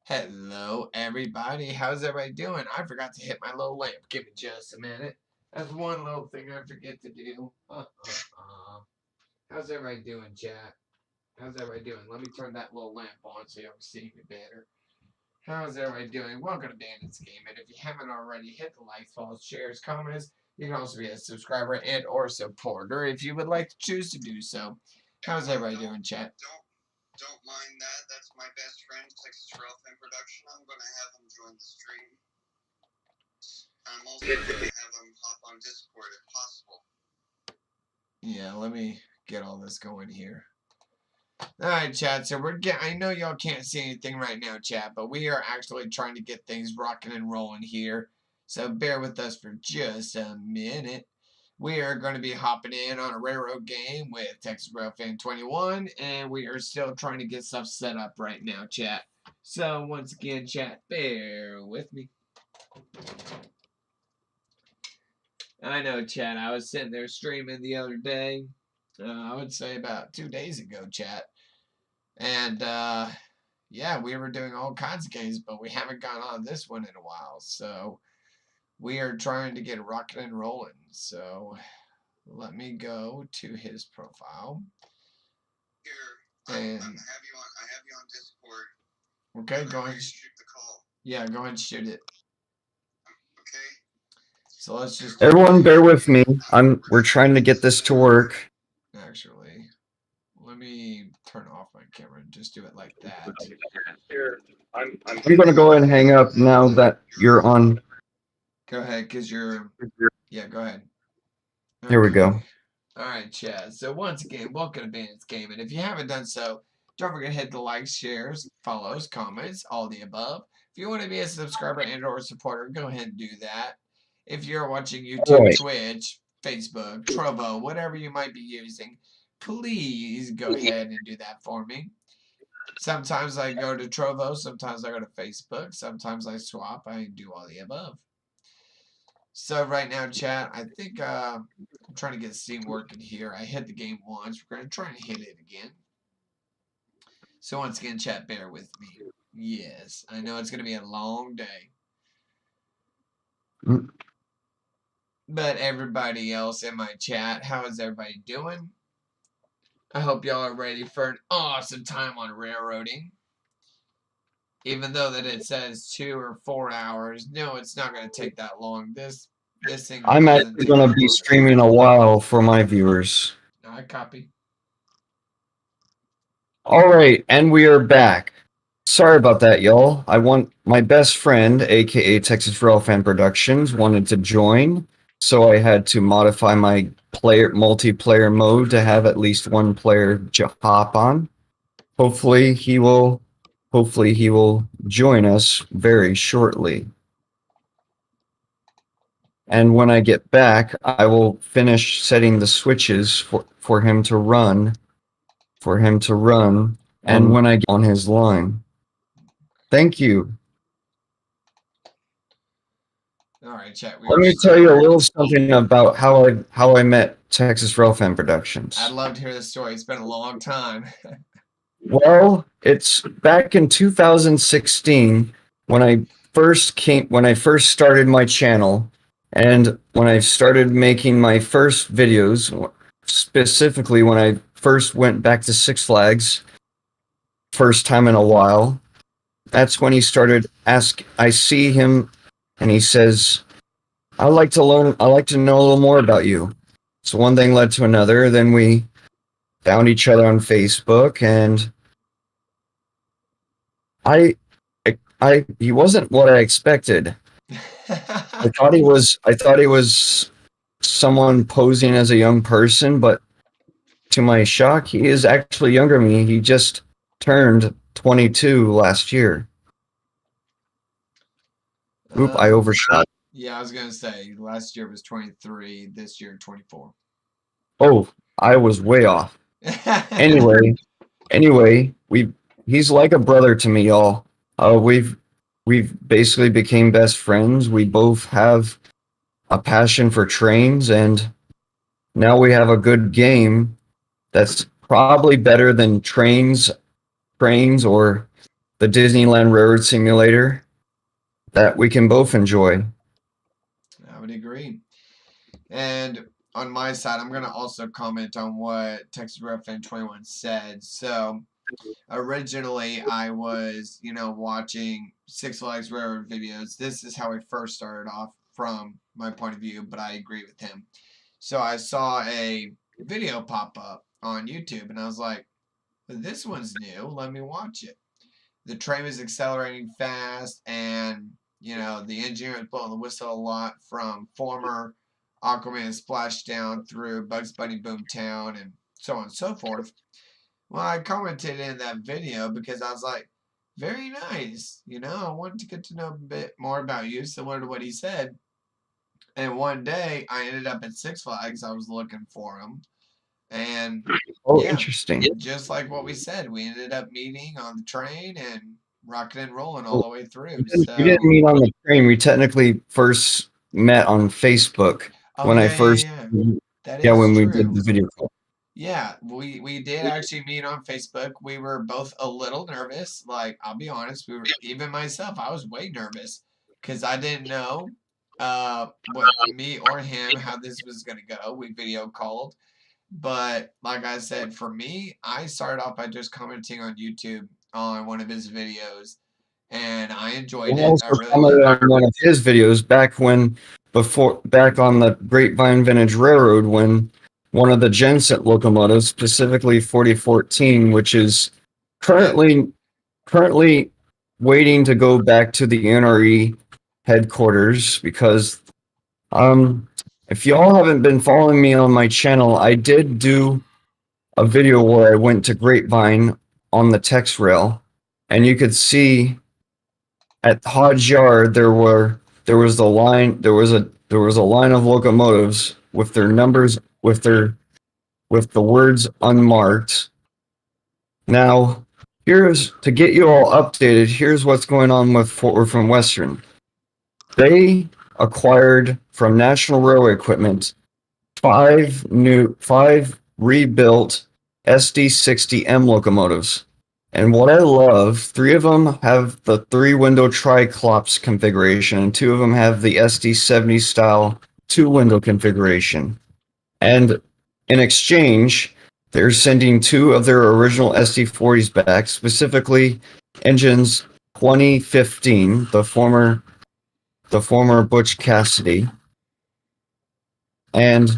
Hello, everybody. How's everybody doing? I forgot to hit my little lamp. Give me just a minute. That's one little thing I forget to do. How's everybody doing, chat? How's everybody doing? Let me turn that little lamp on so y'all can see me better. How's everybody doing? Welcome to Bandits Game. And if you haven't already, hit the likes, follows, shares, comments. You can also be a subscriber and or supporter if you would like to choose to do so. How's everybody doing, chat? Don't mind that. That's my best friend, Texas Rail Fan Production. I'm going to have him join the stream. I'm also going to have him hop on Discord if possible. Yeah, let me get all this going here. Alright, chat, so I know y'all can't see anything right now, chat, but we are actually trying to get things rocking and rolling here. So bear with us for just a minute. We are going to be hopping in on a railroad game with Texas Rail Fan 21, and we are still trying to get stuff set up right now, chat. So once again, chat, bear with me. I know, chat, I was sitting there streaming the other day. I would say about 2 days ago, chat. And yeah, we were doing all kinds of games, but we haven't gone on this one in a while. So we are trying to get rocking and rolling. So let me go to his profile. Here, I have you on Discord. Okay, go ahead and shoot the call. Yeah, go ahead and shoot it. Okay. So let's just everyone bear with me. We're trying to get this to work. Actually, let me turn off my camera and just do it like that. I'm going to go ahead and hang up now that you're on. Go ahead, because you're... Yeah, go ahead. Okay. Here we go. All right, Chad. So once again, welcome to Bandits Game. And if you haven't done so, don't forget to hit the likes, shares, follows, comments, all the above. If you want to be a subscriber and or supporter, go ahead and do that. If you're watching YouTube, Twitch, Facebook, Trovo, whatever you might be using, please go ahead and do that for me. Sometimes I go to Trovo, sometimes I go to Facebook, sometimes I swap, I do all the above. So right now, chat, I think I'm trying to get Steam working here. I hit the game once. We're going to try and hit it again. So once again, chat, bear with me. Yes, I know it's going to be a long day. But everybody else in my chat, how is everybody doing? I hope y'all are ready for an awesome time on railroading. Even though that it says 2 or 4 hours, no, it's not going to take that long. This thing. I'm actually going to be streaming a while for my viewers. I copy. All right, and we are back. Sorry about that, y'all. My best friend, aka Texas Rail Fan Productions, wanted to join, so I had to modify my multiplayer mode to have at least one player hop on. Hopefully he will join us very shortly. And when I get back, I will finish setting the switches for him to run. And when I get on his line. Thank you. All right, chat. Let me tell you a little something about how I met Texas Rail Fan Productions. I'd love to hear the story. It's been a long time. Well, it's back in 2016 when I first started my channel, and when I started making my first videos, specifically when I first went back to Six Flags, first time in a while. That's when he started I see him, and he says, I'd like to know a little more about you. So one thing led to another. Then we found each other on Facebook, and he wasn't what I expected. I thought he was someone posing as a young person, but to my shock, he is actually younger than me. He just turned 22 last year. Oop, I overshot. Yeah, I was going to say, last year was 23, this year 24. Oh, I was way off. Anyway, he's like a brother to me, y'all. We've basically became best friends. We both have a passion for trains, and now we have a good game that's probably better than trains or the Disneyland Railroad Simulator that we can both enjoy. I would agree. And on my side, I'm gonna also comment on what Texas Rail Fan 21 said. So originally, I was, watching Six Flags Railroad videos. This is how I first started off from my point of view, but I agree with him. So I saw a video pop up on YouTube, and I was like, "This one's new. Let me watch it." The train was accelerating fast, and the engineer was blowing the whistle a lot from former Aquaman splashdown through Bugs Bunny Boomtown and so on and so forth. Well, I commented in that video because I was like, very nice. I wanted to get to know a bit more about you, similar to what he said. And one day I ended up at Six Flags. I was looking for him. And Oh, yeah, interesting. just like what we said, we ended up meeting on the train and rocking and rolling all the way through. We didn't So, meet on the train. We technically first met on Facebook oh, when I yeah, yeah, first, yeah. That yeah, is when we did true. the video call. Yeah, we did actually meet on Facebook. We were both a little nervous. Like, I'll be honest, even myself, I was way nervous because I didn't know what me or him how this was gonna go. We video called. But like I said, for me, I started off by just commenting on YouTube on one of his videos and I enjoyed I it. I also really commented loved on it. one of his videos back on the Grapevine Vintage Railroad when one of the Genset locomotives, specifically 4014, which is Yeah. currently waiting to go back to the NRE headquarters because if y'all haven't been following me on my channel, I did do a video where I went to Grapevine on the Tex Rail, and you could see at Hodge Yard there was a line of locomotives with their numbers with the words unmarked. Now, here's to get you all updated. Here's what's going on with Fort Worth and Western. They acquired from National Railway Equipment five rebuilt SD60M locomotives. And what I love, three of them have the three-window Triclops configuration, and two of them have the SD70 style two-window configuration. And in exchange, they're sending two of their original SD40s back, specifically engines 2015, the former Butch Cassidy, and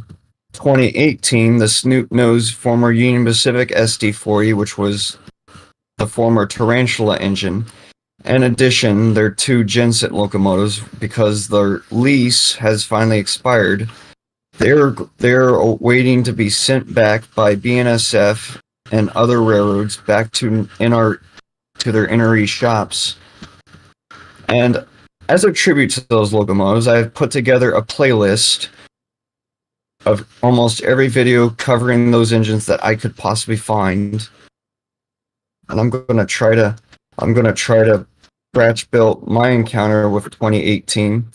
2018, the Snoot Nose former Union Pacific SD40, which was the former Tarantula engine. In addition, their two Genset locomotives, because their lease has finally expired, they're waiting to be sent back by BNSF and other railroads back to their NRE shops. And as a tribute to those locomotives, I've put together a playlist of almost every video covering those engines that I could possibly find. And I'm gonna try to scratch build my encounter with 2018,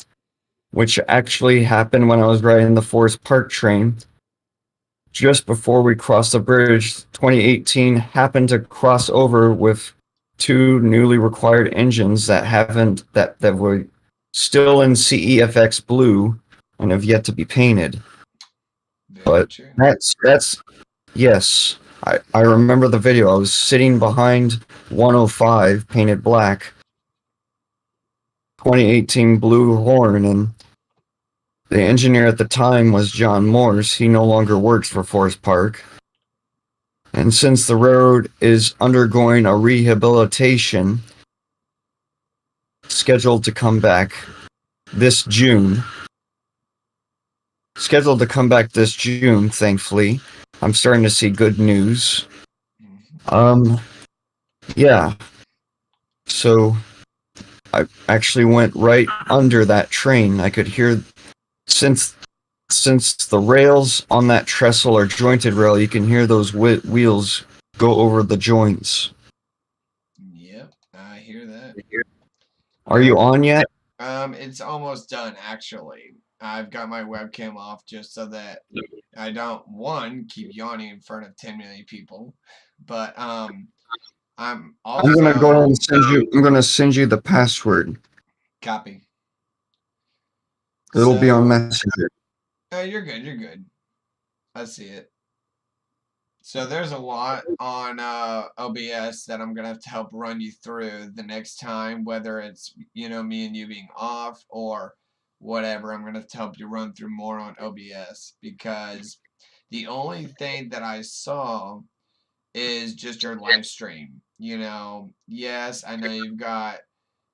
which actually happened when I was riding the Forest Park train. Just before we crossed the bridge, 2018 happened to cross over with two newly required engines that were still in CEFX blue and have yet to be painted. Very But true. that's yes. I remember the video. I was sitting behind 105 painted black, 2018 blue horn, and the engineer at the time was John Morse. He no longer works for Forest Park. And since the railroad is undergoing a rehabilitation scheduled to come back this June, thankfully, I'm starting to see good news. Yeah. So I actually went right under that train. I could hear since the rails on that trestle are jointed rail, you can hear those wheels go over the joints. Yep, I hear that. Are you Now, on yet? it's almost done actually. I've got my webcam off just so that I don't keep yawning in front of 10 million people, but I'm I'm gonna go ahead also and send you. I'm gonna send you the password. copy. It'll be on So, Messenger. you're good. You're good. I see it. So there's a lot on OBS that I'm gonna have to help run you through the next time, whether it's me and you being off or whatever. I'm gonna have to help you run through more on OBS because the only thing that I saw is just your live stream. Yes, I know you've got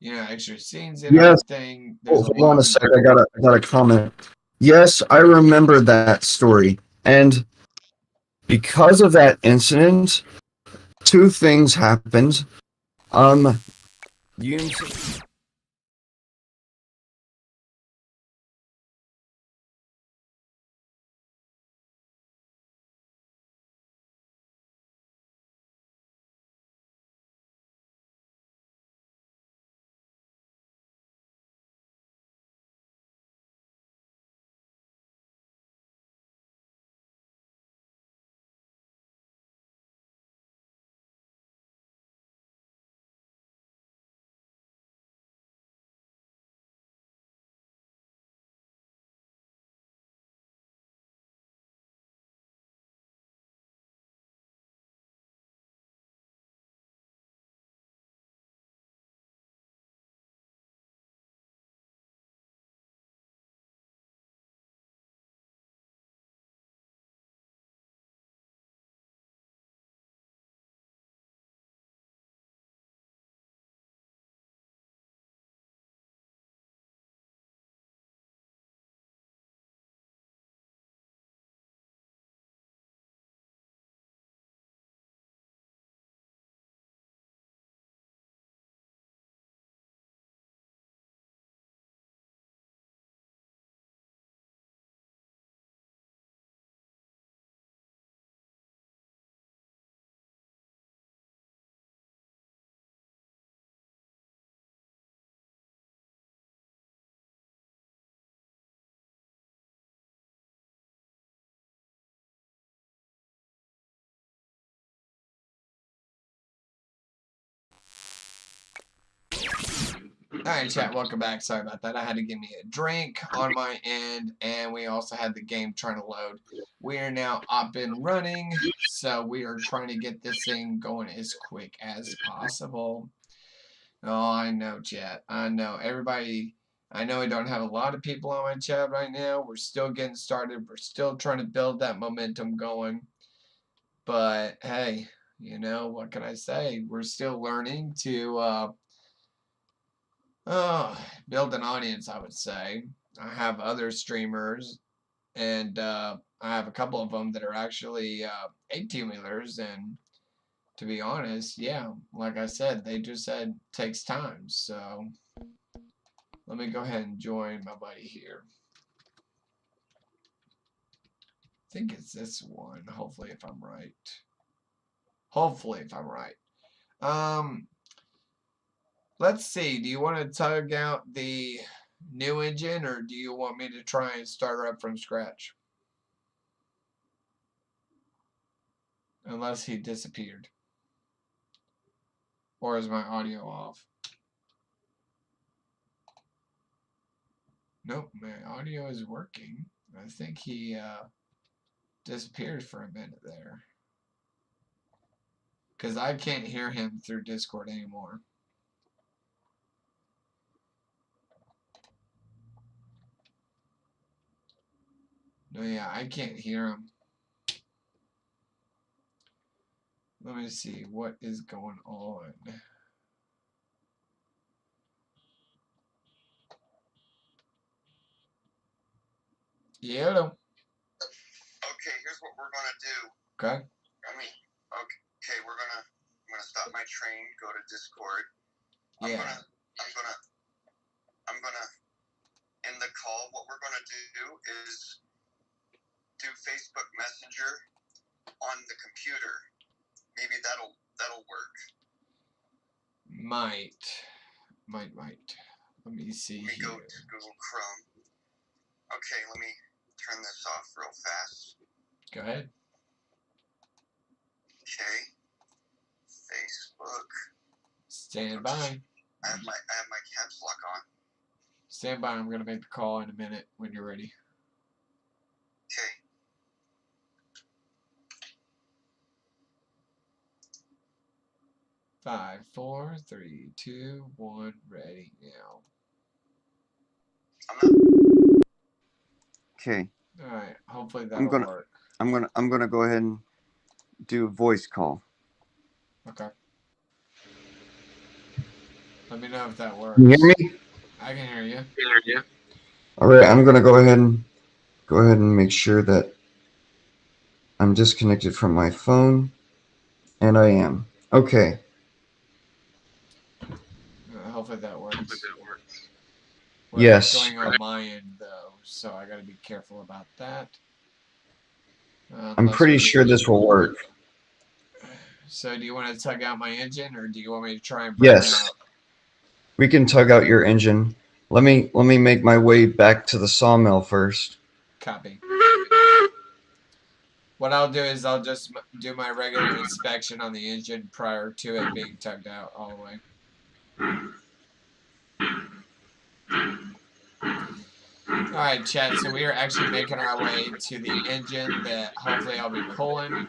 extra scenes and Yes. everything. Oh, There's a hold on lot a of sec. I got a comment. Yes, I remember that story. And because of that incident, two things happened. You Alright, chat, welcome back. Sorry about that. I had to give me a drink on my end, and we also had the game trying to load. We are now up and running, so we are trying to get this thing going as quick as possible. Oh, I know, chat. I know. Everybody, I know I don't have a lot of people on my chat right now. We're still getting started. We're still trying to build that momentum going. But, hey, what can I say? We're still learning to build an audience, I would say. I have other streamers, and I have a couple of them that are actually 18-wheelers, and to be honest, yeah, like I said, they just said takes time. So let me go ahead and join my buddy here. I think it's this one. Hopefully, if I'm right. Hopefully, if I'm right. Let's see. Do you want to tug out the new engine, or do you want me to try and start her up from scratch? Unless he disappeared. Or is my audio off? Nope, my audio is working. I think he disappeared for a minute there. Because I can't hear him through Discord anymore. No, yeah, I can't hear him. Let me see what is going on. Yodo. Okay, here's what we're gonna do. Okay. Okay, I'm gonna stop my train, go to Discord. Yeah. I'm gonna end the call. What we're gonna do is do Facebook Messenger on the computer. Maybe that'll work. Might. Let me see Let me here. go to Google Chrome. Okay, let me turn this off real fast. Go ahead. Okay. Facebook. Stand by. I have my caps lock on. Stand by. I'm gonna make the call in a minute when you're ready. Okay. Five, four, three, two, one. Ready now. I'm not. Okay. All right. Hopefully that'll work. I'm gonna go ahead and do a voice call. Okay. Let me know if that works. Can you hear me? I can hear you. All right. I'm gonna go ahead and make sure that I'm disconnected from my phone, and I am. Okay. Hopefully that works. Well, Yes. it's going on my end though, so I got to be careful about that. I'm pretty sure this will work. So, do you want to tug out my engine, or do you want me to try and bring it Yes. out? We can tug out your engine. Let me make my way back to the sawmill first. Copy. What I'll do is I'll just do my regular inspection on the engine prior to it being tugged out all the way. Alright, chat, so we are actually making our way to the engine that hopefully I'll be pulling.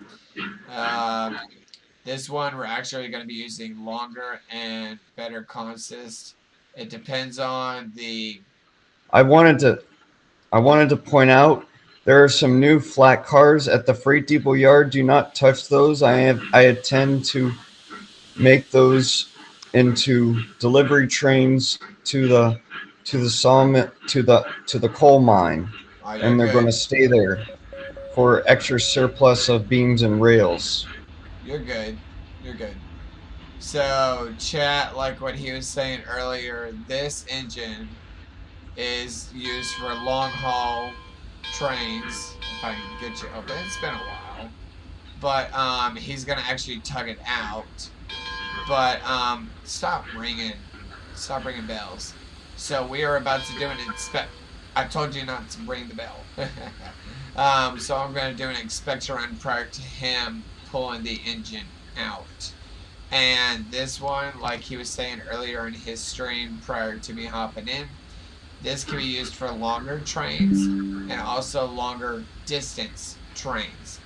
This one we're actually going to be using longer and better consist. It depends on the... I wanted to point out there are some new flat cars at the Freight Depot yard. Do not touch those. I intend to make those into delivery trains to the sawmill, to the coal mine, and they're going to stay there for extra surplus of beams and rails. You're good. You're good. So, chat, like what he was saying earlier, this engine is used for long haul trains. If I can get you open, it's been a while. But he's gonna actually tug it out. But stop ringing bells. So we are about to do an inspect. I told you not to ring the bell. So I'm gonna do an inspection run prior to him pulling the engine out. And this one, like he was saying earlier in his stream prior to me hopping in, this can be used for longer trains and also longer distance trains.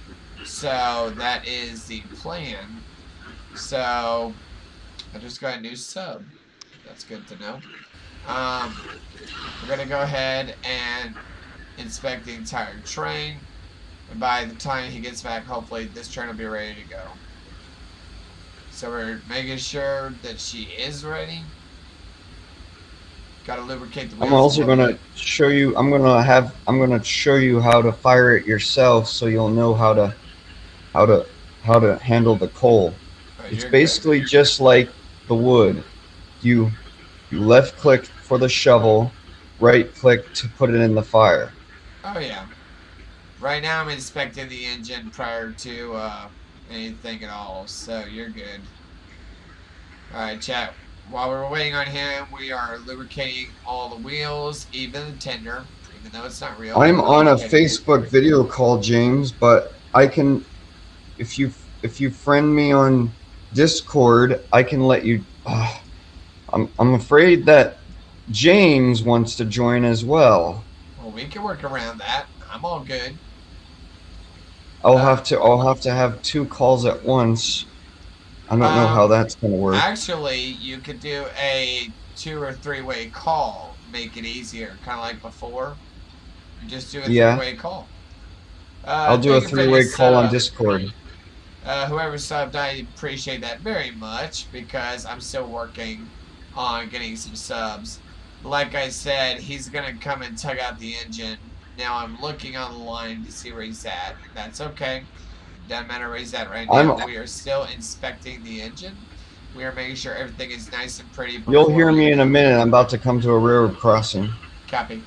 So that is the plan. So I just got a new sub. That's good to know. We're gonna go ahead and inspect the entire train. And by the time he gets back, hopefully this train will be ready to go. So we're making sure that she is ready. Gotta lubricate the wheels. I'm also gonna show you. I'm gonna show you how to fire it yourself, so you'll know how to handle the coal. It's basically just like the wood. You left click for the shovel, right click to put it in the fire. Oh yeah. Right now I'm inspecting the engine prior to anything at all, so you're good. Alright, chat. While we're waiting on him, we are lubricating all the wheels, even the tender, even though it's not real. I'm on a Facebook video call, James, but I can, if you friend me on Discord, I can let you. I'm afraid that James wants to join as well. Well, we can work around that. I'm all good. I'll have to have two calls at once. I don't know how that's gonna work. Actually, you could do a 2- or 3-way call. Make it easier, kind of like before. You just do a 3-way call. I'll do a 3-way call on Discord. Whoever subbed, I appreciate that very much because I'm still working on getting some subs. Like I said, he's gonna come and tug out the engine. Now I'm looking on the line to see where he's at. That's okay. Doesn't matter where he's at right now. We are still inspecting the engine. We are making sure everything is nice and pretty. You'll hear me in a minute. I'm about to come to a railroad crossing. Copy.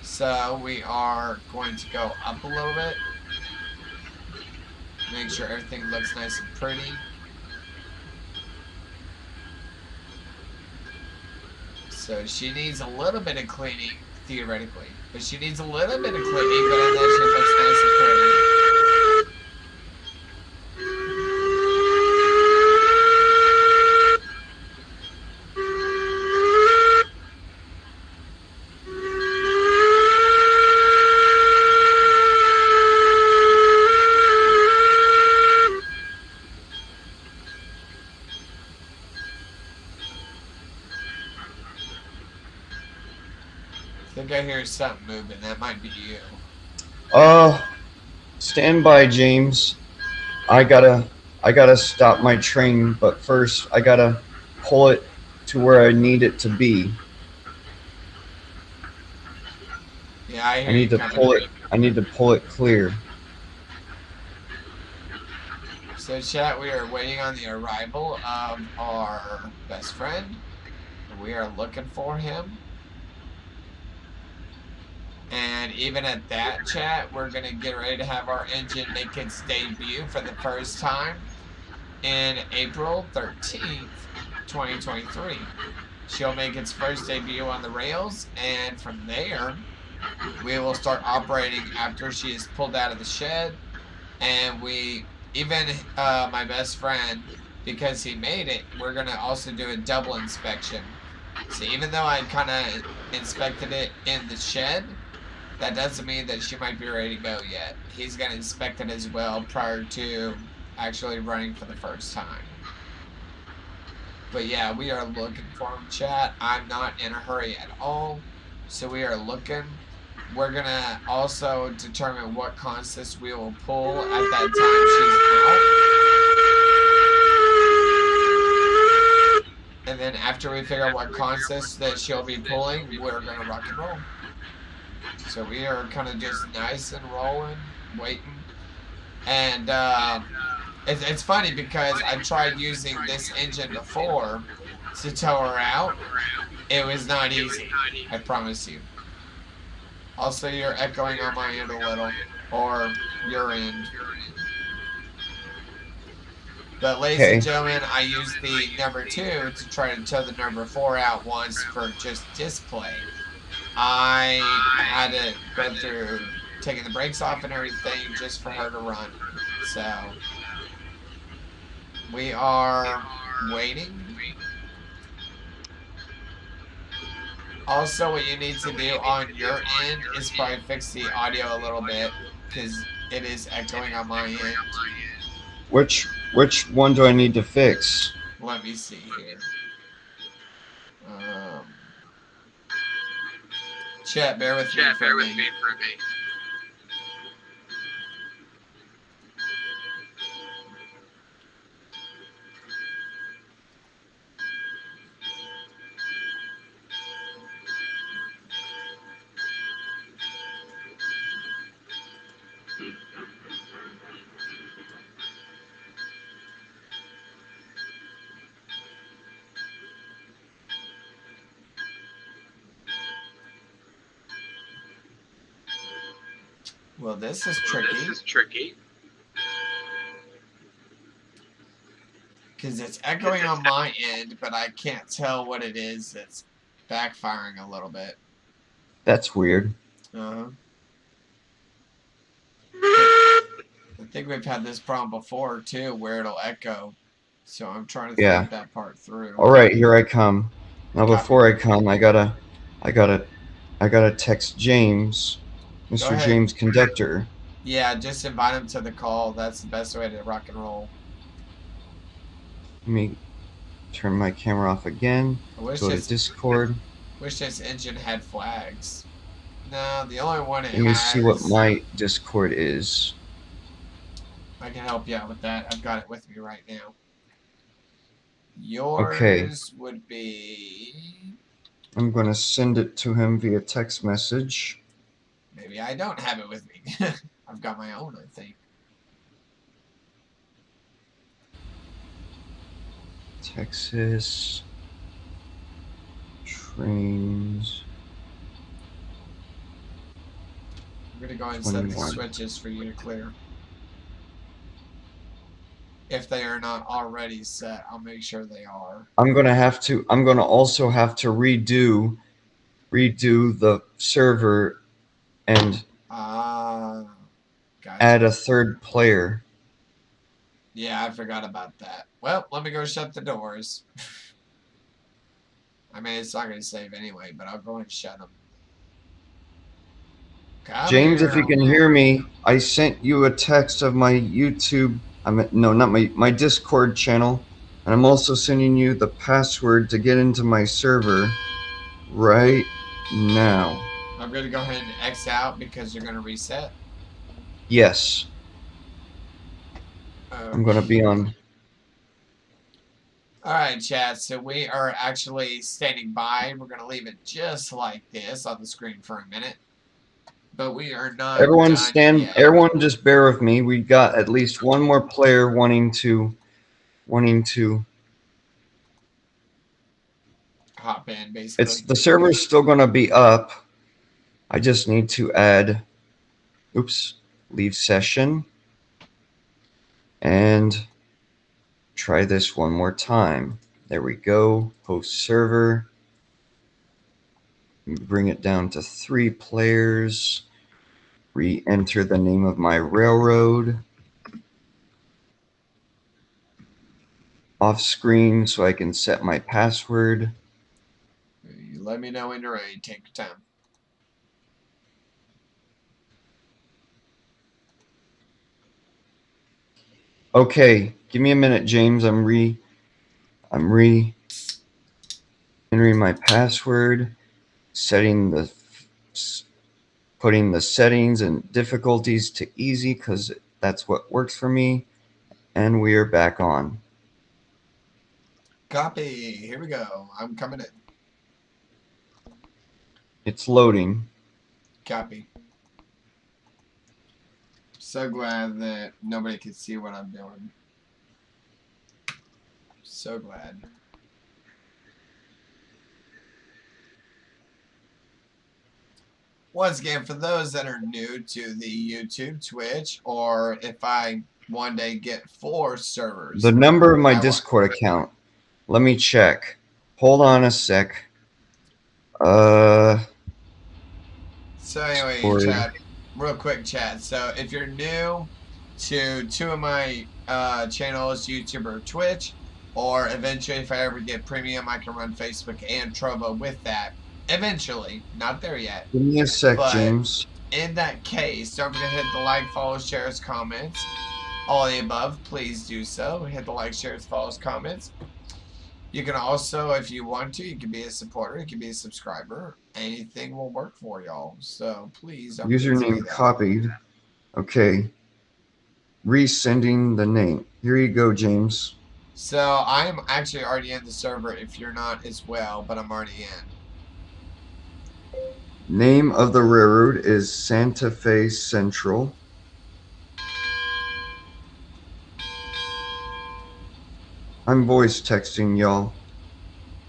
So we are going to go up a little bit. Make sure everything looks nice and pretty. So she needs a little bit of cleaning, theoretically. But she needs a little bit of cleaning, but then she looks nice and pretty. think I hear something moving. That might be you. Stand by, James. I gotta stop my train, but first I gotta pull it to where I need it to be. Yeah, I hear I need you to coming. pull it. I need to pull it clear. So, chat, we are waiting on the arrival of our best friend. We are looking for him. And even at that, chat, we're going to get ready to have our engine make its debut for the first time in April 13th, 2023. She'll make its first debut on the rails, and from there, we will start operating after she is pulled out of the shed. And even my best friend, because he made it, we're going to also do a double inspection. So even though I kind of inspected it in the shed, that doesn't mean that she might be ready to go yet. He's going to inspect it as well prior to actually running for the first time. But yeah, we are looking for him, chat. I'm not in a hurry at all. So we are looking. We're going to also determine what consist we will pull at that time she's out. And then after we figure out what consist that she'll be pulling, we're going to rock and roll. So we are kind of just nice and rolling, waiting. And it's funny because I tried using this engine before to tow her out. It was not easy, I promise you. Also, you're echoing on my end a little, or your end. But ladies and gentlemen, I used the number 2 to try to tow the number 4 out once for just display. I had to go through taking the brakes off and everything just for her to run. So we are waiting. Also, what you need to do on your end is probably fix the audio a little bit because it is echoing on my end. Which one do I need to fix? Let me see here. Chat, bear with me for a minute. Well, this is tricky. Because it's echoing on my end, but I can't tell what it is that's backfiring a little bit. That's weird. I think we've had this problem before too, where it'll echo. So I'm trying to think that part through. All right, here I come. Now before I come, I gotta text James, Mr. James Conductor. Yeah, just invite him to the call. That's the best way to rock and roll. Let me turn my camera off again. Go to Discord. Wish this engine had flags. No, the only one it has... Let me see what my Discord is. I can help you out with that. I've got it with me right now. Yours would be... I'm going to send it to him via text message. Maybe I don't have it with me. I've got my own, I think. Texas trains. I'm going to go ahead and set the switches for you to clear. If they are not already set, I'll make sure they are. I'm going to also have to redo the server and gotcha. Add a third player. Yeah, I forgot about that. Well, let me go shut the doors. I mean, it's not going to save anyway, but I'll go and shut them. James, if you can hear me, I sent you a text of my YouTube, not my Discord channel, and I'm also sending you the password to get into my server right now. I'm going to go ahead and X out because you're going to reset. Yes. I'm going to be on. All right, chat. So we are actually standing by. We're going to leave it just like this on the screen for a minute. But we are not done yet. Everyone just bear with me. We got at least one more player wanting to hop in, basically. the server's still going to be up. I just need to add, leave session and try this one more time. There we go. Host server. Bring it down to 3 players. Re-enter the name of my railroad. Off screen so I can set my password. You let me know when you're ready. Take your time. Okay, give me a minute, James. I'm entering my password, putting the settings and difficulties to easy because that's what works for me. And we are back on. Copy. Here we go. I'm coming in. It's loading. Copy. So glad that nobody can see what I'm doing. So glad. Once again, for those that are new to the YouTube, Twitch, or if I one day get 4 servers. The number of my Discord account. Let me check. Hold on a sec. So anyway, chat, real quick chat. So if you're new to 2 of my channels, YouTube or Twitch, or eventually if I ever get premium, I can run Facebook and Trovo with that. Eventually, not there yet. Give me a sec, but James. In that case, don't forget to hit the like, follow, shares, comments, all the above. Please do so. Hit the like, shares, follows, comments. You can also, if you want to, you can be a supporter, you can be a subscriber. Anything will work for y'all. So please don't username copied. Okay. Resending the name. Here you go, James. So I'm actually already in the server if you're not as well, but I'm already in. Name of the railroad is Santa Fe Central. I'm voice texting y'all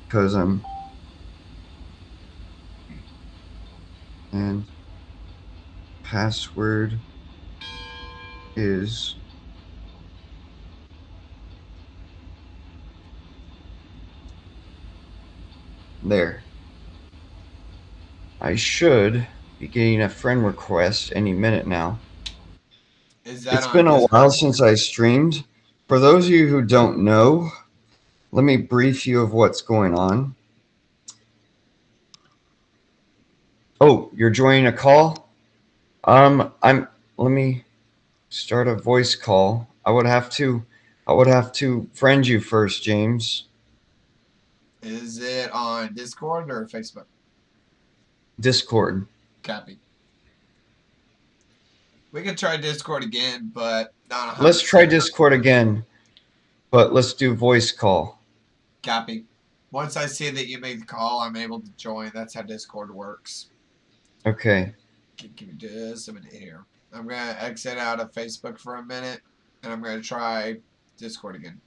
because and password is there. I should be getting a friend request any minute now. It's been a while since I streamed. For those of you who don't know, let me brief you of what's going on. Oh, you're joining a call? Let me start a voice call. I would have to friend you first, James. Is it on Discord or Facebook? Discord. Copy. We can try Discord again, but not 100%. Let's try Discord again, but let's do voice call. Copy. Once I see that you make the call, I'm able to join. That's how Discord works. Okay. Give me just a minute here. I'm going to exit out of Facebook for a minute, and I'm going to try Discord again.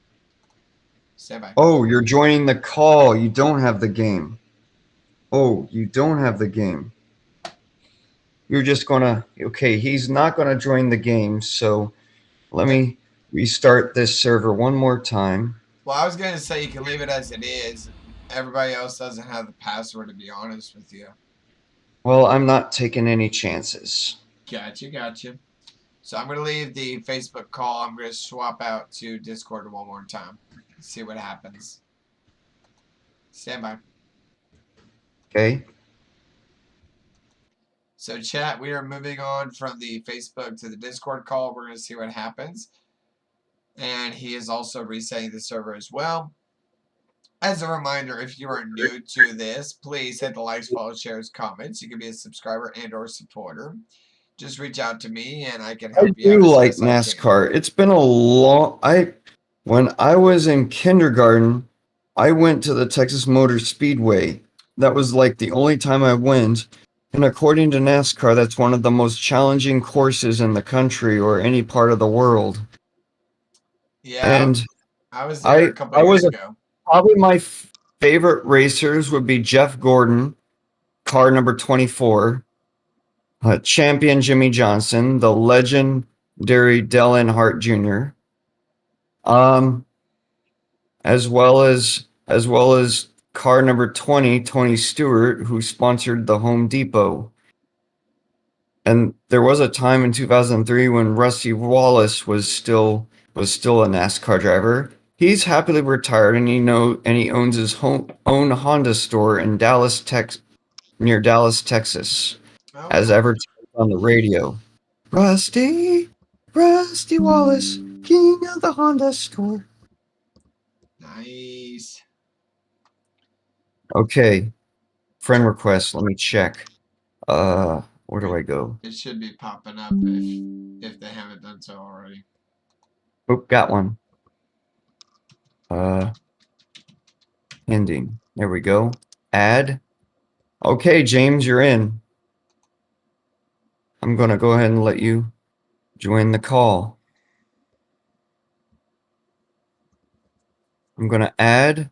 Stand by. Oh, you're joining the call. You don't have the game. Oh, you don't have the game. You're just going to... Okay, he's not going to join the game, so let me restart this server one more time. Well, I was going to say you can leave it as it is. Everybody else doesn't have the password, to be honest with you. Well, I'm not taking any chances. Gotcha. So I'm going to leave the Facebook call. I'm going to swap out to Discord one more time. See what happens. Stand by. Okay. So chat, we are moving on from the Facebook to the Discord call. We're going to see what happens. And he is also resetting the server as well. As a reminder, if you are new to this, please hit the likes, follow, shares, comments. You can be a subscriber and or supporter. Just reach out to me and I can I help you out do as like best I can. NASCAR. It's been a long. When I was in kindergarten, I went to the Texas Motor Speedway. That was like the only time I went. And according to NASCAR, that's one of the most challenging courses in the country or any part of the world. Yeah, And I was there a couple I years was ago. probably my favorite racers would be Jeff Gordon, car number 24, champion Jimmy Johnson, the legendary Dale Earnhardt Jr., um, as well as car number 20, Tony Stewart, who sponsored the Home Depot. And there was a time in 2003 when Rusty Wallace was still a NASCAR driver. He's happily retired, and he owns his own Honda store in near Dallas, Texas, as Okay. ever on the radio. Rusty Wallace, king of the Honda store. Nice. Okay, friend request. Let me check. Where do I go? It should be popping up if they haven't done so already. Oh, got one. Pending. There we go. Add. Okay, James, you're in. I'm gonna go ahead and let you join the call. I'm gonna add.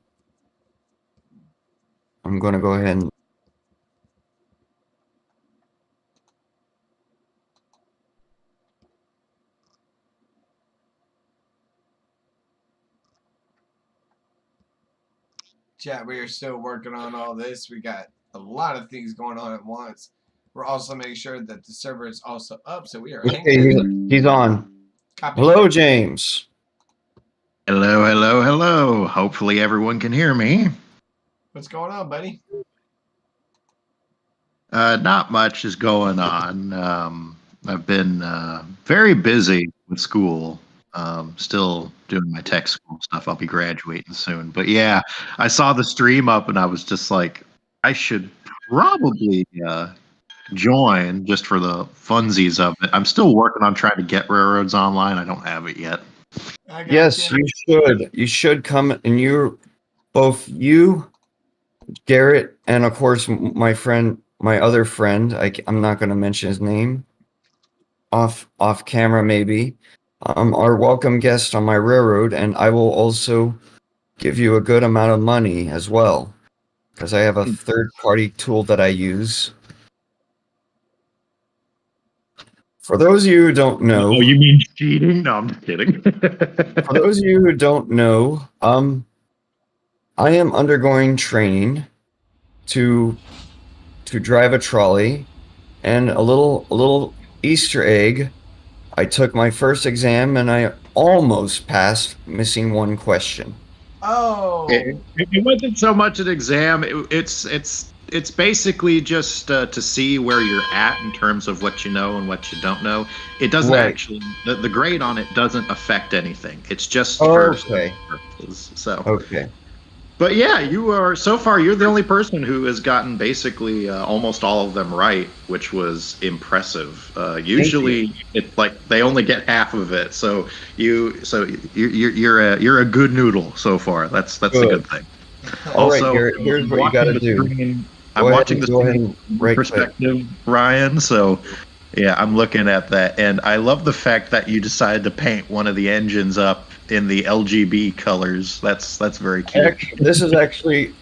I'm gonna go ahead and Chat, we are still working on all this. We got a lot of things going on at once. We're also making sure that the server is also up, so we are hanging in there. he's on. Copy. Hello, James. Hello, hello, hello. Hopefully everyone can hear me. What's going on, buddy? Not much is going on. I've been very busy with school. Still doing my tech school stuff. I'll be graduating soon. But yeah, I saw the stream up and I was just like, I should probably join just for the funsies of it. I'm still working on trying to get Railroads Online. I don't have it yet. Yes, you should. You should come, and both you, Garrett, and of course my other friend. I'm not going to mention his name. Off camera, maybe. Are welcome guests on my railroad, and I will also give you a good amount of money as well, because I have a third-party tool that I use. For those of you who don't know, Oh, you mean cheating? No, I'm just kidding. for those of you who don't know, I am undergoing training to drive a trolley, and a little Easter egg. I took my first exam and I almost passed, missing one question. Oh. It wasn't so much an exam. It's basically just to see where you're at in terms of what you know and what you don't know. It doesn't actually the grade on it doesn't affect anything. It's just for purposes. So okay. But yeah, you're the only person who has gotten basically almost all of them right, which was impressive. Usually, it's like they only get half of it. So you're a good noodle so far. That's a good thing. All right, Garrett, here's what you got to do. I'm watching the perspective, Ryan. So yeah, I'm looking at that, and I love the fact that you decided to paint one of the engines up in the LGB colors. That's very cute.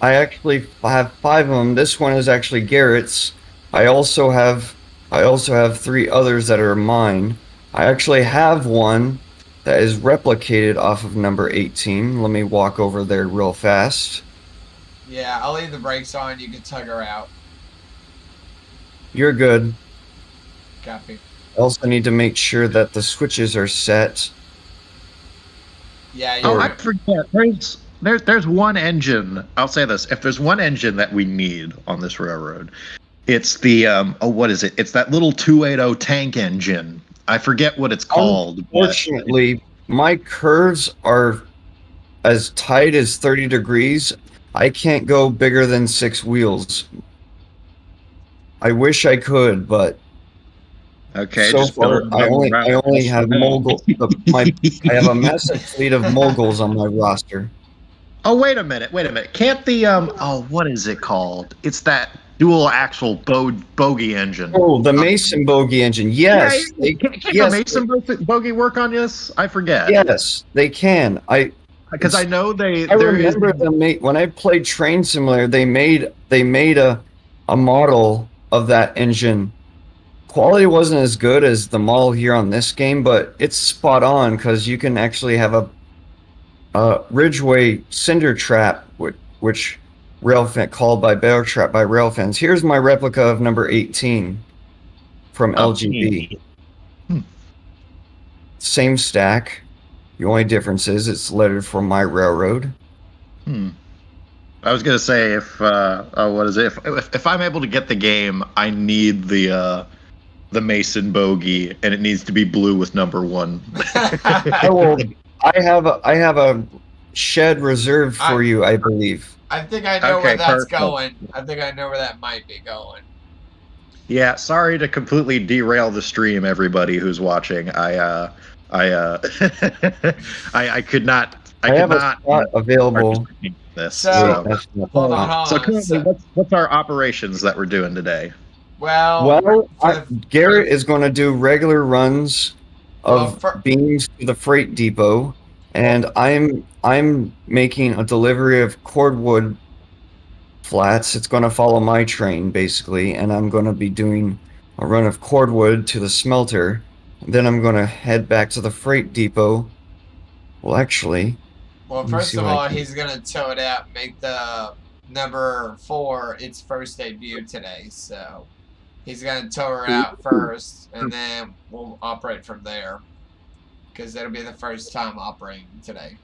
I actually have 5 of them. This one is actually Garrett's. I also have 3 others that are mine. I actually have one that is replicated off of number 18. Let me walk over there real fast. Yeah, I'll leave the brakes on. You can tug her out. You're good. Copy. I also need to make sure that the switches are set. Yeah. I forget. There's one engine. I'll say this: if there's one engine that we need on this railroad, it's the what is it? It's that little 280 tank engine. I forget what it's called. Unfortunately, my curves are as tight as 30 degrees. I can't go bigger than 6 wheels. I wish I could, but Okay, so just far build I another only route. have I have a massive fleet of moguls on my roster. Oh, wait a minute. Can't the what is it called? It's that dual axle bogey engine. Oh, the Mason bogey engine. Yes, Yeah, can't yes, the Mason bogey work on this? I forget. yes, they can. Because I know I remember when I played Train Simulator, they made a model of that engine. Quality wasn't as good as the model here on this game, but it's spot on because you can actually have a Ridgeway Cinder Trap, which called by Bear Trap by rail fans. Here's my replica of number 18 from LGB. Same stack. The only difference is it's lettered for My Railroad. I was gonna say what is it? If I'm able to get the game, I need the Mason bogey, and it needs to be blue with number 1. I have a shed reserved for you, I believe. I think I know Okay, where that's perfect. going. I think I know where that might be going. Yeah, sorry to completely derail the stream, everybody who's watching. I could not. I have a spot available. participate in This. So- That's not Hold fun. on. So currently, what's our operations that we're doing today? Well, Garrett is going to do regular runs of Well, beams to the freight depot, and I'm making a delivery of cordwood flats. It's going to follow my train basically, and I'm going to be doing a run of cordwood to the smelter. Then I'm going to head back to the freight depot. Well, actually, well, let me first see of what I all, can- he's gonna tow it out, make the number 4 its first debut today. So he's gonna tow her out first, and then we'll operate from there, because it'll be the first time operating today.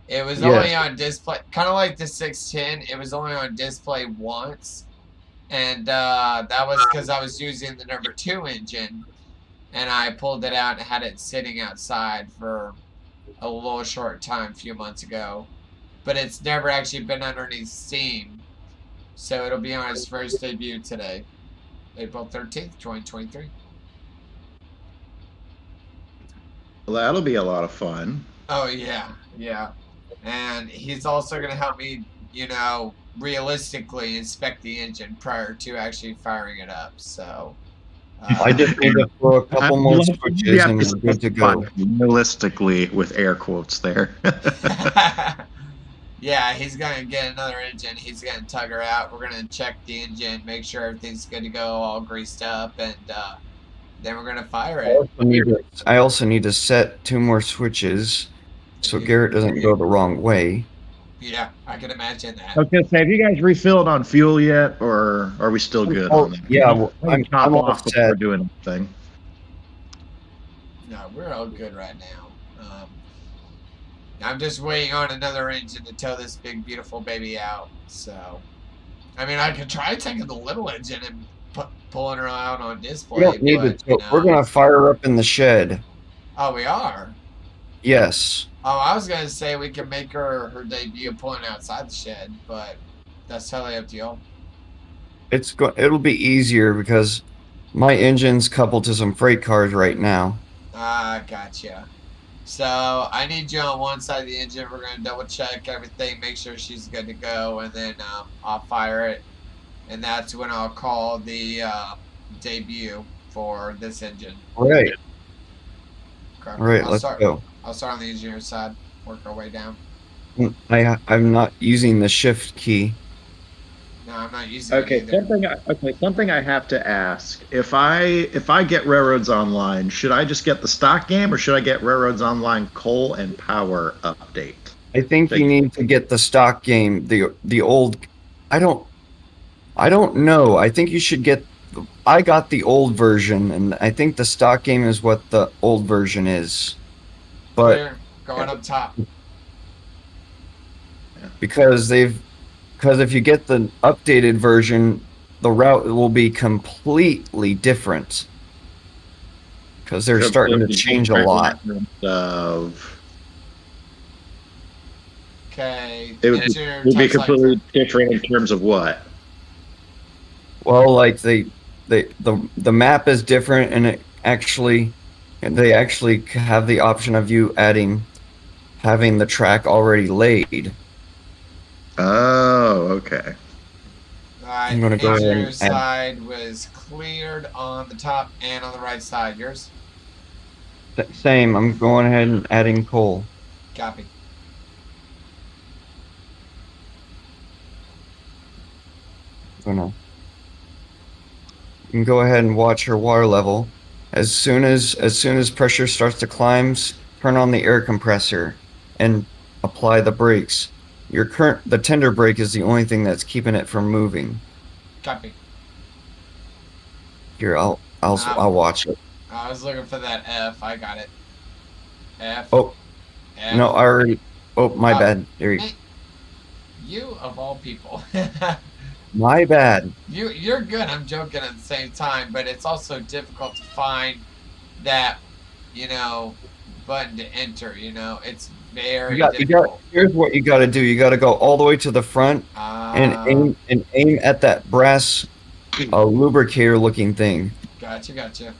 It was Yes. only on display, kind of like the 610. It was only on display once, and that was because I was using the number 2 engine, and I pulled it out and had it sitting outside for a little short time a few months ago. But it's never actually been underneath Steam, so it'll be on its first debut today, April 13th, 2023. Well, that'll be a lot of fun. Oh yeah, yeah. And he's also going to help me, realistically inspect the engine prior to actually firing it up. So I just need to throw a couple more switches and we're good to go. Realistically, with air quotes there. yeah, he's going to get another engine. He's going to tug her out. We're going to check the engine, make sure everything's good to go, all greased up, and then we're going to fire it. I also need to set 2 more switches so Garrett doesn't go the wrong way. Yeah, I can imagine that. I was gonna say, have you guys refilled on fuel yet, or are we still good on that? Yeah, well, I'm all off before set. doing anything. No, we're all good right now. I'm just waiting on another engine to tow this big, beautiful baby out. So, I mean, I could try taking the little engine and pulling her out on display. We don't need to. We're gonna fire her up in the shed. Oh, we are? Yes. Oh, I was gonna say we can make her debut pulling outside the shed, but that's totally up to y'all. It'll be easier because my engine's coupled to some freight cars right now. Ah, gotcha. So I need you on one side of the engine. We're gonna double check everything, make sure she's good to go, and then I'll fire it, and that's when I'll call the debut for this engine. All right. Okay. All right. Let's go. I'll start on the engineer side, work our way down. I'm not using the shift key. No, I'm not using it Okay, either. something I have to ask. If I get Railroads Online, should I just get the stock game, or should I get Railroads Online Coal and Power update? I think you need to get the stock game, the old. I don't know. I think you should get. I got the old version, and I think the stock game is what the old version is. But Clear, going up top. because if you get the updated version, the route will be completely different. Because they're starting to change a lot. Of Okay, Okay. It would Enter be text completely line different in terms of what? Well, like the map is different, and they actually have the option of you having the track already laid. Oh, okay. Alright, I'm gonna go ahead your and add. side was cleared on the top and on the right side. Yours? Same. I'm going ahead and adding coal. Copy. You can go ahead and watch your water level. As soon as pressure starts to climb, turn on the air compressor and apply the brakes. The tender brake is the only thing that's keeping it from moving. Copy. Here, I'll watch it. I was looking for that F. I got it. F. Oh, F. no, I already. Oh, my bad. There you. Hey, you of all people. My bad. You're good. I'm joking at the same time, but it's also difficult to find that, button to enter. It's very difficult. Here's what you got to do. You got to go all the way to the front and aim at that brass lubricator looking thing. Gotcha.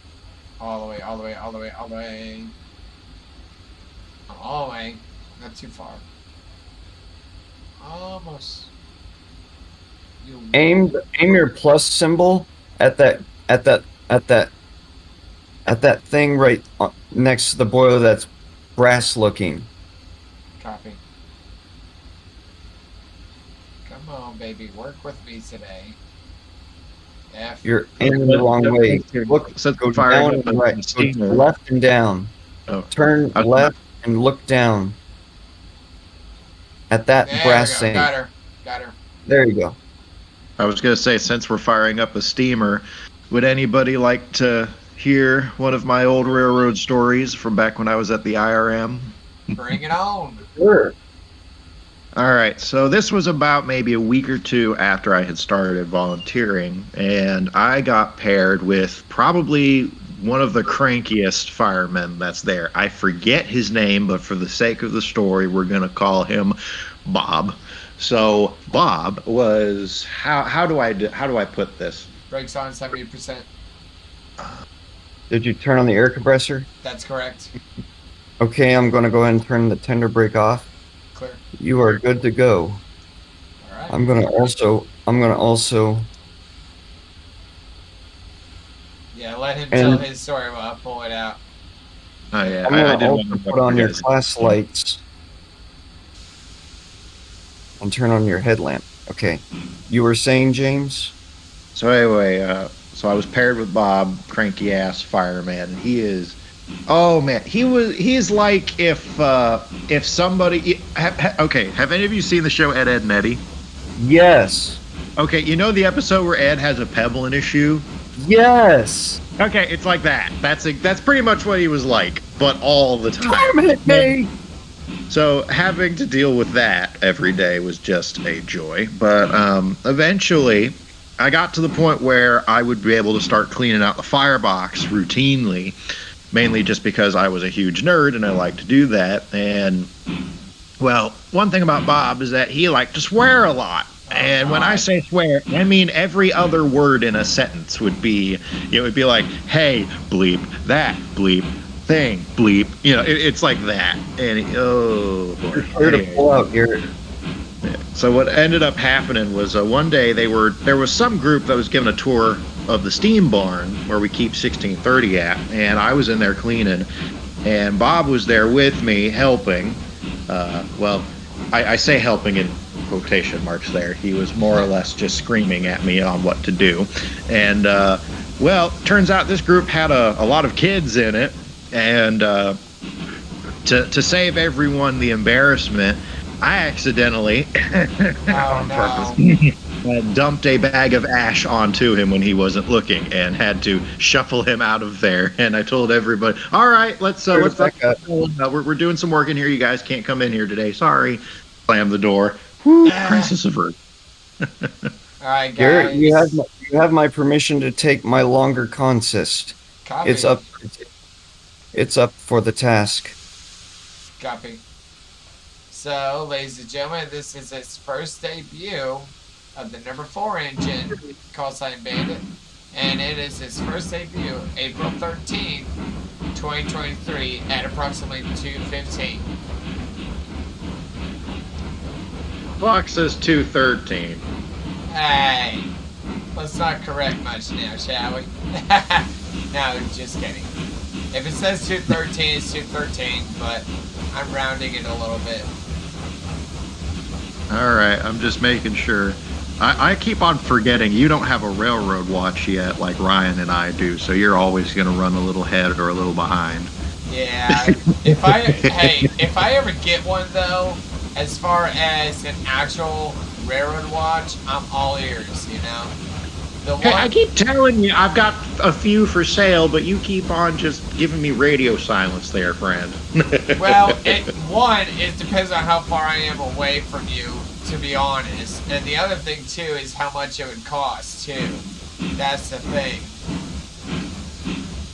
All the way. All the way. Not too far. Almost. Aim your plus symbol at that thing right next to the boiler that's brass looking. Copy. Come on, baby. Work with me today. F. You're aiming the wrong way. Look, go down and right. Go left and down. Oh. Turn left and look down at that brass thing. Got her. There you go. I was going to say, since we're firing up a steamer, would anybody like to hear one of my old railroad stories from back when I was at the IRM? Bring it on. Sure. All right, so this was about maybe a week or two after I had started volunteering, and I got paired with probably one of the crankiest firemen that's there. I forget his name, but for the sake of the story, we're going to call him Bob. So Bob was how do I put this? Brakes on 70%. Did you turn on the air compressor? That's correct. Okay, I'm going to go ahead and turn the tender brake off. Clear. You are good to go. All right. I'm gonna also. Yeah, let him tell his story while I pull it out. Oh yeah, I'm I gonna didn't also want to put on your class lights and turn on your headlamp. Okay, you were saying, James? So anyway, so I was paired with Bob, cranky ass fireman. He is, oh man, he's like if somebody, okay, have any of you seen the show Ed, Edd n Eddy? Yes. Okay, you know the episode where Ed has a pebble in his shoe? Yes. Okay, it's like that. That's pretty much what he was like, but all the time. Torment me. So having to deal with that every day was just a joy. But eventually, I got to the point where I would be able to start cleaning out the firebox routinely, mainly just because I was a huge nerd and I like to do that. And, well, one thing about Bob is that he liked to swear a lot. And when I say swear, I mean every other word in a sentence would be, it would be like, hey, bleep, that, bleep, thing, bleep. It's like that. And oh, boy. Here to pull out here. So what ended up happening was one day there was some group that was giving a tour of the steam barn where we keep 1630 at, and I was in there cleaning, and Bob was there with me helping. Well, I say helping in quotation marks there. He was more or less just screaming at me on what to do. And well, turns out this group had a lot of kids in it, and to save everyone the embarrassment, I accidentally on purpose dumped a bag of ash onto him when he wasn't looking and had to shuffle him out of there. And I told everybody, all right, let's back up. We're doing some work in here. You guys can't come in here today. Sorry. Slam the door. Woo, crisis averted. All right, guys. Garrett, you have my permission to take my longer consist. Copy. It's up for the task. Copy. So, ladies and gentlemen, this is its first debut of the number 4 engine, call sign Bandit, and it is its first debut April 13th, 2023 at approximately 2:15. Clock says 2:13. Hey, let's not correct much now, shall we? No, just kidding. If it says 2:13, it's 2:13, but I'm rounding it a little bit. All right, I'm just making sure. I keep on forgetting you don't have a railroad watch yet like Ryan and I do, so you're always going to run a little ahead or a little behind. Yeah. If I ever get one though, as far as an actual railroad watch, I'm all ears, you know. The Hey, I one, keep telling you I've got a few for sale, but you keep on just giving me radio silence there, friend. well, it depends on how far I am away from you, to be honest. And the other thing too is how much it would cost too. That's the thing.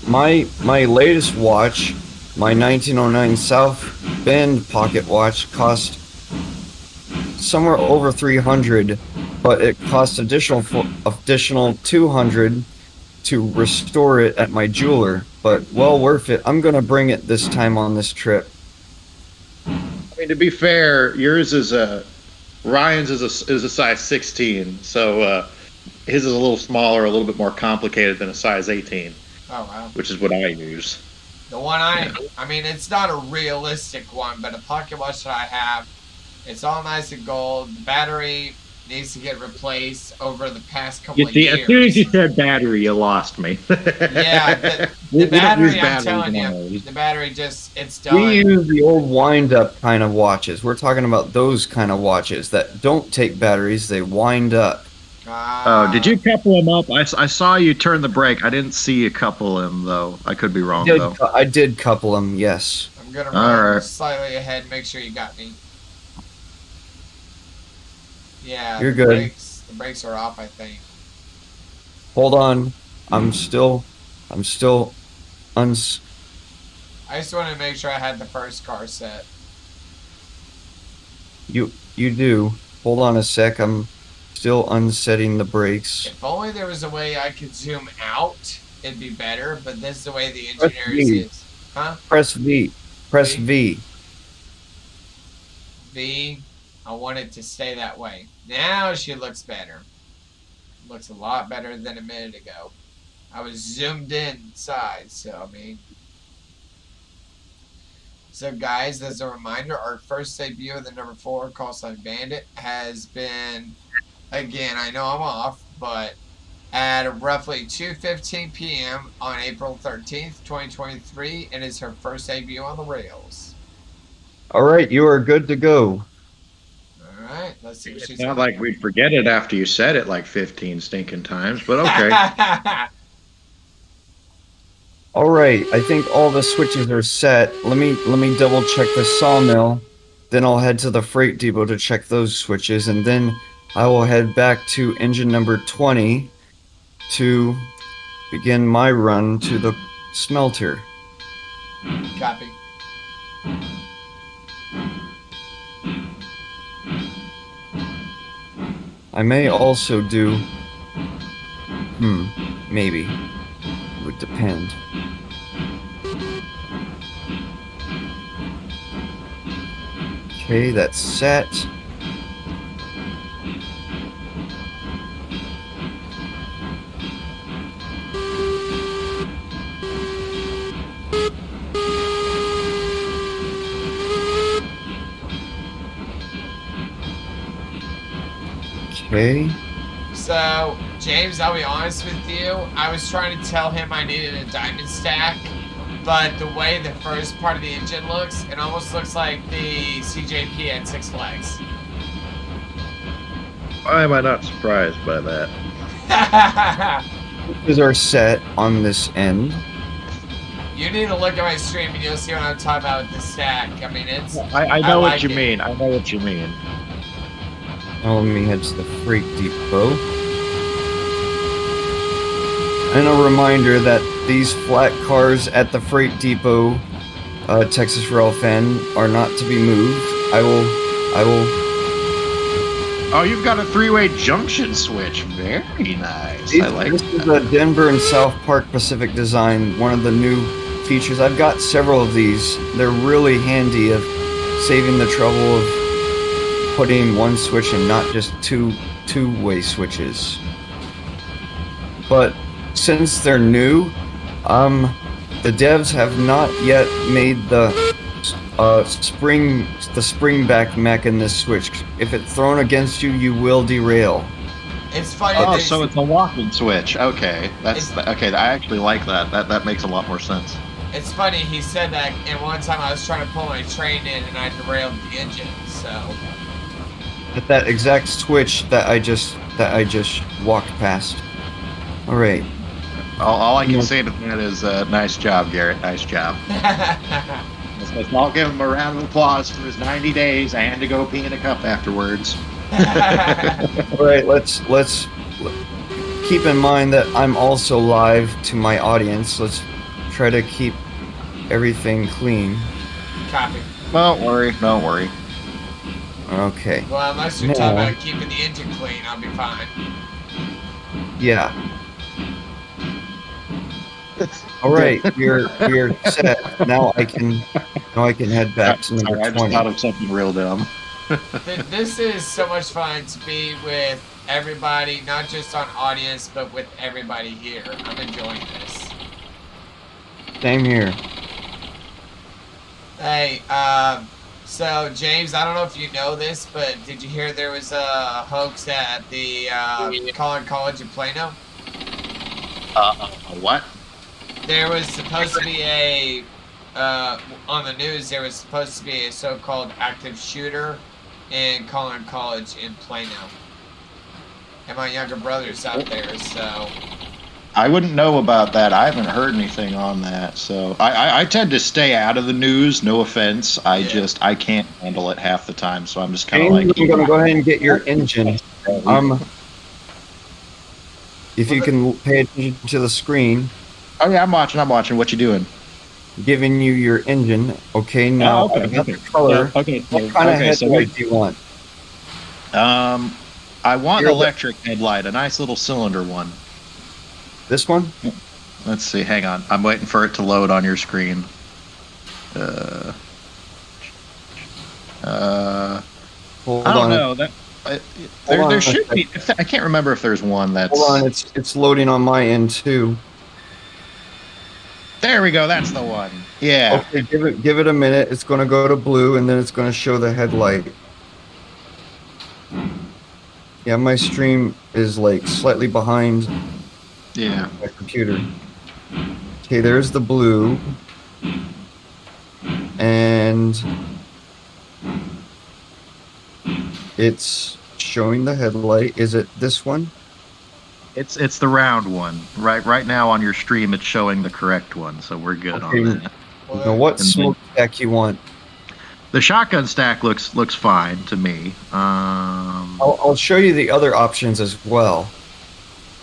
My latest watch, my 1909 South Bend pocket watch, cost somewhere over 300, but it cost additional 200 to restore it at my jeweler. But well worth it. I'm gonna bring it this time on this trip. I mean, to be fair, yours is Ryan's is a size 16, so his is a little smaller, a little bit more complicated than a size 18, Oh wow. which is what I use. The one I mean, it's not a realistic one, but a pocket watch that I have, it's all nice and gold. The battery needs to get replaced over the past couple You of see, years. as soon as you said battery, you lost me. Yeah, We the don't battery, use I'm batteries telling you, nowadays. the battery just, it's done. We use the old wind-up kind of watches. We're talking about those kind of watches that don't take batteries; they wind up. Oh, did you couple them up? I saw you turn the brake. I didn't see you couple them, though. I could be wrong, though. I did couple them. Yes. I'm gonna All run right. slightly ahead, make sure you got me. Yeah, You're the good. The brakes are off, I think. Hold on. I'm still uns. I just wanted to make sure I had the first car set. You do. Hold on a sec. I'm still unsetting the brakes. If only there was a way I could zoom out, it'd be better, but this is the way the Press engineers V. is. Huh? Press V. Press V. V. I want it to stay that way. Now she looks better. Looks a lot better than a minute ago. I was zoomed inside, so I mean. So guys, as a reminder, our first debut of the number 4 call sign Bandit has been, again, I know I'm off, but at roughly 2:15 p.m. on April 13th, 2023, it is her first debut on the rails. All right, you are good to go. All right, let's see what she's It's not like we'd forget it after you said it like 15 stinking times, but okay. All right, I think all the switches are set. Let me double check the sawmill. Then I'll head to the freight depot to check those switches, and then I will head back to engine number 20 to begin my run to the smelter. Copy. I may also do. Maybe. It would depend. Okay, that's set. Okay. So, James, I'll be honest with you. I was trying to tell him I needed a diamond stack, but the way the first part of the engine looks, it almost looks like the CJP had 6 legs. Why am I not surprised by that? Switches are set on this end. You need to look at my stream and you'll see what I'm talking about with the stack. I mean, it's... I know like what you it. mean. I know what you mean. Now let me head to the freight depot. And a reminder that these flat cars at the freight depot, Texas Rail Fan, are not to be moved. I will. Oh, you've got a 3-way junction switch. Very nice. I like This is a Denver and South Park Pacific design. One of the new features. I've got several of these. They're really handy of saving the trouble of putting one switch and not just two-way switches. But since they're new, the devs have not yet made the spring back mech in this switch. If it's thrown against you, you will derail. It's funny. Oh, so it's a walking switch. Okay, okay. I actually like that. That makes a lot more sense. It's funny. He said that, and one time I was trying to pull my train in, and I derailed the engine. So. At that exact switch that I just walked past. All right. All I can say to that is, nice job, Garrett. Nice job. Let's all give him a round of applause for his 90 days and to go pee in a cup afterwards. All right, let's keep in mind that I'm also live to my audience. Let's try to keep everything clean. Copy. Don't worry. Okay. Well, unless you're talking about keeping the engine clean, I'll be fine. Yeah. All right, we're set. Now I can head back to number I just 20. thought of something real dumb. This is so much fun to be with everybody, not just on audience, but with everybody here. I'm enjoying this. Same here. Hey, so James, I don't know if you know this, but did you hear there was a hoax at the Collin College in Plano? What? There was supposed to be on the news, there was supposed to be a so-called active shooter in Collin College in Plano. And my younger brother's out there, so. I wouldn't know about that. I haven't heard anything on that. So I tend to stay out of the news, no offense. I can't handle it half the time, so I'm just kind of like. I'm going to go ahead and get your engine. If you can pay attention to the screen. Oh yeah, I'm watching. What you doing? Giving you your engine. Okay, now I got the color. Okay. What kind of headlight do you want? I want an electric headlight, a nice little cylinder one. This one? Let's see. Hang on. I'm waiting for it to load on your screen. Hold I don't on. know. There should be. I can't remember if there's one that's. Hold on, it's loading on my end too. There we go. That's the one. Yeah. Okay, give it a minute. It's going to go to blue, and then it's going to show the headlight. Yeah, my stream is like slightly behind. Yeah. My computer. Okay, there's the blue, and it's showing the headlight. Is it this one? It's the round one. Right now on your stream, it's showing the correct one, so we're good on that. Now, what smoke stack you want? The shotgun stack looks fine to me. I'll show you the other options as well.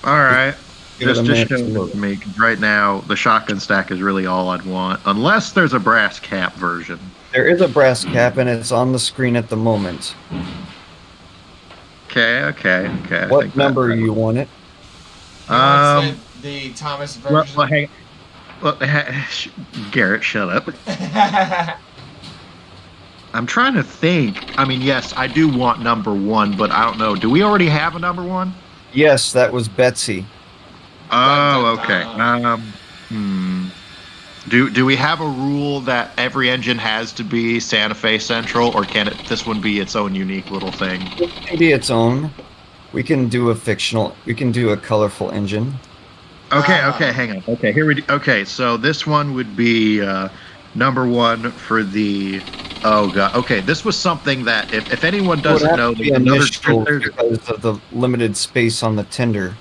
All right. Just show to it load. to me, 'cause right now the shotgun stack is really all I'd want, unless there's a brass cap version. There is a brass cap, and it's on the screen at the moment. Okay. What number you want it? The Thomas version. Garrett, shut up. I'm trying to think. I mean, yes, I do want number one, but I don't know. Do we already have a number one? Yes, that was Betsy. Oh, okay. Do we have a rule that every engine has to be Santa Fe Central, or can this one be its own unique little thing? It can be its own. We can do a colorful engine. Okay, hang on. Okay, here we do. Okay, so this one would be number one for the. Oh god. Okay, this was something that if anyone doesn't know, there's another. Because of the limited space on the tender.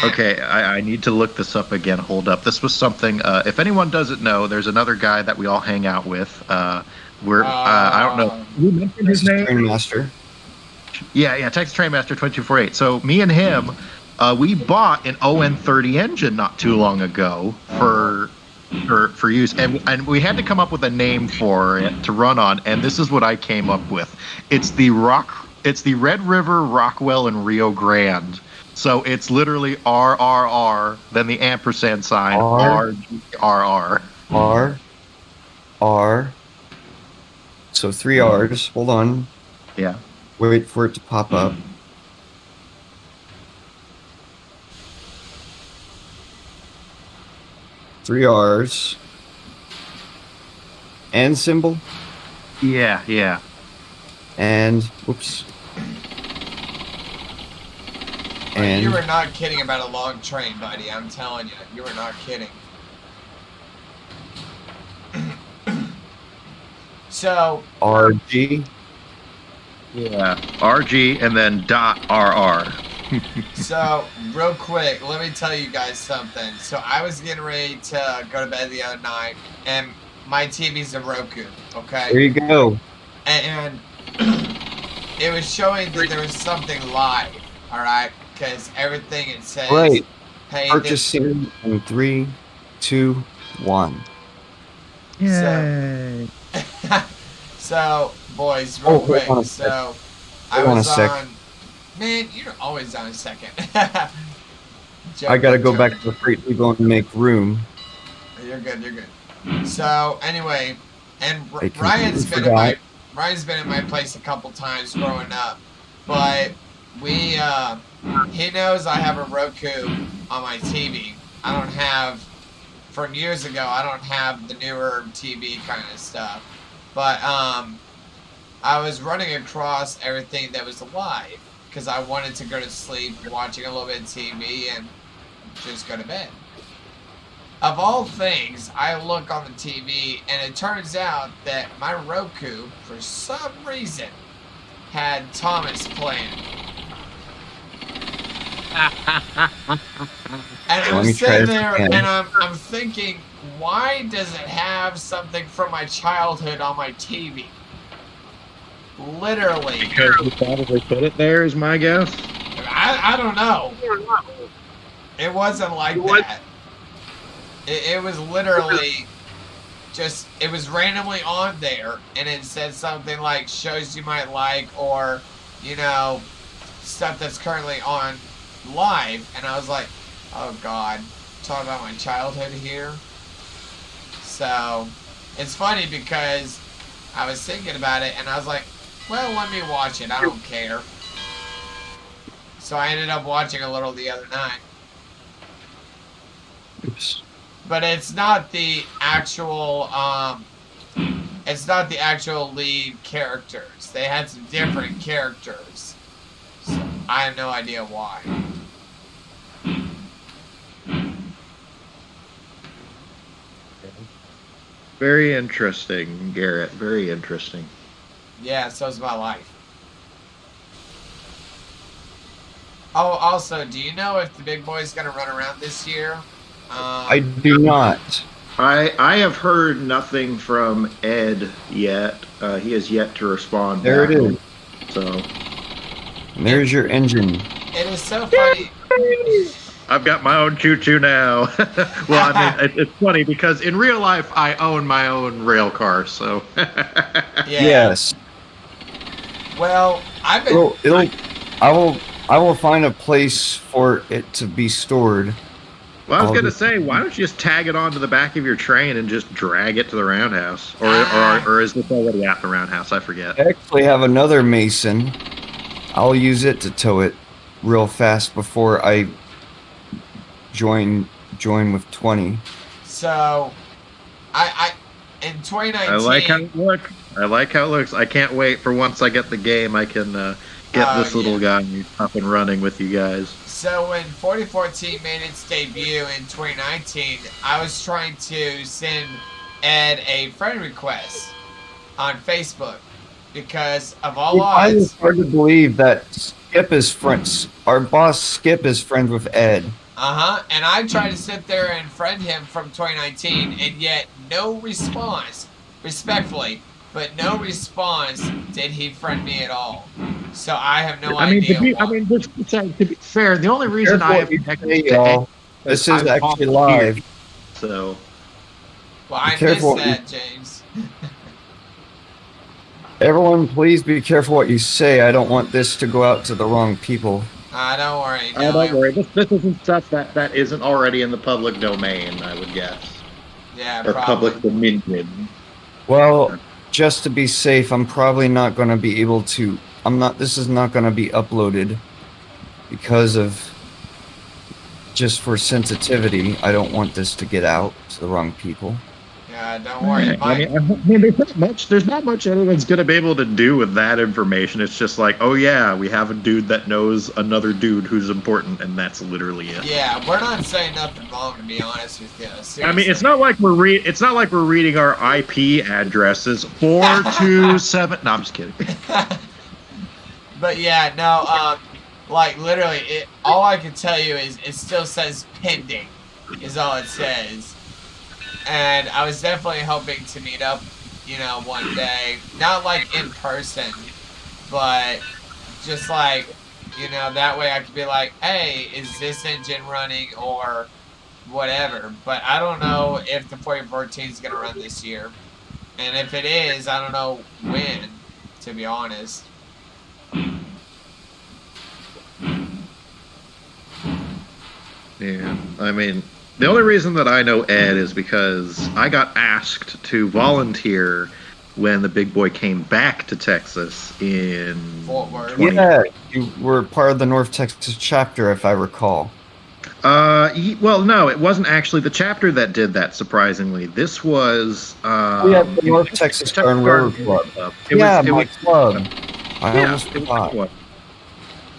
Okay, I need to look this up again. Hold up. This was something. If anyone doesn't know, there's another guy that we all hang out with. I don't know. You mentioned his name. Trainmaster. Yeah, Texas Trainmaster 2248. So me and him, we bought an ON30 engine not too long ago for for use, and we had to come up with a name for it to run on, and this is what I came up with. It's the Red River, Rockwell, and Rio Grande. So it's literally RRR, then the ampersand sign RGRR. R. So 3 R's. Hold on. Yeah. Wait for it to pop up. 3 R's. And symbol. Yeah. And whoops. You And were not kidding about a long train, buddy. I'm telling you. You were not kidding. So, RG. Yeah. RG and then .RR. so real quick, let me tell you guys something. So I was getting ready to go to bed the other night, and my TV's a Roku, There okay? you go. And it was showing that there was something live, all right? Because everything it says, Right. hey, Purchasing in 3, 2, 1. Yay. So, boys, real Oh, hold on quick. a sec. So, I Hold on a was sec. on. Man, you're always on a second. I gotta go back Joking. to the freight depot and make room. You're good. You're good. So anyway, and I Ryan's completely Ryan's been at my place a couple times growing up, but he knows I have a Roku on my TV. I don't have, from years ago, I don't have the newer TV kind of stuff, but I was running across everything that was live because I wanted to go to sleep watching a little bit of TV and just go to bed. Of all things, I look on the TV and it turns out that my Roku, for some reason, had Thomas playing. And Let I'm me try sitting it there again. and I'm thinking, why does it have something from my childhood on my TV? Literally. Because you probably put it there, is my guess. I don't know. It wasn't like that. It was literally just, it was randomly on there, and it said something like shows you might like, or, you know, stuff that's currently on live, and I was like, oh god, talking about my childhood here. So, it's funny because I was thinking about it, and I was like, well, let me watch it, I don't care. So I ended up watching a little the other night. Oops. But it's not the actual lead characters. They had some different characters. So I have no idea why. Very interesting, Garrett. Very interesting. Yeah, so's my life. Oh, also, do you know if the big boy's gonna run around this year? I do not. I have heard nothing from Ed yet. He has yet to respond. There back. it is. So There's your engine. It is so funny. I've got my own choo-choo now. Well, I mean, it's funny because in real life I own my own rail car. So Yeah. Yes. Well, I've been. I will find a place for it to be stored. Well, I was I'll going to just- say, why don't you just tag it onto the back of your train and just drag it to the roundhouse? Or is this already at the roundhouse? I forget. I actually have another Mason. I'll use it to tow it real fast before I join with 20. So, in 2019. I like how it looks. I can't wait for once I get the game, I can get Oh, this little yeah. guy up and running with you guys. So when 4014 made its debut in 2019, I was trying to send Ed a friend request on Facebook because of all I find it odds. hard to believe that Skip is friends. Our boss Skip is friends with Ed. And I tried to sit there and friend him from 2019, and yet no response, respectfully, but no response did he friend me at all. So I have no idea why. To be fair, the only reason Careful I have what you connected say, to y'all. Ed This I've is actually volunteered. live. So Well, I missed careful. that, James. Everyone, please be careful what you say. I don't want this to go out to the wrong people. Don't worry. Oh, don't worry. This isn't stuff that isn't already in the public domain, I would guess. Yeah, Or probably. public dominion. Well, just to be safe, I'm probably not going to be able to. This is not going to be uploaded because of just for sensitivity. I don't want this to get out to the wrong people. Yeah, don't worry. I mean, there's not much anyone's going to be able to do with that information. It's just like, oh yeah, we have a dude that knows another dude who's important, and that's literally it. Yeah, we're not saying nothing wrong, to be honest with you. Seriously. I mean, it's not like we're reading our IP addresses 427. No, I'm just kidding. But yeah, no, like literally, all I can tell you is it still says pending, is all it says. And I was definitely hoping to meet up, one day. Not like in person, but just like, that way I could be like, hey, is this engine running or whatever. But I don't know if the 4014 is going to run this year. And if it is, I don't know when, to be honest. Yeah, I mean, the only reason that I know Ed is because I got asked to volunteer when the big boy came back to Texas in Fort Worth. 20 Yeah, you were part of the North Texas chapter, if I recall. Well, no, it wasn't actually the chapter that did that. Surprisingly, this was the North Texas Car and Railroad Club. My club. I almost forgot.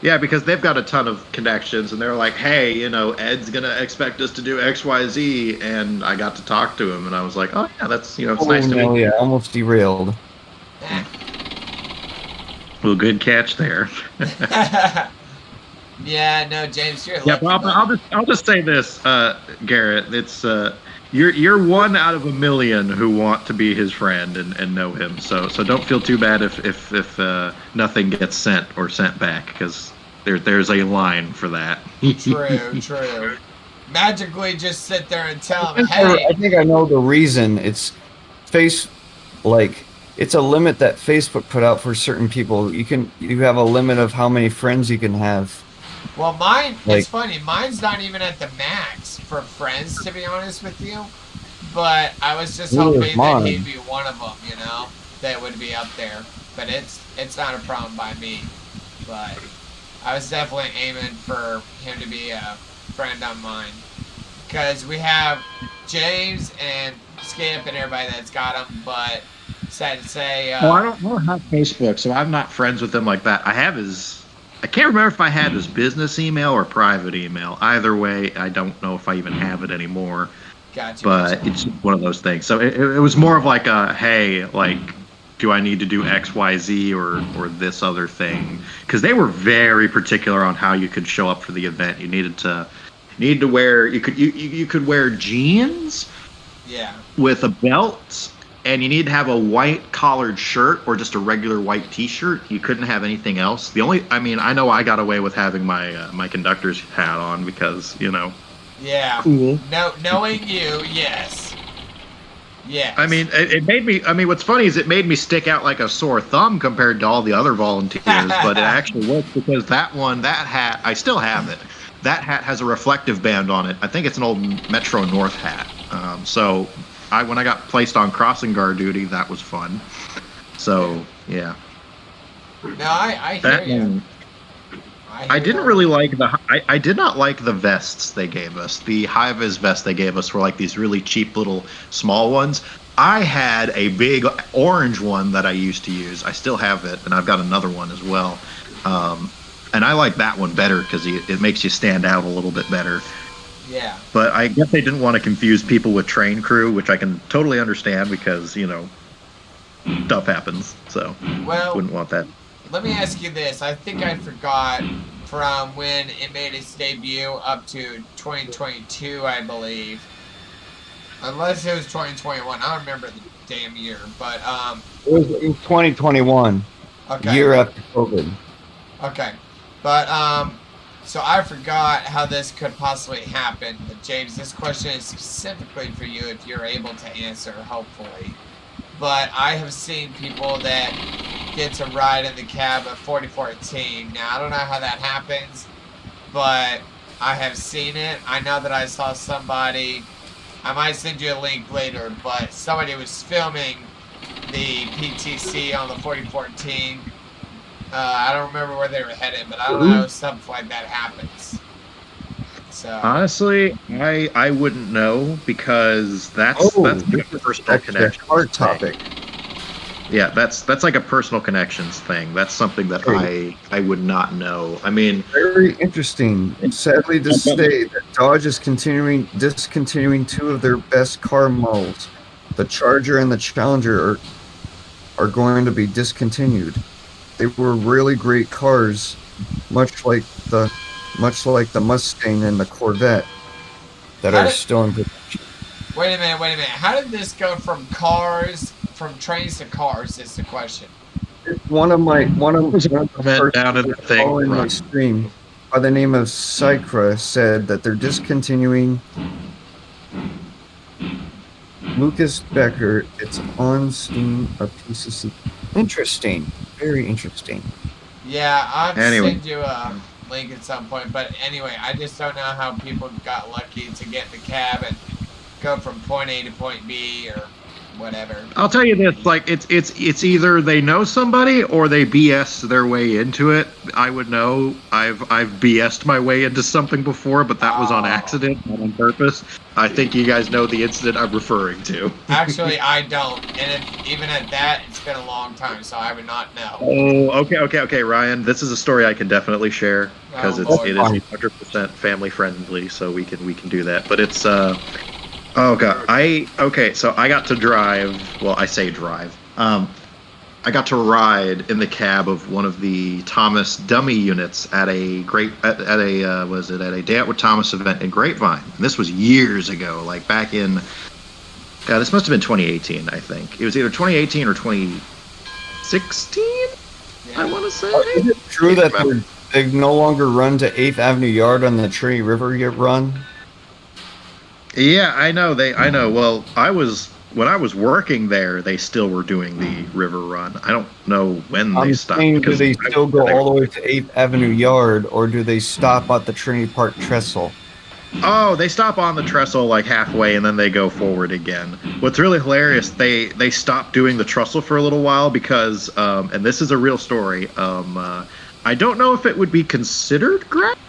Yeah, because they've got a ton of connections, and they're like, hey, Ed's gonna expect us to do X, Y, Z, and I got to talk to him, and I was like, oh yeah, that's it's nice to meet you. Yeah, almost derailed. Well, good catch there. Yeah, no, James, you're Yeah, well, I'll just say this, Garrett. It's you're one out of a million who want to be his friend and know him. So don't feel too bad if nothing gets sent or sent back, because there's a line for that. True. Magically, just sit there and tell him, hey. I think I know the reason. It's it's a limit that Facebook put out for certain people. You have a limit of how many friends you can have. Well, mine, it's funny, mine's not even at the max for friends, to be honest with you. But I was just hoping that he'd be one of them, that would be up there. But it's not a problem by me. But I was definitely aiming for him to be a friend on mine. Because we have James and Skip and everybody that's got him, but sad to say... well, I don't have Facebook, so I'm not friends with him like that. I can't remember if I had his business email or private email. Either way, I don't know if I even have it anymore. Gotcha. But it's one of those things. So it was more of like a, hey, like, do I need to do X, Y, Z or this other thing? Because they were very particular on how you could show up for the event. You needed to wear, you could wear jeans. Yeah. With a belt. And you need to have a white collared shirt or just a regular white T-shirt. You couldn't have anything else. I know I got away with having my conductor's hat on because, Yeah. Cool. No, knowing you, yes. Yes. I mean, it made me. I mean, what's funny is it made me stick out like a sore thumb compared to all the other volunteers. But it actually worked because that hat, I still have it. That hat has a reflective band on it. I think it's an old Metro North hat. So when I got placed on crossing guard duty, that was fun. So yeah. No, I hear you. I didn't really like I did not like the vests they gave us. The high-vis vests they gave us were like these really cheap little small ones. I had a big orange one that I used to use. I still have it, and I've got another one as well. And I like that one better because it makes you stand out a little bit better. Yeah. But I guess they didn't want to confuse people with train crew, which I can totally understand because, stuff happens. So wouldn't want that. Let me ask you this. I think I forgot from when it made its debut up to 2022, I believe. Unless it was 2021. I don't remember the damn year. But, It was in 2021. Okay. Year after COVID. Okay. But, So I forgot how this could possibly happen. But James, this question is specifically for you if you're able to answer, hopefully. But I have seen people that get to ride in the cab of 4014. Now, I don't know how that happens, but I have seen it. I know that I saw somebody, I might send you a link later, but somebody was filming the PTC on the 4014. I don't remember where they were headed, but I don't know if something like that happens. So Honestly, I wouldn't know because that's like a personal connection. Hard topic. Yeah, that's like a personal connections thing. That's something that I would not know. I mean, Very interesting. Sadly to say that Dodge is discontinuing two of their best car models. The Charger and the Challenger are going to be discontinued. They were really great cars, much like the Mustang and the Corvette that are still in production. Wait a minute. How did this go from trains to cars is the question. One of the Vent down in the thing, following my run. stream by the name of Sycra said that they're discontinuing Lucas Becker. It's on Steam of PCC. Interesting. Very interesting. Yeah, I'll Anyway. send you a link at some point. But anyway, I just don't know how people got lucky to get in the cab and go from point A to point B or whatever. I'll tell you this: like it's either they know somebody or they BS their way into it. I would know. I've BS'd my way into something before, but that was on accident, not on purpose. I think you guys know the incident I'm referring to. Actually, I don't. And even at that, it's been a long time, so I would not know. Oh, okay, Ryan. This is a story I can definitely share because Oh, it is Lord. 100% family friendly, so we can do that. But it's oh god, so I got to drive. Well, I say drive. I got to ride in the cab of one of the Thomas dummy units at a Day Out with Thomas event in Grapevine. And this was years ago, like back in. God, this must have been 2018. I think it was either 2018 or 2016. I want to say. Is it true that they no longer run to 8th Avenue Yard on the Trinity River run? Yeah, I know. I know. Well, when I was working there, they still were doing the river run. I don't know when they stopped. Do because they still go all the way to 8th Avenue Yard, or do they stop at the Trinity Park Trestle? Oh, they stop on the trestle like halfway and then they go forward again. What's really hilarious, they stopped doing the trestle for a little while because, and this is a real story, I don't know if it would be considered graft,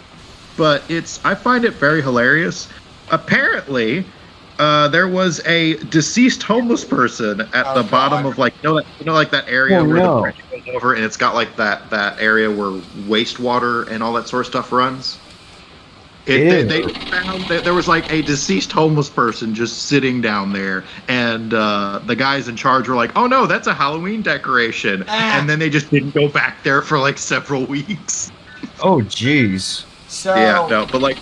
but I find it very hilarious. Apparently, there was a deceased homeless person at the bottom of like that area where the bridge goes over and it's got like that area where wastewater and all that sort of stuff runs. They found that there was like a deceased homeless person just sitting down there, and the guys in charge were like, "Oh no, that's a Halloween decoration," and then they just didn't go back there for like several weeks. Oh, jeez. So Yeah, no, but like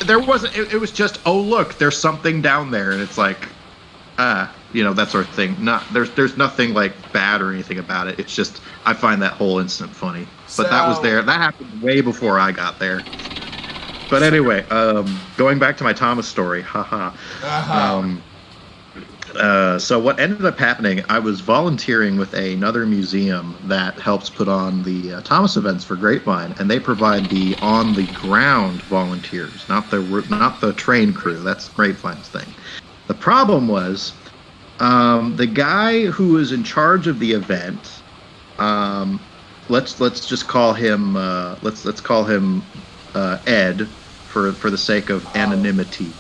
there wasn't. It was just, oh look, there's something down there, and it's like, that sort of thing. There's nothing like bad or anything about it. It's just I find that whole incident funny. But that was there. That happened way before I got there. But anyway, going back to my Thomas story, haha. So what ended up happening, I was volunteering with another museum that helps put on the Thomas events for Grapevine, and they provide the on-the-ground volunteers, not the train crew. That's Grapevine's thing. The problem was, the guy who was in charge of the event, let's just call him let's call him Ed for the sake of anonymity.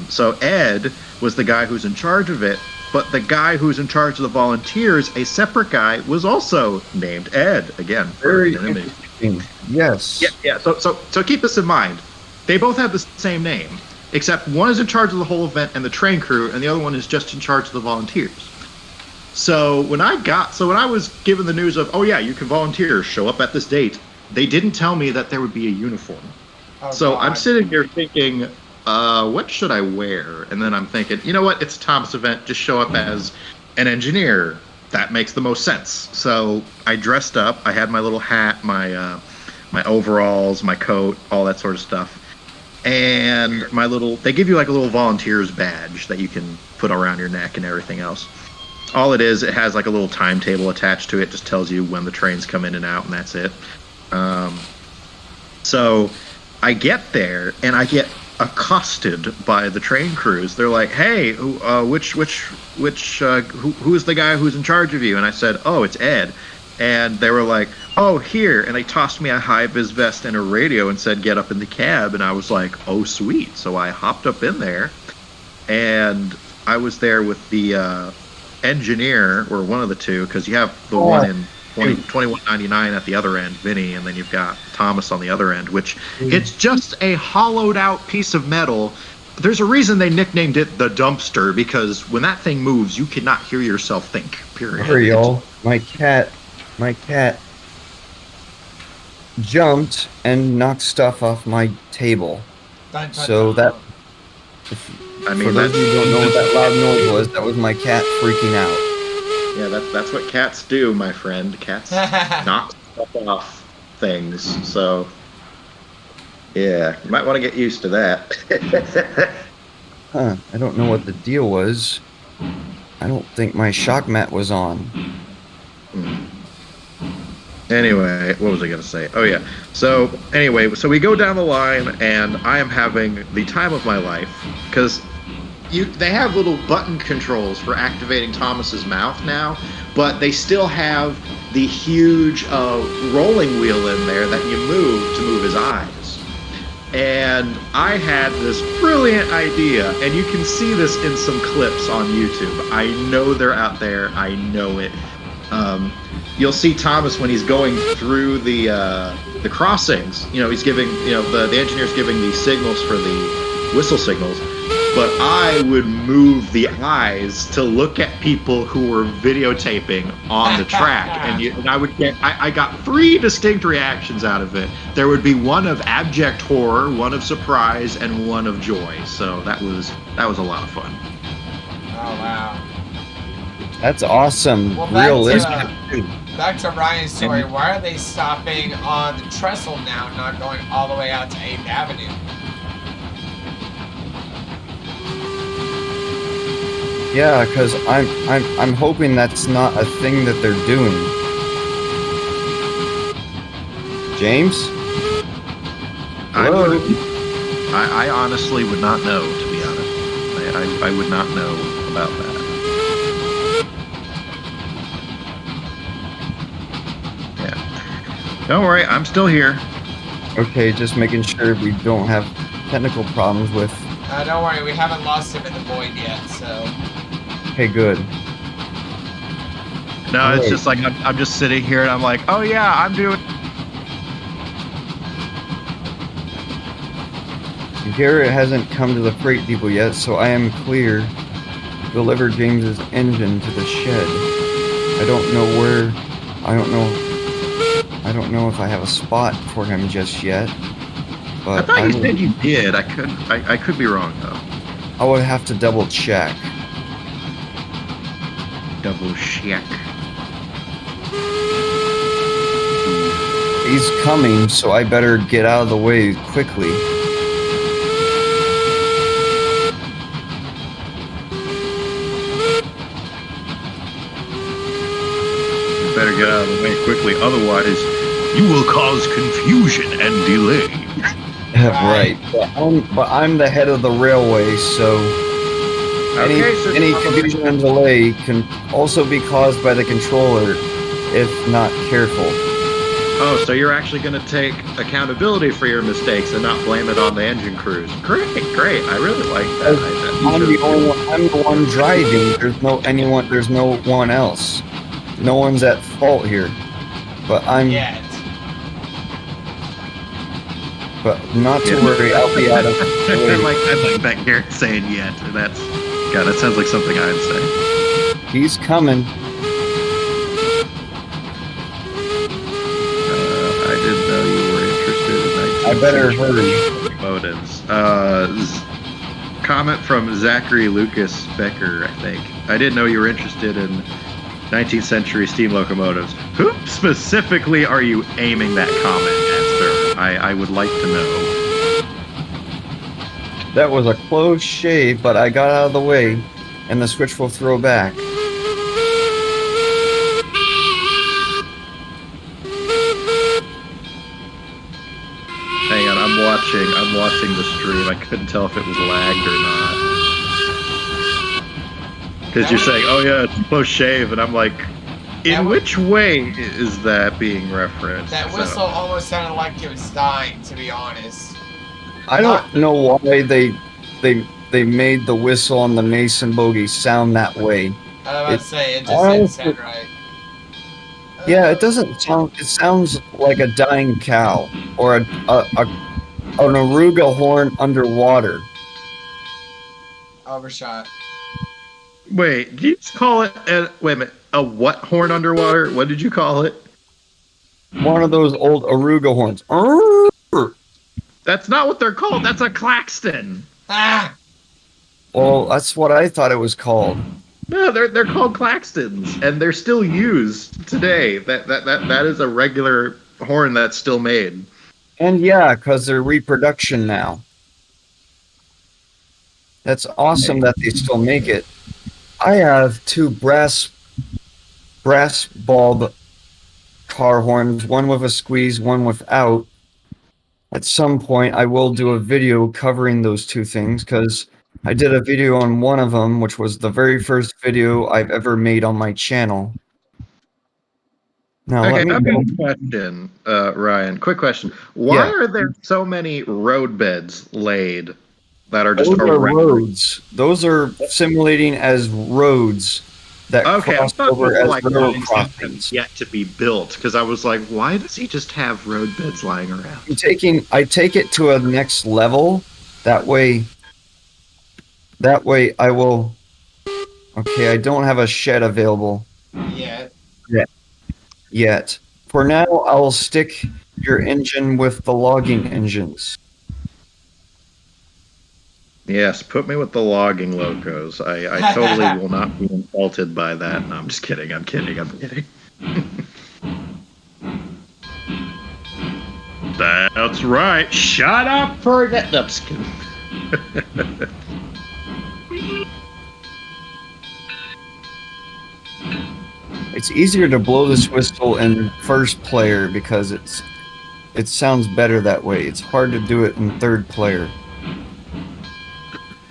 So Ed was the guy who's in charge of it, but the guy who's in charge of the volunteers, a separate guy, was also named Ed. Again, Very anonymity. interesting. Yes. Yeah. So keep this in mind. They both have the same name, except one is in charge of the whole event and the train crew, and the other one is just in charge of the volunteers. So when I was given the news of, oh yeah, you can volunteer, show up at this date, they didn't tell me that there would be a uniform. So I'm sitting here thinking, what should I wear? And then I'm thinking, you know what? It's a Thomas event. Just show up as an engineer. That makes the most sense. So I dressed up. I had my little hat, my my overalls, my coat, all that sort of stuff. And they give you like a little volunteer's badge that you can put around your neck and everything else. All it is, it has like a little timetable attached to it, just tells you when the trains come in and out, and that's it. So I get there and I get accosted by the train crews. They're like, "Hey, who's the guy who's in charge of you?" And I said, "Oh, it's Ed." And they were like, "Oh, here." And they tossed me a high-vis vest and a radio and said, "Get up in the cab." And I was like, "Oh, sweet." So I hopped up in there, and I was there with the engineer, or one of the two, because you have the one in 2199 at the other end, Vinny, and then you've got Thomas on the other end, which it's just a hollowed-out piece of metal. There's a reason they nicknamed it the dumpster, because when that thing moves, you cannot hear yourself think, period. Sorry, y'all. My cat jumped and knocked stuff off my table. So that, I mean, for those who don't know what that loud noise was, that was my cat freaking out. Yeah, that's what cats do, my friend. Cats knock stuff off things. So, yeah, you might want to get used to that. Huh, I don't know what the deal was. I don't think my shock mat was on. Anyway, what was I going to say? Oh, yeah. So, anyway, so we go down the line, and I am having the time of my life, because they have little button controls for activating Thomas's mouth now, but they still have the huge rolling wheel in there that you move to move his eyes. And I had this brilliant idea, and you can see this in some clips on YouTube. I know they're out there. I know it. You'll see Thomas when he's going through the crossings. You know, he's giving, the engineer's giving the signals for the whistle signals. But I would move the eyes to look at people who were videotaping on the track, and I got 3 distinct reactions out of it. There would be one of abject horror, one of surprise, and one of joy. So that was a lot of fun. Oh wow. That's awesome. Well, Realistic. back to Ryan's story. Why are they stopping on the trestle now, not going all the way out to 8th Avenue? Yeah, because I'm hoping that's not a thing that they're doing. James? Hello? I honestly would not know, to be honest. I would not know about that. Yeah. Don't worry, I'm still here. Okay, just making sure we don't have technical problems with. Don't worry, we haven't lost him in the void yet, so. Okay, good. No, it's just like I'm just sitting here and I'm like, oh yeah, I'm doing. Garrett hasn't come to the freight depot yet, so I am clear to deliver James's engine to the shed. I don't know where. I don't know if I have a spot for him just yet. But I thought you said you did. I could be wrong though. I would have to double check. Double check. He's coming, so I better get out of the way quickly. You better get out of the way quickly, otherwise you will cause confusion and delay. Right. But I'm the head of the railway, so any confusion and delay can also be caused by the controller if not careful. Oh, so you're actually going to take accountability for your mistakes and not blame it on the engine crews. Great. I really like that. I'm the one driving. There's no one else. No one's at fault here. But But not to worry, I'll be out of the way. I like that Garrett saying yet. That sounds like something I'd say. He's coming. I didn't know you were interested in 19th I better century hurry. motives. Comment from Zachary Lucas Becker, I think. I didn't know you were interested in 19th century steam locomotives. Who specifically are you aiming that comment at, sir? I would like to know. That was a close shave, but I got out of the way, and the switch will throw back. Hang on, I'm watching the stream. I couldn't tell if it was lagged or not. Because you're saying, oh yeah, it's a close shave, and I'm like, in which way is that being referenced? That whistle almost sounded like it was dying, to be honest. I don't know why they made the whistle on the Mason Bogey sound that way. I was about to say, it just didn't sound right. Yeah, it doesn't sound. It sounds like a dying cow or an Aruga horn underwater. Overshot. Wait, did you just call it wait a minute, a what horn underwater? What did you call it? One of those old Aruga horns. That's not what they're called. That's a claxton. Ah! Well, that's what I thought it was called. No, they're called claxtons, and they're still used today. That is a regular horn that's still made. And yeah, because they're reproduction now. That's awesome that they still make it. I have two brass bulb car horns, one with a squeeze, one without. At some point, I will do a video covering those two things because I did a video on one of them, which was the very first video I've ever made on my channel. Now, Okay, let me I've go. got a question, Ryan. Quick question. Why are there so many road beds laid that are just Those are around? roads. Those are simulating as roads that cross over as railroad crossings. Yet to be built, because I was like, why does he just have road beds lying around? I take it to a next level. That way I will. Okay, I don't have a shed available yet. For now, I will stick your engine with the logging engines. Yes, put me with the logging locos. I totally will not be insulted by that. No, I'm just kidding. I'm kidding. That's right. Shut up for that. No, I'm just kidding. It's easier to blow this whistle in first player because it sounds better that way. It's hard to do it in third player.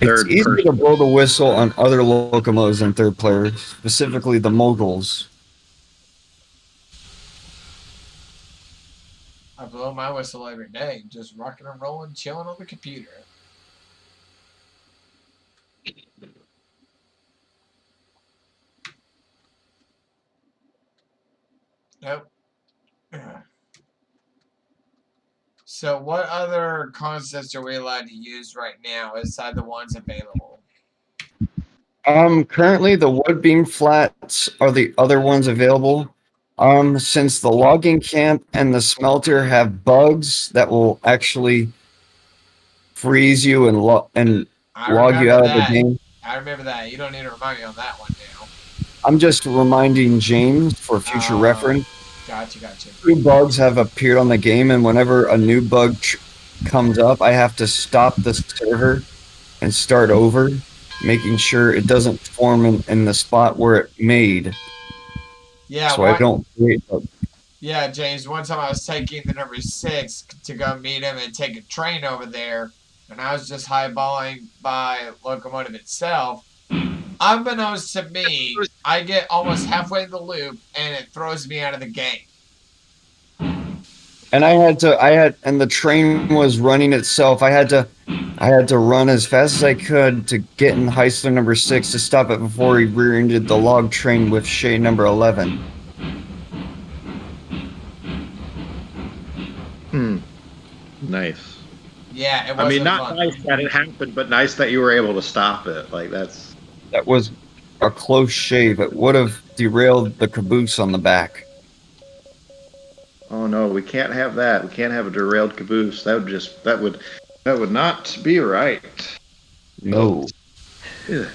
It's easier to blow the whistle on other locomotives in third player, specifically the moguls. I blow my whistle every day, just rocking and rolling, chilling on the computer. Nope. So what other concepts are we allowed to use right now aside the ones available? Currently the wood beam flats are the other ones available. Since the logging camp and the smelter have bugs that will actually freeze you and log you out of the game. I remember that. You don't need to remind me on that one now. I'm just reminding James for future reference. Gotcha. 3 bugs have appeared on the game, and whenever a new bug comes up, I have to stop the server and start over, making sure it doesn't form in the spot where it made. Yeah. So I don't create bugs. Yeah, James. One time I was taking the number 6 to go meet him and take a train over there, and I was just highballing by locomotive itself. Unbeknownst to me, I get almost halfway in the loop and it throws me out of the game. And and the train was running itself. I had to run as fast as I could to get in Heisler number 6 to stop it before he rear-ended the log train with Shay number 11. Nice. Yeah, it was. I mean, not nice that it happened, but nice that you were able to stop it. Like that was a close shave. It would have derailed the caboose on the back. Oh no, we can't have that. We can't have a derailed caboose. That would not be right. No. Yeah.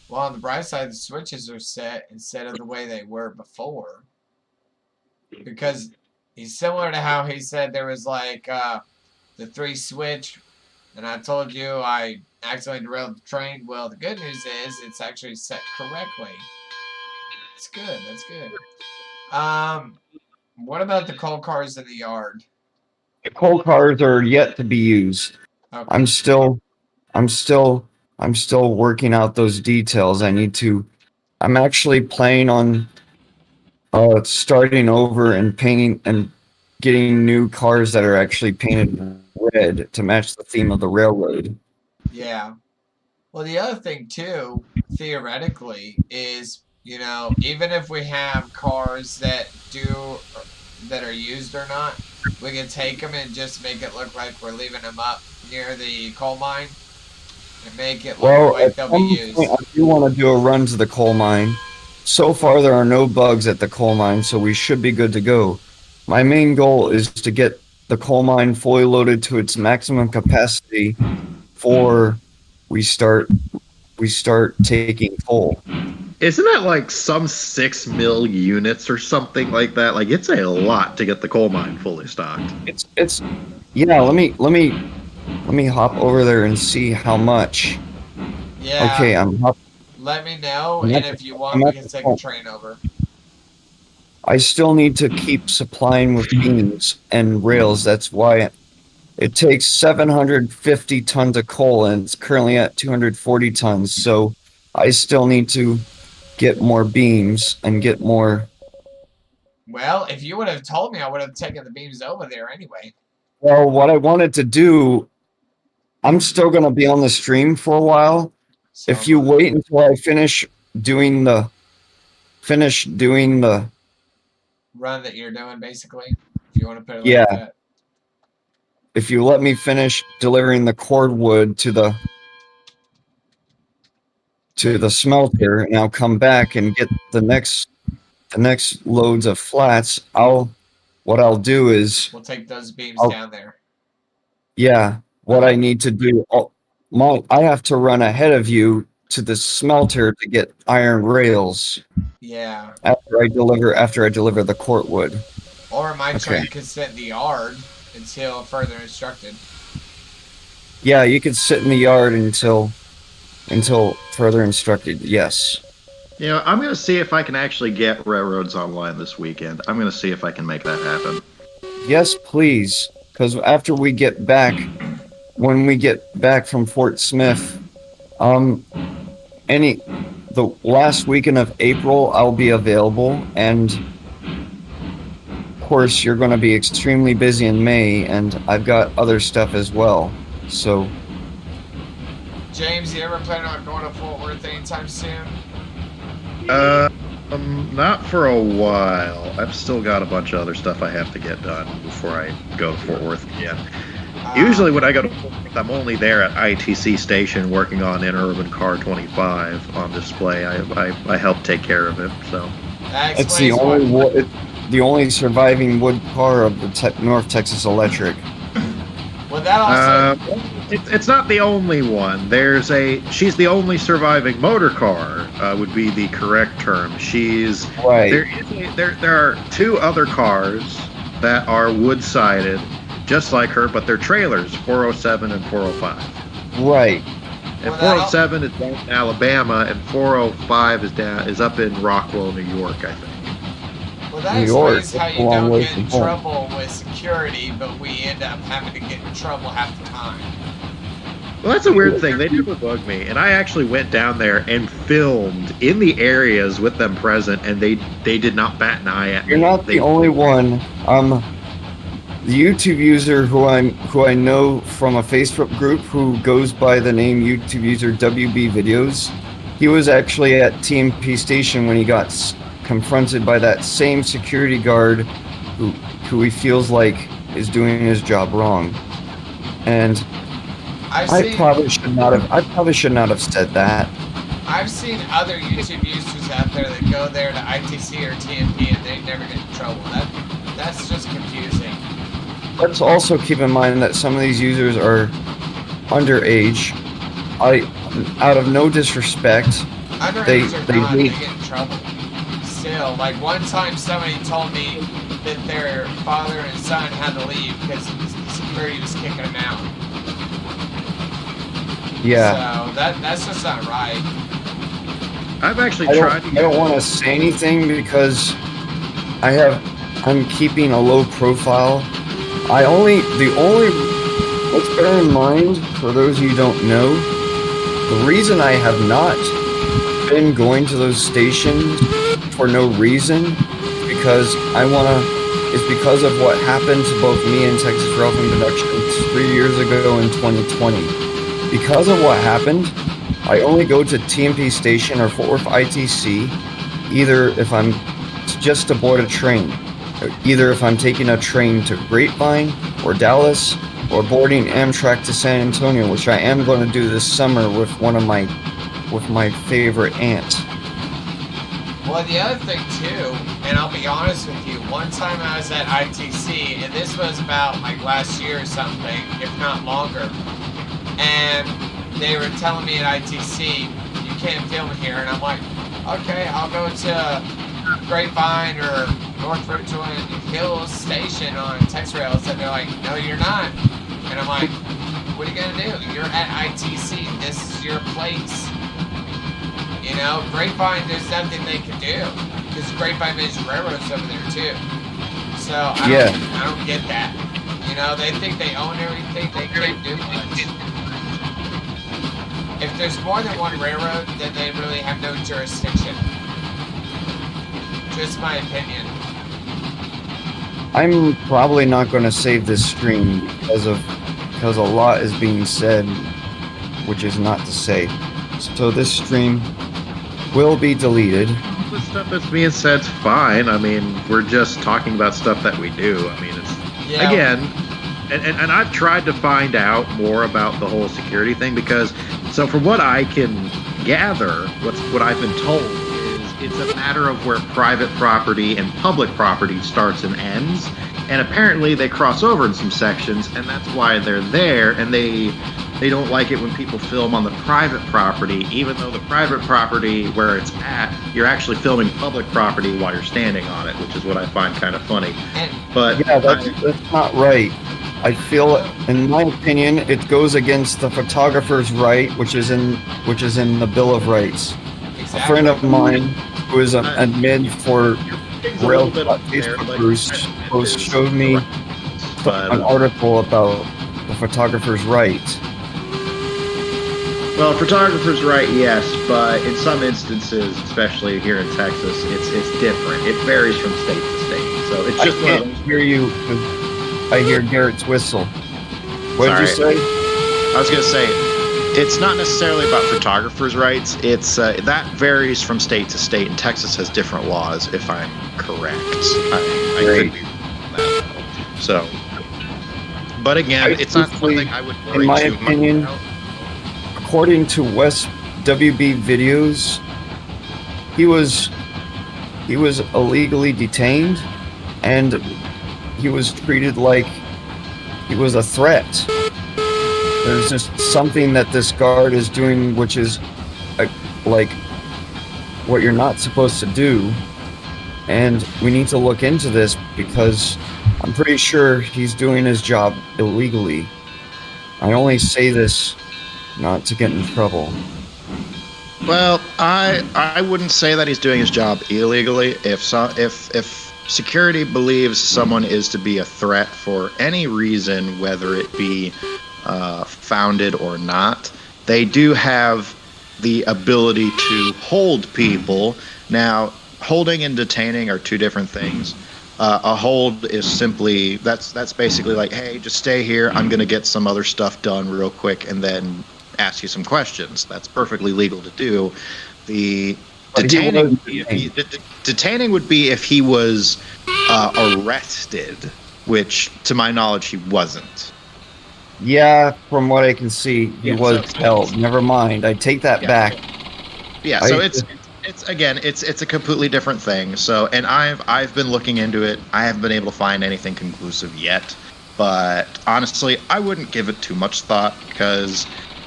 Well, on the bright side, the switches are set instead of the way they were before. Because He's similar to how he said there was like the 3 switch, and I told you I accidentally derailed the train. Well, the good news is it's actually set correctly. It's good. That's good. What about the coal cars in the yard? The coal cars are yet to be used. Okay. I'm still working out those details. I'm actually planning on starting over and painting and getting new cars that are actually painted red to match the theme of the railroad. Yeah. Well, the other thing too, theoretically, is even if we have cars that are used or not, we can take them and just make it look like we're leaving them up near the coal mine and make it look like they'll be used. I do want to do a run to the coal mine. So far, there are no bugs at the coal mine, so we should be good to go. My main goal is to get the coal mine fully loaded to its maximum capacity before we start taking coal. Isn't that like some 6 mil units or something like that? Like it's a lot to get the coal mine fully stocked. It's yeah. Let me hop over there and see how much. Yeah. Okay, Let me know, and if you want, we can take a train over. I still need to keep supplying with beams and rails. That's why it takes 750 tons of coal, and it's currently at 240 tons. So I still need to get more beams and get more. Well, if you would have told me, I would have taken the beams over there anyway. Well, what I wanted to do, I'm still going to be on the stream for a while. So, If you wait until I finish doing the run that you're doing, basically, if you want to put it like Yeah. that. if you let me finish delivering the cordwood to the smelter, and I'll come back and get the next loads of flats, what I'll do is, We'll take those beams I'll- down there. yeah, what I need to do, I have to run ahead of you to the smelter to get iron rails Yeah. after I deliver the cordwood. Or my Okay. train could sit in the yard until further instructed. Yeah, you could sit in the yard until further instructed. Yes. You know, I'm going to see if I can actually get railroads online this weekend. I'm going to see if I can make that happen. Yes, please. Because after we get back, when we get back from Fort Smith, the last weekend of April, I'll be available, and of course, you're going to be extremely busy in May, and I've got other stuff as well. So, James, you ever plan on going to Fort Worth anytime soon? Not for a while. I've still got a bunch of other stuff I have to get done before I go to Fort Worth again. Usually when I go to Fort Worth, I'm only there at ITC Station working on Interurban Car 25 on display. I help take care of it, so. That it's the explains the only surviving wood car of the North Texas Electric. Well, that also. It's not the only one. She's the only surviving motor car, would be the correct term. She's Right. There are 2 other cars that are wood-sided, just like her, but they're trailers, 407 and 405. Right. And Well, 407 is down in Alabama, and 405 is up in Rockwell, New York, I think. Well, that New York, explains how that's a you long don't way get in from home. trouble with security, but we end up having to get in trouble half the time. Well, that's a weird thing. They never bugged me, and I actually went down there and filmed in the areas with them present, and they did not bat an eye at me. You're not the only one. The YouTube user who I know from a Facebook group who goes by the name YouTube user WB Videos, he was actually at TMP Station when he got confronted by that same security guard who he feels like is doing his job wrong. And I probably should not have said that. I've seen other YouTube users out there that go there to ITC or TMP and they never get in trouble. That's just confusing. Let's also keep in mind that some of these users are underage. Out of no disrespect, Underage or not, they get in trouble. Still, like one time somebody told me that their father and son had to leave because security was kicking them out. Yeah. So that's just not right. I've actually I tried. don't want to say anything because I'm keeping a low profile. Let's bear in mind, for those of you who don't know, the reason I have not been going to those stations for no reason is because because of what happened to both me and Texas Railfan Productions 3 years ago in 2020. Because of what happened, I only go to TMP station or Fort Worth ITC either if I'm just to board a train, either if I'm taking a train to Grapevine or Dallas, or boarding Amtrak to San Antonio, which I am going to do this summer with my favorite aunt. Well, the other thing too, and I'll be honest with you, one time I was at ITC, and this was about like last year or something, if not longer, and they were telling me at ITC, you can't film here, and I'm like, okay, I'll go to Grapevine or North Richland Hills Station on TexRails, and they're like, no, you're not. And I'm like, what are you gonna do? You're at ITC. This is your place. You know, Grapevine, there's nothing they can do because Grapevine is railroads over there too. So I don't get that. You know, they think they own everything. They can't do much. If there's more than one railroad, then they really have no jurisdiction. Just my opinion. I'm probably not going to save this stream because a lot is being said, which is not to say. So this stream will be deleted. The stuff that's being said's fine. I mean, we're just talking about stuff that we do. I mean, it's again, and I've tried to find out more about the whole security thing because, so from what I can gather, what I've been told is it's a matter of where private property and public property starts and ends, and apparently they cross over in some sections, and that's why they're there, and they don't like it when people film on the private property, even though the private property where it's at, you're actually filming public property while you're standing on it, which is what I find kind of funny. But yeah, that's not right. I feel, in my opinion, it goes against the photographer's right, which is in the Bill of Rights. Exactly. A friend of mine who is an admin for Rail Facebook post showed me an article about the photographer's right. Well, photographer's right, yes, but in some instances, especially here in Texas, it's different. It varies from state to state. So it's just I can't hear you. I hear Garrett's whistle. What did you say? I was going to say, it's not necessarily about photographers' rights. It's that varies from state to state, and Texas has different laws, if I'm correct. I could be wrong on that. So, but again, it's not something I would worry in my too opinion, much about. According to West WB videos, he was illegally detained, and he was treated like he was a threat. There's just something that this guard is doing, which is like what you're not supposed to do, and we need to look into this because I'm pretty sure he's doing his job illegally. I only say this not to get in trouble. Well, I wouldn't say that he's doing his job illegally. If security believes someone is to be a threat for any reason, whether it be founded or not, they do have the ability to hold people. Now, holding and detaining are two different things. A hold is simply that's basically like, hey, just stay here. I'm going to get some other stuff done real quick, and then ask you some questions. That's perfectly legal to do. The detaining would be if he was arrested, which, to my knowledge, he wasn't. Yeah, from what I can see, he was held. Never mind. I take that back. Yeah, so it's a completely different thing. So, and I've been looking into it. I haven't been able to find anything conclusive yet. But honestly, I wouldn't give it too much thought because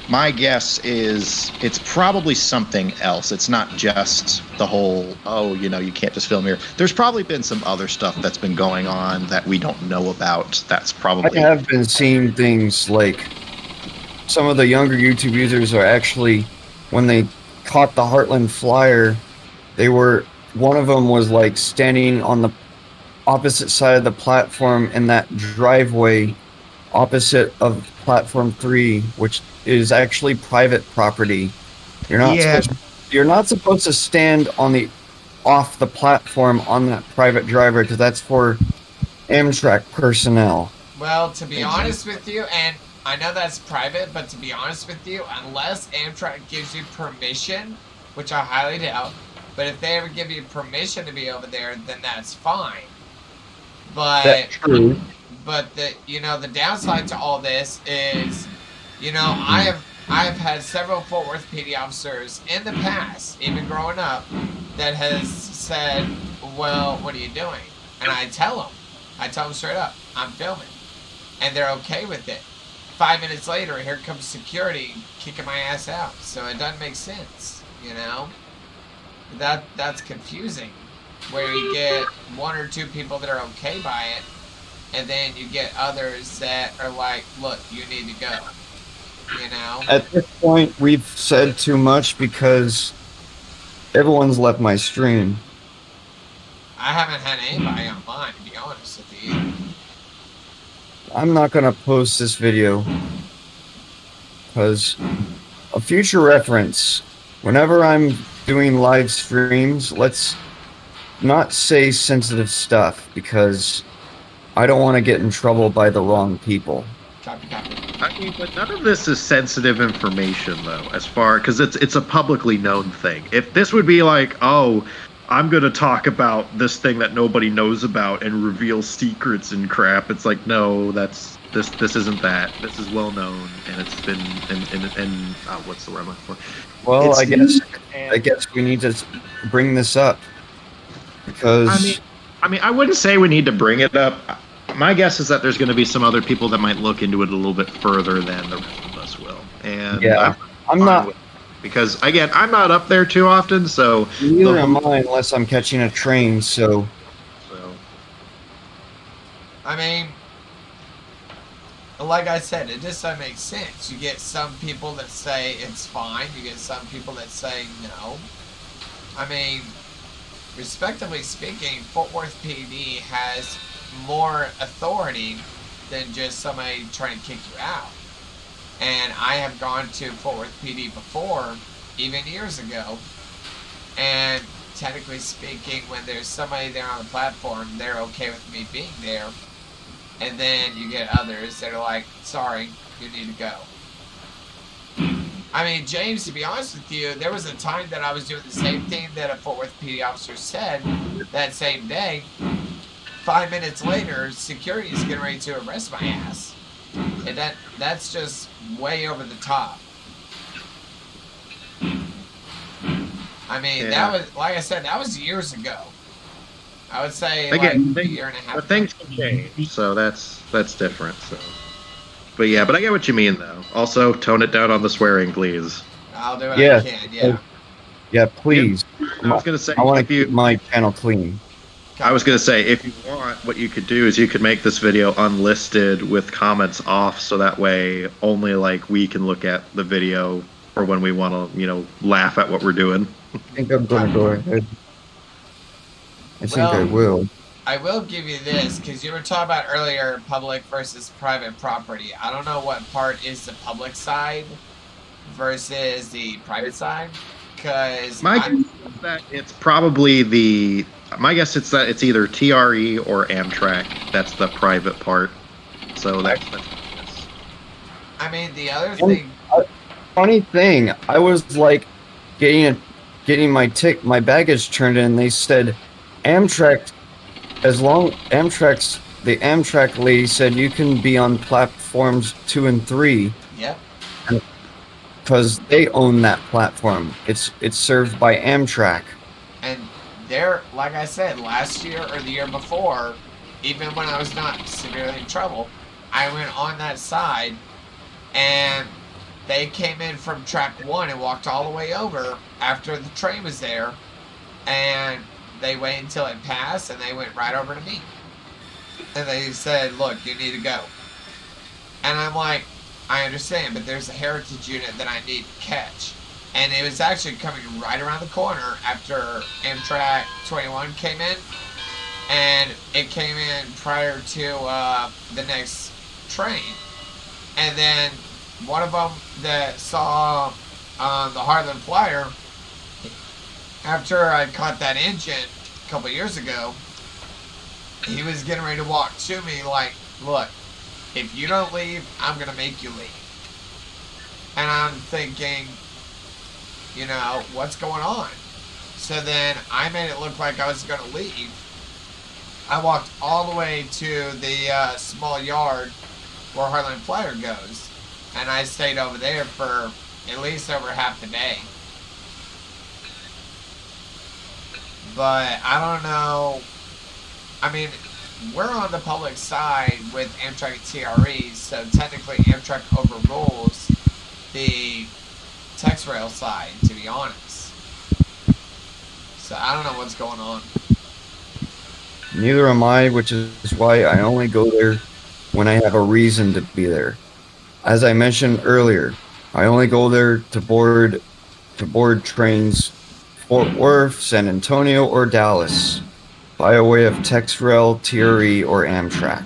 My guess is it's probably something else. It's not just the whole, oh, you can't just film here. There's probably been some other stuff that's been going on that we don't know about. That's probably. I have been seeing things like some of the younger YouTube users are actually, when they caught the Heartland Flyer, one of them was like standing on the opposite side of the platform in that driveway opposite of platform 3, which is actually private property. You're not supposed to stand off the platform on that private driver, because that's for Amtrak personnel. Well, to be honest with you, and I know that's private, but to be honest with you, unless Amtrak gives you permission, which I highly doubt, but if they ever give you permission to be over there, then that's fine. But That's true. But the downside to all this is, I have had several Fort Worth PD officers in the past, even growing up, that has said, well, what are you doing? And I tell them straight up, I'm filming. And they're okay with it. 5 minutes later, here comes security kicking my ass out. So it doesn't make sense, That's confusing. Where you get one or two people that are okay by it, and then you get others that are like, look, you need to go. At this point, we've said too much because everyone's left my stream. I haven't had anybody on mine, to be honest with you. I'm not going to post this video because a future reference, whenever I'm doing live streams, let's not say sensitive stuff, because I don't want to get in trouble by the wrong people. Copy. I mean, but none of this is sensitive information, though, because it's a publicly known thing. If this would be like, oh, I'm going to talk about this thing that nobody knows about and reveal secrets and crap, it's like, no, this isn't that. This is well known, and it's been in what's the word I'm looking for? Well, I guess we need to bring this up, because I mean, I wouldn't say we need to bring it up. My guess is that there's going to be some other people that might look into it a little bit further than the rest of us will. And yeah, I'm not, because again, I'm not up there too often, so neither am I unless I'm catching a train. So I mean, like I said, it just doesn't make sense. You get some people that say it's fine. You get some people that say no. I mean, respectively speaking, Fort Worth PD has more authority than just somebody trying to kick you out. And I have gone to Fort Worth PD before, even years ago, and technically speaking, when there's somebody there on the platform, they're okay with me being there. And then you get others that are like, sorry, you need to go. I mean, James, to be honest with you, there was a time that I was doing the same thing that a Fort Worth PD officer said that same day. 5 minutes later, security is getting ready to arrest my ass. And that's just way over the top. I mean, that was, like I said, that was years ago. I would say again, like a year and a half ago. Things can change, so that's different. So, but I get what you mean, though. Also, tone it down on the swearing, please. I'll do what I can. Yeah. Yeah, please. I was gonna say, I want to keep my channel clean. I was gonna say, if you want, what you could do is you could make this video unlisted with comments off, so that way only like we can look at the video, or when we want to, laugh at what we're doing. I think I'm gonna go ahead. I think I will. I will give you this, because you were talking about earlier public versus private property. I don't know what part is the public side versus the private side, because my guess is that it's probably my guess is that it's either TRE or Amtrak. That's the private part. So that's I mean, the other thing. Funny thing, I was like getting my baggage turned in. They said Amtrak, the Amtrak lady said you can be on platforms 2 and 3. Yep. Because they own that platform. It's served by Amtrak. And there, like I said, last year or the year before, even when I was not severely in trouble, I went on that side, and they came in from track 1 and walked all the way over after the train was there, and they waited until it passed, and they went right over to me. And they said, look, you need to go. And I'm like, I understand, but there's a heritage unit that I need to catch. And it was actually coming right around the corner after Amtrak 21 came in. And it came in prior to the next train. And then one of them that saw the Heartland Flyer, after I caught that engine a couple years ago, he was getting ready to walk to me like, look, if you don't leave, I'm going to make you leave. And I'm thinking, you know, what's going on? So then I made it look like I was going to leave. I walked all the way to the small yard where Heartland Flyer goes. And I stayed over there for at least over half the day. But I don't know. I mean, we're on the public side with Amtrak and TRE, so technically Amtrak overrules the TexRail side, to be honest. So I don't know what's going on. Neither am I, which is why I only go there when I have a reason to be there. As I mentioned earlier, I only go there to board trains Fort Worth, San Antonio, or Dallas by way of TexRail, TRE, or Amtrak.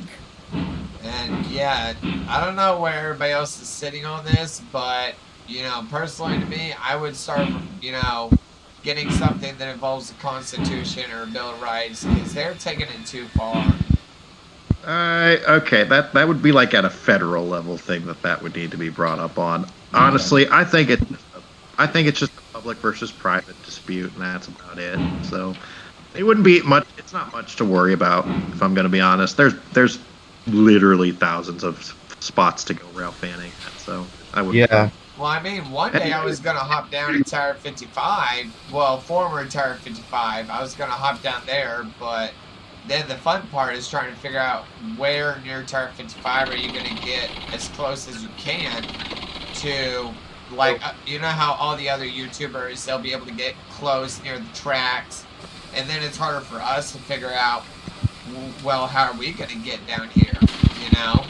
And yeah, I don't know where everybody else is sitting on this, but you know, personally to me, I would start, you know, getting something that involves the Constitution or Bill of Rights, because they're taking it too far. Okay, that would be like at a federal level thing that would need to be brought up on. Honestly, I think it's just a public versus private dispute, and that's about it. So it wouldn't be much. It's not much to worry about, if I'm going to be honest. There's literally thousands of spots to go rail fanning. So I would. Yeah. Well, I mean, one day I was going to hop down to Tower 55. Well, former Tower 55. I was going to hop down there, but then the fun part is trying to figure out where near Tower 55 are you going to get as close as you can to, like, you know how all the other YouTubers, they'll be able to get close near the tracks, and then it's harder for us to figure out, well, how are we going to get down here, you know?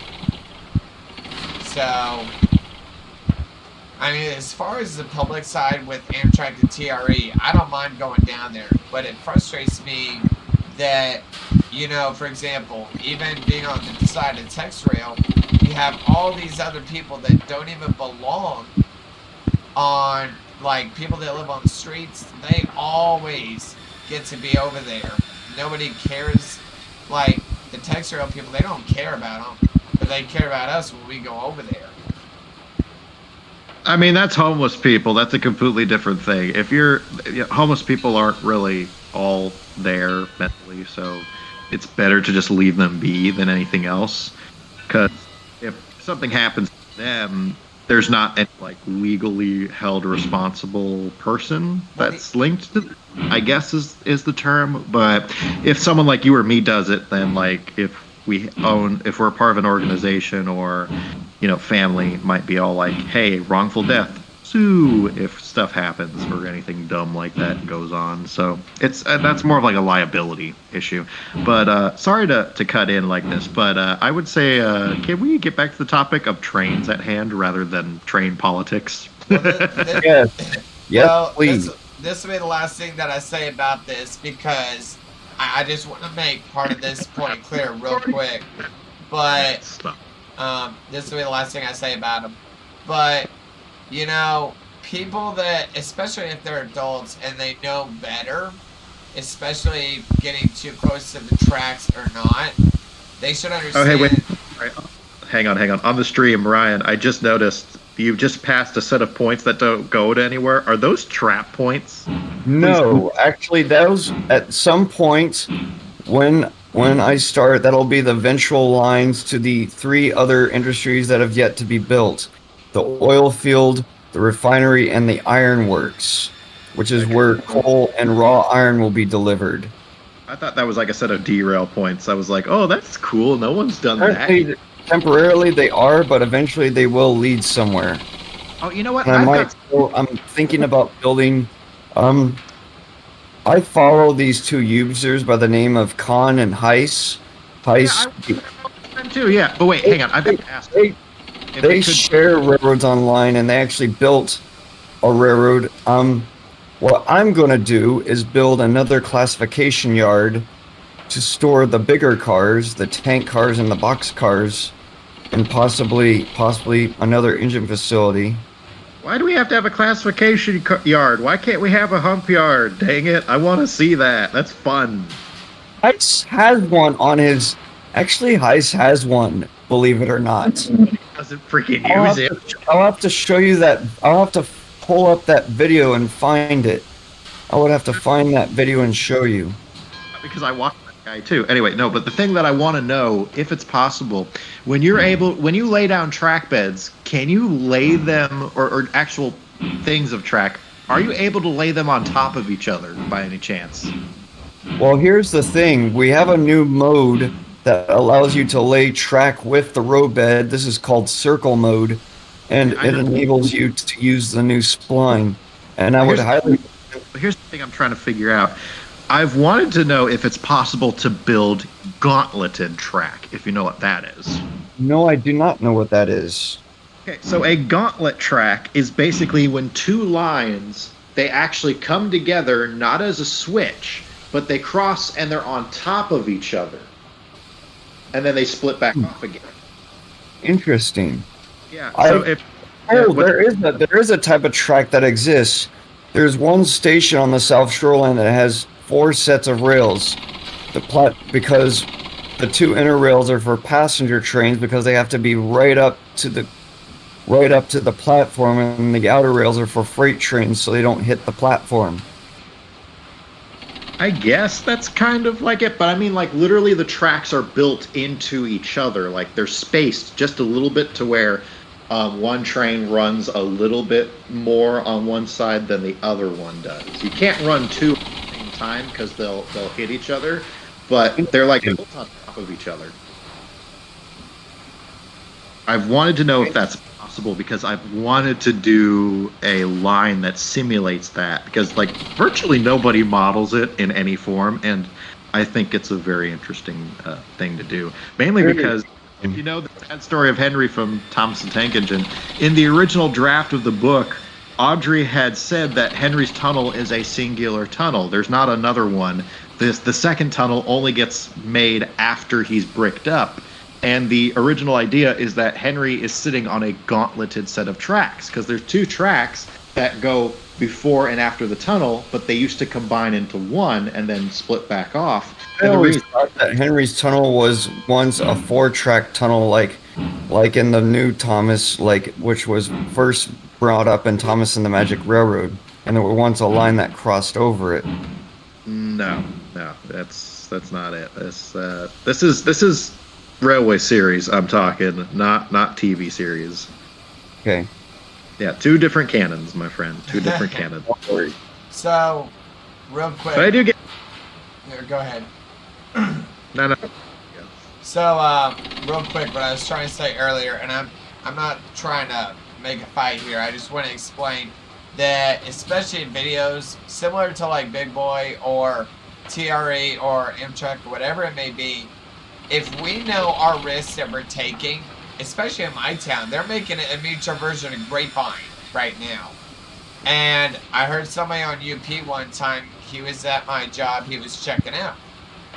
So, I mean, as far as the public side with Amtrak and TRE, I don't mind going down there, but it frustrates me that, you know, for example, even being on the side of TexRail, you have all these other people that don't even belong on, like, people that live on the streets. They always get to be over there. Nobody cares. Like, the TexRail people, they don't care about them, but they care about us when we go over there. I mean, that's homeless people. That's a completely different thing. If homeless people aren't really all there mentally, so it's better to just leave them be than anything else. Because if something happens to them, there's not any, like, legally held responsible person that's linked to them, I guess is the term. But if someone like you or me does it, then, like, if we're a part of an organization, or, you know, family might be all like, hey, wrongful death, sue if stuff happens or anything dumb like that goes on. So that's more of like a liability issue. But sorry to cut in like this, but I would say, can we get back to the topic of trains at hand rather than train politics? Yes, please. This will be the last thing that I say about this, because I just want to make part of this point clear real quick. But this will be the last thing I say about them. But, you know, people that, especially if they're adults and they know better, especially getting too close to the tracks or not, they should understand. Oh, hey, wait. Right. Hang on. On the stream, Ryan, I just noticed you just passed a set of points that don't go to anywhere. Are those trap points? No, actually, those at some point when I start, that'll be the ventral lines to the 3 other industries that have yet to be built: the oil field, the refinery, and the ironworks, which is where coal and raw iron will be delivered. I thought that was like a set of derail points. I was like, oh, that's cool. No one's done that. Temporarily they are, but eventually they will lead somewhere. Oh, you know what? And I'm thinking about building. I follow these two users by the name of Khan and Heiss. Heiss. Yeah, too. Yeah, but wait, hang on. I've got to ask. They share railroads online, and they actually built a railroad. What I'm going to do is build another classification yard to store the bigger cars, the tank cars, and the box cars, and possibly another engine facility. Why do we have to have a classification yard? Why can't we have a hump yard? Dang it! I want to see that. That's fun. Heiss has one on his. Actually, Heiss has one. Believe it or not. Doesn't freaking use it. I'll have to show you that. I'll have to pull up that video and find it. I would have to find that video and show you. Because I watched that guy too. Anyway, no, but the thing that I want to know, if it's possible, when you lay down track beds, can you lay them, or actual things of track, are you able to lay them on top of each other by any chance? Well, here's the thing. We have a new mode that allows you to lay track with the road bed. This is called circle mode, and it enables you to use the new spline. And I would highly... Here's the thing I'm trying to figure out. I've wanted to know if it's possible to build gauntleted track, if you know what that is. No, I do not know what that is. Okay, so a gauntlet track is basically when two lines, they actually come together, not as a switch, but they cross and they're on top of each other. And then they split back off again. Interesting. Yeah. There is a type of track that exists. There's one station on the South Shoreline that has 4 sets of rails. Because the 2 inner rails are for passenger trains because they have to be right up to the platform, and the outer rails are for freight trains so they don't hit the platform. I guess that's kind of like it, but I mean, like, literally the tracks are built into each other. Like, they're spaced just a little bit to where one train runs a little bit more on one side than the other one does. You can't run 2 at the same time because they'll hit each other, but they're like built on top of each other. I've wanted to know if that's possible because I've wanted to do a line that simulates that, because like virtually nobody models it in any form, and I think it's a very interesting thing to do. Mainly because if you know the sad story of Henry from Thomas the Tank Engine, in the original draft of the book, Audrey had said that Henry's tunnel is a singular tunnel. There's not another one. The second tunnel only gets made after he's bricked up. And the original idea is that Henry is sitting on a gauntleted set of tracks, because there's 2 tracks that go before and after the tunnel, but they used to combine into one and then split back off. I always thought that Henry's tunnel was once a 4-track tunnel, like in the new Thomas, which was first brought up in Thomas and the Magic Railroad, and there was once a line that crossed over it. No, that's not it. This is Railway series I'm talking, not TV series. Okay. Yeah, 2 different canons, my friend. 2 different canons. So, real quick. But I do get... Here, go ahead. No. Yeah. So, real quick, what I was trying to say earlier, and I'm not trying to make a fight here. I just want to explain that, especially in videos, similar to like Big Boy or TRE or Amtrak or whatever it may be, if we know our risks that we're taking, especially in my town, they're making a miniature version of Grapevine right now. And I heard somebody on UP one time, he was at my job, he was checking out.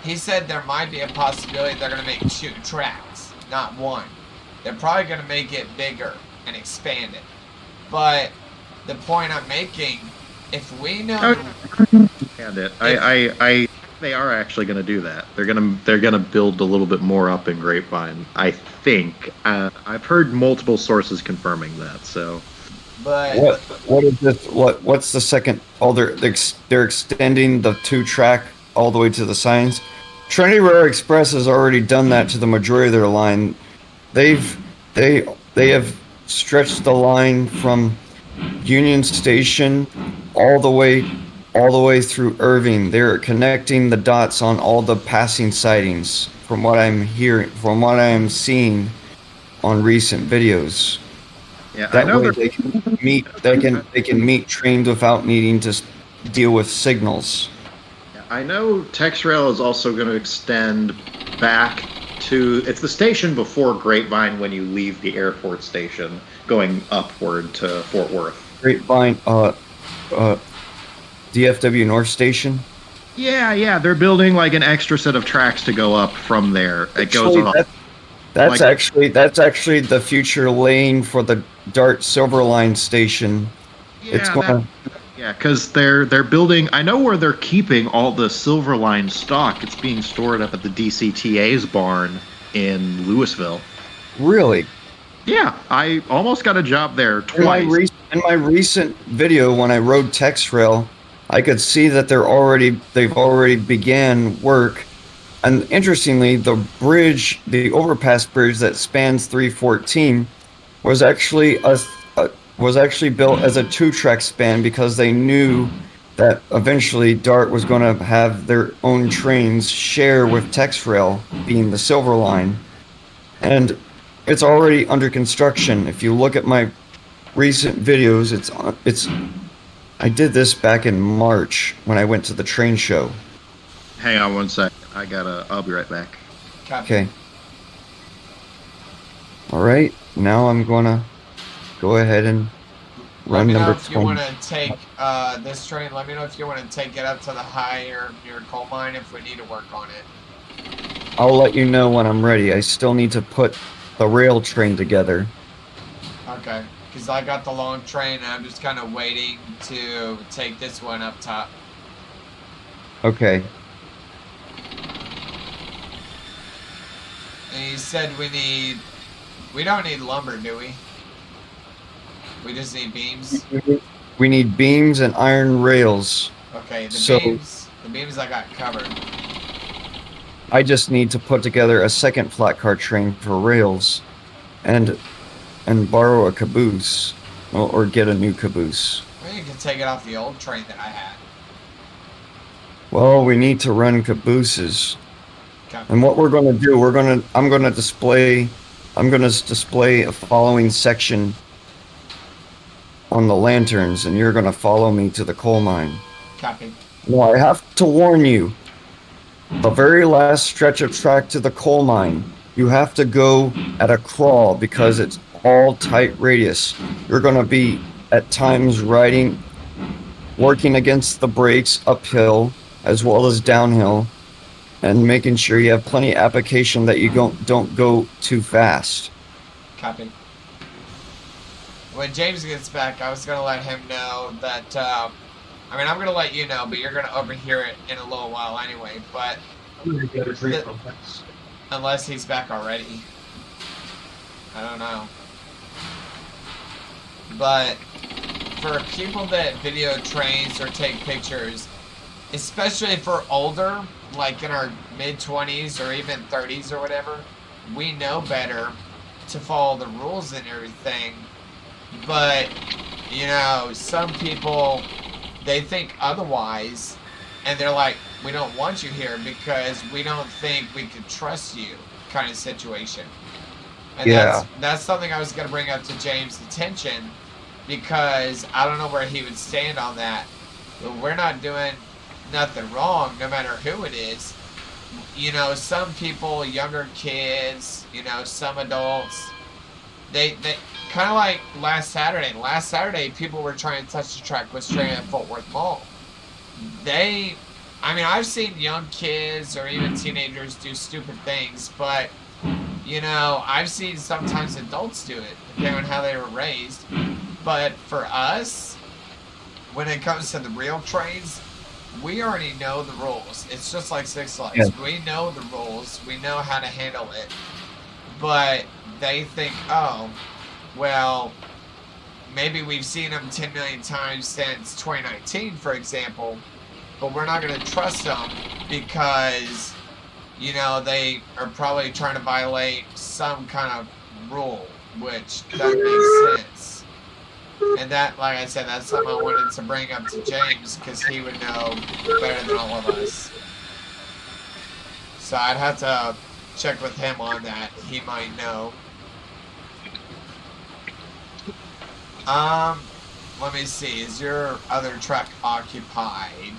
He said there might be a possibility they're going to make 2 tracks, not 1. They're probably going to make it bigger and expand it. But the point I'm making, if we know... They are actually going to do that. They're gonna build a little bit more up in Grapevine, I think. I've heard multiple sources confirming that. So, but what is this? What's the second? Oh, they're extending the 2-track all the way to the signs. Trinity Railroad Express has already done that to the majority of their line. They have stretched the line from Union Station all the way through Irving. They're connecting the dots on all the passing sightings from what I'm seeing on recent videos. Yeah, I That know way they're they can meet. They can meet trained without needing to deal with signals. I know TexRail is also going to extend back to. It's the station before Grapevine when you leave the airport station, going upward to Fort Worth. Grapevine, DFW North Station. Yeah, they're building like an extra set of tracks to go up from there. It goes Actually, up. that's Like- that's actually the future lane for the Dart Silverline station. It's gonna. Yeah, because they're building. I know where they're keeping all the Silverline stock. It's being stored up at the DCTA's barn in Louisville. Really? Yeah, I almost got a job there twice. In my recent video when I rode TexRail, I could see that they've already began work. And interestingly, the bridge, the overpass bridge that spans 314, was actually built as a 2-track span because they knew that eventually Dart was going to have their own trains share with TexRail, being the Silver Line, and it's already under construction. If you look at my recent videos, it's. I did this back in March when I went to the train show. Hang on one second. I'll be right back. Copy. Okay. All right. Now I'm gonna go ahead and Let run me know number if you 20. want to take this train. Let me know if you want to take it up to the higher near coal mine if we need to work on it. I'll let you know when I'm ready. I still need to put the rail train together. Okay. Because I got the long train and I'm just kind of waiting to take this one up top. Okay. And you said we don't need lumber, do we? We just need beams? We need beams and iron rails. Okay, So- the beams I got covered. I just need to put together a second flat car train for rails and borrow a caboose or get a new caboose. Well, you can take it off the old train that I had. Well, we need to run cabooses. Okay. And what we're going to do, I'm going to display a following section on the lanterns, and you're going to follow me to the coal mine. Copy. Now, I have to warn you, the very last stretch of track to the coal mine, you have to go at a crawl because it's all tight radius. You're going to be at times working against the brakes uphill as well as downhill, and making sure you have plenty of application that you don't go too fast. Copy. When James gets back, I was going to let him know that, I mean, I'm going to let you know, but you're going to overhear it in a little while anyway, but unless he's back already. I don't know. But for people that video trains or take pictures, especially for older, like in our mid-20s or even 30s or whatever, we know better to follow the rules and everything. But, you know, some people, they think otherwise, and they're like, we don't want you here because we don't think we can trust you, kind of situation. And Yeah. that's something I was going to bring up to James' attention, because I don't know where he would stand on that. But we're not doing nothing wrong, no matter who it is. You know, some people, younger kids, you know, some adults, they kind of like last Saturday. Last Saturday, people were trying to touch the track with straight at Fort Worth Mall. I mean, I've seen young kids or even teenagers do stupid things, but, you know, I've seen sometimes adults do it, depending on how they were raised. But for us, when it comes to the real trains, we already know the rules. It's just like Six Flags. Yeah. We know the rules. We know how to handle it. But they think, oh, well, maybe we've seen them 10 million times since 2019, for example, but we're not going to trust them because, you know, they are probably trying to violate some kind of rule, which doesn't make sense. And that, like I said, that's something I wanted to bring up to James because he would know better than all of us. So I'd have to check with him on that. He might know. Let me see. Is your other truck occupied?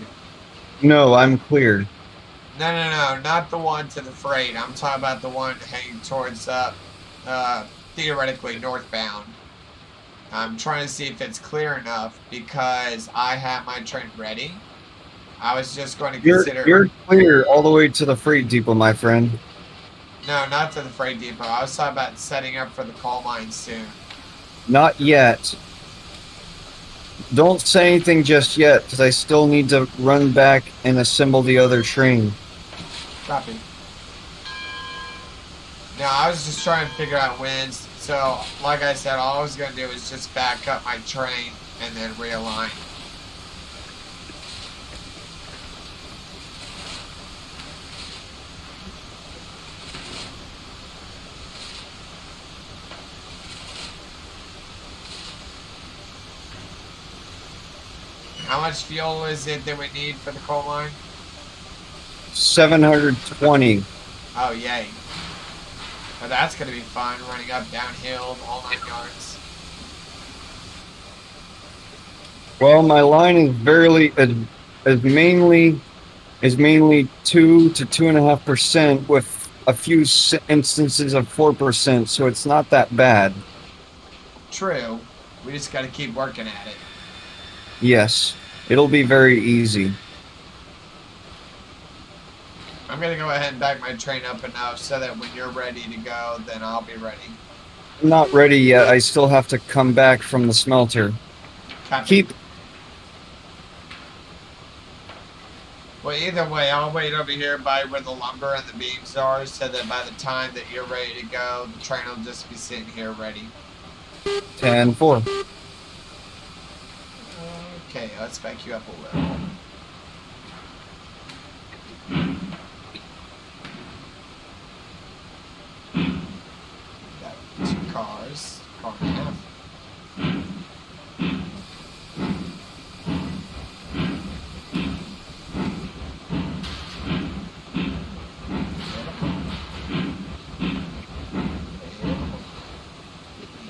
No, I'm clear. No, not the one to the freight. I'm talking about the one heading towards theoretically northbound. I'm trying to see if it's clear enough because I have my train ready. I was just going to consider. You're clear all the way to the freight depot, my friend. No, not to the freight depot. I was talking about setting up for the coal mine soon. Not yet. Don't say anything just yet, because I still need to run back and assemble the other train. Copy. Now, I was just trying to figure out wins. So, like I said, all I was going to do is just back up my train and then realign. How much fuel is it that we need for the coal mine? 720. Oh, yay. Well, that's going to be fun, running up downhill, all 9 yards. Well, my line is mainly 2 to 2.5% with a few instances of 4%, so it's not that bad. True. We just got to keep working at it. Yes, it'll be very easy. I'm going to go ahead and back my train up enough so that when you're ready to go, then I'll be ready. I'm not ready yet. I still have to come back from the smelter. Copy. Well, either way, I'll wait over here by where the lumber and the beams are so that by the time that you're ready to go, the train will just be sitting here ready. 10-4. Okay, let's back you up a little. Got 2 cars, car and a half.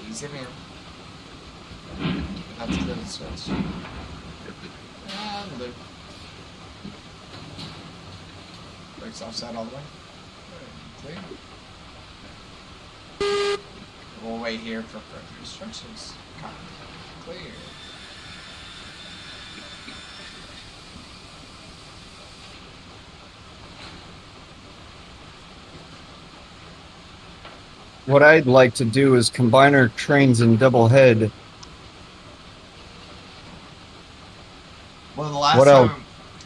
Easy, man. That's a good switch. And loop. Brakes offset all the way. Clear. We'll wait here for further instructions. Copy. Clear. What I'd like to do is combine our trains in double head. Well, the What else?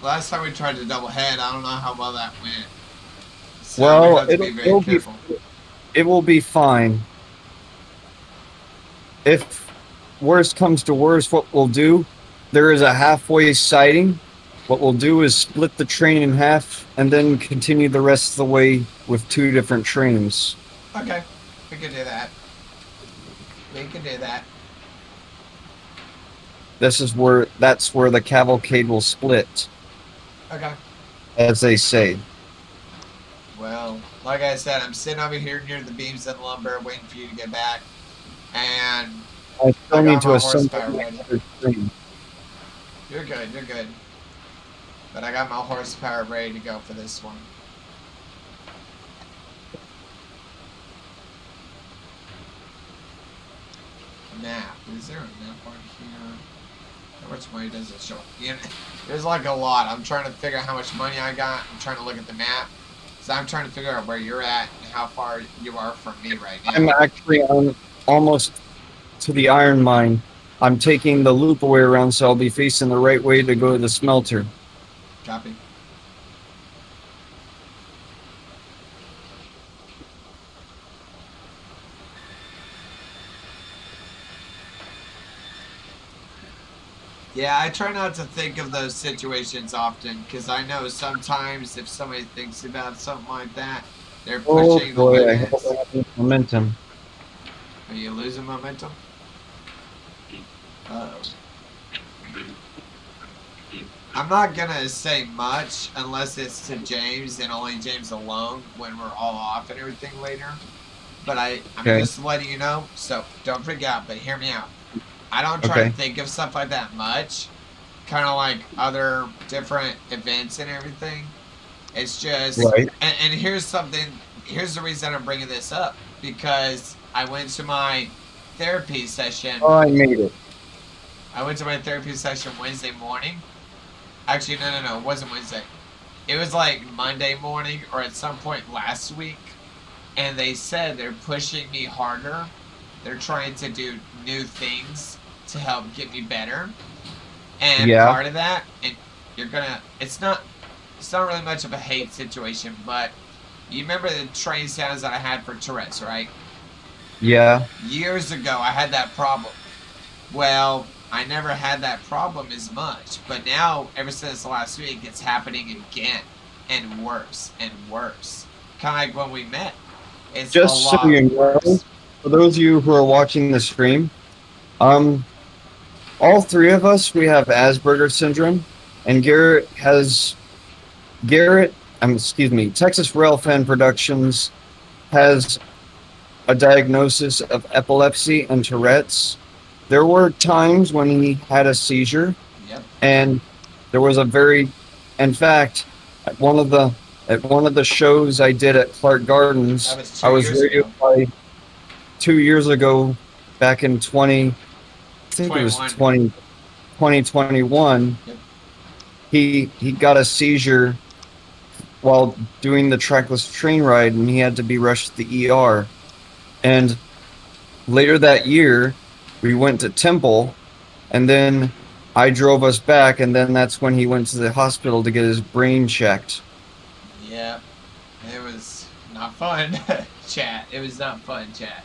last time we tried to double head, I don't know how well that went. So Well, we have to be very careful. It will be fine. If worst comes to worst, what we'll do, there is a halfway siding. What we'll do is split the train in half and then continue the rest of the way with 2 different trains. Okay, we can do that. We can do that. That's where the cavalcade will split, Okay. as they say. Well, like I said, I'm sitting over here near the beams and lumber, waiting for you to get back. And I still I got need to my assemble horsepower the ready. other train. You're good, you're good. But I got my horsepower ready to go for this one. Map. Is there a map on here? How much money does it show? You know, there's like a lot. I'm trying to figure out how much money I got. I'm trying to look at the map. So I'm trying to figure out where you're at and how far you are from me right now. I'm actually on almost to the iron mine. I'm taking the loop away around, so I'll be facing the right way to go to the smelter. Copy. Yeah, I try not to think of those situations often because I know sometimes if somebody thinks about something like that, they're Oh pushing the boy, I limits. hope I have momentum. Are you losing momentum? Uh-oh. I'm not gonna say much unless it's to James and only James alone when we're all off and everything later. But I'm Okay. just letting you know, so don't freak out, but hear me out. I don't try Okay. to think of stuff like that much. Kind of like other different events and everything. It's just, Right. and here's something. Here's the reason I'm bringing this up because I went to my therapy session. Oh, I made it. I went to my therapy session Wednesday morning. Actually, no, it wasn't Wednesday. It was like Monday morning or at some point last week. And they said they're pushing me harder. They're trying to do new things to help get me better. And Yeah. part of that, and it's not really much of a hate situation, but you remember the train sounds that I had for Tourette's, right? Yeah. Years ago, I had that problem. Well, I never had that problem as much, but now, ever since last week, it's happening again, and worse and worse. Kind of like when we met. It's Just a so lot you know, worse. for those of you who are watching the stream, all three of us, we have Asperger's syndrome, and Texas Rail Fan Productions has a diagnosis of epilepsy and Tourette's. There were times when he had a seizure, Yep. and there was in fact, at one of the shows I did at Clark Gardens, That was I 2 was years radioed ago. by 2 years ago, back in 2021. Yep. He got a seizure while doing the trackless train ride, and he had to be rushed to the ER. And later that year, we went to Temple, and then I drove us back, and then that's when he went to the hospital to get his brain checked. Yeah, it was not fun, chat. It was not fun, chat.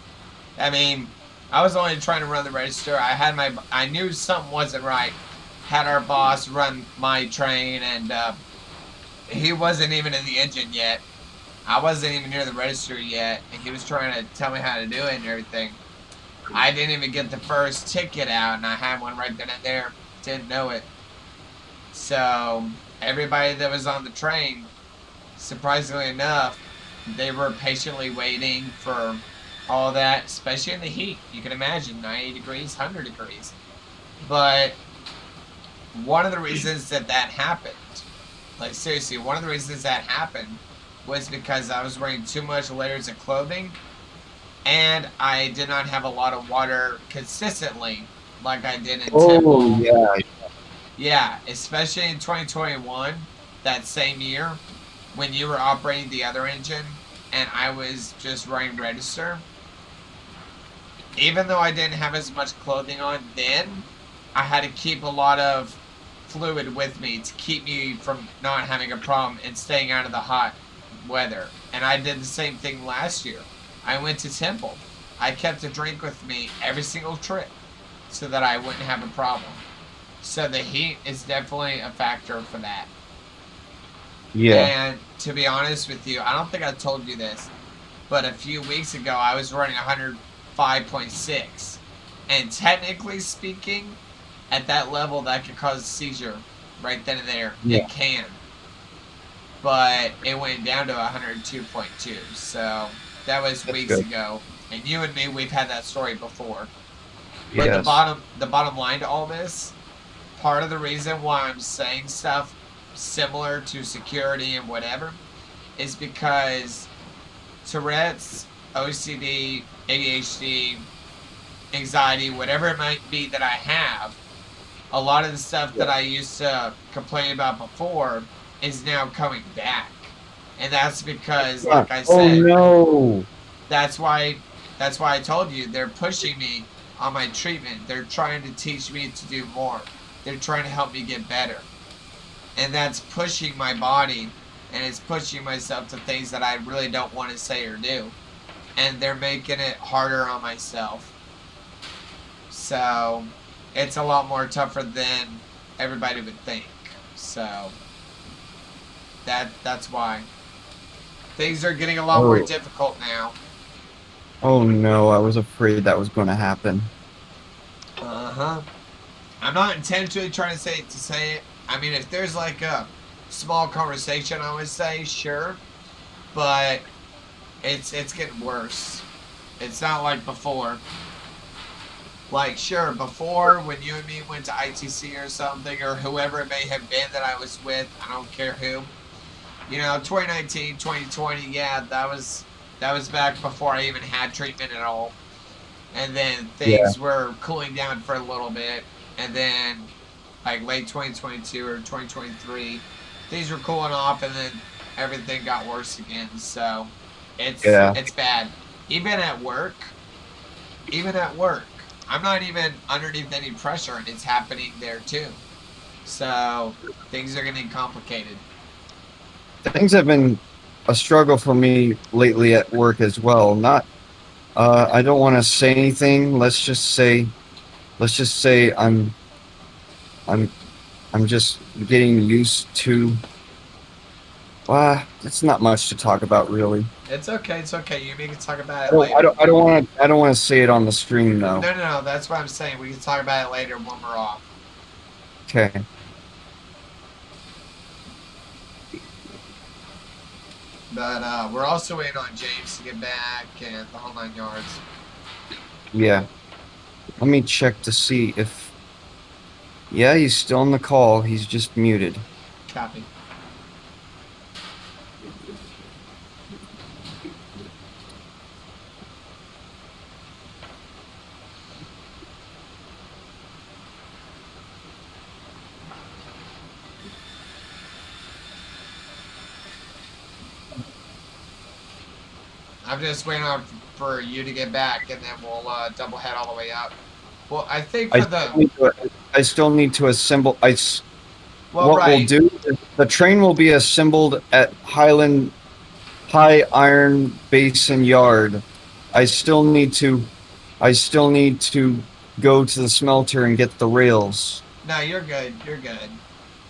I mean, I was only trying to run the register. I knew something wasn't right. Had our boss run my train, and he wasn't even in the engine yet. I wasn't even near the register yet, and he was trying to tell me how to do it and everything. I didn't even get the first ticket out, and I had one right then and there. Didn't know it. So everybody that was on the train, surprisingly enough, they were patiently waiting for all that, especially in the heat. You can imagine 90 degrees, 100 degrees. But one of the reasons that happened, like seriously, one of the reasons that happened was because I was wearing too much layers of clothing and I did not have a lot of water consistently like I did in Temple. Yeah. Yeah, especially in 2021, that same year, when you were operating the other engine and I was just running register. Even though I didn't have as much clothing on then, I had to keep a lot of fluid with me to keep me from not having a problem and staying out of the hot weather. And I did the same thing last year. I went to Temple. I kept a drink with me every single trip so that I wouldn't have a problem. So the heat is definitely a factor for that. Yeah. And to be honest with you, I don't think I told you this, but a few weeks ago I was running 105.6. And technically speaking, at that level that could cause a seizure right then and there. Yeah. It can. But it went down to 102.2. So that was That's weeks good. ago. And you and me, we've had that story before. But Yes. the bottom line to all this, part of the reason why I'm saying stuff similar to security and whatever is because Tourette's, OCD, ADHD, anxiety, whatever it might be that I have, a lot of the stuff that I used to complain about before is now coming back. And that's because, like I Oh said, no. that's why I told you they're pushing me on my treatment. They're trying to teach me to do more. They're trying to help me get better. And that's pushing my body and it's pushing myself to things that I really don't want to say or do. And they're making it harder on myself. So it's a lot more tougher than everybody would think. So that's why. Things are getting a lot more difficult now. Oh no, I was afraid that was going to happen. Uh-huh. I'm not intentionally trying to say it. I mean, if there's like a small conversation, I would say sure, but it's getting worse. It's not like before. Like, sure, before when you and me went to ITC or something, or whoever it may have been that I was with, I don't care who. 2019, 2020, yeah, that was back before I even had treatment at all. And then Yeah. things were cooling down for a little bit, and then like late 2022 or 2023, things were cooling off, and then everything got worse again. So Yeah. it's bad. Even at work, I'm not even underneath any pressure, and it's happening there too. So things are getting complicated. Things have been a struggle for me lately at work as well. Not, I don't want to say anything. Let's just say I'm, I'm just getting used to. It's not much to talk about, really. It's okay. It's okay. You can talk about it later. I don't want to say it on the stream though. No. That's what I'm saying. We can talk about it later when we're off. Okay. But we're also waiting on James to get back and the whole 9 yards. Yeah. Let me check to see if. Yeah, he's still on the call. He's just muted. Copy. I'm just waiting on for you to get back, and then we'll double head all the way up. Well, I think for I still need to assemble. well, What right. we'll do is the train will be assembled at High Iron Basin Yard. I still need to go to the smelter and get the rails. No, you're good. You're good.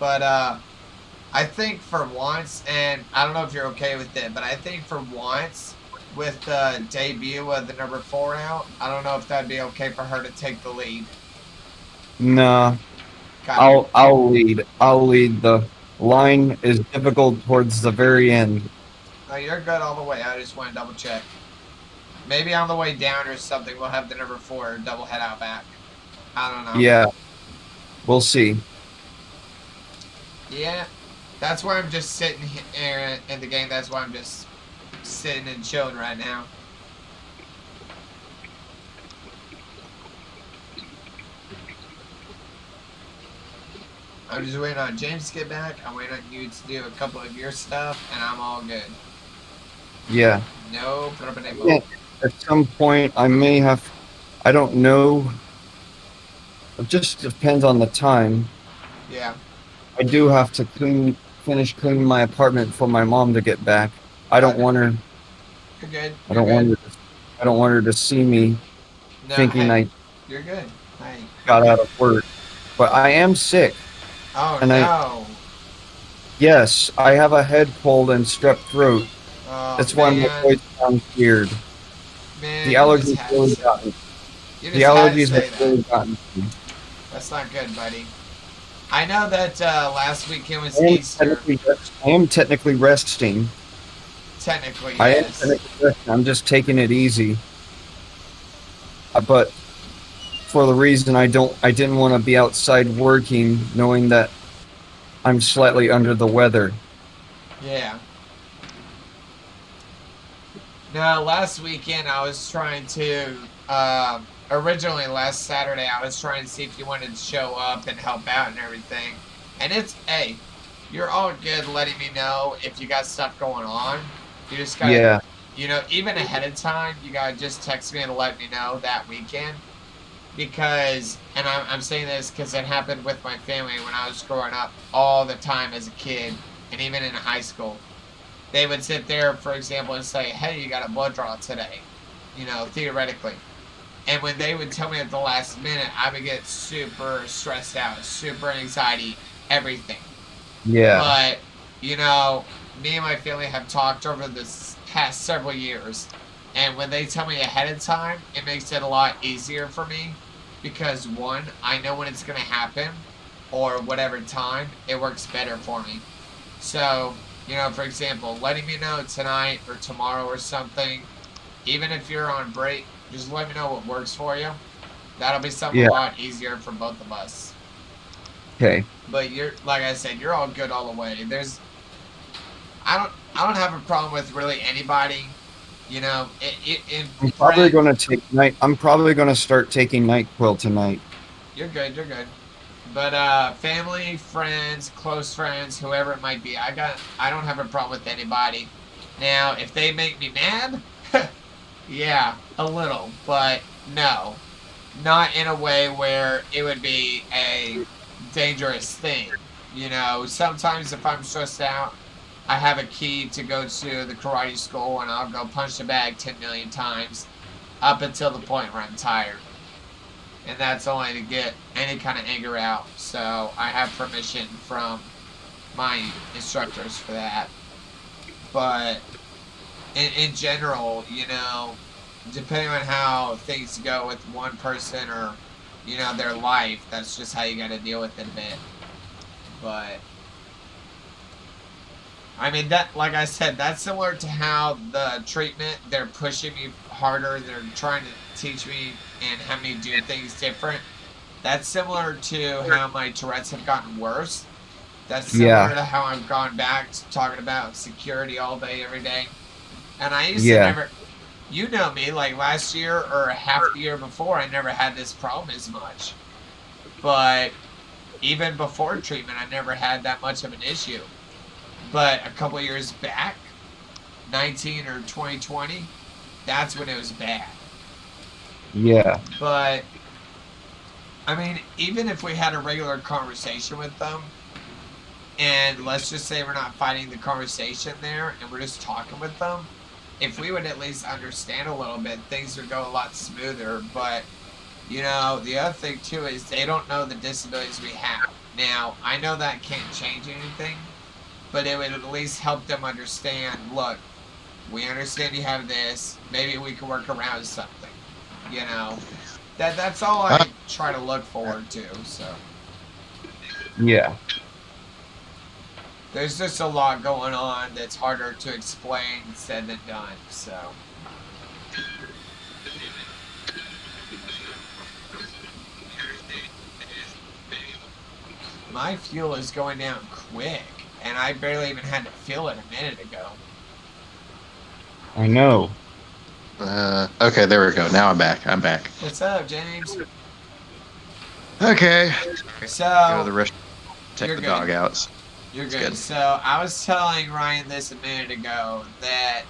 But I think for once, and I don't know if you're okay with it, but I think for once, with the debut of the number 4 out, I don't know if that'd be okay for her to take the lead. No, Copy. I'll lead. I'll lead. The line is difficult towards the very end. No, you're good all the way. I just want to double check. Maybe on the way down or something, we'll have the number 4 double head out back. I don't know. Yeah, we'll see. Yeah, that's why I'm just sitting here in the game. That's why I'm just sitting and chilling right now. I'm just waiting on James to get back. I'm waiting on you to do a couple of your stuff, and I'm all good. Yeah. No problemo. Yeah. At some point, I may have. I don't know. It just depends on the time. Yeah. I do have to finish cleaning my apartment for my mom to get back. I don't want her. You're good. I don't want her to see me thinking hey, you're good. Hey. got out of work. But I am sick. Oh and no. Yes, I have a head cold and strep throat. Oh, That's why my voice sounds weird. Man, The allergies really got me. The allergies have really gotten me. That's not good, buddy. I know that last weekend was Easter. I am technically resting. Technically, yes. I am technically resting. I'm just taking it easy. But for the reason I didn't want to be outside working, knowing that I'm slightly under the weather. Yeah. No, last weekend I was trying to. Originally last Saturday I was trying to see if you wanted to show up and help out and everything. And hey, you're all good letting me know if you got stuff going on. You just gotta, even ahead of time, you gotta just text me and let me know that weekend. Because, and I'm saying this because it happened with my family when I was growing up all the time as a kid and even in high school. They would sit there, for example, and say, hey, you got a blood draw today, theoretically. And when they would tell me at the last minute, I would get super stressed out, super anxiety, everything. Yeah. But, me and my family have talked over this past several years. And when they tell me ahead of time, it makes it a lot easier for me. Because, one, I know when it's going to happen, or whatever time, it works better for me. So, for example, letting me know tonight or tomorrow or something, even if you're on break, just let me know what works for you. That'll be something Yeah. a lot easier for both of us. Okay. But you're, like I said, you're all good all the way. I don't have a problem with really anybody. You know, I'm probably going to take night. I'm probably going to start taking NyQuil tonight. You're good. You're good. But family, friends, close friends, whoever it might be, I don't have a problem with anybody. Now, if they make me mad, yeah, a little, but no, not in a way where it would be a dangerous thing. You know, sometimes if I'm stressed out, I have a key to go to the karate school and I'll go punch the bag 10 million times up until the point where I'm tired. And that's only to get any kind of anger out. So I have permission from my instructors for that. But in general, you know, depending on how things go with one person or, you know, their life, that's just how you got to deal with it a bit. But I mean, that, like I said, that's similar to how the treatment, they're pushing me harder, they're trying to teach me and have me do things different. That's similar to how my Tourette's have gotten worse. That's similar to how I've gone back to talking about security all day, every day. And I used to never, you know me, like last year or half the year before, I never had this problem as much. But even before treatment, I never had that much of an issue. But a couple years back, 19 or 2020, that's when it was bad. Yeah. But, I mean, even if we had a regular conversation with them, and let's just say we're not fighting the conversation there, and we're just talking with them, if we would at least understand a little bit, things would go a lot smoother. But, you know, the other thing too is they don't know the disabilities we have. Now, I know that can't change anything, but it would at least help them understand, look, we understand you have this, maybe we can work around something, you know. That's all I try to look forward to, so. Yeah. There's just a lot going on that's harder to explain said than done, so. My fuel is going down quick, and I barely even had to fill it a minute ago. I know. Okay, there we go. Now I'm back. What's up, James? Okay. So, Go to the rest. Take you're the good. dog out. You're It's good. good. So I was telling Ryan this a minute ago that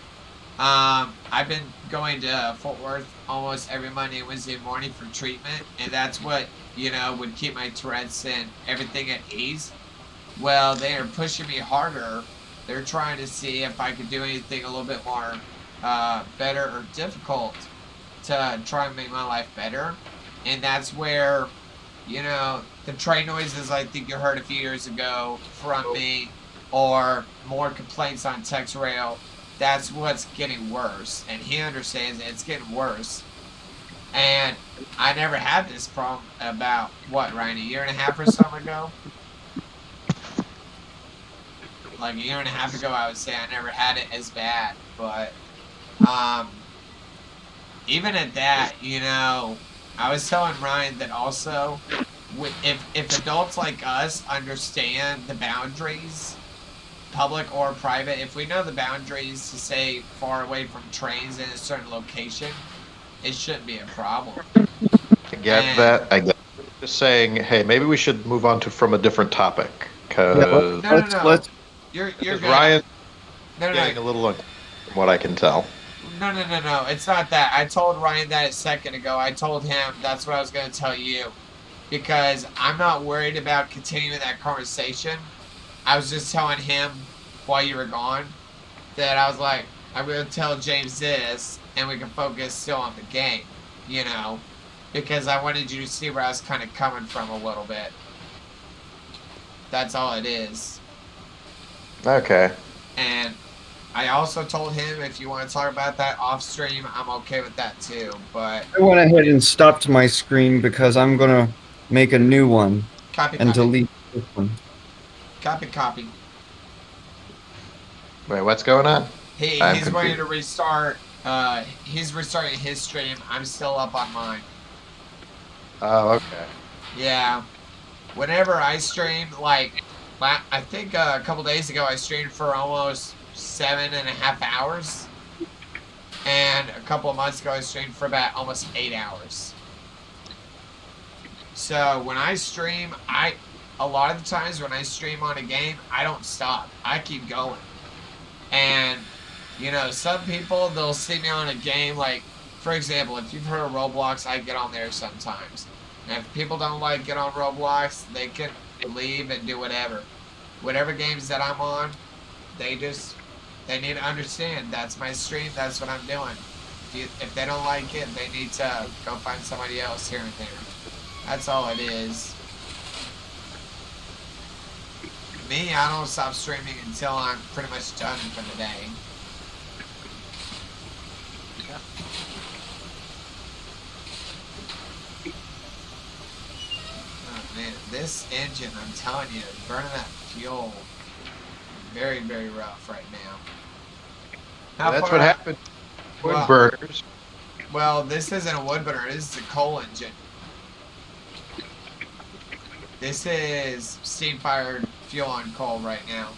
I've been going to Fort Worth almost every Monday and Wednesday morning for treatment, and that's what, you know, would keep my Tourette's and everything at ease. Well, they are pushing me harder. They're trying to see if I could do anything a little bit more better or difficult to try and make my life better. And that's where, you know, the train noises I think you heard a few years ago from me, or more complaints on TexRail, that's what's getting worse. And he understands it's getting worse. And I never had this problem about, what, Ryan, a year and a half or something ago? Like a year and a half ago, I would say I never had it as bad. But even at that, you know, I was telling Ryan that also, if adults like us understand the boundaries, public or private, if we know the boundaries to stay far away from trains in a certain location, it shouldn't be a problem. I get that. I get. Just saying, hey, maybe we should move on to from a different topic because No. You're good. Ryan No. getting a little from what I can tell. No. It's not that. I told Ryan that a second ago. I told him that's what I was going to tell you. Because I'm not worried about continuing that conversation. I was just telling him while you were gone that I was like, I'm going to tell James this and we can focus still on the game, you know, because I wanted you to see where I was kind of coming from a little bit. That's all it is. Okay. And I also told him if you want to talk about that off stream, I'm okay with that too. But I went ahead and stopped my screen because I'm going to make a new one copy. delete this one. Copy. Wait, what's going on? He's confused. ready to restart. He's restarting his stream. I'm still up on mine. Oh, okay. Yeah. Whenever I stream, like, I think a couple days ago I streamed for almost 7.5 hours. And a couple of months ago I streamed for about almost 8 hours. So when I stream, a lot of the times when I stream on a game, I don't stop. I keep going. And, you know, some people, they'll see me on a game, like, for example, if you've heard of Roblox, I get on there sometimes. And if people don't like get on Roblox, they can leave and do whatever. Whatever games that I'm on, they need to understand that's my stream, that's what I'm doing. If they don't like it, they need to go find somebody else here and there. That's all it is. Me, I don't stop streaming until I'm pretty much done for the day. Oh man, this engine, I'm telling you, burning that fuel, very, very rough right now. That's what happened. Wood burners. Well, this isn't a wood burner, this is a coal engine. This is steam-fired fuel on coal right now.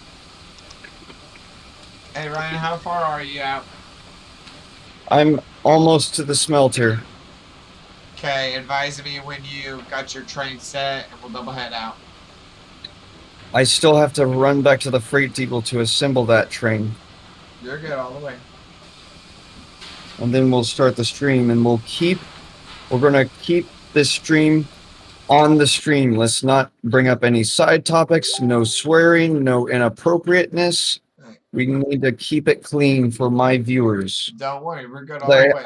Hey Ryan, how far are you out? I'm almost to the smelter. Okay, advise me when you got your train set and we'll double head out. I still have to run back to the freight depot to assemble that train. You're good all the way. And then we'll start the stream, and we're gonna keep this stream on the stream. Let's not bring up any side topics, no swearing, no inappropriateness. Right. We need to keep it clean for my viewers. Don't worry, we're good all the way.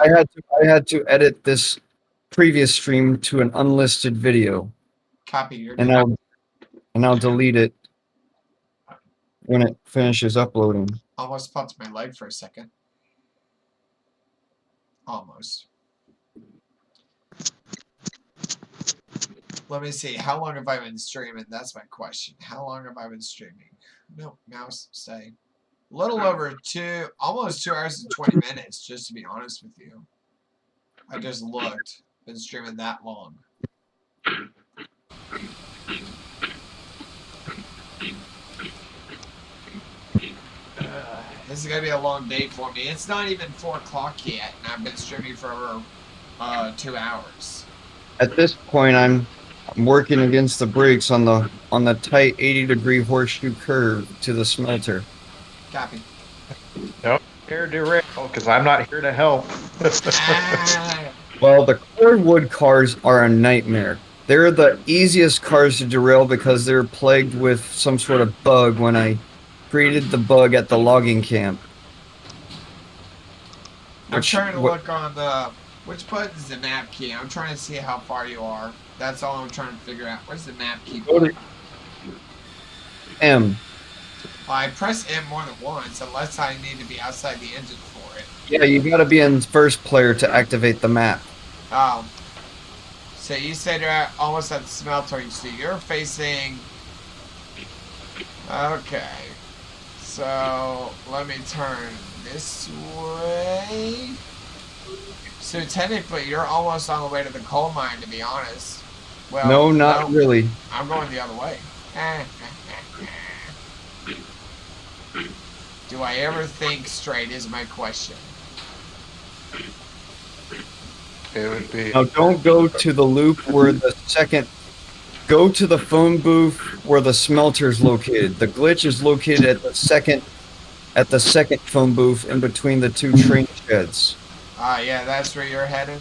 I had to edit this previous stream to an unlisted video, Copy, you're and good. I'll delete it when it finishes uploading. Almost popped my leg for a second. Almost. Let me see. How long have I been streaming? That's my question. How long have I been streaming? No, mouse, stay. A little over almost 2 hours and 20 minutes, just to be honest with you. I just looked. Been streaming that long. This is gonna be a long day for me. It's not even 4 o'clock yet, and I've been streaming for over 2 hours. At this point, I'm working against the brakes on the tight 80-degree horseshoe curve to the smelter. Copy. Nope. Here derail, because I'm not here to help. Well, the cordwood cars are a nightmare. They're the easiest cars to derail because they're plagued with some sort of bug when I created the bug at the logging camp. I'm trying to look on the... Which button is the map key? I'm trying to see how far you are. That's all I'm trying to figure out. Where's the map key? M. Well, I press M more than once, unless I need to be outside the engine for it. Yeah, you gotta be in first player to activate the map. Oh. So you said you're almost at the smelter. So you're facing... Okay. So, let me turn this way. So technically, you're almost on the way to the coal mine, to be honest. Well, No, not really. I'm going the other way. Do I ever think straight is my question. It would be. Now, don't go to the loop where the second... Go to the phone booth where the smelter's located. The glitch is located at the second phone booth in between the two train sheds. Yeah, that's where you're headed?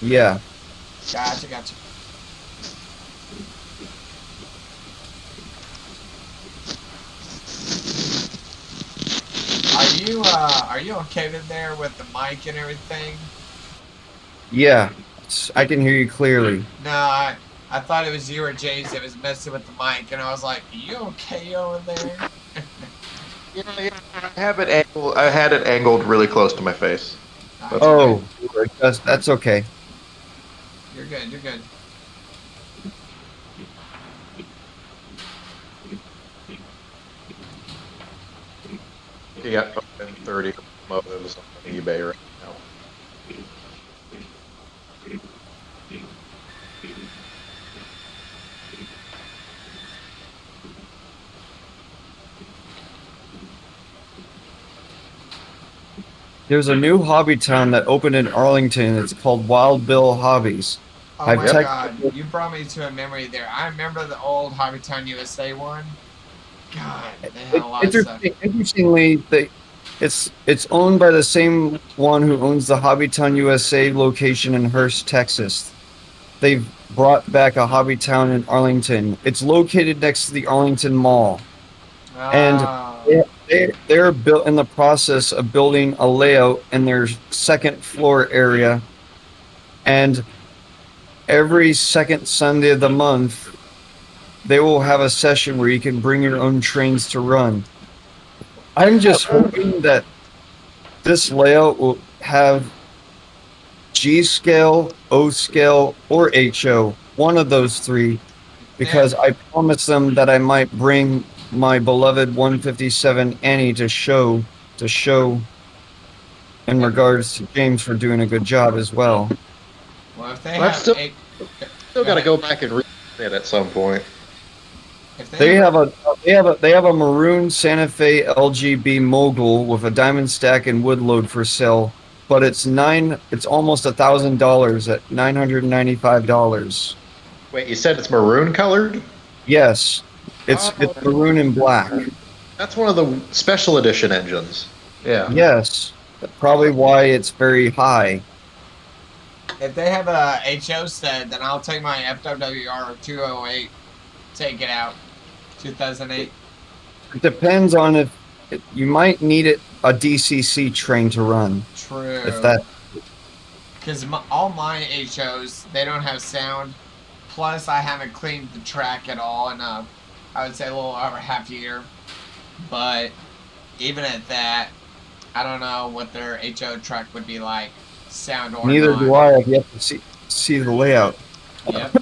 Yeah. Gotcha. Are you okay in there with the mic and everything? Yeah. I can hear you clearly. No, I thought it was you or James that was messing with the mic, and I was like, are you okay over there? Yeah, I have it angled. I had it angled really close to my face. Oh, that's okay. You're good. You got 30 motos on eBay right now. There's a new hobby town that opened in Arlington. It's called Wild Bill Hobbies. Oh I've my texted- god, you brought me to a memory there. I remember the old Hobbytown USA one. God, they had a lot of stuff. Interestingly, it's owned by the same one who owns the Hobbytown USA location in Hearst, Texas. They've brought back a Hobbytown in Arlington. It's located next to the Arlington Mall. And Oh. they're built in the process of building a layout in their second floor area. And every second Sunday of the month, they will have a session where you can bring your own trains to run. I'm just hoping that this layout will have G scale, O scale, or HO, one of those three, because I promised them that I might bring my beloved 157 Annie to show in regards to James for doing a good job as well. Well, if they Well, have that's still- a, Still got to go back and read it at some point. if They have a maroon Santa Fe LGB Mogul with a diamond stack and wood load for sale, but it's almost $1,000 at $995. Wait, you said it's maroon colored? Yes, it's maroon and black. That's one of the special edition engines. Yeah. Yes, probably why it's very high. If they have a HO set, then I'll take my FWR 208, take it out, 2008. It depends on if you might need a DCC train to run. True. If that Because all my HOs, they don't have sound. Plus, I haven't cleaned the track at all in I would say a little over half year. But even at that, I don't know what their HO track would be like, sound or neither not. do I. I've yet to see the layout. Yep.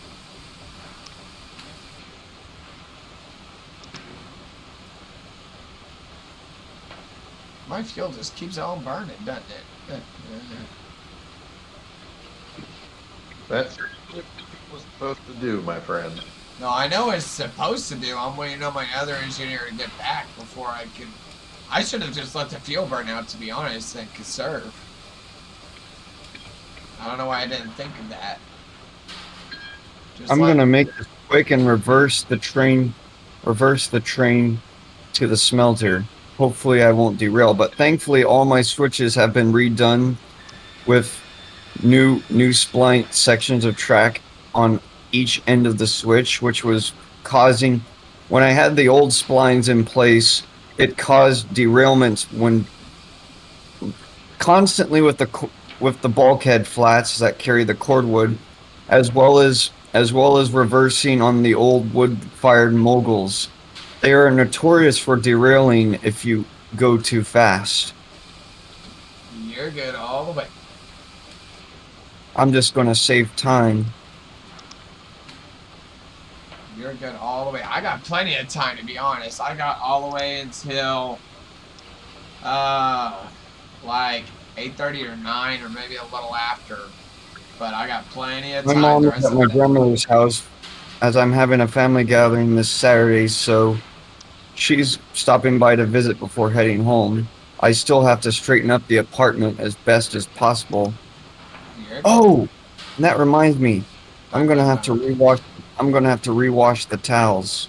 My fuel just keeps on burning, doesn't it? That's what it was supposed to do, my friend. No, I know it's supposed to do. I'm waiting on my other engineer to get back before I could. I should have just let the fuel burn out, to be honest, and conserve. I don't know why I didn't think of that. Just I'm like- gonna make this quick and reverse the train to the smelter. Hopefully I won't derail, but thankfully all my switches have been redone with new spline sections of track on each end of the switch, which was causing, when I had the old splines in place, it caused derailments when constantly with the bulkhead flats that carry the cordwood, as well as reversing on the old wood-fired moguls. They are notorious for derailing if you go too fast. You're good all the way. I'm just going to save time. You're good all the way. I got plenty of time, to be honest. I got all the way until, like 8:30 or 9, or maybe a little after. But I got plenty of My time. mom the is rest at of my the day. grandmother's house as I'm having a family gathering this Saturday, so she's stopping by to visit before heading home. I still have to straighten up the apartment as best as possible. You're good. Oh, and that reminds me, I'm gonna have to rewash the towels.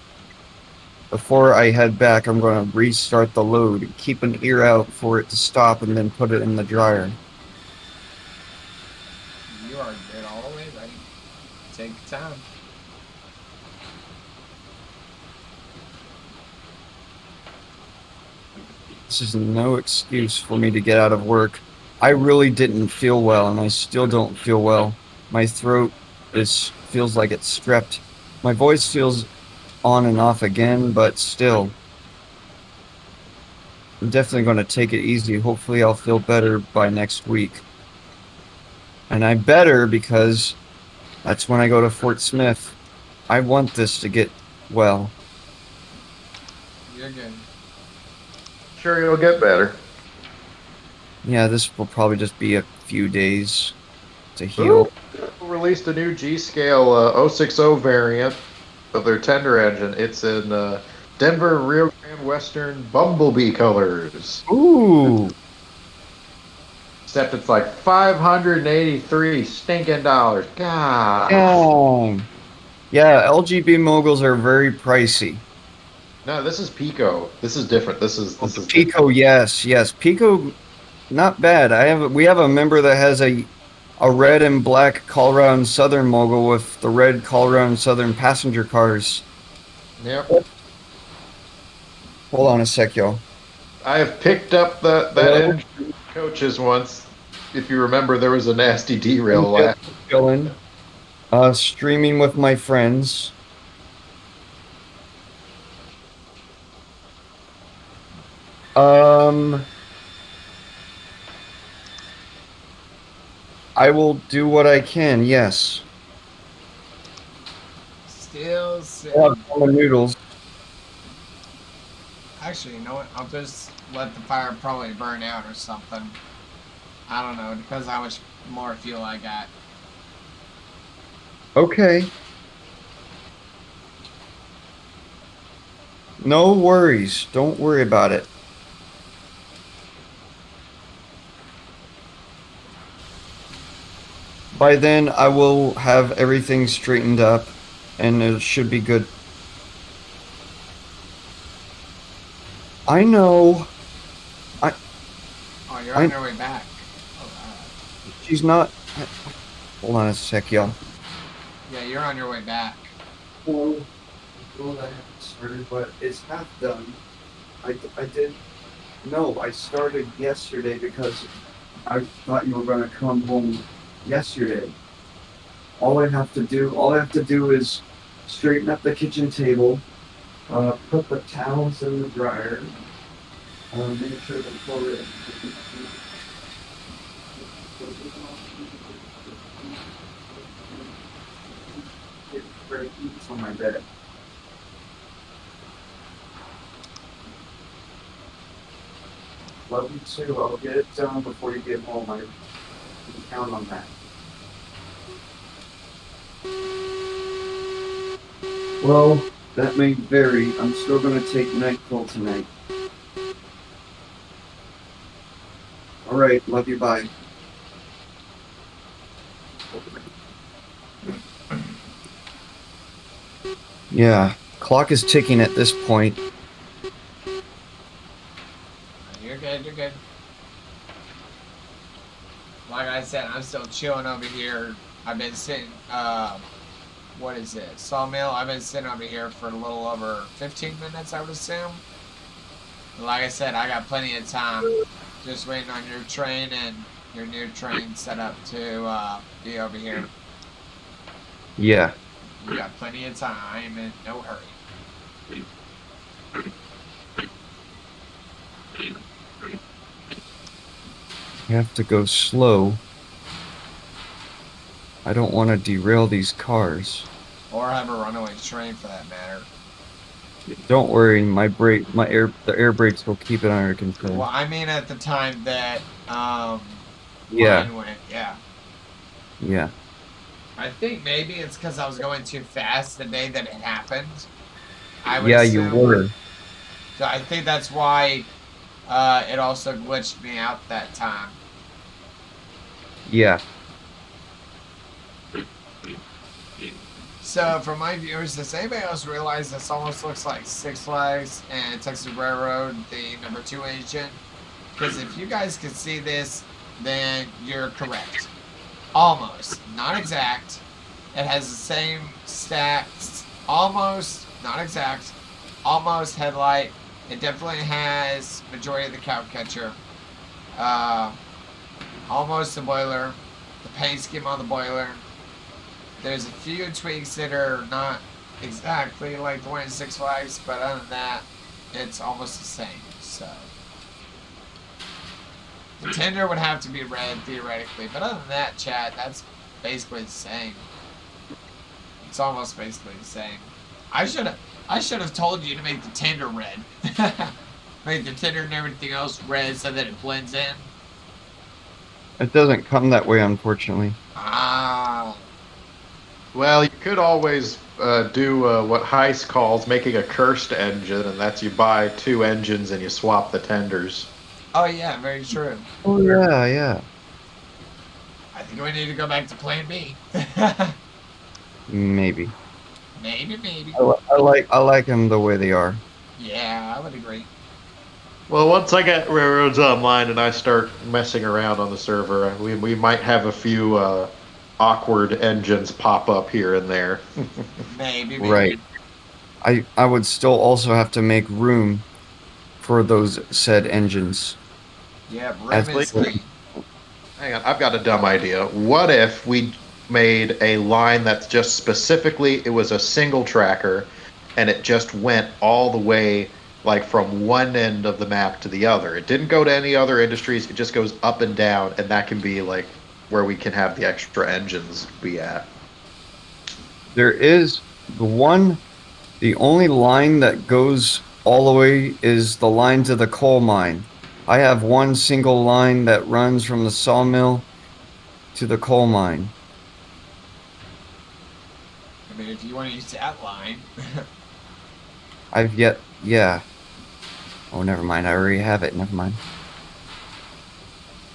Before I head back, I'm gonna restart the load, keep an ear out for it to stop, and then put it in the dryer. You are good all the way, buddy. Take your time. This is no excuse for me to get out of work. I really didn't feel well, and I still don't feel well. My throat feels like it's strepped. My voice feels on and off again, but still. I'm definitely going to take it easy. Hopefully I'll feel better by next week. And I better, because that's when I go to Fort Smith. I want this to get well. You're good. Sure, you'll get better. Yeah, this will probably just be a few days to heal. Released a new G-Scale 060 variant of their tender engine. It's in Denver Rio Grande Western Bumblebee colors. Ooh! Except it's like $583 stinking dollars. God. Dang. Yeah, LGB moguls are very pricey. No, this is Pico. This is different. This is Pico, yes, yes. Pico, not bad. We have a member that has a red and black Colorado and Southern mogul with the red Colorado and Southern passenger cars. Yep. Hold on a sec, y'all. I have picked up that Hello? engine coaches once. If you remember, there was a nasty derail last. Chilling. Streaming with my friends. I will do what I can, yes. Still I'll sitting. have noodles. Actually, you know what? I'll just let the fire probably burn out or something. I don't know. Depends how much more fuel I got. Okay. No worries. Don't worry about it. By then, I will have everything straightened up, and it should be good. I know. Oh, you're on your way back. Oh, She's not. Hold on a sec, y'all. yeah, you're on your way back. Well, I haven't started, but it's half done. I did. No, I started yesterday because I thought you were going to come home yesterday. All I have to do is straighten up the kitchen table, put the towels in the dryer, make sure the toilet. It's on my bed. Love you too. I'll get it done before you get home. I can count on that. Well, that may vary. I'm still gonna take NyQuil tonight. Alright, love you, bye. Yeah, clock is ticking at this point. You're good. You're good. Like I said, I'm still chilling over here. I've been sitting. What is it? Sawmill. I've been sitting over here for a little over 15 minutes, I would assume. And like I said, I got plenty of time. Just waiting on your train and your new train set up to be over here. Yeah. You got plenty of time. I am in no hurry. You have to go slow. I don't want to derail these cars. Or have a runaway train for that matter. Don't worry, the air brakes will keep it under control. Well, I mean at the time that Yeah. mine went, yeah. Yeah. I think maybe it's because I was going too fast the day that it happened. I would Yeah, you assume. were. So I think that's why it also glitched me out that time. Yeah. So for my viewers, does anybody else realize this almost looks like Six Flags and Texas Railroad, the number 2 agent? Because if you guys can see this, then you're correct. Almost, not exact. It has the same stats, almost, not exact, almost headlight. It definitely has majority of the cow catcher. Almost the boiler, the paint scheme on the boiler. There's a few tweaks that are not exactly like the one in Six Flags, but other than that, it's almost the same. So the tender would have to be red theoretically, but other than that, chat, that's basically the same. It's almost basically the same. I should have told you to make the tender red. Make the tender and everything else red so that it blends in. It doesn't come that way, unfortunately. Ah. Well, you could always do what Heist calls making a cursed engine, and that's you buy 2 engines and you swap the tenders. Oh yeah, very true. Oh yeah, yeah. think we need to go back to Plan B. Maybe. Maybe. I like them the way they are. Yeah, I would agree. Well, once I get Railroads online and I start messing around on the server, we might have a few awkward engines pop up here and there. Maybe. Right. I would still also have to make room for those said engines. Yeah, room As is like- key. Hang on, I've got a dumb idea. What if we made a line that's just specifically, it was a single tracker, and it just went all the way, like from one end of the map to the other. It didn't go to any other industries, it just goes up and down, and that can be like where we can have the extra engines be at. There is the only line that goes all the way is the line to the coal mine. I have one single line that runs from the sawmill to the coal mine. I mean, if you want to use that line. Yeah. Oh, never mind. I already have it. Never mind.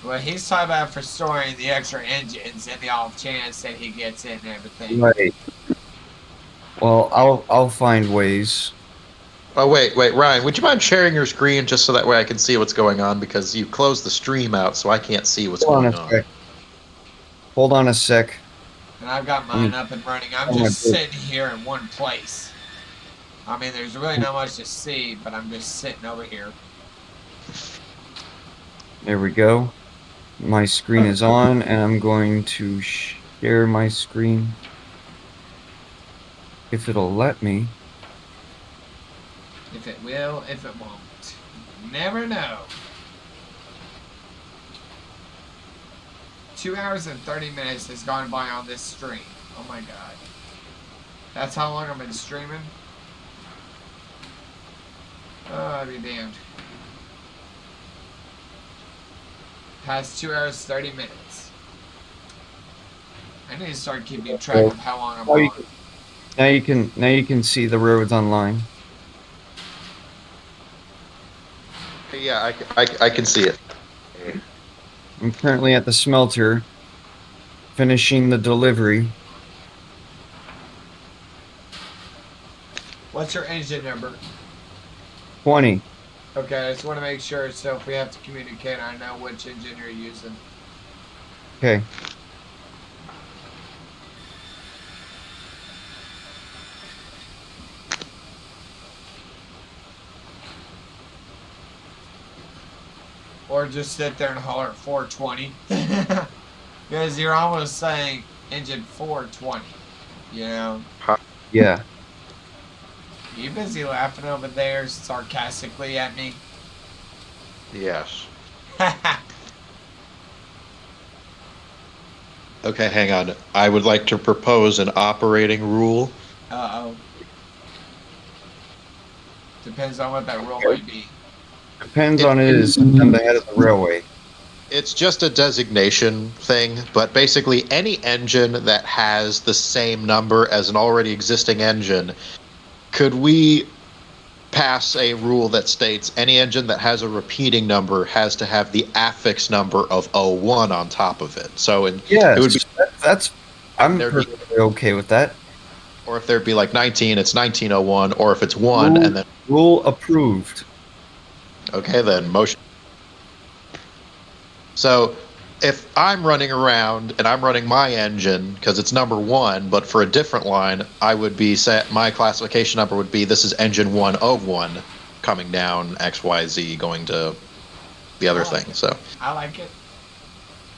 Well, he's talking about for storing the extra engines and the off chance that he gets it and everything. Right. Well, I'll find ways. Oh, wait, Ryan, would you mind sharing your screen just so that way I can see what's going on? Because you closed the stream out, so I can't see what's Hold on going a on. sec. Hold on a sec. And I've got mine up and running. I'm Oh my just goodness. sitting here in one place. I mean, there's really not much to see, but I'm just sitting over here. There we go. My screen is on, and I'm going to share my screen. If it'll let me. If it will, if it won't. Never know. 2 hours and 30 minutes has gone by on this stream. Oh my god. That's how long I've been streaming? Oh, I'd be damned. Past 2 hours, 30 minutes. I need to start keeping track of how long I'm Oh, you on. Now you can see the roads online. Yeah, I can see it. I'm currently at the smelter, finishing the delivery. What's your engine number? 20. Okay, I just want to make sure, so if we have to communicate, I know which engine you're using. Okay. Or just sit there and holler at 420. Because you're almost saying engine 420. You know? Yeah. You busy laughing over there sarcastically at me? Yes. Okay, hang on. I would like to propose an operating rule. Uh-oh. Depends on what that rule might be. Depends on it is on the head of the railway. It's just a designation thing, but basically any engine that has the same number as an already existing engine, could we pass a rule that states any engine that has a repeating number has to have the affix number of 01 on top of it? So Yes, it would be, that's. I'm There'd be- perfectly okay with that. or if there'd be like 19, it's 1901, or if it's 1, Rule- and then, Rule approved. okay, then motion. So if I'm running around and I'm running my engine because it's number 1, but for a different line, I would be set. My classification number would be this is engine 1 of 1 coming down XYZ going to the other thing. So I like it.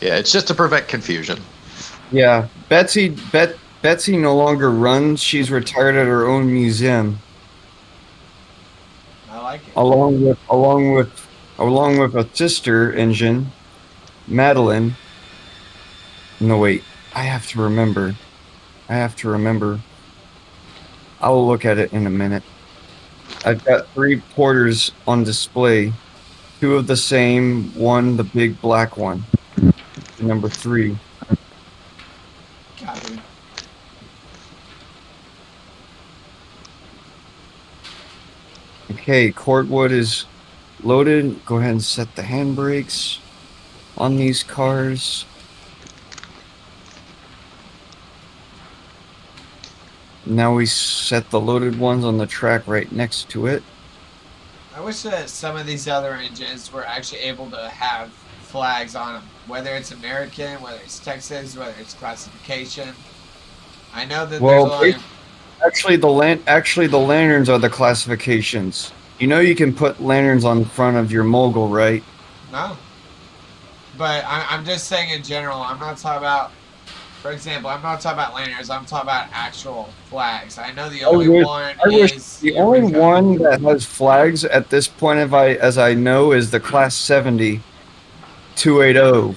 yeah, it's just to prevent confusion. Yeah, Betsy no longer runs. She's retired at her own museum, I like it. along with a sister engine, Madeline. No wait, I have to remember. I'll look at it in a minute. I've got 3 porters on display. 2 of the same, 1 the big black one. Number 3. Copy. Okay, cordwood is loaded. Go ahead and set the handbrakes on these cars. Now we set the loaded ones on the track right next to it. I wish that some of these other engines were actually able to have flags on them, whether it's American, whether it's Texas, whether it's classification. I know that Well, there's only actually the lanterns are the classifications. You know you can put lanterns on front of your mogul, right? no, but I'm just saying in general. I'm not talking about, for example, I'm not talking about lanyards. I'm talking about actual flags. I know the only one is The only one that has flags at this point, as I know, is the Class 70 280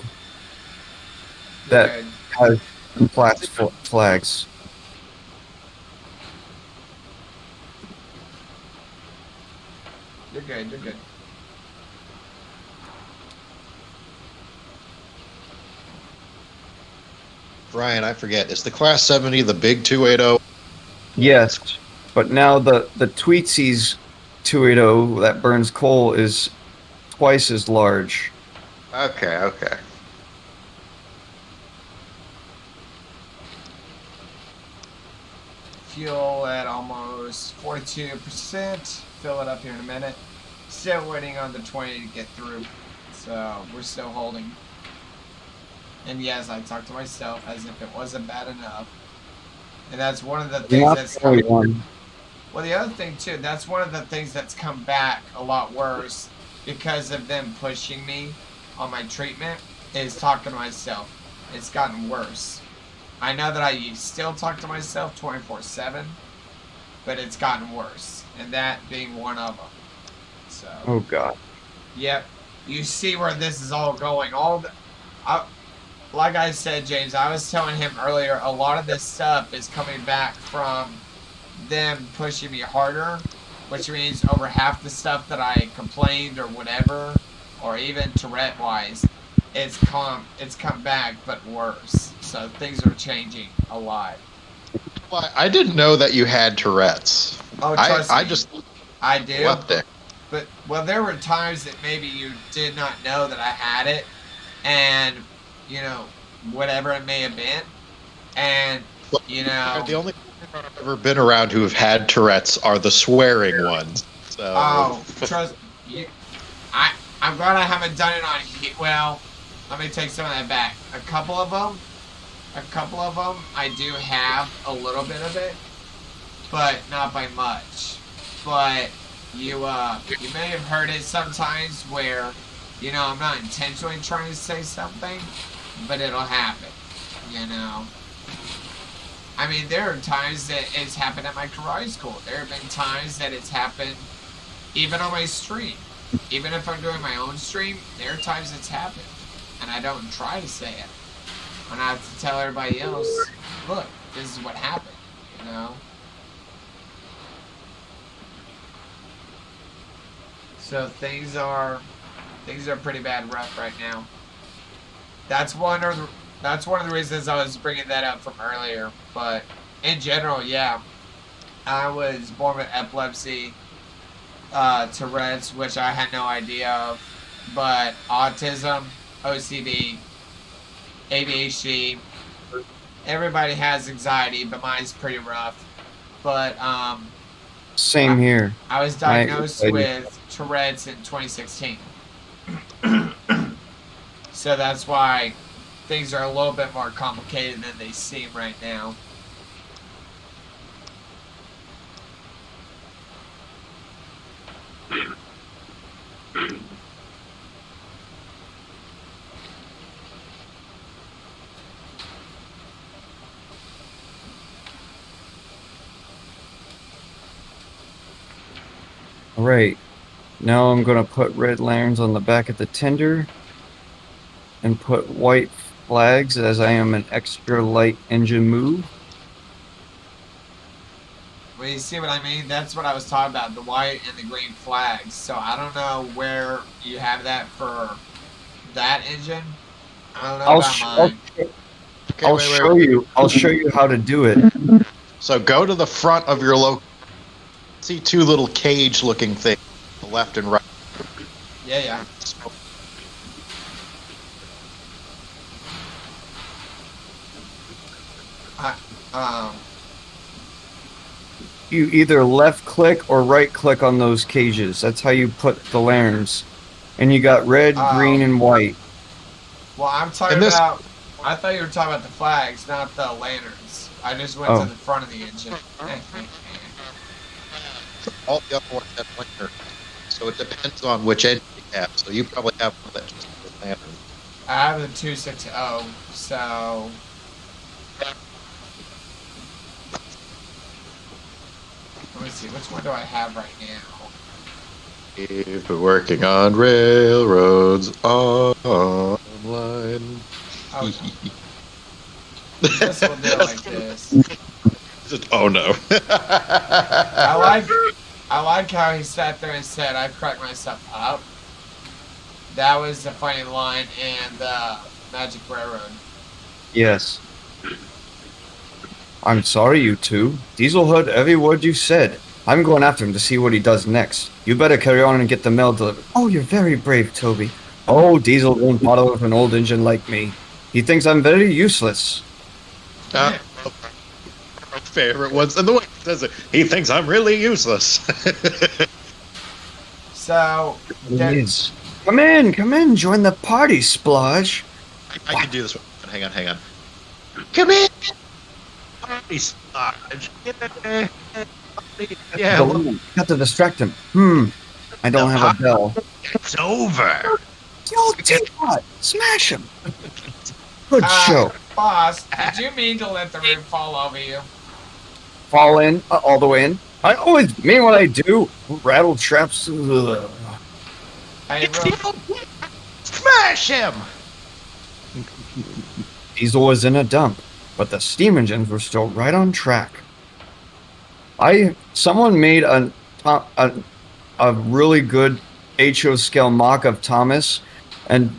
that Good. has class flags. You're good. You're good. Ryan, I forget. Is the Class 70 the big 280? Yes, but now the Tweetsies 280 that burns coal is twice as large. Okay, okay. Fuel at almost 42%. Fill it up here in a minute. Still waiting on the 20 to get through. So we're still holding. And yes, I talked to myself as if it wasn't bad enough. And that's one of the things Not that's the only one. well, the other thing too, that's one of the things that's come back a lot worse because of them pushing me on my treatment is talking to myself. It's gotten worse. I know that I still talk to myself 24/7, but it's gotten worse, and that being one of them. So, Oh God. yep, you see where this is all going. Like I said, James, I was telling him earlier, a lot of this stuff is coming back from them pushing me harder, which means over half the stuff that I complained or whatever, or even Tourette wise, it's come back but worse. So things are changing a lot. Well, I didn't know that you had Tourette's. Oh, trust I me, just I do. left it. But well, there were times that maybe you did not know that I had it, and you know, whatever it may have been, and you know, The only people I've ever been around who have had Tourette's are the swearing ones. So oh, trust you. I'm glad I haven't done it on. Well, let me take some of that back. A couple of them, I do have a little bit of it, but not by much. But you may have heard it sometimes where, you know, I'm not intentionally trying to say something, but it'll happen. You know. I mean, there are times that it's happened at my karate school. There have been times that it's happened even on my stream. Even if I'm doing my own stream, there are times it's happened. And I don't try to say it. And I have to tell everybody else, look, this is what happened, you know? So things are pretty bad rough right now. That's one of the reasons I was bringing that up from earlier. But in general, yeah, I was born with epilepsy, Tourette's, which I had no idea of, but autism, OCD, ADHD. Everybody has anxiety, but mine's pretty rough. But Same here. I was diagnosed with Tourette's in 2016. So that's why things are a little bit more complicated than they seem right now. All right. Now I'm going to put red lanterns on the back of the tender and put white flags as I am an extra light engine move. Well, you see what I mean? That's what I was talking about, the white and the green flags. So I don't know where you have that for that engine. I don't know about mine. I'll show you how to do it. So go to the front of your local. See two little cage-looking things, the left and right. Yeah, yeah. you either left click or right click on those cages. That's how you put the lanterns. And you got red, green, and white. Well, I'm talking And this- about. I thought you were talking about the flags, not the lanterns. I just went Oh. to the front of the engine. All the other ones have lantern. So it depends on which engine you have. So you probably have one that just has a lantern. I have the 260, so. Let me see, which one do I have right now? We've been working on railroads online. Okay. This will do it like this. Oh no. I like how he sat there and said, "I cracked myself up." That was the funny line in the Magic Railroad. Yes. I'm sorry, you two. Diesel heard every word you said. I'm going after him to see what he does next. You better carry on and get the mail delivered. Oh, you're very brave, Toby. Oh, Diesel won't bother with an old engine like me. He thinks I'm very useless. My favorite ones, and the way he says it, he thinks I'm really useless. So, there- Yes. Come in, join the party, Splodge. I can do this one. Hang on. Come in. Party Splodge. Yeah, well, Got to distract him. I don't have a bell. it's over. Yo, Teapot! Smash him! Good show. Boss, did you mean to let the roof fall over you? Fall in, all the way in. I always mean what I do. Rattle traps. Ugh. Hey, real, Smash him. Diesel was in a dump, but the steam engines were still right on track. Someone made a really good HO scale mock of Thomas, and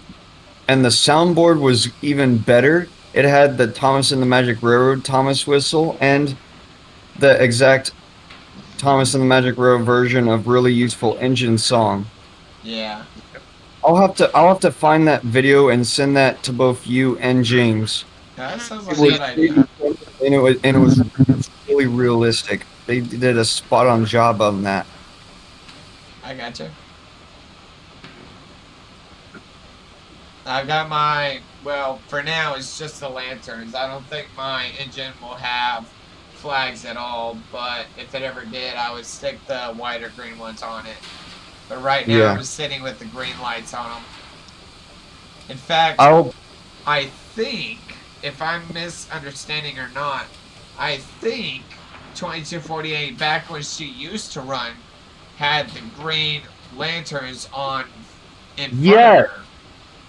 the soundboard was even better. It had the Thomas and the Magic Railroad Thomas whistle and the exact Thomas and the Magic Railroad version of Really Useful Engine song. yeah. I'll have to find that video and send that to both you and James. That sounds like It a was, good idea. and it was really realistic. They did a spot on job on that. I gotcha. I've got my, well, for now it's just the lanterns. I don't think my engine will have flags at all, but if it ever did, I would stick the white or green ones on it. But right now Yeah. I'm sitting with the green lights on them. In fact, I'll I think, if I'm misunderstanding or not, I think 2248, back when she used to run, had the green lanterns on in front Yeah. of her.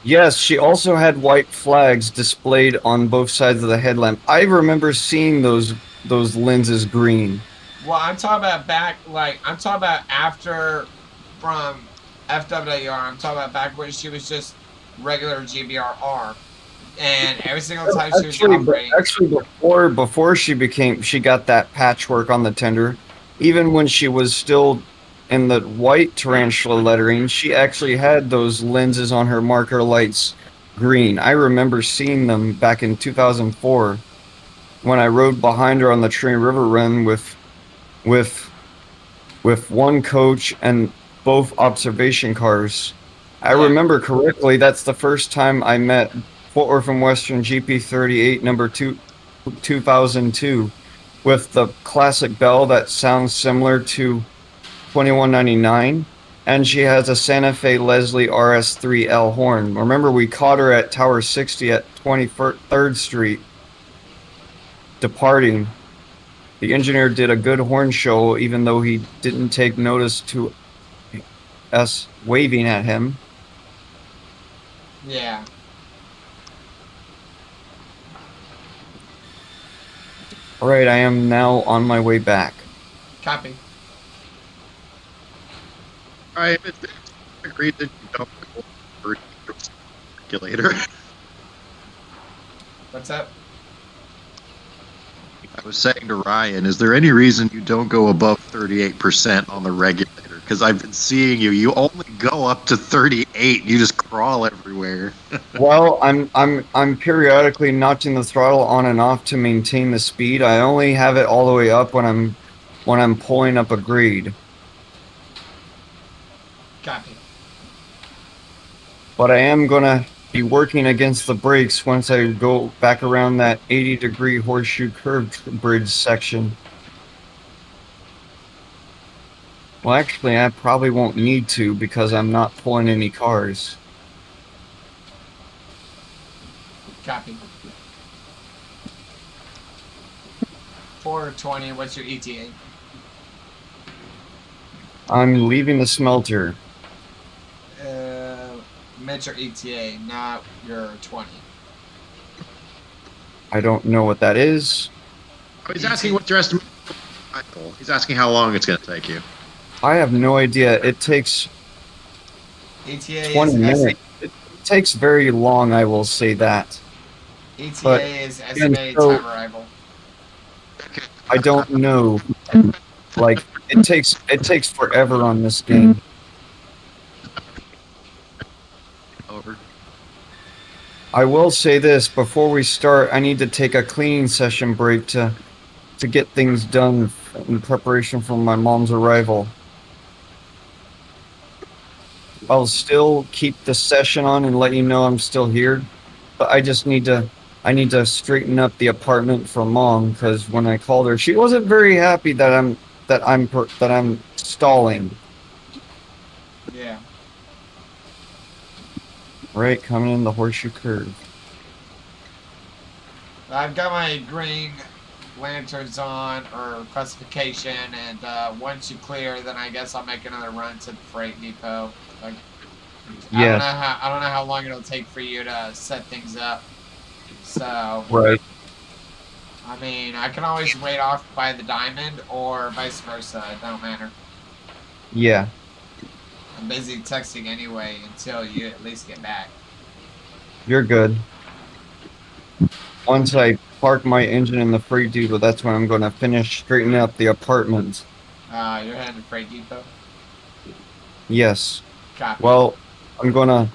Yes, she also had white flags displayed on both sides of the headlamp. I remember seeing those lenses green. Well, I'm talking about back, like, I'm talking about after, from FWR, I'm talking about back when she was just regular GBRR. And every single time she was operating. Actually, before she got that patchwork on the tender, even when she was still in the white tarantula lettering, she actually had those lenses on her marker lights green. I remember seeing them back in 2004 when I rode behind her on the Trinity River run with one coach and both observation cars. I remember correctly, that's the first time I met Fort Worth from Western GP38 number 2002 with the classic bell that sounds similar to 2199, and she has a Santa Fe Leslie RS3L horn. Remember, we caught her at Tower 60 at 23rd Street departing. The engineer did a good horn show, even though he didn't take notice to us waving at him. Yeah. All right, I am now on my way back. Copy. I agreed that you don't go for regulator. What's up? I was saying to Ryan, is there any reason you don't go above 38% on the regulator? Because I've been seeing you only go up to 38. You just crawl everywhere. Well, I'm periodically notching the throttle on and off to maintain the speed. I only have it all the way up when when I'm pulling up a grade. Copy. But I am gonna be working against the brakes once I go back around that 80-degree horseshoe curve bridge section. Well, actually, I probably won't need to because I'm not pulling any cars. Copy. 420, what's your ETA? I'm leaving the smelter. Meant your ETA, not your 20. I don't know what that is. He's asking what's your estimate. He's asking how long it's going to take you. I have no idea. It takes ETA 20 is minutes. It takes very long, I will say that. ETA But- is estimated so- time arrival. I don't know. Like, it takes forever on this game. Over. I will say this, before we start, I need to take a cleaning session break to get things done in preparation for my mom's arrival. I'll still keep the session on and let you know I'm still here, but I just need to straighten up the apartment for mom, because when I called her, she wasn't very happy that I'm stalling. Yeah. Right, coming in the horseshoe curve. I've got my green lanterns on, or classification, and once you clear, then I guess I'll make another run to the freight depot. Like, Yes. I don't know how long it'll take for you to set things up. So, Right. I mean, I can always wait off by the diamond, or vice versa. It don't matter. Yeah. I'm busy texting anyway until you at least get back. You're good. Once I park my engine in the freight depot, that's when I'm going to finish straightening up the apartment. You're heading to freight depot. Yes. Copy. Well, I'm going to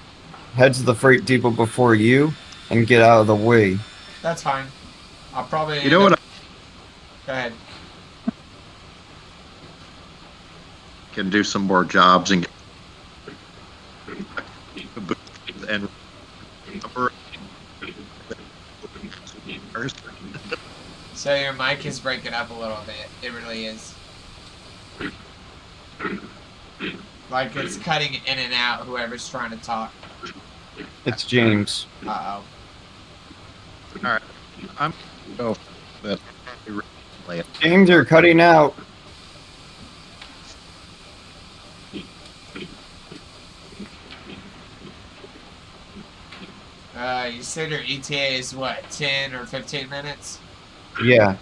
head to the freight depot before you and get out of the way. That's fine. I'll probably. You know what? Go ahead. I can do some more jobs and and So your mic is breaking up a little bit. It really is. Like it's cutting in and out. Whoever's trying to talk. It's James. Uh all right. I'm oh that James, you're cutting out. oh. You said your ETA is what, 10 or 15 minutes? Yeah.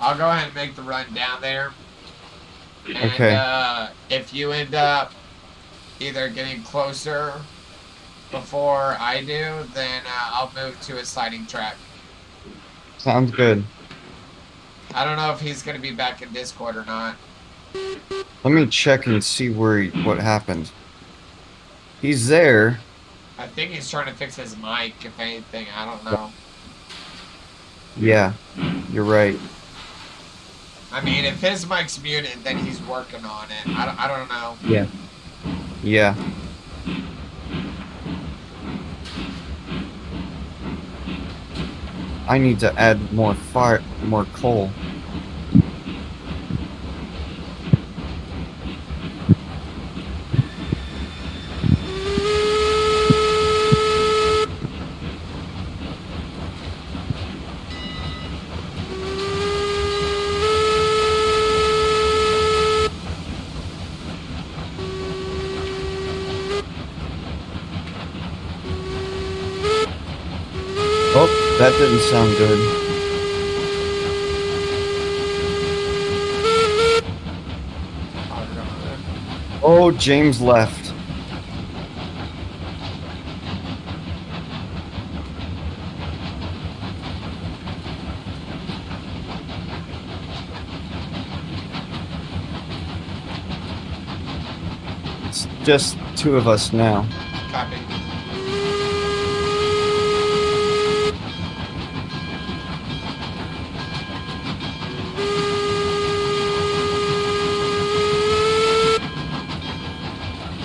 I'll go ahead and make the run down there. And, Okay. if you end up either getting closer before I do, then I'll move to a sliding track. Sounds good. I don't know if he's going to be back in Discord or not. Let me check and see what happened. He's there. I think he's trying to fix his mic, if anything. I don't know. Yeah. You're right. I mean, if his mic's muted, then he's working on it. I don't know. Yeah. I need to add more coal. Oh, that didn't sound good. Oh, James left. It's just two of us now. Copy.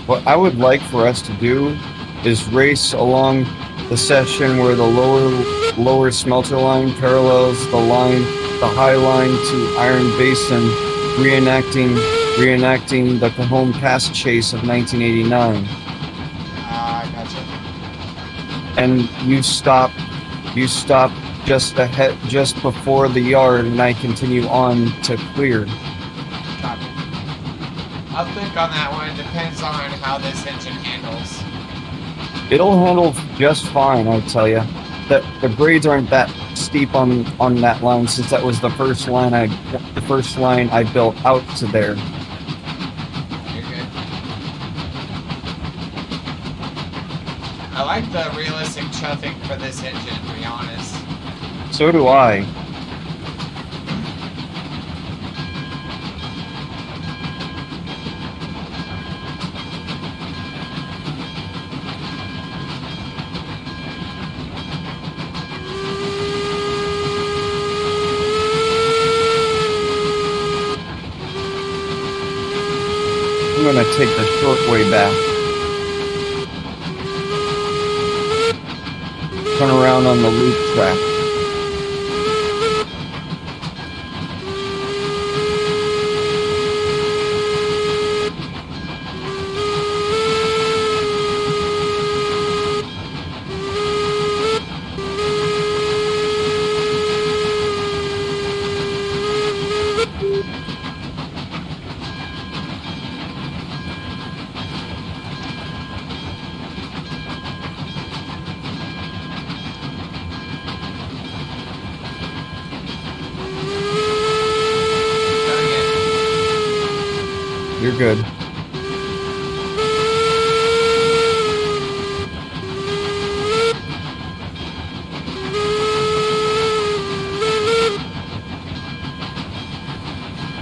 What I would like for us to do is race along the section where the lower smelter line parallels the high line to Iron Basin, reenacting the Cajon Pass chase of 1989. I gotcha. And you stop just before the yard, and I continue on to clear. Copy. I'll think on that one. Depends on how this engine handles. It'll handle just fine, I tell you. The grades aren't that steep on that line, since that was the first line I built out to there. You're good. I like the realistic chuffing for this engine, to be honest. So do I. I'm gonna take the short way back. Turn around on the loop track. You're good.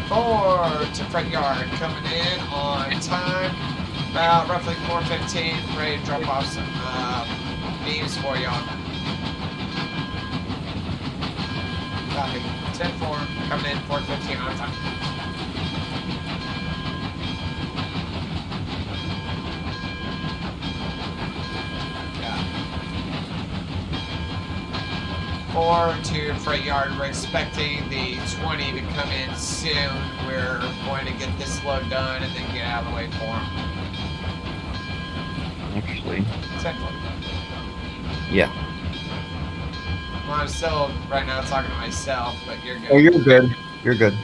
Forward to front yard, coming in on time, about roughly 4:15. Ready to drop off some beams for y'all. Copy. 10-4, coming in 4:15 on time. Or to freight yard. We're expecting the 20 to come in soon. We're going to get this load done and then get out of the way for them. Actually, 10-4. yeah. Well, I'm still right now talking to myself, but you're good. Oh, you're good. You're good.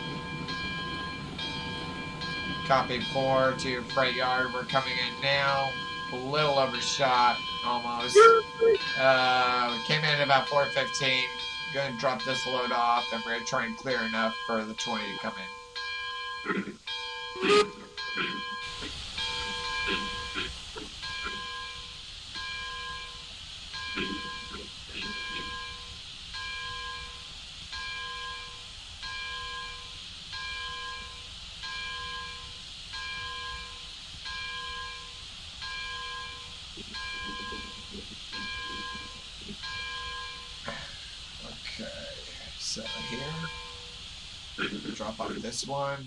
Copy 4 to freight yard. We're coming in now. A little overshot, almost. We came in at about 4:15. Going to drop this load off, and we're going to try and clear enough for the 20 to come in. Okay, so here, drop off this one.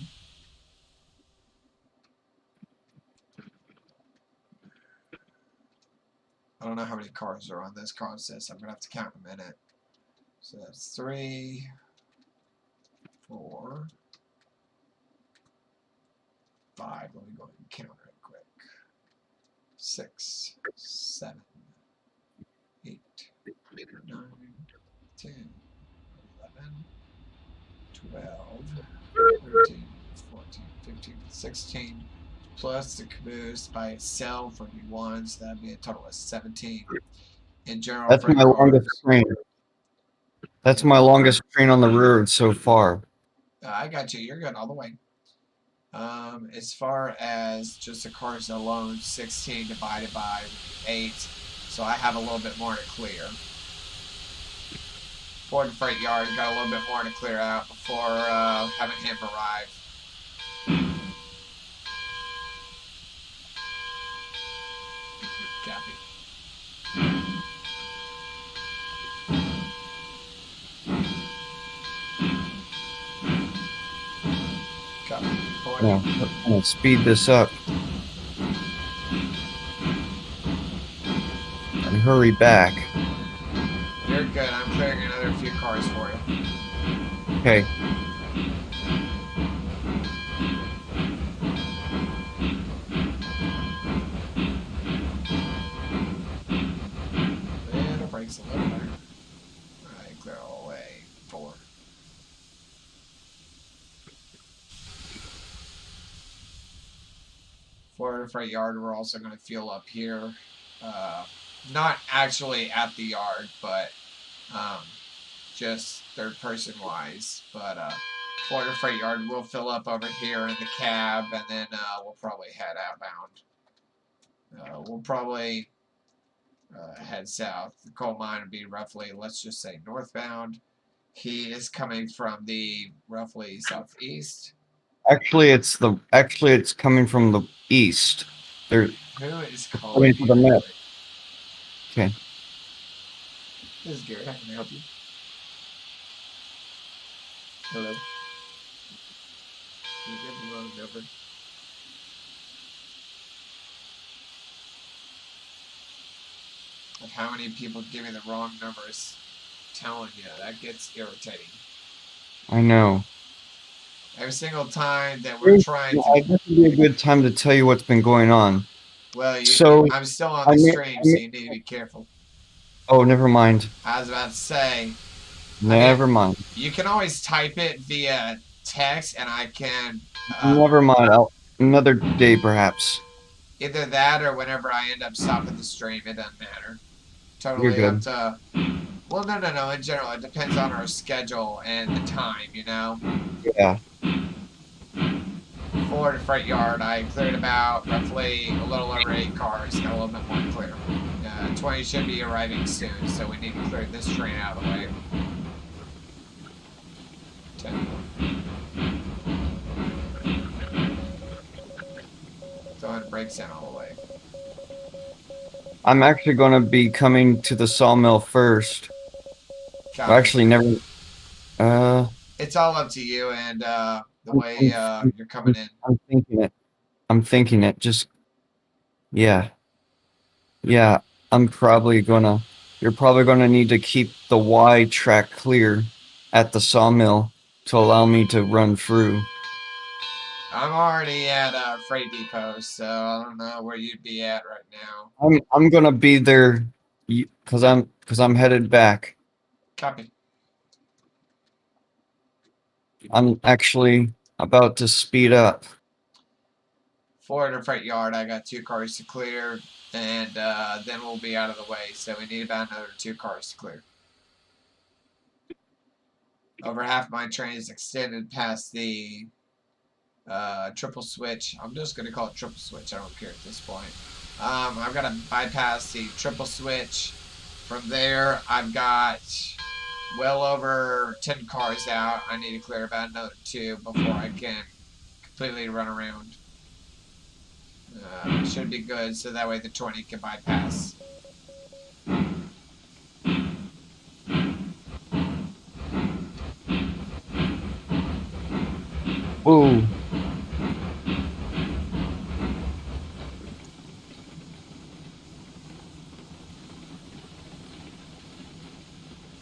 I don't know how many cars are on this car consist. I'm gonna have to count in a minute. So that's 3, 4, 5. Let me go ahead and count real quick. 6, 7, 8, 9, 10, 11, 12, 13, 14, 15, 16, plus the caboose by itself would be 1, so that'd be a total of 17. In general, That's my longest train. That's my longest train on the road so far. I got you. You're good all the way. As far as just the cars alone, 16 divided by 8, so I have a little bit more to clear. Ford freight yard got a little bit more to clear out before having him arrive. Copy. Copy. Yeah, I'm gonna speed this up. hurry back. You're good. I'm clearing another few cars for you. Okay. Yeah, the brakes a little better. Alright, clear all the way. 4. For the freight yard, we're also going to fuel up here. Not actually at the yard, but just third person wise. But for the freight yard, we'll fill up over here in the cab, and then we'll probably head outbound. We'll probably head south. The coal mine would be roughly, let's just say, northbound. He is coming from the roughly southeast. Actually, it's coming from the east. There. Who is Coming calling to the me? map. Okay. This is Garrett. How can I help you? Hello. You give the wrong number. Like how many people give me the wrong numbers? Telling you, that gets irritating. I know. Every single time that we're trying I to. guess it'd be a good time to tell you what's been going on. Well, So I'm still on I the mean- stream, so you need to be careful. Oh, never mind. I was about to say, Never mind. you can always type it via text, and I can. Never mind. Another day, perhaps. Either that or whenever I end up stopping the stream, it doesn't matter. You're Totally good. up to. Well, no. In general, it depends on our schedule and the time, you know? Yeah. For the freight yard, I cleared about roughly a little over 8 cars, got a little bit more clear. 20 should be arriving soon, so we need to clear this train out of the way. 10. Throwing the brakes in all the way. I'm actually going to be coming to the sawmill first. Got Well, it. actually, never. It's all up to you and the way you're coming in. I'm thinking it. Just. Yeah. Yeah. You're probably gonna need to keep the Y track clear at the sawmill to allow me to run through. I'm already at Freight Depot, so I don't know where you'd be at right now. I'm gonna be there, cause I'm headed back. Copy. I'm actually about to speed up. For the freight yard, I got 2 cars to clear, and then we'll be out of the way. So we need about another 2 cars to clear. Over half my train is extended past the triple switch. I'm just going to call it triple switch. I don't care at this point. I've got to bypass the triple switch. From there, I've got well over 10 cars out. I need to clear about another 2 before I can completely run around. Should be good, so that way the 20 can bypass. Whoa.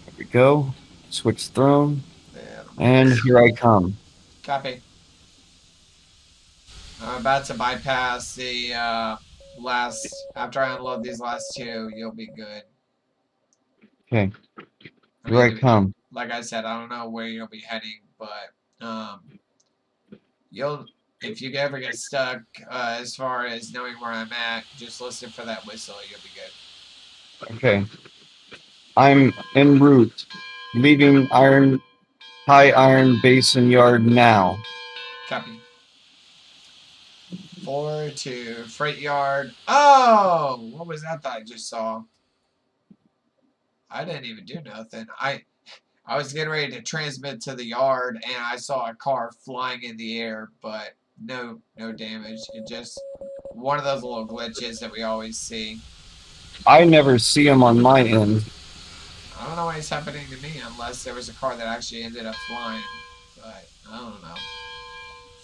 There we go. Switch thrown. Yeah. And here I come. Copy. I'm about to bypass the last. After I unload these last 2, you'll be good. Okay. Here I come. Like I said, I don't know where you'll be heading, but if you ever get stuck as far as knowing where I'm at, just listen for that whistle. You'll be good. Okay. I'm en route, leaving High Iron Basin Yard now. Copy. 4 to freight yard. Oh, what was that I just saw? I didn't even do nothing. I was getting ready to transmit to the yard, and I saw a car flying in the air, but no damage. It just one of those little glitches that we always see. I never see them on my end. I don't know why it's happening to me unless there was a car that actually ended up flying, but I don't know.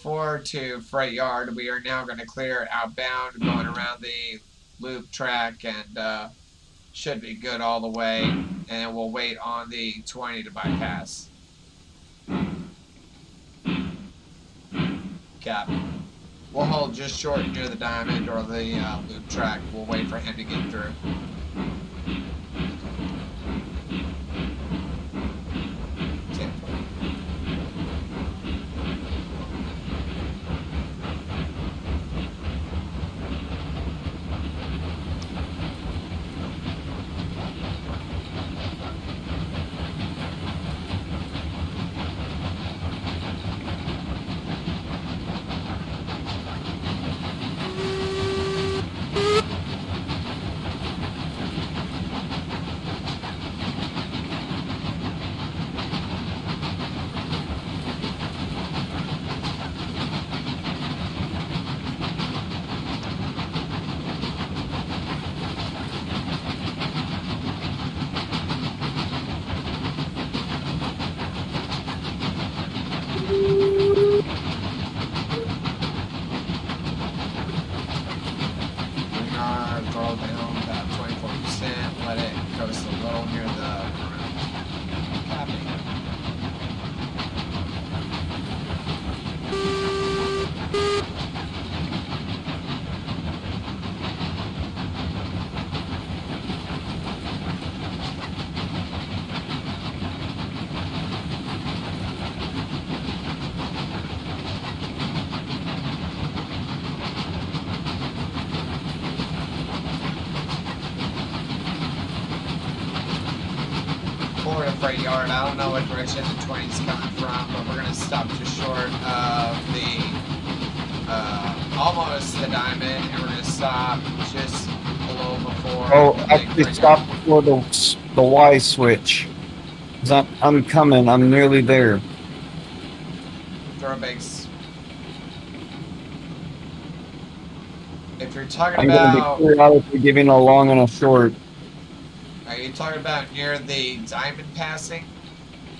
4 to freight yard. We are now going to clear outbound, going around the loop track, and Should be good all the way, and we'll wait on the 20 to bypass. Cap. We'll hold just short near the diamond or the loop track. We'll wait for him to get through. Throw down about 24%, let it coast a little near the copy. Forward of freight yard. I don't know what direction the 20's coming from, but we're gonna stop just short of the almost the diamond, and we're gonna stop just below before. Oh, the big actually freight stop yard. before the Y switch. 'Cause I'm coming. I'm nearly there. Throw base. If you're talking I'm gonna about, be clear out if you're giving a long and a short. are you talking about near the diamond passing?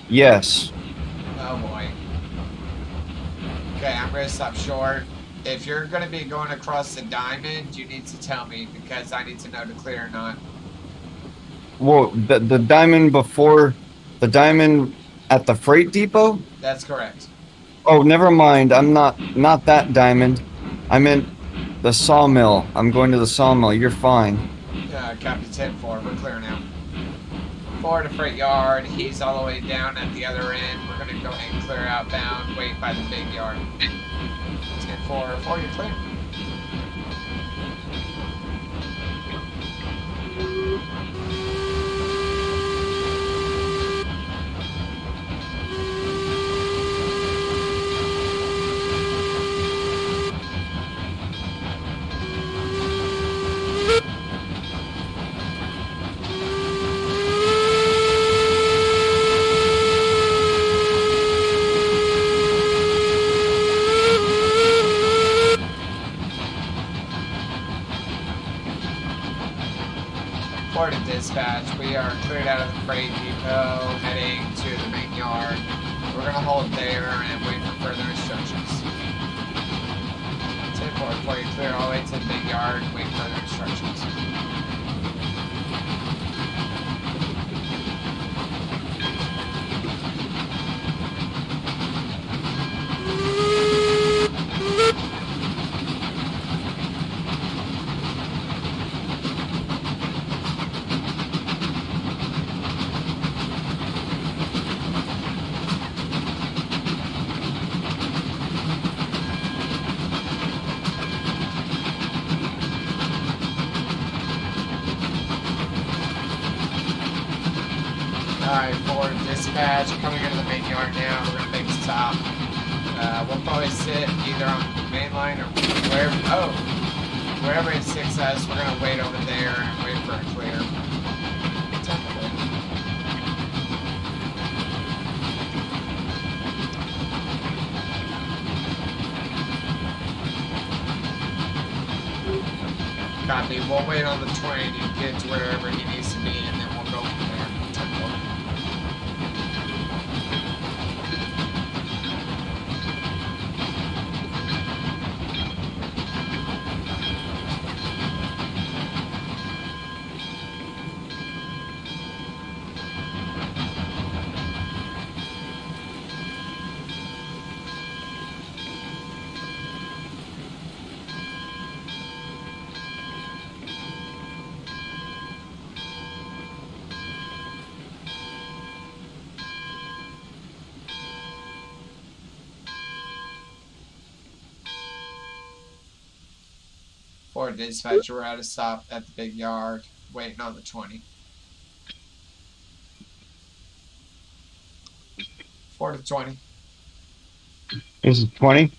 Yes. Oh boy. Okay, I'm gonna stop short. If you're gonna be going across the diamond, you need to tell me because I need to know to clear or not. Well, the diamond before the diamond at the freight depot? That's correct. Oh, never mind. I'm not that diamond. I meant the sawmill. I'm going to the sawmill. You're fine. Copy 10-4, we're clear now. Forward to freight yard, he's all the way down at the other end. We're gonna go ahead and clear outbound, wait by the big yard. 10-4, 4, you're clear. Forward to dispatch, we are cleared out of the freight depot, heading to the main yard. We're gonna hold there and wait for further instructions. 10-4, before you clear all the way to the big yard, wait for further instructions. Alright, forward dispatch, coming into the main yard now. We're gonna make a stop. We'll probably sit either on the main line or wherever it sticks us. We're gonna wait over there and wait for a clear. Copy. We'll wait on the 20 to get to wherever he needs to be, and then we'll go from there. 10-4. For dispatch, we're at a stop at the big yard, waiting on the 20. 4 to 20. This is 20.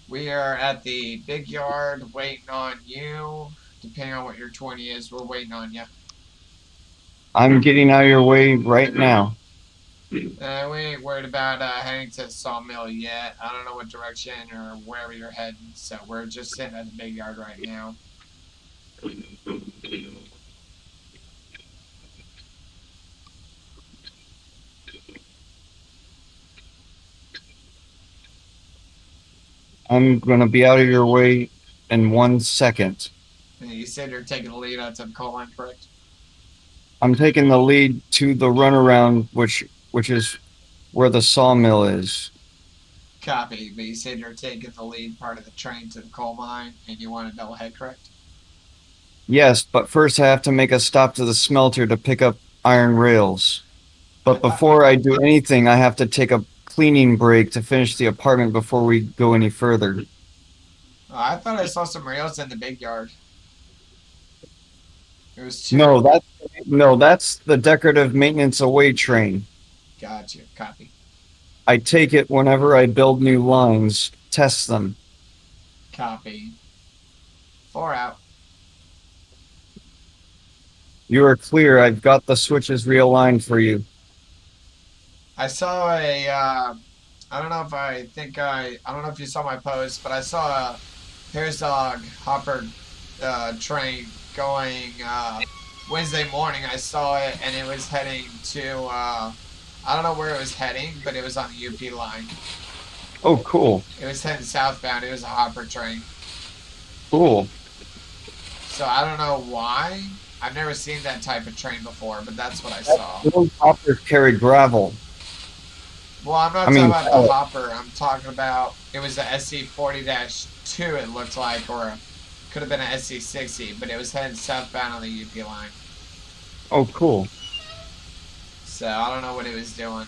We are at the big yard waiting on you. Depending on what your 20 is, we're waiting on you. I'm getting out of your way right now. We ain't worried about heading to the sawmill yet. I don't know what direction or wherever you're heading, so we're just sitting at the big yard right now. I'm gonna be out of your way in 1 second. And you said you're taking the lead out to the coal line, correct? I'm taking the lead to the runaround, which is where the sawmill is. Copy, but you said you're taking the lead part of the train to the coal mine, and you want to double head, correct? Yes, but first I have to make a stop to the smelter to pick up iron rails. But before I do anything, I have to take a cleaning break to finish the apartment before we go any further. I thought I saw some rails in the big yard. It was 2. No, that's the decorative maintenance away train. Gotcha, copy. I take it whenever I build new lines, test them. Copy. 4 out. You are clear. I've got the switches realigned for you. I saw a, I don't know if you saw my post, but I saw a Herzog Hopper train going Wednesday morning. I saw it, and it was heading to, I don't know where it was heading, but it was on the UP line. Oh, cool. It was heading southbound. It was a Hopper train. Cool. So I don't know why. I've never seen that type of train before, but that's what I saw. Those hoppers carry gravel. Well, I'm not talking about the Hopper. I'm talking about, it was the SC40-2, it looked like, or could have been an SC60, but it was heading southbound on the UP line. Oh, cool. So I don't know what it was doing.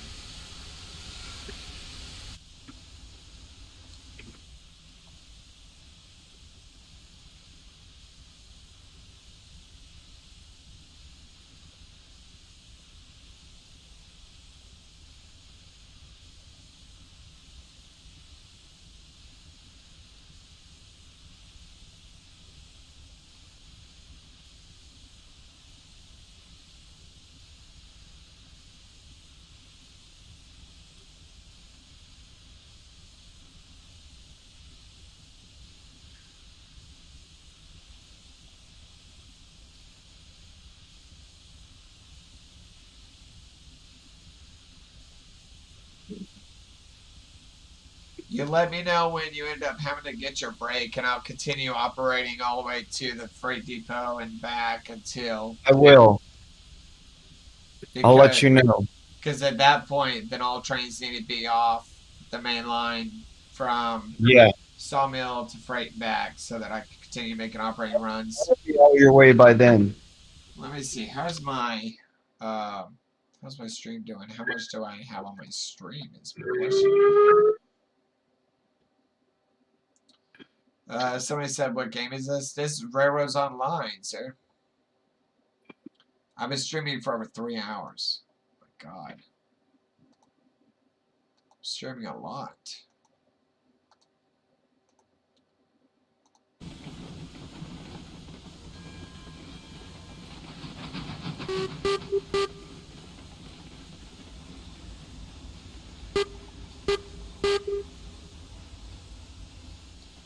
You let me know when you end up having to get your break, and I'll continue operating all the way to the freight depot and back until. I will. I'll let you know. Because at that point, then all trains need to be off the main line from Sawmill to freight and back, so that I can continue making operating runs. I'll be out of your way by then. Let me see. How's my stream doing? How much do I have on my stream? Is my question. Somebody said, "What game is this?" This is Railroads Online, sir. I've been streaming for over 3 hours. Oh my God, I'm streaming a lot.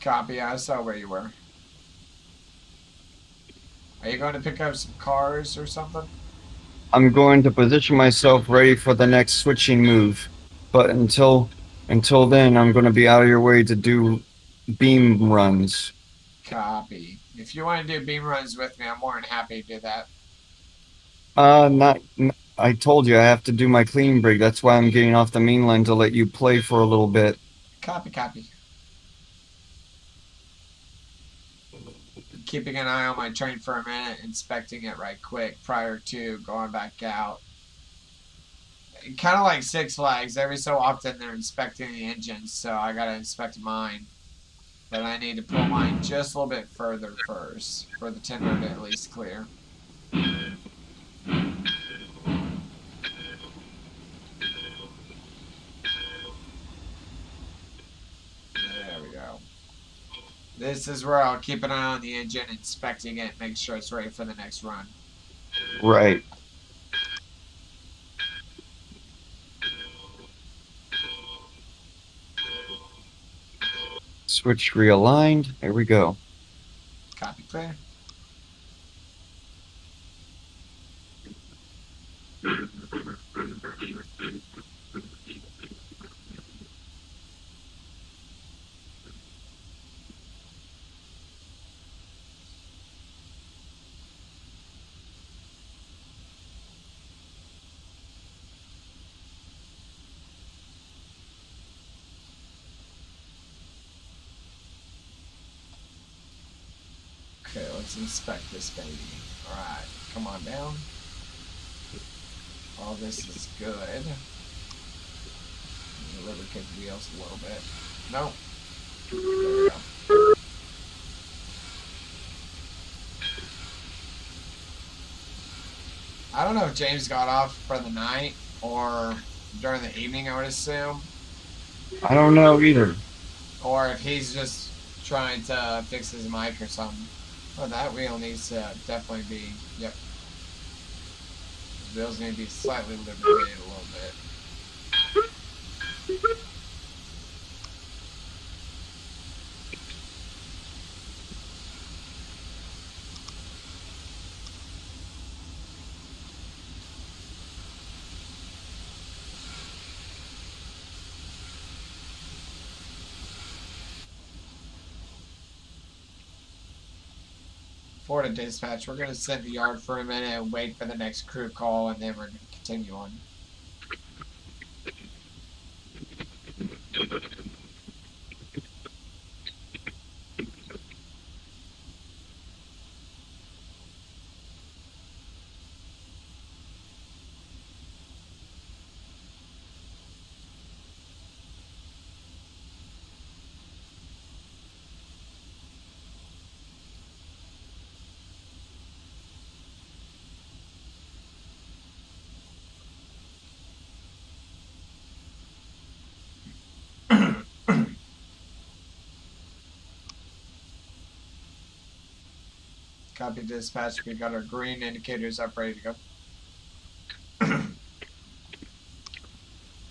Copy. I saw where you were. Are you going to pick up some cars or something? I'm going to position myself ready for the next switching move. But until then, I'm going to be out of your way to do beam runs. Copy. If you want to do beam runs with me, I'm more than happy to do that. I told you I have to do my cleaning break. That's why I'm getting off the main line to let you play for a little bit. Copy. Keeping an eye on my train for a minute, inspecting it right quick prior to going back out. Kind of like Six Flags. Every so often they're inspecting the engines, so I gotta inspect mine. But I need to pull mine just a little bit further first for the timber to at least clear. There we go. This is where I'll keep an eye on the engine, inspecting it, make sure it's ready for the next run. Right. Switch realigned. There we go. Copy clear. Okay, let's inspect this baby. Alright, come on down. All this is good. Lubricate the wheels a little bit. Nope. There we go. I don't know if James got off for the night or during the evening, I would assume. I don't know either. Or if he's just trying to fix his mic or something. Oh, that wheel needs to definitely be, yep. The wheels need to be slightly lubricated a little bit. Florida Dispatch, we're going to sit in the yard for a minute and wait for the next crew call, and then we're going to continue on. Copy dispatch. We got our green indicators up, ready to go.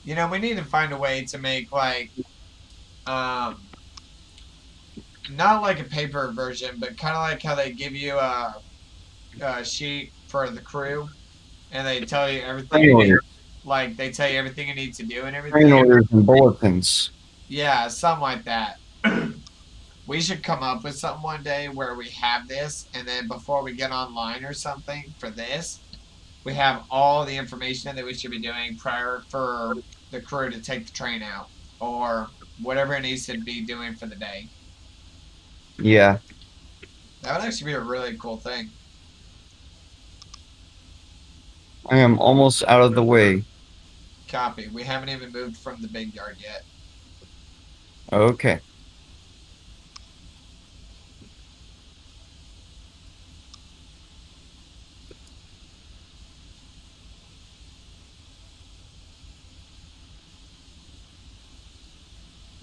You know, we need to find a way to make like, not like a paper version, but kind of like how they give you a sheet for the crew, and they tell you everything. Train orders. Like they tell you everything you need to do and Train everything. orders and bulletins. Yeah, something like that. We should come up with something one day where we have this, and then before we get online or something for this, we have all the information that we should be doing prior for the crew to take the train out, or whatever it needs to be doing for the day. Yeah. That would actually be a really cool thing. I am almost out of the way. Copy. We haven't even moved from the big yard yet. Okay.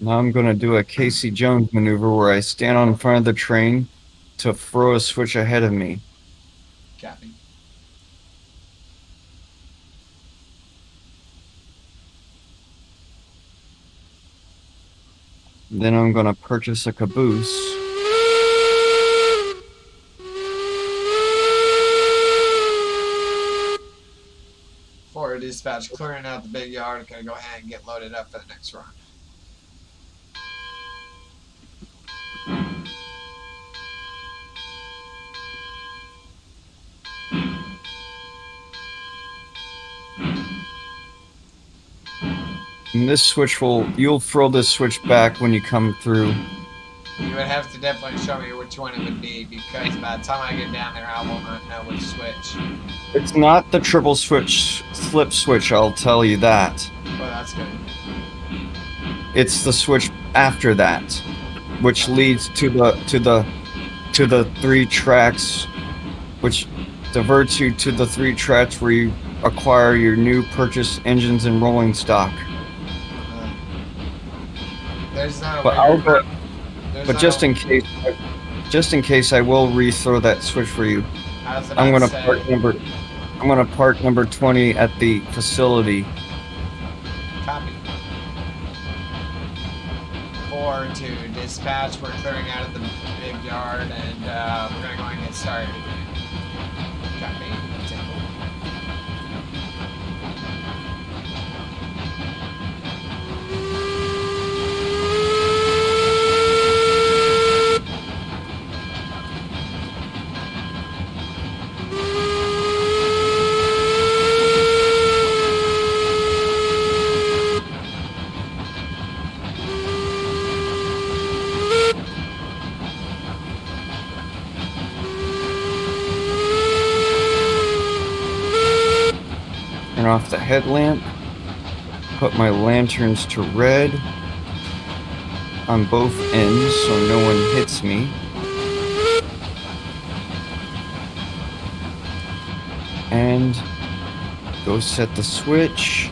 Now I'm going to do a Casey Jones maneuver where I stand on front of the train to throw a switch ahead of me. Copy. Then I'm going to purchase a caboose. Florida Dispatch, clearing out the big yard. Gonna go ahead and get loaded up for the next run. And this switch you'll throw this switch back when you come through. You would have to definitely show me which one it would be, because by the time I get down there, I will not know which switch. It's not the triple switch, flip switch, I'll tell you that. Well, that's good. It's the switch after that. which leads to the 3 tracks, which diverts you to the 3 tracks where you acquire your new purchase engines and rolling stock. There's not a But way. I'll go, There's but not just a- in case, I will rethrow that switch for you. I was about I'm to gonna say, park number 20 at the facility. copy. 4 to dispatch. We're clearing out of the big yard, and we're gonna go ahead and get started. Copy. Take it. Turn off the headlamp. Put my lanterns to red on both ends so no one hits me. And go set the switch.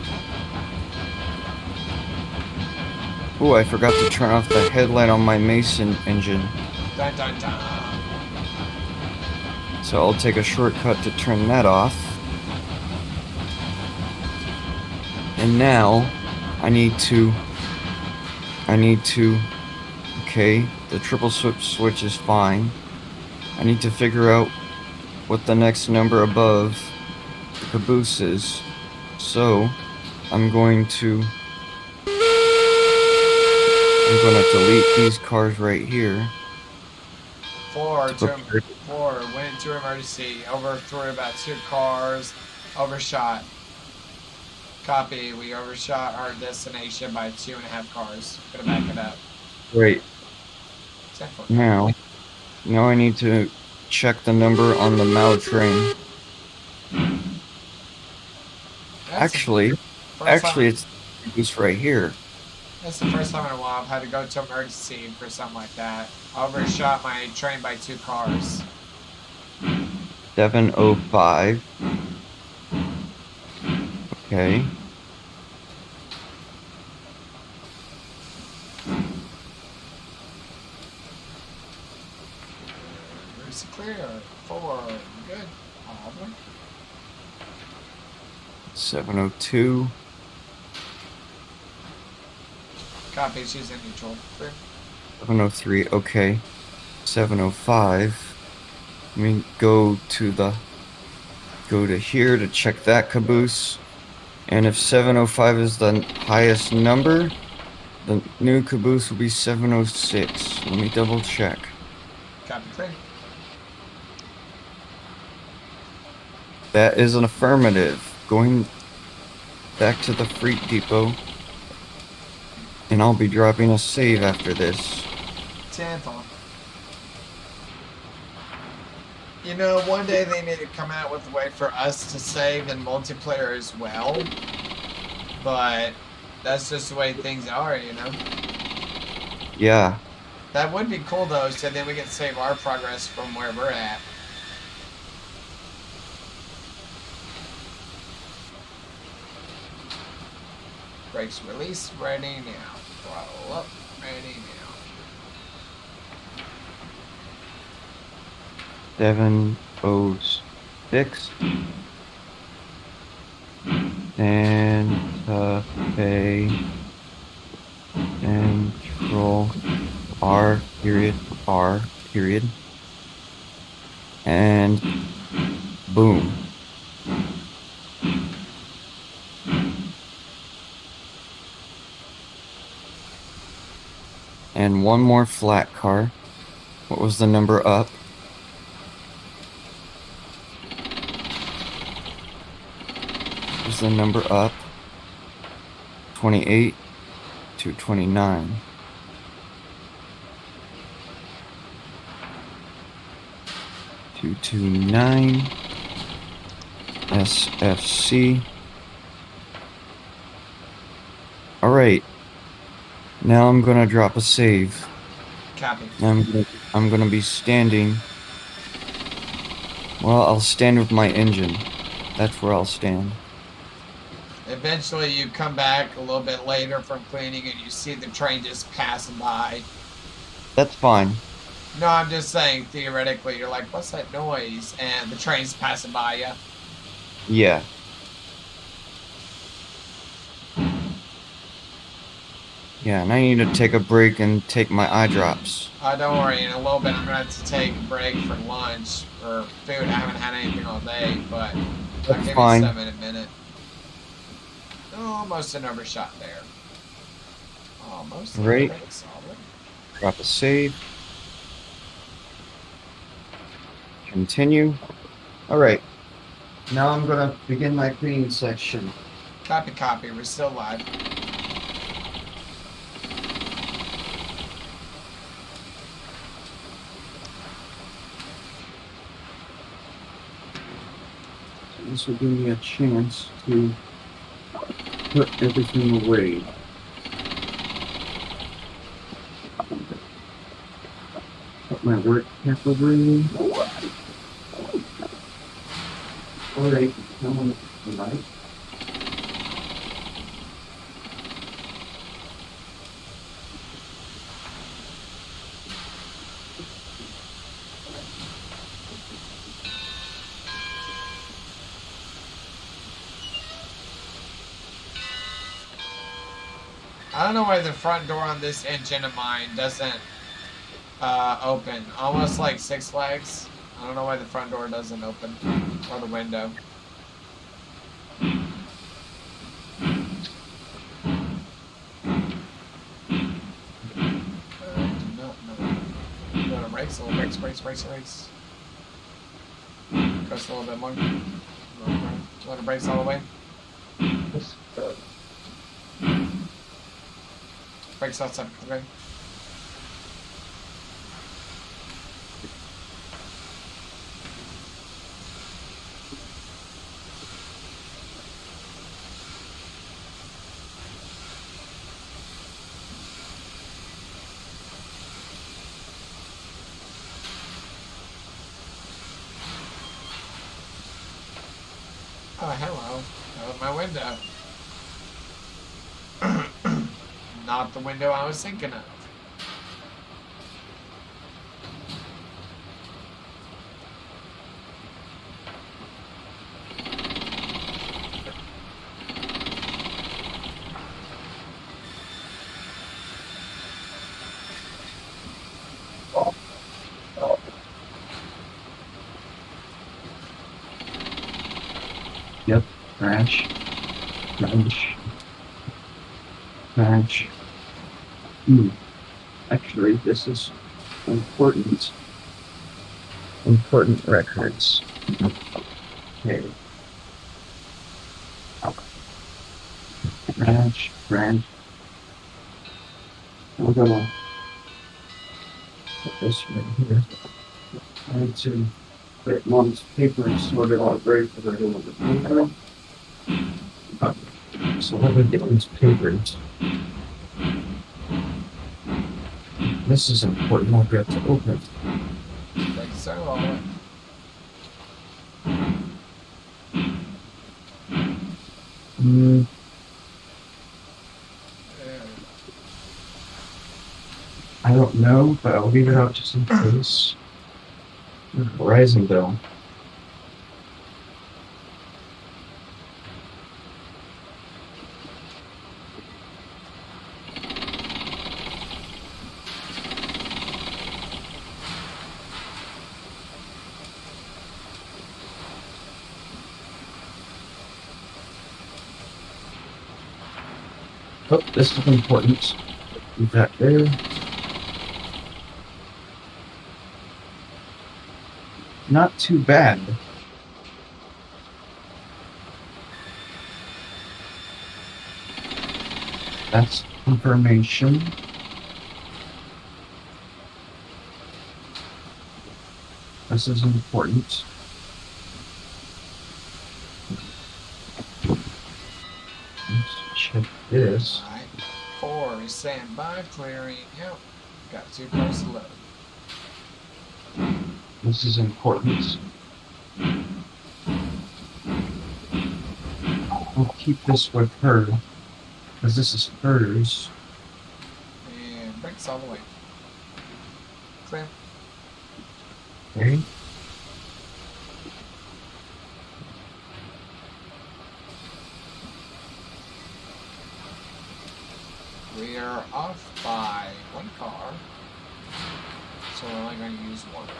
Oh, I forgot to turn off the headlight on my Mason engine. Dun, dun, dun. So I'll take a shortcut to turn that off. And now I need to okay, the triple switch is fine. I need to figure out what the next number above the caboose is. So I'm going to delete these cars right here. 4 to Okay. 4 went to emergency. Overthrew about 2 cars. Overshot. Copy. We overshot our destination by 2.5 cars. Gonna back it up. Great. 10-4. Now I need to check the number on the Mao train. Actually, it's the caboose right here. That's the first time in a while I've had to go to emergency for something like that. I overshot my train by 2 cars. 705. Okay. Emergency clear. 4. Good. Auburn. 702. Copy. She's in neutral. Clear. 703. Okay. 705. Let me go to here to check that caboose. And if 705 is the highest number, the new caboose will be 706. Let me double check. Copy. Clear. That is an affirmative. Going back to the freight depot. And I'll be dropping a save after this. 10th. You know, one day they need to come out with a way for us to save in multiplayer as well. But that's just the way things are, you know? Yeah. That would be cool though, so then we can save our progress from where we're at. Brakes release, ready now. Throttle up, ready now. 706. And pay control R period. And boom. And one more flat car. What was the number up? What was the number up? 28 to 29. Two two nine SFC. All right. Now I'm gonna drop a save. Copy. I'm gonna be standing. Well, I'll stand with my engine. That's where I'll stand. Eventually, you come back a little bit later from cleaning and you see the train just passing by. That's fine. No, I'm just saying, theoretically, you're like, what's that noise? And the train's passing by you. Yeah. Yeah, and I need to take a break and take my eye drops. Don't worry, in a little bit I'm going to have to take a break for lunch or food. I haven't had anything all day, but I'll That's give fine. you some in a minute. Almost an overshot there. Almost. Right. Okay, solid. Drop a save. Continue. All right. Now I'm gonna begin my cleaning section. Copy, copy. We're still live. This will give me a chance to put everything away. Put my work cap away. Alright, now I'm right. I don't know why the front door on this engine of mine doesn't open. Almost like Six Flags. I don't know why the front door doesn't open. Or the window. No, brakes, a little brakes. Press a little bit more. Let it brakes all the way. Brakes outside, okay. Oh, hello. That was my window. Not the window I was thinking of. Yep, crash. Actually, this is important. Important records. Okay. Crash. We're gonna put this right here. I need to get mom's paper sorted out very for the paper. So let me get these papers. This is important. I'll get to open it. Brakes are all the way. I don't know, but I'll leave it out just in case. Horizon bill. Oh, this is important. Leave that there. Not too bad. That's information. This is important. Let's check this. Alright. 4, stand by, clearing out. Got 2 cars to load. This is important. I'll keep this with her, because this is hers. And brakes all the way. Clear. Okay. We are off by 1 car. So we're only going to use 1 right now.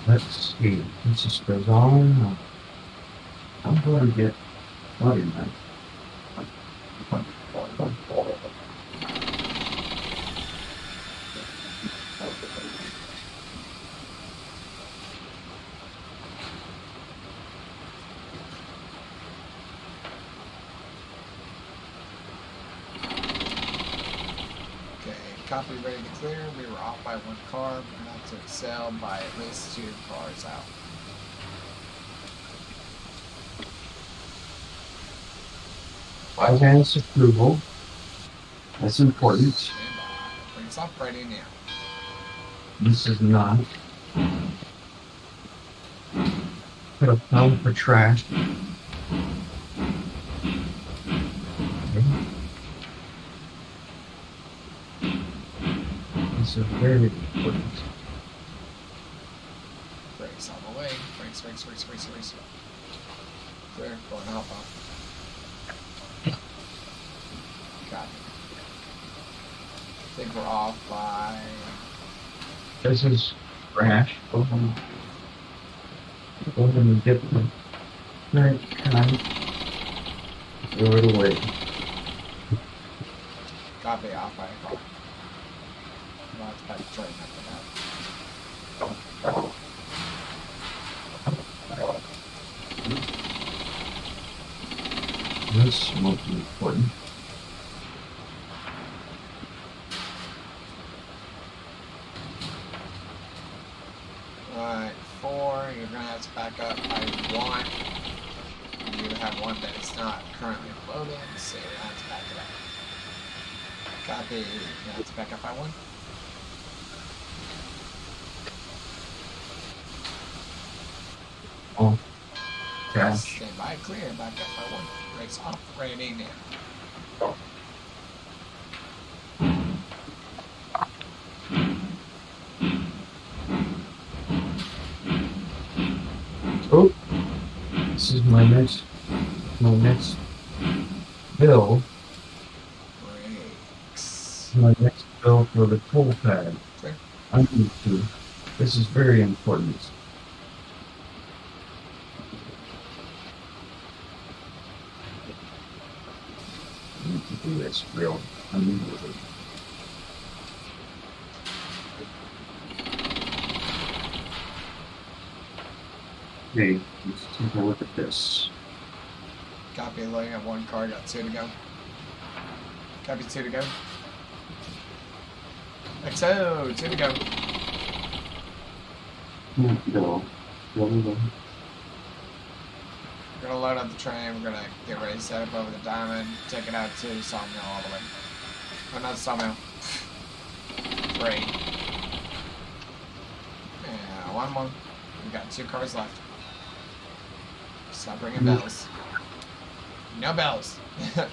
Let's see. This just goes on. I'm going to get flooded now. Okay, copy ready to clear. We were off by 1 car, but not to excel by at least 2 cars out. Advance approval. That's important. Stand by. Brakes off ready now. This is not. Put a pound for trash. This is very important. Brakes all the way. Brakes. Clear. Going hop off. Got it. I think we're off by. This is trash. Go ahead and get the right kind. Throw it away. Copy off by a car. Well, it's by the train after that. This is most important. Alright, 4, you're gonna have to back up by 1. You have 1 that is not currently loading, so you have to back it up. Copy, you have to back up by 1. Oh, trash. Stand by, clear, back up by 1. Brakes off, ready now. Oh, this is my next bill. Brakes. My next bill for the toll pad. Clear. I need to. This is very important. I need to do this real immediately. Okay, let's take a look at this. Copy, loading up 1 car, got 2 to go. Copy, 2 to go. XO, 2 to go. Go. We're gonna load up the train, we're gonna get ready to set up over the diamond, take it out to the sawmill all the way. Oh, not the sawmill. 3. Yeah, 1 more. We got 2 cars left. Stop ringing bells. No bells. Copy.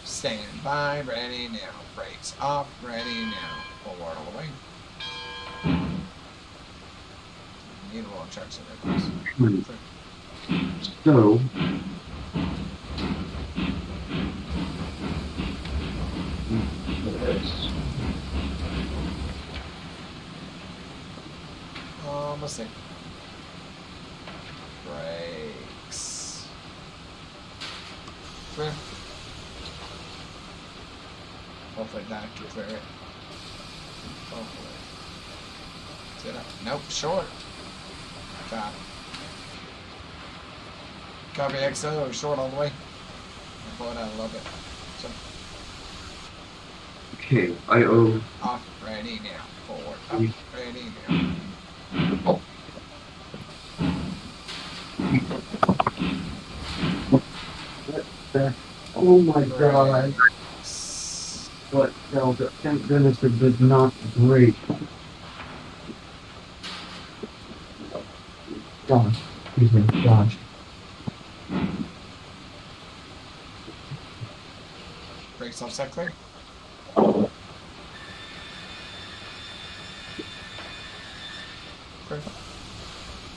Stand by, ready now. Brakes off, ready now. Forward all the way. Need a little trucks in there, please. So, Let's see. Brakes. Clear. Hopefully that can clear it. Hopefully. Did I? Nope, short. Copy. Copy XO, short all the way. Pull it out a little bit. So. Okay, I owe. Off, ready now. Forward, up, ready now. Oh my God! Brace. What? No, thank goodness it did not break. Gosh, excuse me, gosh. Brakes offset clear. Clear.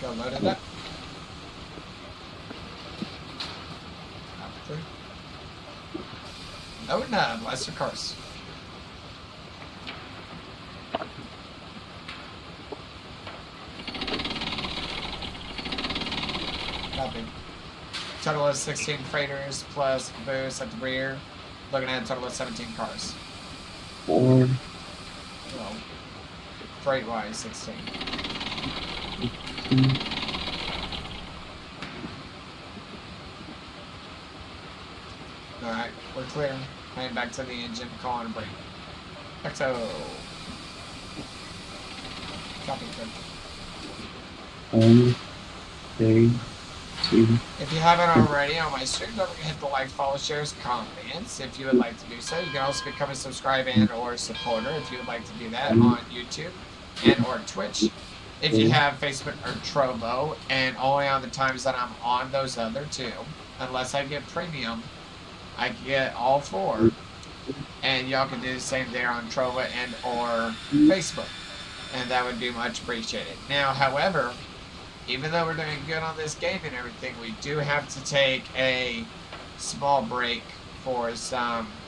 Go load it up. Up clear. No, no, lesser cars. Copy. Total of 16 freighters plus caboose at the rear. Looking at a total of 17 cars. Or Well, freight wise, 16. Alright, we're clear. Heading back to the engine, calling a break. XO. Copy, good. they see. If you haven't already on my stream, don't forget to hit the like, follow, shares, comments. If you would like to do so, you can also become a subscriber and or supporter if you would like to do that on YouTube and or Twitch. If you have Facebook or Trovo, and only on the times that I'm on those other two, unless I get premium, I can get all four. And y'all can do the same there on Trovo and or Facebook. And that would be much appreciated. Now, however, even though we're doing good on this game and everything, we do have to take a small break for some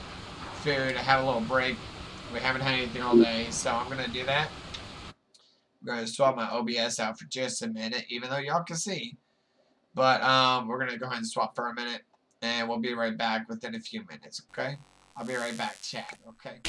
food. Have a little break. We haven't had anything all day, so I'm going to do that. I'm going to swap my OBS out for just a minute, even though y'all can see. But we're going to go ahead and swap for a minute, and we'll be right back within a few minutes, okay? I'll be right back, chat, okay?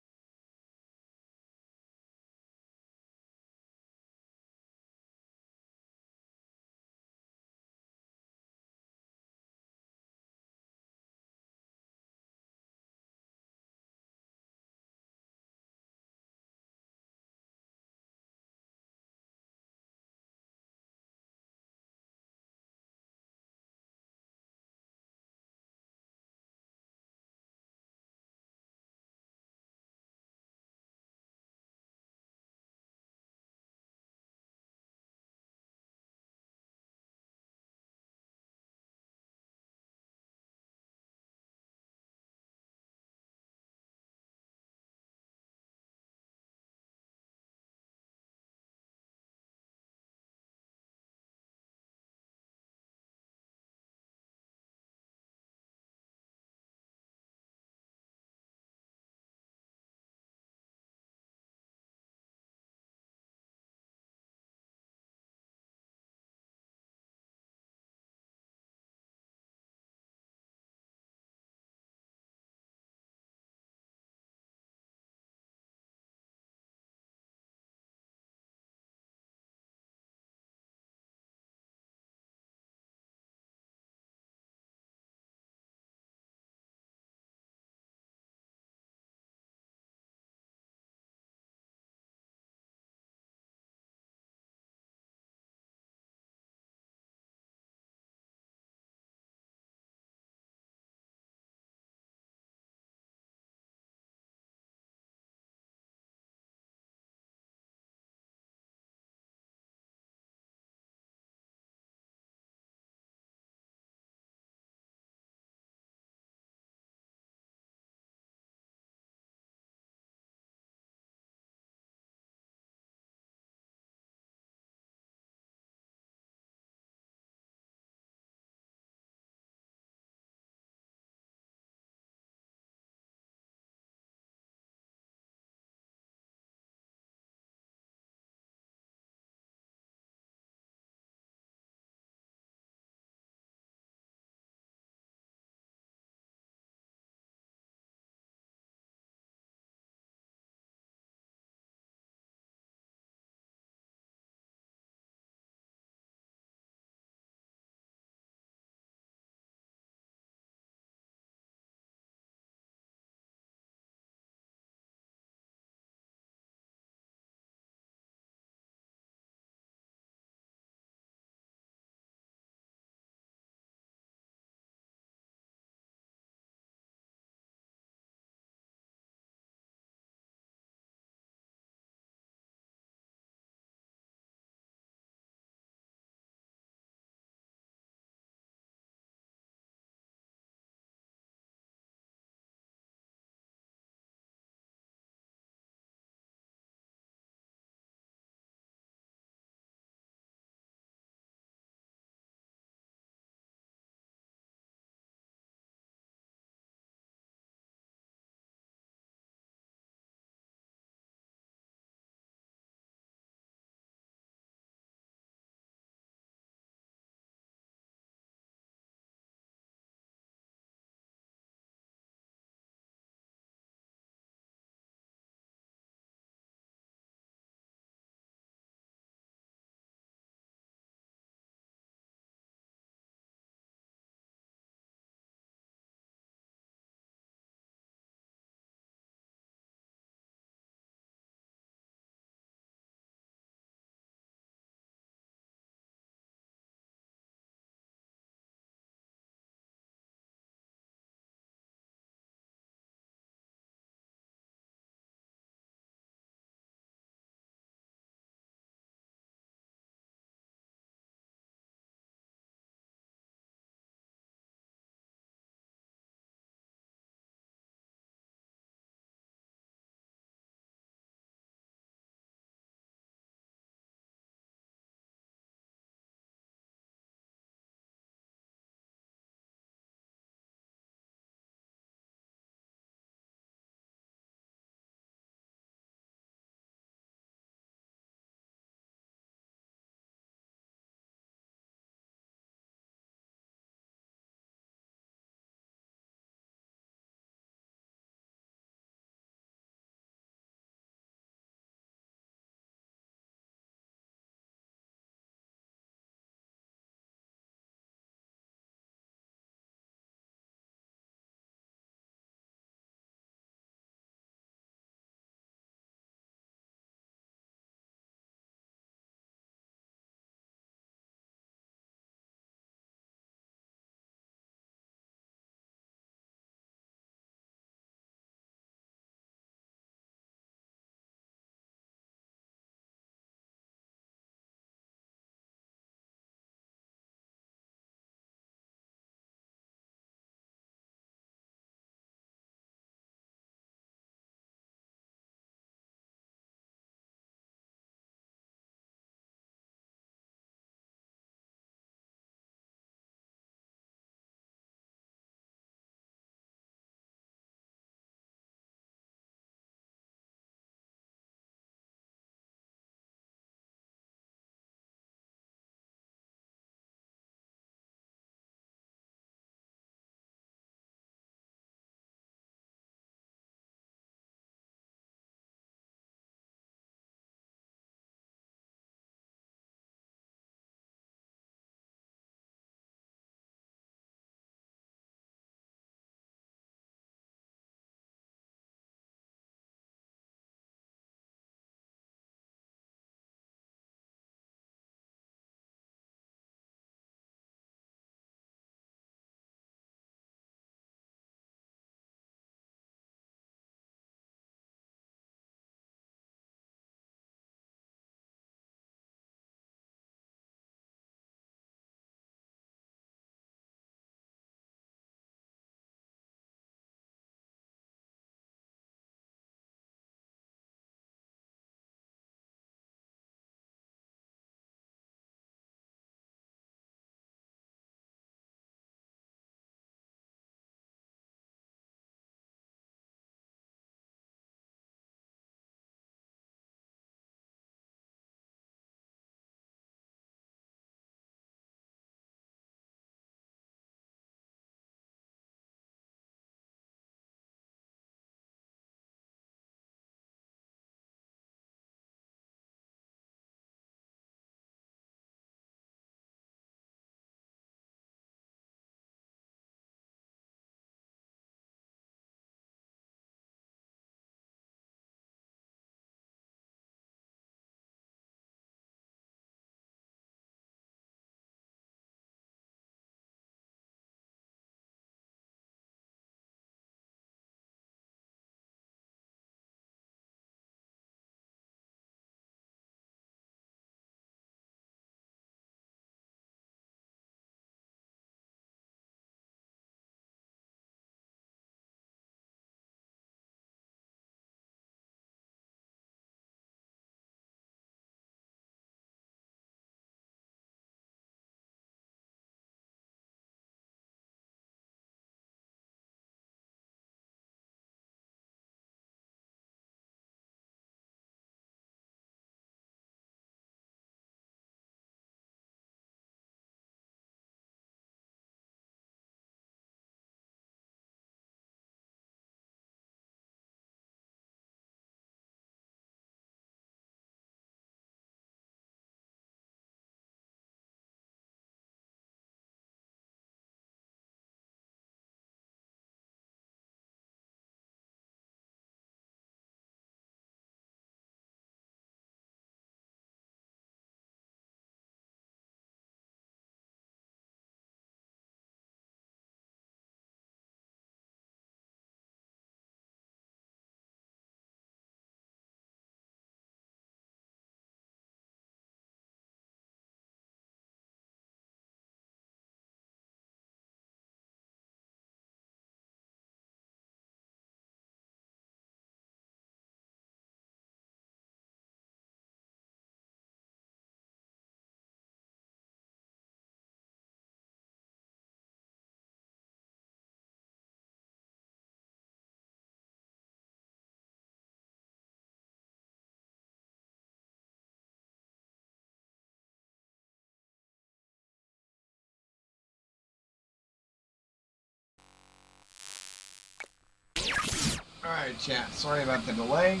Alright, chat. Sorry about the delay.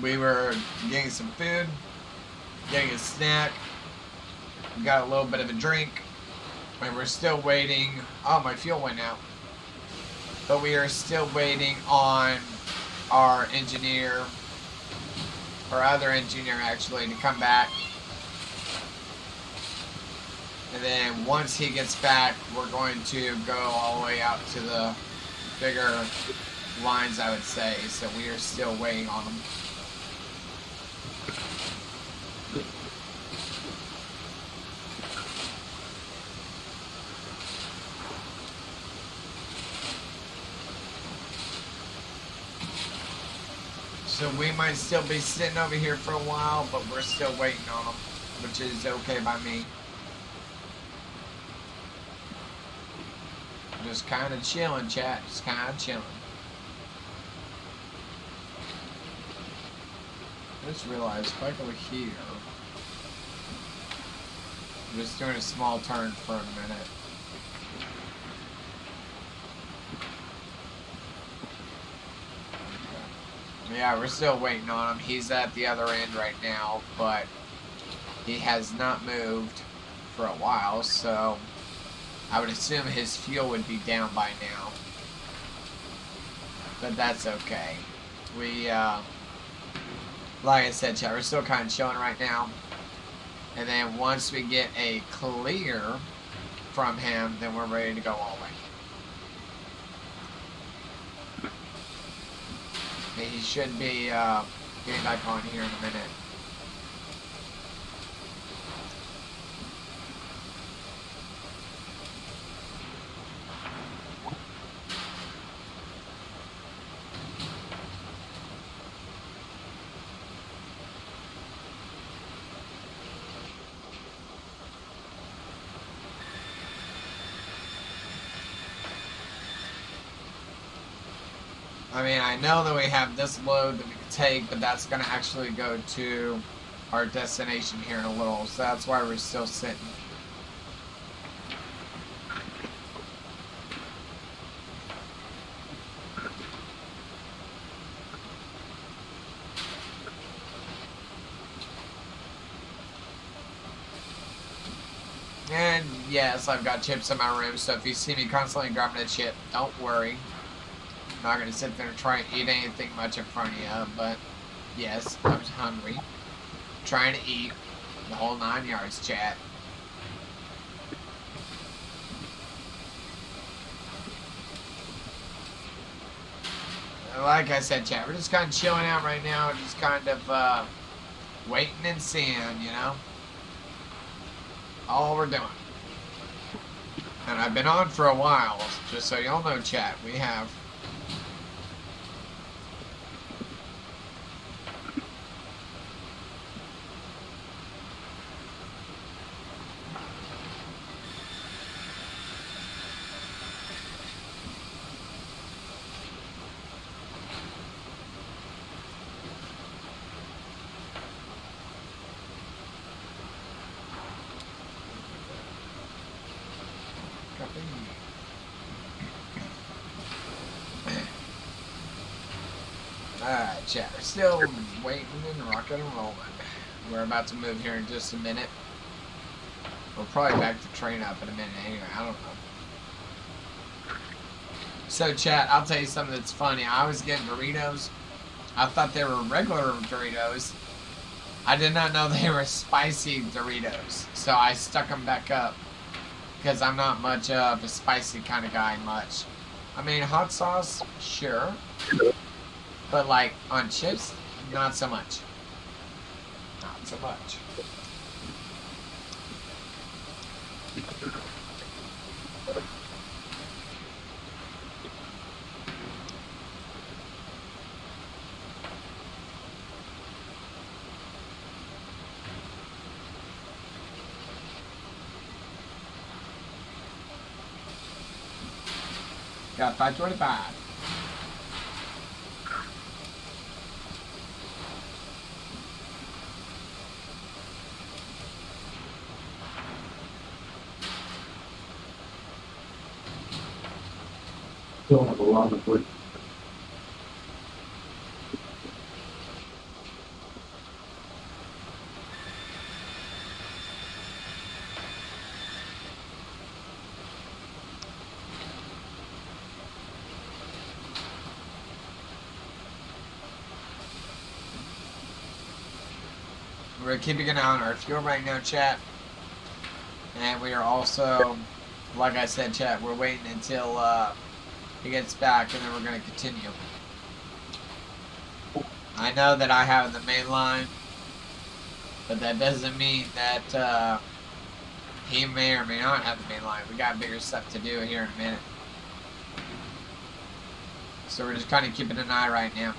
We were getting some food, getting a snack, got a little bit of a drink, and we're still waiting. Oh, my fuel went out. But we are still waiting on our engineer, our other engineer actually, to come back. And then once he gets back, we're going to go all the way out to the bigger lines, I would say. So we are still waiting on them. So we might still be sitting over here for a while, but we're still waiting on them, which is okay by me. Just kind of chilling, chat. Just kind of chilling. I just realized if I go here, I'm just doing a small turn for a minute. Yeah, we're still waiting on him. He's at the other end right now, but he has not moved for a while, so I would assume his fuel would be down by now. But that's okay. We, like I said, chat, we're still kind of chilling right now. And then once we get a clear from him, then we're ready to go all the way. He should be getting back on here in a minute. I mean, I know that we have this load that we can take, but that's going to actually go to our destination here in a little, so that's why we're still sitting. And yes, I've got chips in my room, so if you see me constantly grabbing a chip, don't worry. I'm not going to sit there and try and eat anything much in front of you, but yes, I was hungry. Trying to eat the whole 9 yards, chat. Like I said, chat, we're just kind of chilling out right now, just kind of waiting and seeing, you know? All we're doing. And I've been on for a while, just so y'all know, chat, we have. Alright, chat, we're still waiting and rocking and rolling. We're about to move here in just a minute. We'll probably back the train up in a minute anyway, I don't know. So, chat, I'll tell you something that's funny. I was getting Doritos. I thought they were regular Doritos. I did not know they were spicy Doritos. So I stuck them back up. Because I'm not much of a spicy kind of guy much. I mean, hot sauce, sure. But like on chips, not so much. Not so much. Got 525. Still have a lot of wood. We're keeping an eye on our fuel right now, chat. And we are also, like I said, chat, we're waiting until he gets back, and then we're going to continue. I know that I have the main line, but that doesn't mean that he may or may not have the main line. We got bigger stuff to do here in a minute. So we're just kind of keeping an eye right now.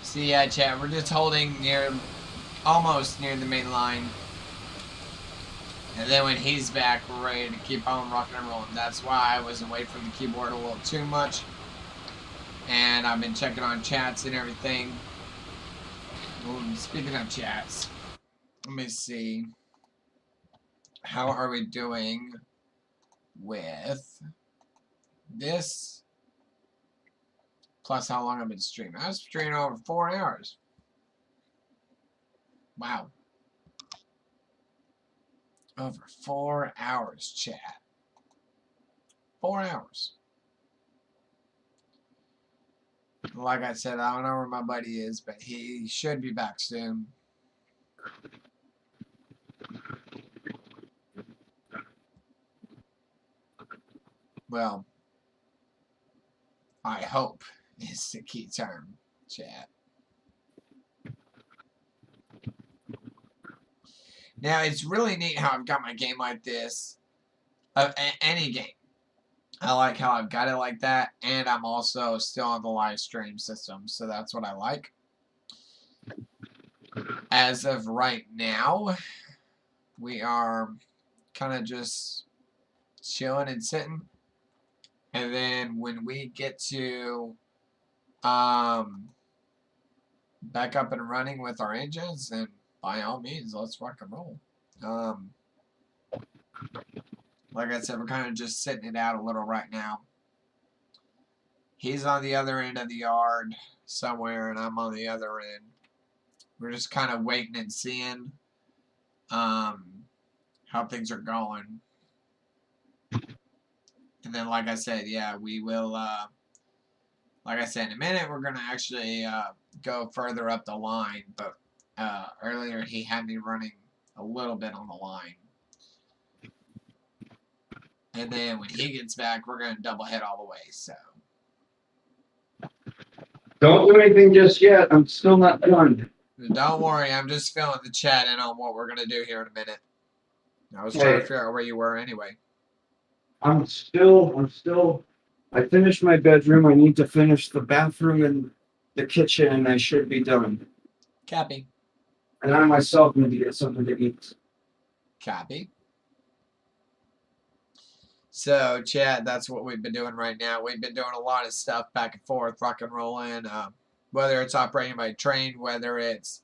See, yeah, chat, we're just holding almost near the main line. And then when he's back, we're ready to keep on rocking and rolling. That's why I wasn't waiting for the keyboard a little too much. And I've been checking on chats and everything. Ooh, speaking of chats, let me see. How are we doing with this? Plus how long I've been streaming. I was streaming over 4 hours. Wow. Over 4 hours, chat. 4 hours. Like I said, I don't know where my buddy is, but he should be back soon. Well, I hope is the key term, chat. Now, it's really neat how I've got my game like this. Any game. I like how I've got it like that, and I'm also still on the live stream system, so that's what I like. As of right now, we are kind of just chilling and sitting. And then when we get to back up and running with our engines, then by all means, let's rock and roll. Like I said, we're kind of just sitting it out a little right now. He's on the other end of the yard somewhere, and I'm on the other end. We're just kind of waiting and seeing how things are going. And then, like I said, yeah, we will, like I said, in a minute, we're going to actually go further up the line. But earlier, he had me running a little bit on the line. And then when he gets back, we're going to double head all the way. So Don't do anything just yet. I'm still not done. don't worry. I'm just filling the chat in on what we're going to do here in a minute. I was trying to figure out where you were anyway. I finished my bedroom. I need to finish the bathroom and the kitchen, and I should be done. Copy. And I myself need to get something to eat. Copy. So, chat, that's what we've been doing right now. We've been doing a lot of stuff back and forth, rock and rolling. Whether it's operating by train, whether it's,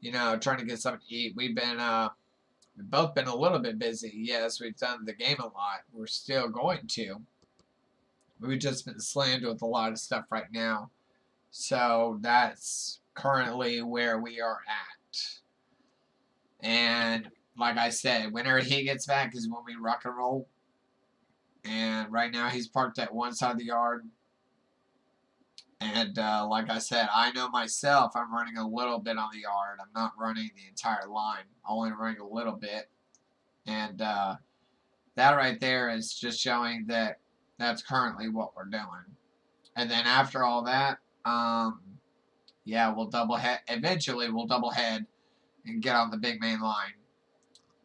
trying to get something to eat. We've both been a little bit busy. Yes, we've done the game a lot. We're still going to. We've just been slammed with a lot of stuff right now. So that's currently where we are at. And like I said, whenever he gets back is when we rock and roll. And right now he's parked at one side of the yard. And like I said, I know myself, I'm running a little bit on the yard. I'm not running the entire line. I'm only running a little bit. And that right there is just showing that that's currently what we're doing. And then after all that, yeah, we'll double head. Eventually, we'll double head and get on the big main line.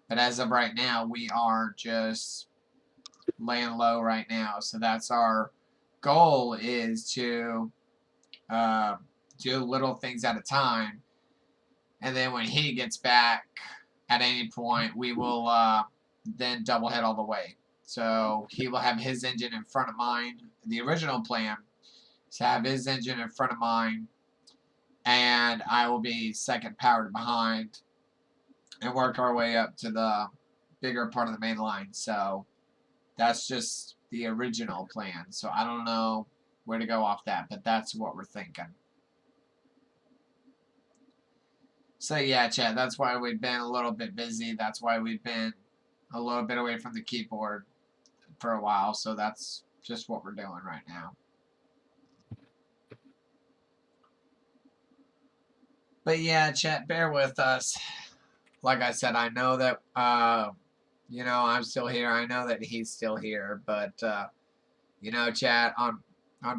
But as of right now, we are just laying low right now. So that's our goal is to do little things at a time, and then when he gets back at any point, we will then double head all the way. So he will have his engine in front of mine. The original plan is to have his engine in front of mine, and I will be second powered behind, and work our way up to the bigger part of the main line. So that's just the original plan. So I don't know where to go off that, but that's what we're thinking. So yeah, Chad, that's why we've been a little bit busy. That's why we've been a little bit away from the keyboard for a while. So that's just what we're doing right now. But yeah, Chad, bear with us. Like I said, I know that you know, I'm still here. I know that he's still here, but you know, Chad, on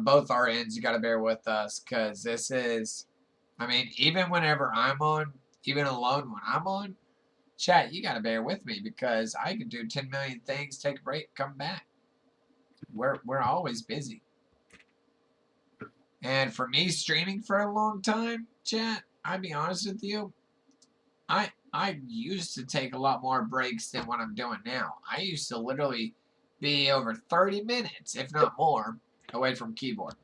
both our ends, you got to bear with us, because this is, I mean, even whenever I'm on, even alone when I'm on, chat, you got to bear with me, because I can do 10 million things, take a break, come back. We're always busy. And for me, streaming for a long time, chat, I'll be honest with you, I used to take a lot more breaks than what I'm doing now. I used to literally be over 30 minutes, if not more, away from keyboard.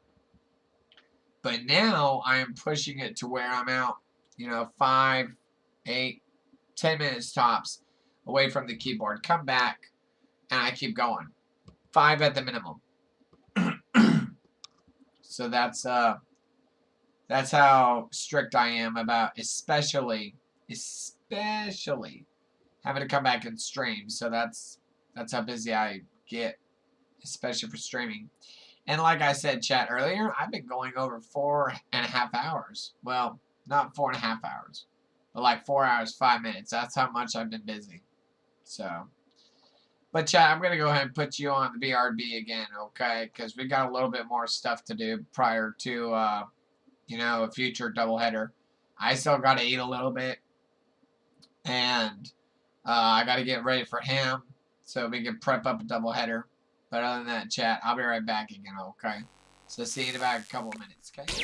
But now I am pushing it to where I'm out, you know, 5, 8, 10 minutes tops away from the keyboard. Come back, and I keep going. 5 at the minimum. So that's how strict I am about, especially having to come back and stream. So that's how busy I get, especially for streaming. And like I said, chat, earlier, I've been going over 4.5 hours. Well, not 4.5 hours, but like 4 hours, 5 minutes. That's how much I've been busy. So, but chat, I'm going to go ahead and put you on the BRB again, okay? Because we got a little bit more stuff to do prior to, you know, a future doubleheader. I still got to eat a little bit, and I got to get ready for him so we can prep up a doubleheader. But other than that, chat, I'll be right back again, okay? So see you in about a couple of minutes, okay?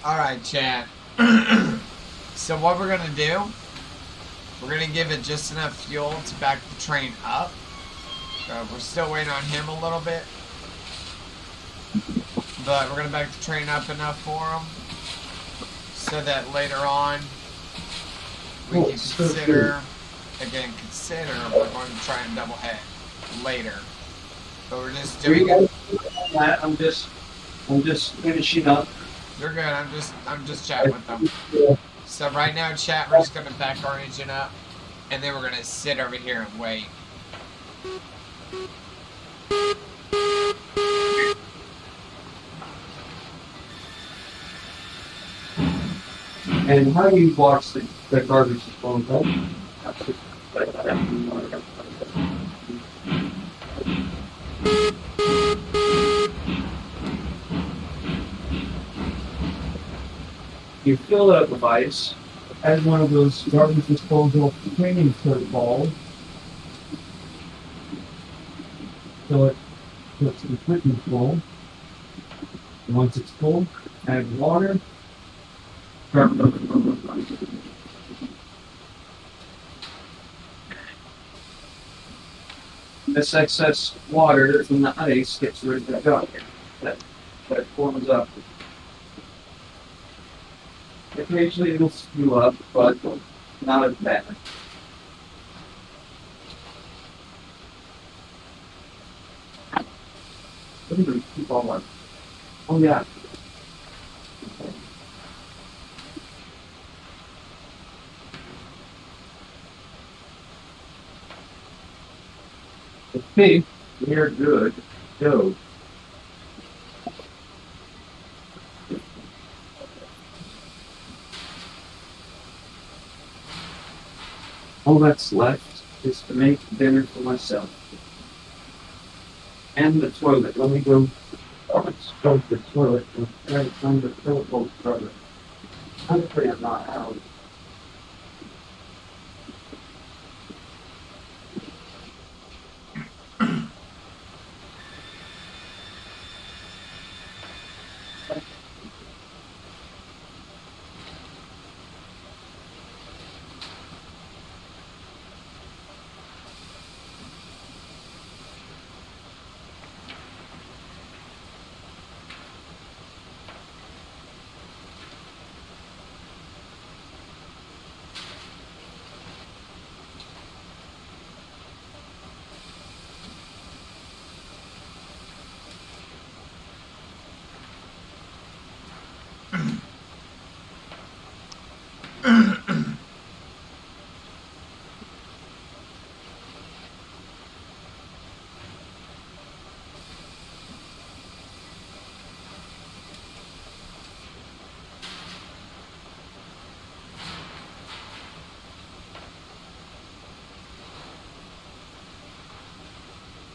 All right, chat. So what we're gonna do? We're gonna give it just enough fuel to back the train up. We're still waiting on him a little bit, but we're gonna back the train up enough for him so that later on we can consider. Again, consider we're going to try and double head later, but we're just doing it. I'm just finishing up. You're good. I'm just chatting with them. So right now, chat, we're just gonna back our engine up, and then we're gonna sit over here and wait. And how do you watch the garbage disposal? You fill it up with ice, add one of those garbage disposal cleaning balls, fill it till it's completely full. And once it's full, add water. This excess water from the ice gets rid of the gunk that forms up. Occasionally it'll spew up, but not as bad. Keep all one. Oh yeah. Okay, we're good. Go. All that's left is to make dinner for myself. And the toilet. Let me go start the toilet and try to find the toilet brother. I'm afraid I'm not out.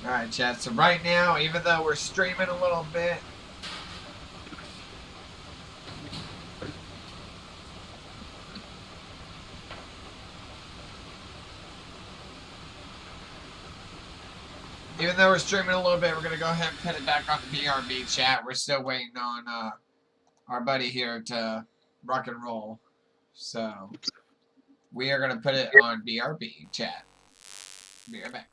Alright, chat. So right now, even though we're streaming a little bit, we're gonna go ahead and put it back on the BRB chat. We're still waiting on our buddy here to rock and roll. So we are gonna put it on BRB chat. Be right back.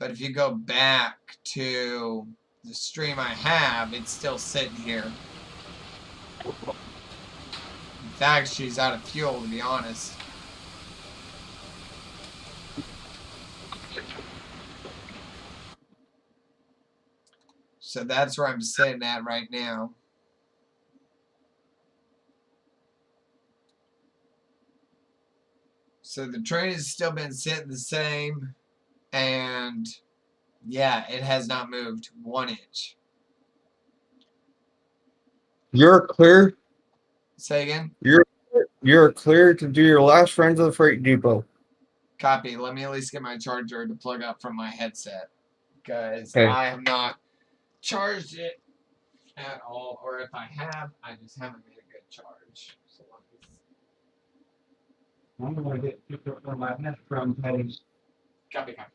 But if you go back to the stream I have, it's still sitting here. In fact, she's out of fuel, to be honest. So that's where I'm sitting at right now. So the train has still been sitting the same, and yeah, it has not moved 1 inch. You're clear. Say again? You're clear to do your last run to the freight depot. Copy. Let me at least get my charger to plug up from my headset, because Okay. I have not charged it at all, or if I have, I just haven't made a good charge. So let me see. I'm gonna get picked up on my net from Patty. Copy. I'm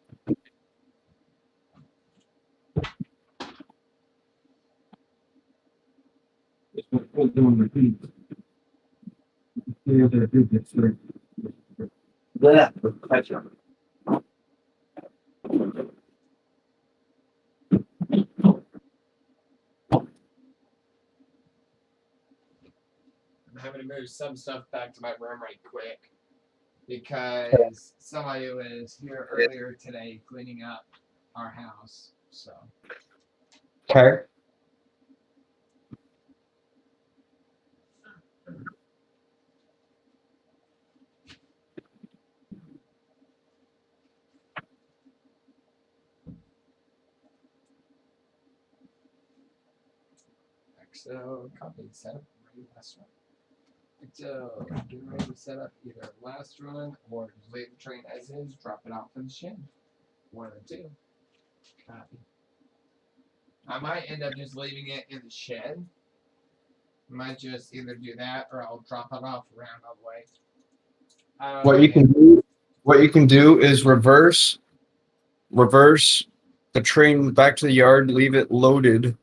having to move some stuff back to my room right quick, because somebody was here earlier today cleaning up our house. So Okay. So copy set up ready last run. So getting ready to set up either last run or just leave the train as is, drop it off in the shed. One of the two. Copy. I might end up just leaving it in the shed. Might just either do that or I'll drop it off around all the way. What you can do is reverse the train back to the yard, leave it loaded.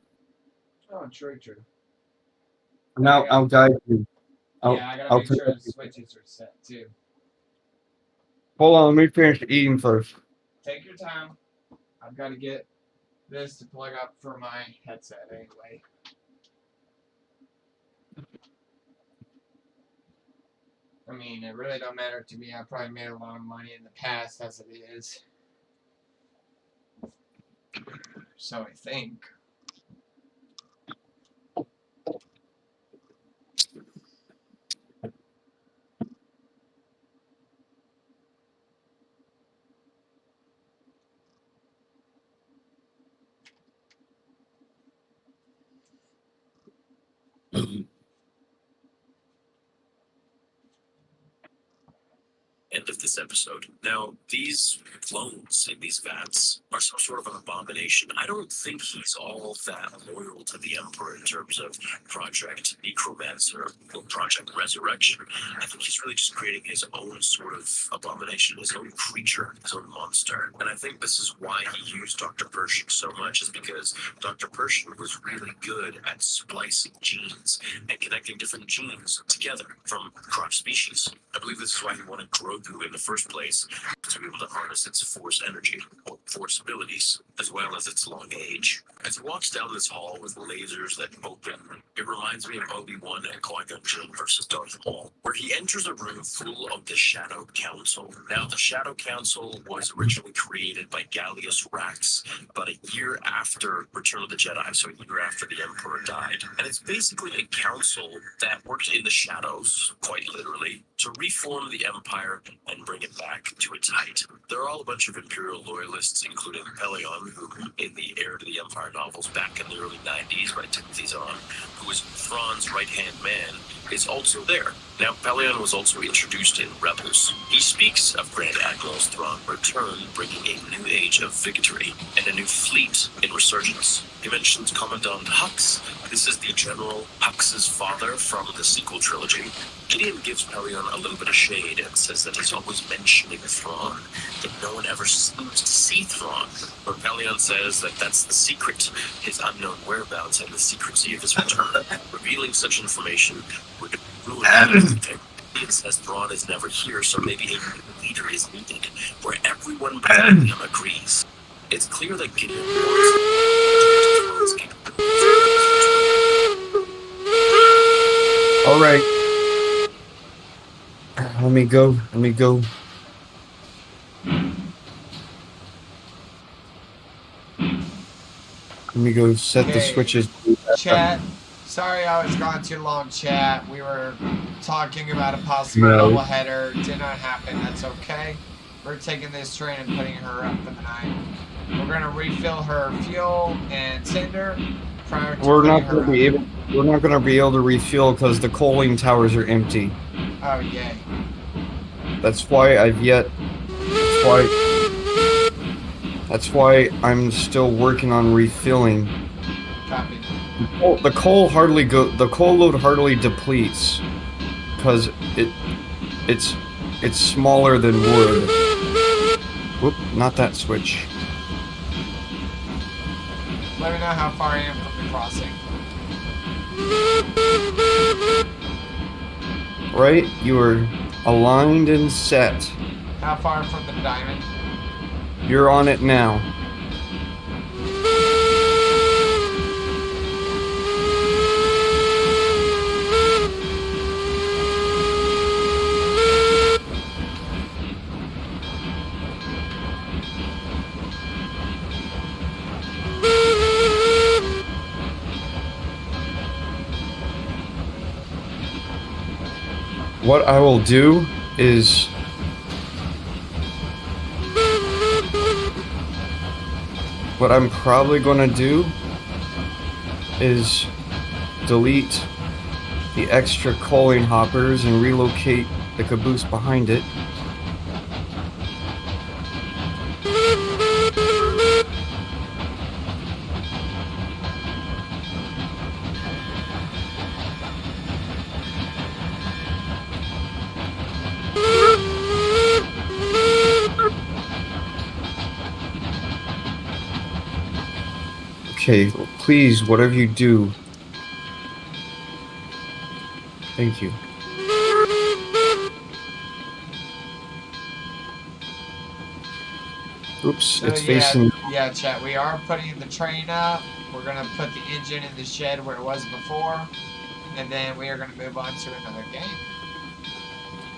Oh, true. Now I'll guide you. Yeah, I gotta make sure the switches are set too. Hold on, let me finish eating first. Take your time. I've got to get this to plug up for my headset anyway. I mean, it really don't matter to me. I probably made a lot of money in the past as it is. So I think. End of this episode. Now, these clones in these vats are some sort of an abomination. I don't think he's all that loyal to the Emperor in terms of Project Necromancer or Project Resurrection. I think he's really just creating his own sort of abomination, his own creature, his own monster. And I think this is why he used Dr. Pershing so much, is because Dr. Pershing was really good at splicing genes and connecting different genes together from crop species. I believe this is why he wanted Grogu in the first place, to be able to harness its force energy, or force abilities, as well as its long age. As he walks down this hall with lasers that open, it reminds me of Obi-Wan and Qui-Gon Jinn versus Darth Maul, where he enters a room full of the Shadow Council. Now, the Shadow Council was originally created by Gallius Rax about a year after Return of the Jedi, so a year after the Emperor died. And it's basically a council that works in the shadows, quite literally, to reform the Empire and bring it back to its height. They're all a bunch of Imperial loyalists, including Pelion, who in the Heir to the Empire novels back in the early 90s by Timothy Zahn, who was Thrawn's right-hand man, is also there. Now, Pelion was also introduced in Rebels. He speaks of Grand Admiral Thrawn's return, bringing a new age of victory and a new fleet in Resurgence. He mentions Commandant Hux. This is the General Hux's father from the sequel trilogy. Gideon gives Pelion a little bit of shade and says that he's always mentioning Thrawn, that no one ever seems to see Thrawn. But Pelion says that that's the secret, his unknown whereabouts and the secrecy of his return. Revealing such information would ruin everything. It says Thrawn is never here, so maybe a new leader is needed, where everyone but him agrees. It's clear that Gideon wants to All right. Let me go. Let me go. Let me go set the Okay. switches. Chat. Sorry I was gone too long, chat. We were talking about a possible No. doubleheader. Did not happen. That's okay. We're taking this train and putting her up for the night. We're gonna refill her fuel and tinder prior to We're putting not her gonna be up. able. We're not gonna be able to refuel because the coaling towers are empty. Oh yay. That's why I've yet. That's why I'm still working on refilling. Copy. The coal hardly go. The coal load hardly depletes, because it's smaller than wood. Whoop! Not that switch. Let me know how far I am from the crossing. Right? You are aligned and set. How far from the diamond? You're on it now. What I will do is what I'm probably going to do is delete the extra coaling hoppers and relocate the caboose behind it. Okay, please, whatever you do. Thank you. Oops, So it's facing. yeah, chat. We are putting the train up. We're gonna put the engine in the shed where it was before, and then we are gonna move on to another game.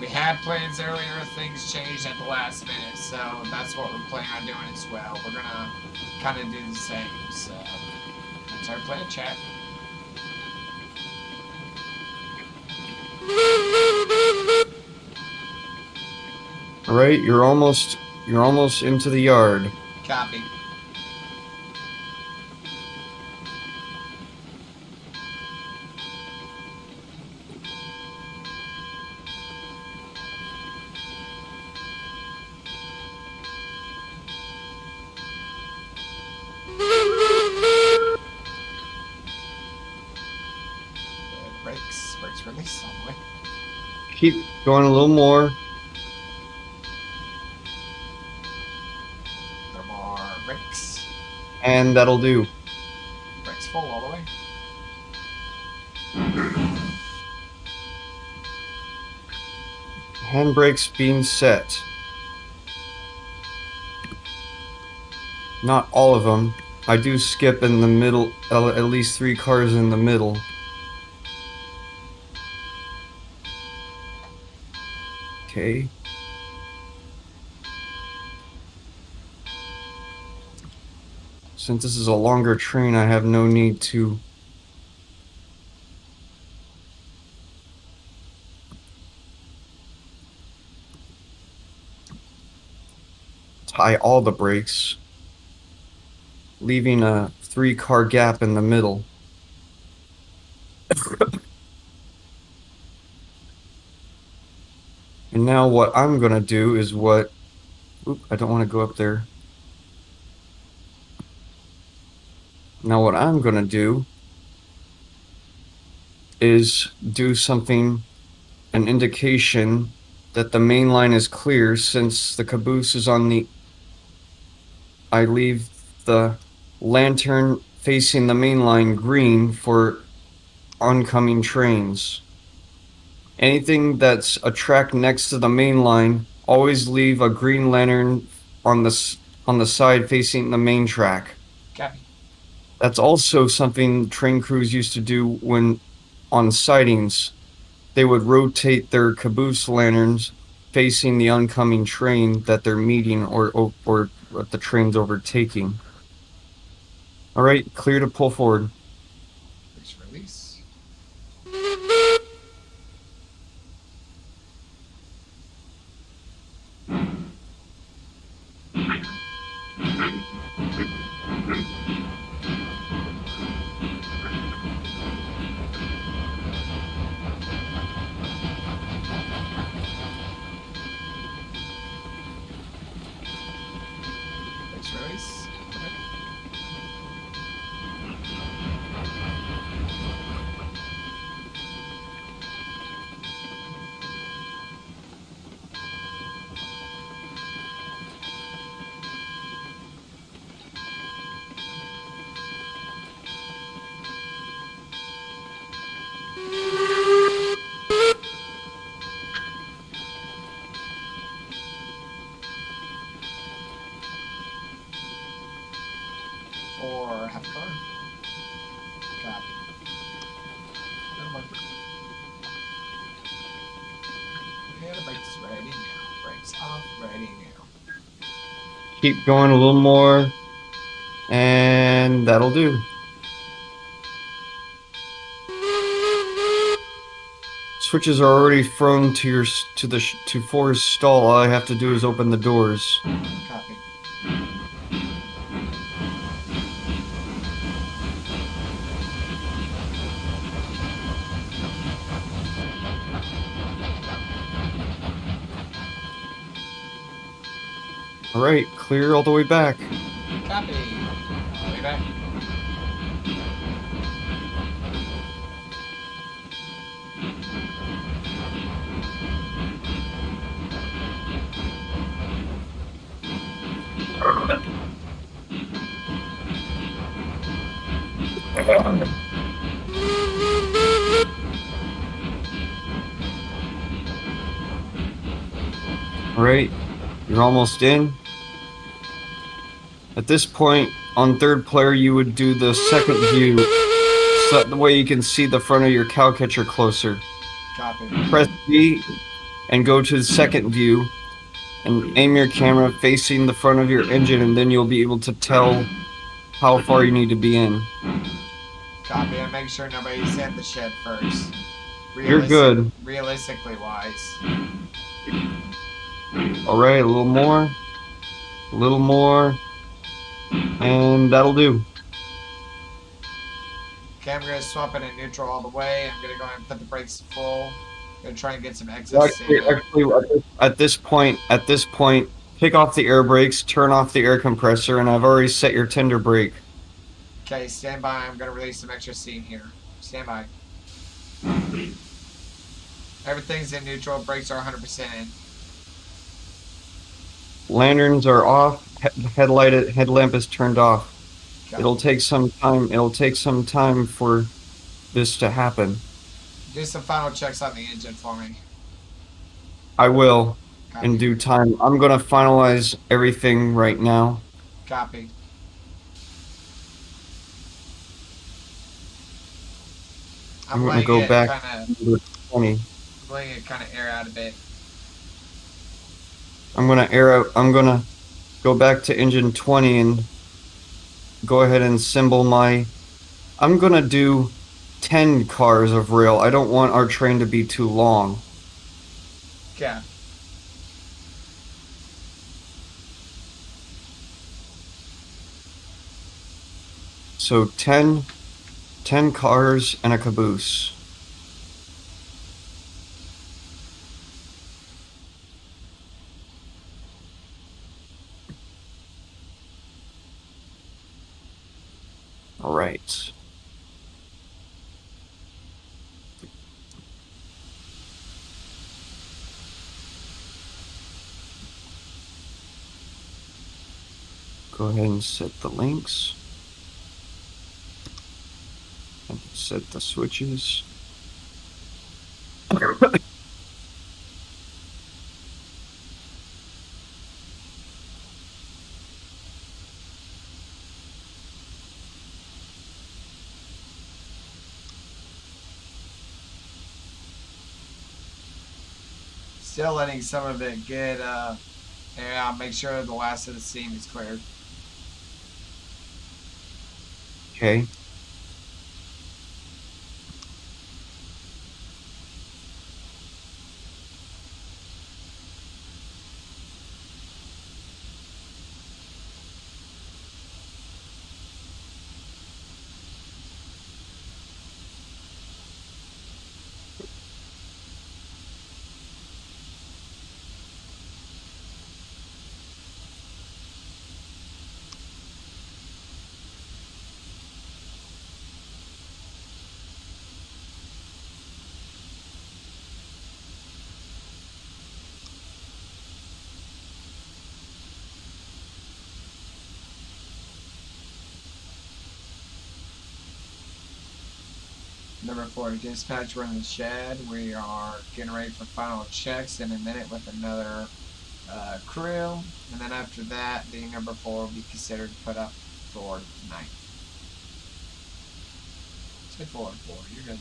We had plans earlier. Things changed at the last minute, so that's what we're planning on doing as well. We're gonna kind of do the same. So that's our plan, chat. All right, you're almost into the yard. Copy. Brakes released all the way. Keep going a little more. There are more brakes. And that'll do. Brakes full all the way. Handbrakes being set. Not all of them. I do skip in the middle, at least 3 cars in the middle. Okay. Since this is a longer train, I have no need to tie all the brakes, leaving a 3-car gap in the middle. And now what I'm gonna do is what... Oop, I don't want to go up there. Now what I'm gonna do is do something, an indication that the main line is clear since the caboose is on the... I leave the lantern facing the main line green for oncoming trains. Anything that's a track next to the main line, always leave a green lantern on on the side facing the main track. Copy. That's also something train crews used to do when on sidings. They would rotate their caboose lanterns facing the oncoming train that they're meeting or what the train's overtaking. All right, clear to pull forward. Brakes release. Brakes release. Okay. For half car. Copy. No more. Yeah, the brakes ready now. Brakes off, ready now. Keep going a little more, and that'll do. Switches are already thrown to to For's stall. All I have to do is open the doors. Copy. All right, clear all the way back. Copy. I'll be back. All right, you're almost in. At this point, on third player, you would do the second view, so that the way you can see the front of your cow catcher closer. Copy. Press B and go to the second view and aim your camera facing the front of your engine, and then you'll be able to tell how far you need to be in. Copy. And make sure nobody's in the shed first. You're good. Realistically wise. All right, a little more, and that'll do. Okay, I'm gonna swap it in neutral all the way. I'm gonna go ahead and put the brakes full. Gonna try and get some excess. Actually, at this point, take off the air brakes, turn off the air compressor, and I've already set your tender brake. Okay, stand by. I'm gonna release some extra steam here. Stand by. Everything's in neutral. Brakes are 100% in. Lanterns are off. Headlamp is turned off. Copy. It'll take some time. It'll take some time for this to happen. Do some final checks on the engine for me. I will Copy. in due time. I'm gonna finalize everything right now. Copy. I'm gonna go back to 20. Letting it kind of air out a bit. I'm gonna go back to engine 20 and go ahead and symbol my. I'm gonna do 10 cars of rail. I don't want our train to be too long. Yeah. So 10 cars and a caboose. All right. Go ahead and set the links. And set the switches. Still letting some of it get air out. Make sure the last of the steam is cleared. Okay. Number 4, dispatch, we're in the shed. We are getting ready for final checks in a minute with another crew. And then after that, the number 4 will be considered put up for tonight. Say 4. You're good.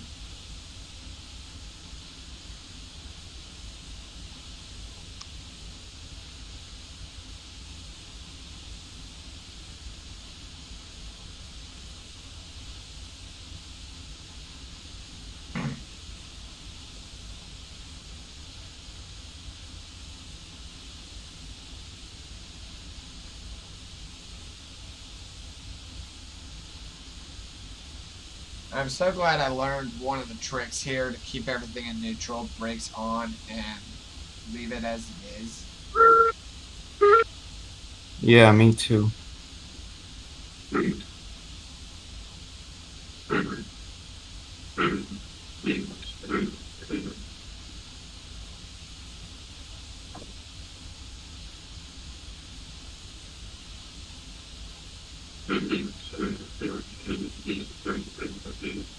I'm so glad I learned one of the tricks here to keep everything in neutral, brakes on, and leave it as it is. Yeah, me too.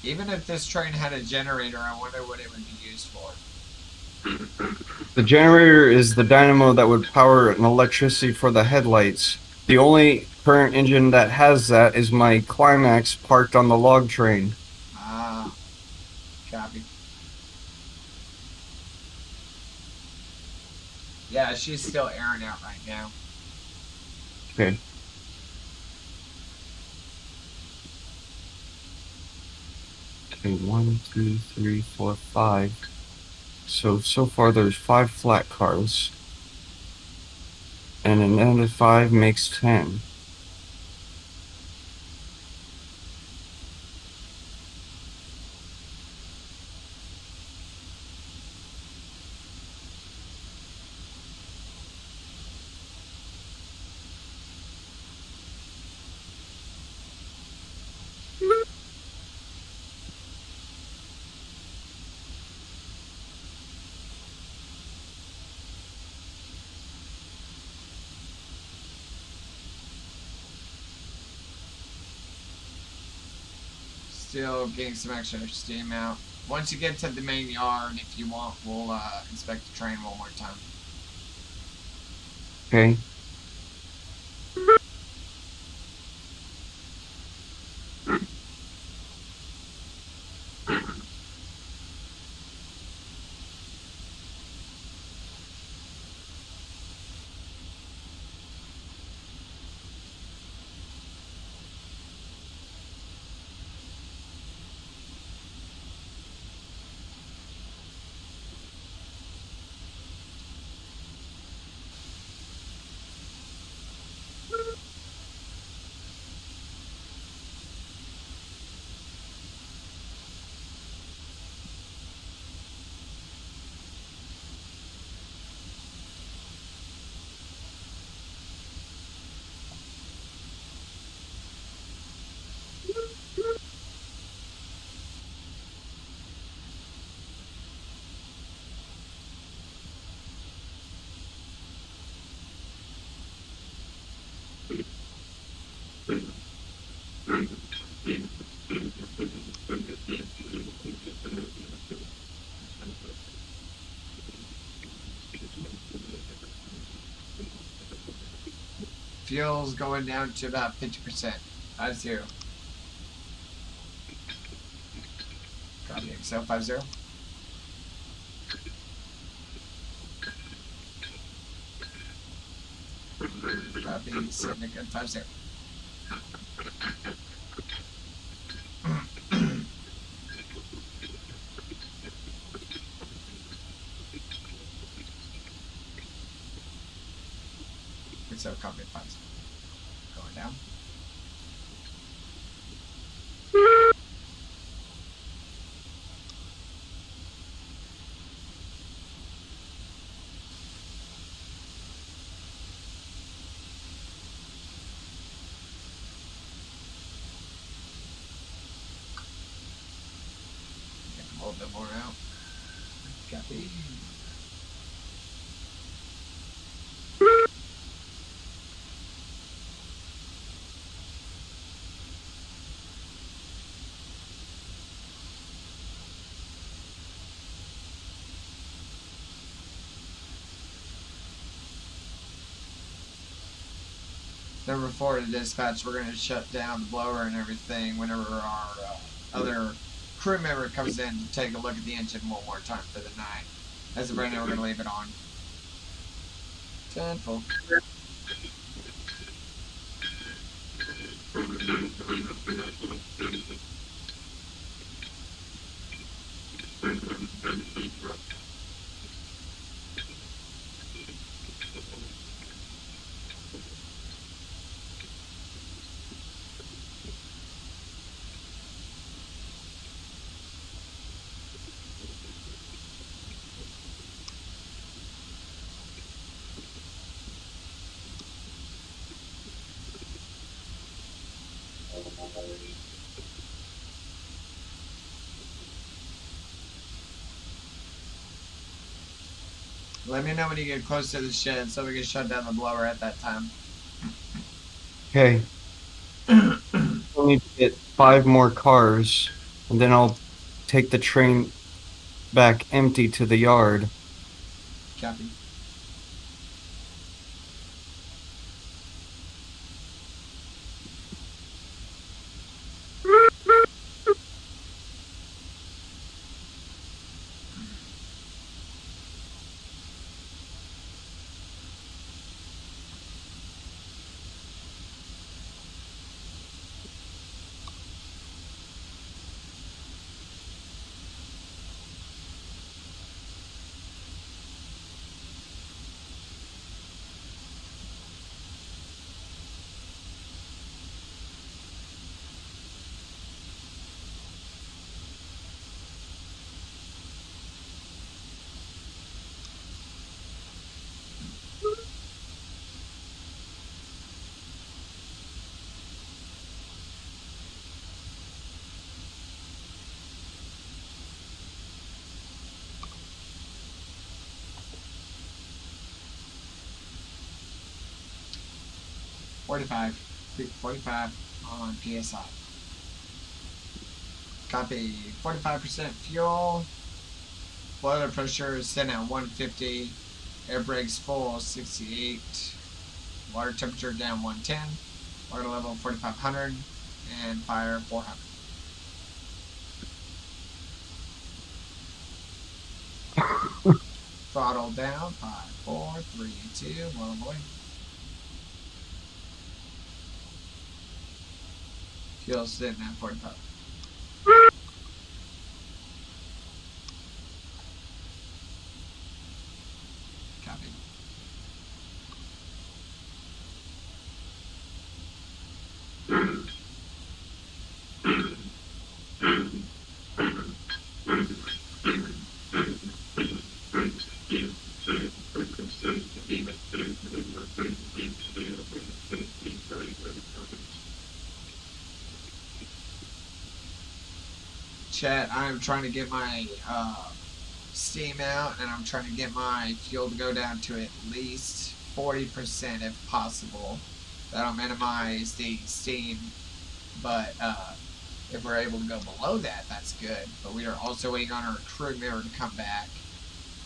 Even if this train had a generator, I wonder what it would be used for. The generator is the dynamo that would power an electricity for the headlights. The only current engine that has that is my Climax parked on the log train. Ah, copy. Yeah, she's still airing out right now. Okay. Okay, 1, 2, 3, 4, 5. So far there's 5 flat cars. And an end of 5 makes 10. Still getting some extra steam out. Once you get to the main yard, if you want, we'll inspect the train one more time. Okay. Fuel's going down to about 50%. 50. Copy. XL 50. Copy. Send a good 5-0. So copy 5-0. Going down. Get a little bit more out. Copy. Number 4 to dispatch, we're going to shut down the blower and everything whenever our other crew member comes in to take a look at the engine one more time for the night. As of right now, we're going to leave it on. 10 full. Let me know when you get close to the shed so we can shut down the blower at that time. Okay. We'll need to get 5 more cars, and then I'll take the train back empty to the yard. Copy. .45 on PSI. Copy. 45% fuel. Boiler pressure is sitting at 150. Air brakes full 68. Water temperature down 110. Water level 4500. And fire 400. Throttle down. 5, 4, 3, 2, 1 away. Fuel sitting at 45. Copy. Chat, I'm trying to get my steam out, and I'm trying to get my fuel to go down to at least 40% if possible. That'll minimize the steam, but if we're able to go below that, that's good. But we are also waiting on our crew member to come back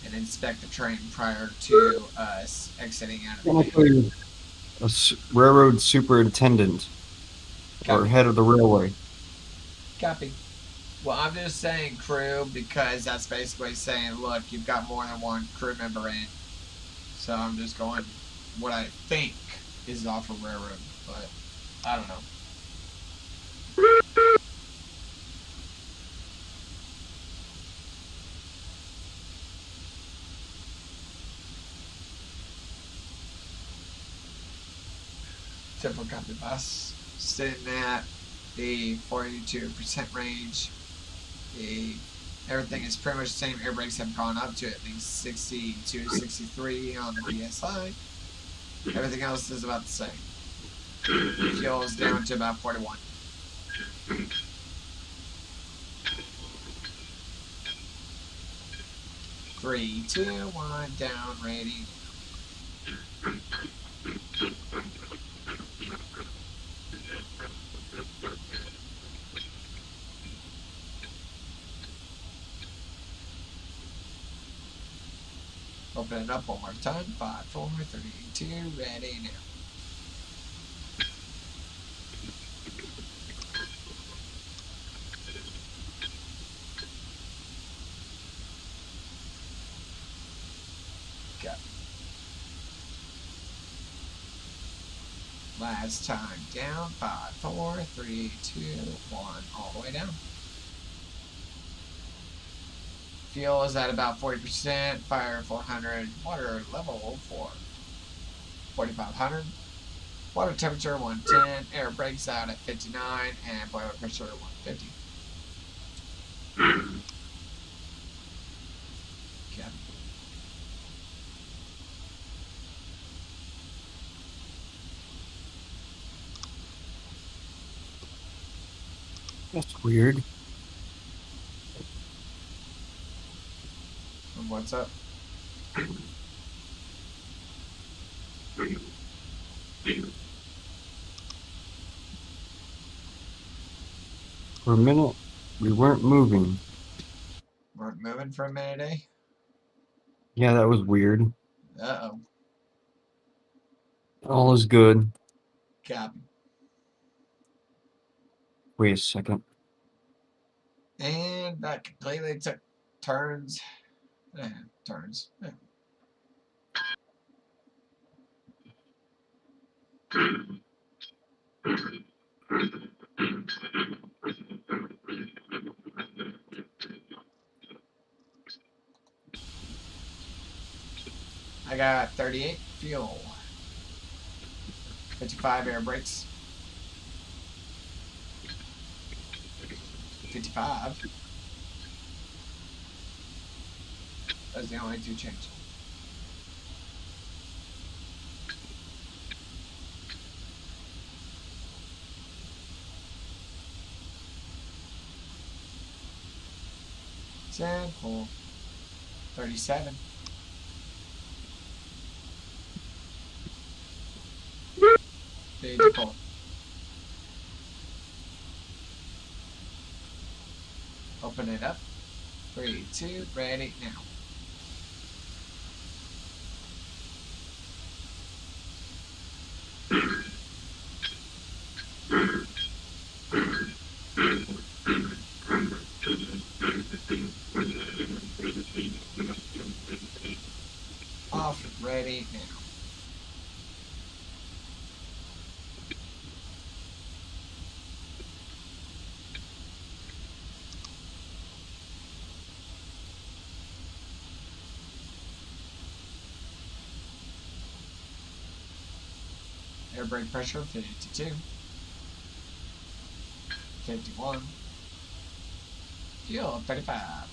and inspect the train prior to us exiting out of the Technically, a railroad superintendent or Copy. head of the railway. Copy. Well, I'm just saying crew because that's basically saying, look, you've got more than one crew member in. So I'm just going what I think is off a railroad, but I don't know. Typical copy bus sitting at the 42% range. Everything is pretty much the same. Air brakes have gone up to at least 62 to 63 on the PSI. Everything else is about the same. Fuel is down to about 41. Three, two, one, down, ready. Open it up one more time. 5, 4, 3, 2, ready now. Go. Last time down. 5, 4, 3, 2, 1, all the way down. Fuel is at about 40%, fire 400, water level 4,500, water temperature 110, air brakes out at 59, and boiler pressure 150. Okay. That's weird. And what's up? For a minute, we weren't moving. We're moving for a minute, eh? Yeah, that was weird. Uh-oh. All is good. Copy. Wait a second. And that completely took turns. Turns. Yeah. I got 38 fuel, 55 air brakes, 55. That's the only two changes. Ten, 4, 37. Beautiful. Open it up. 3, 2, ready now. Off, ready now. Air brake pressure 52, 51, fuel 35.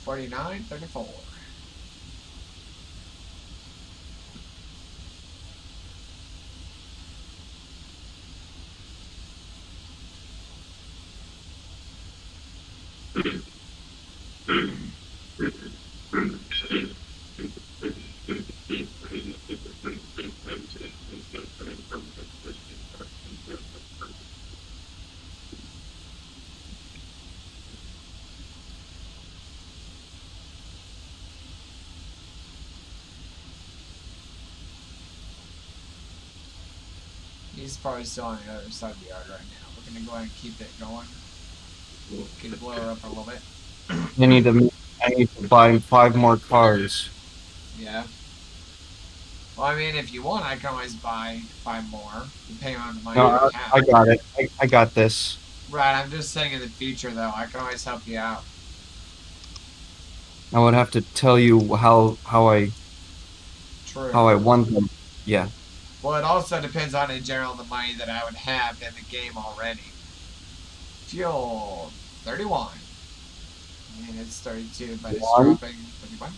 $49.34. He's probably still on the other side of the yard right now. We're gonna go ahead and keep it going. Get the blower up a little bit. I need to buy 5 more cars. Yeah. Well, I mean, if you want, I can always buy 5 more, depending on the money No, I have. I got it. I got this. Right, I'm just saying in the future, though, I can always help you out. I would have to tell you how True. I won them. Yeah. Well, it also depends on, in general, the money that I would have in the game already. Fuel 31. And it's 32, but it's One. dropping 31.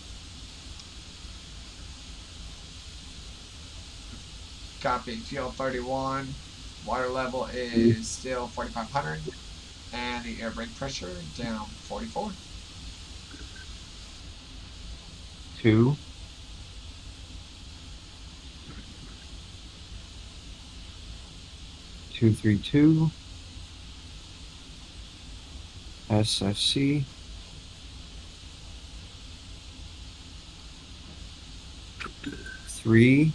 Copy. Fuel 31. Water level is still 4,500. And the air brake pressure down 44. 2. 232. SFC. 3.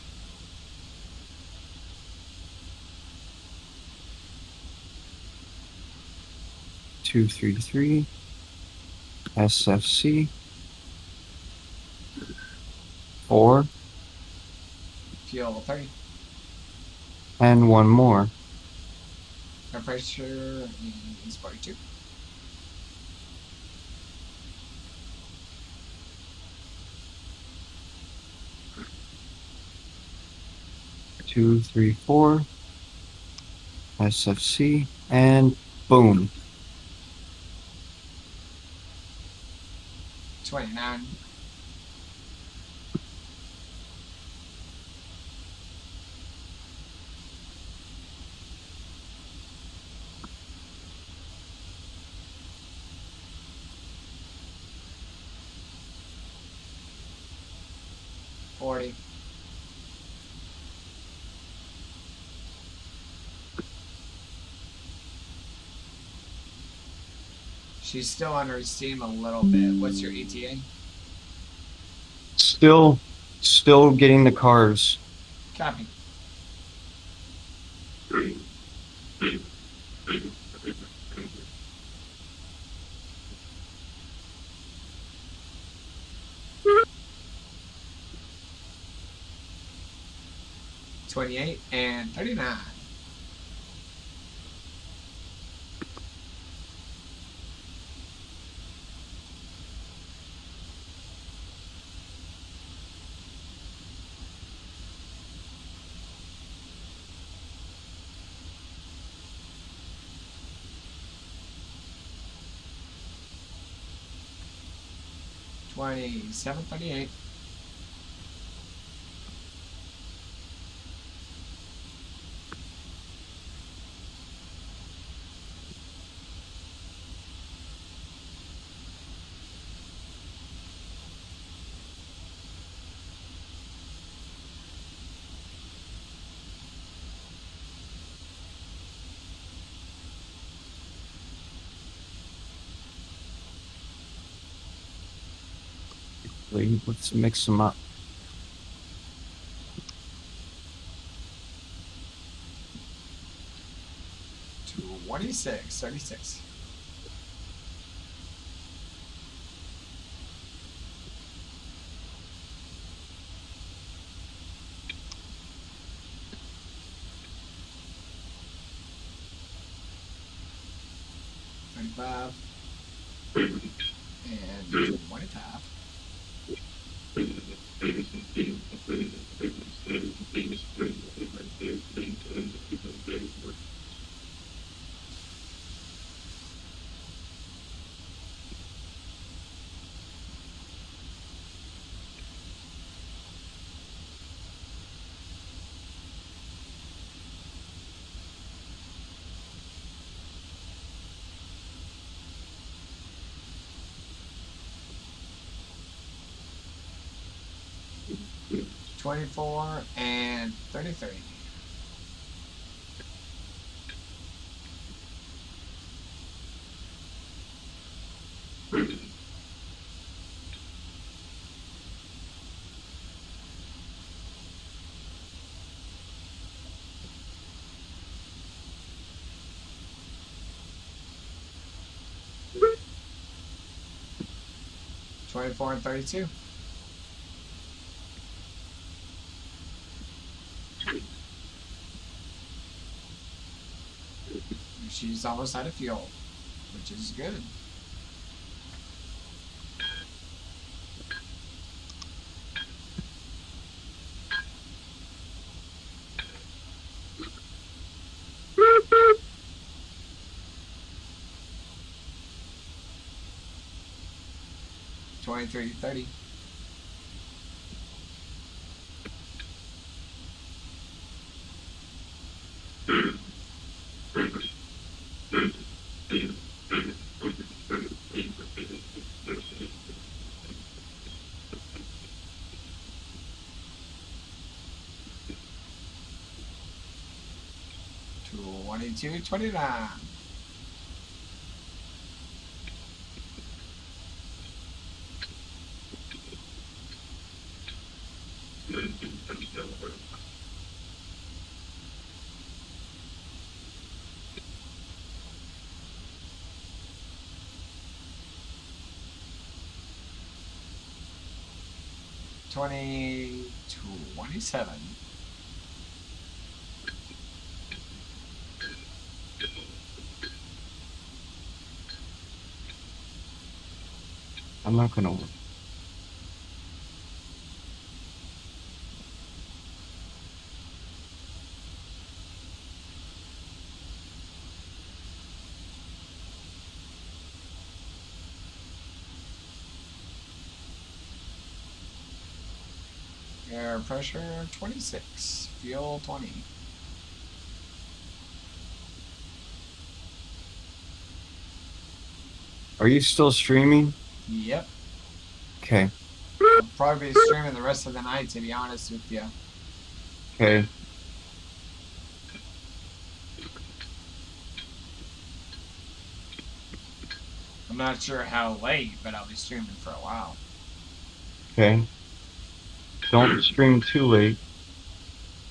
233. SFC. 4. Fuel 30. And 1 more. Air pressure is 42. Two, three, 4. SFC. And boom. 29. $40. She's still under steam a little bit. What's your ETA? Still getting the cars. Copy. $28 and $39. $27.38. Let's mix them up. $26.36. $25 and $25. 24 and 33. Twenty-four and 32. She's almost out of fuel, which is good. Twenty-three, 30. Twenty-two, 29. Twenty-two, 27. I'm not gonna. Air pressure 26. Fuel 20. Are you still streaming? Yep. Okay. I'll probably be streaming the rest of the night, to be honest with you. Okay. I'm not sure how late, but I'll be streaming for a while. Okay. Don't stream too late.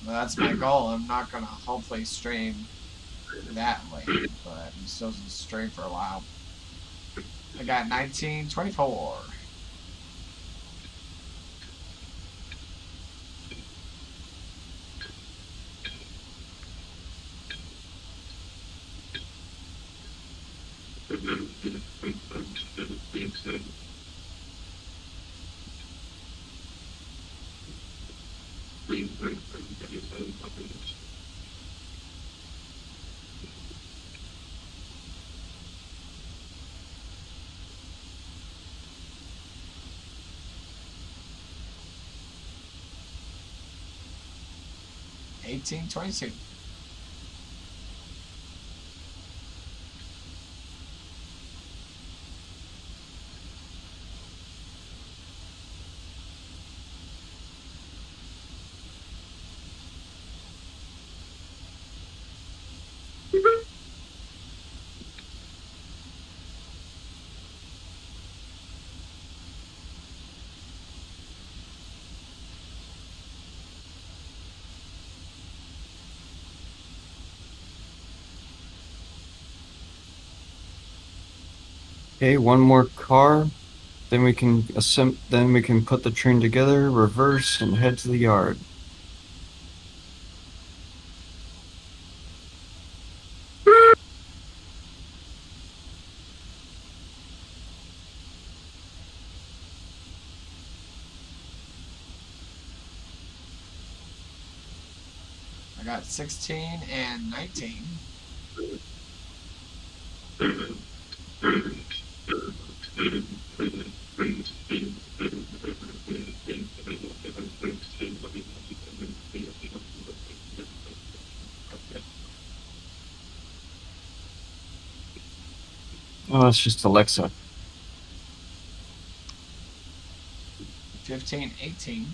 Well, that's my goal. I'm not gonna hopefully stream that late, but I'm still gonna stream for a while. I got 1924. $18.22. Okay, one more car. Then we can then we can put the train together, reverse, and head to the yard. I got 16 and 19. Oh, that's just Alexa. 15, 18.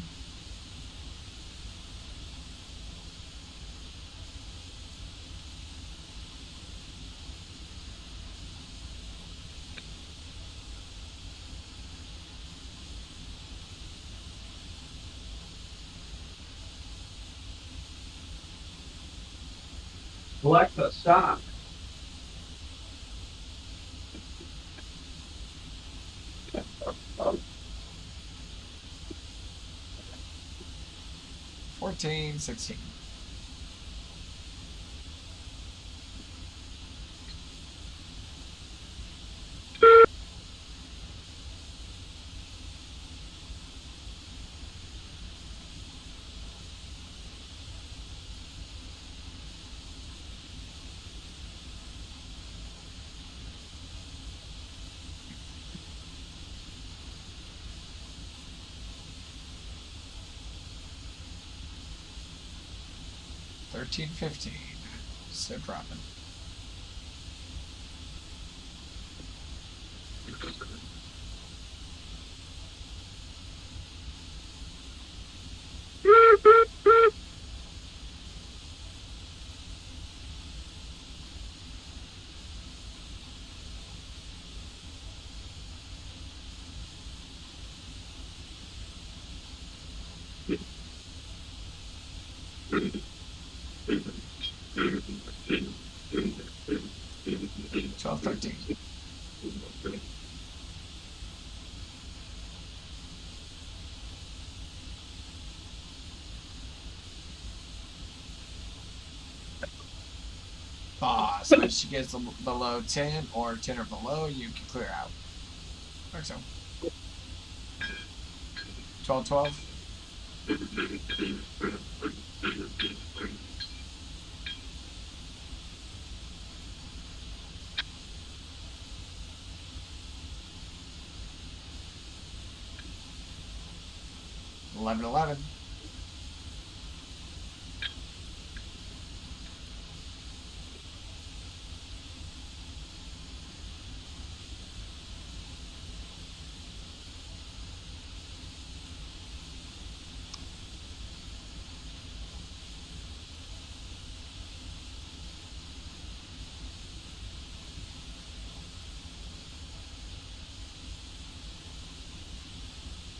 Alexa, stop. $14, $16. $13.15. So dropping. $12.13. Pause. If she gets below 10 or 10 or below, you can clear out. Like so. 12. 11.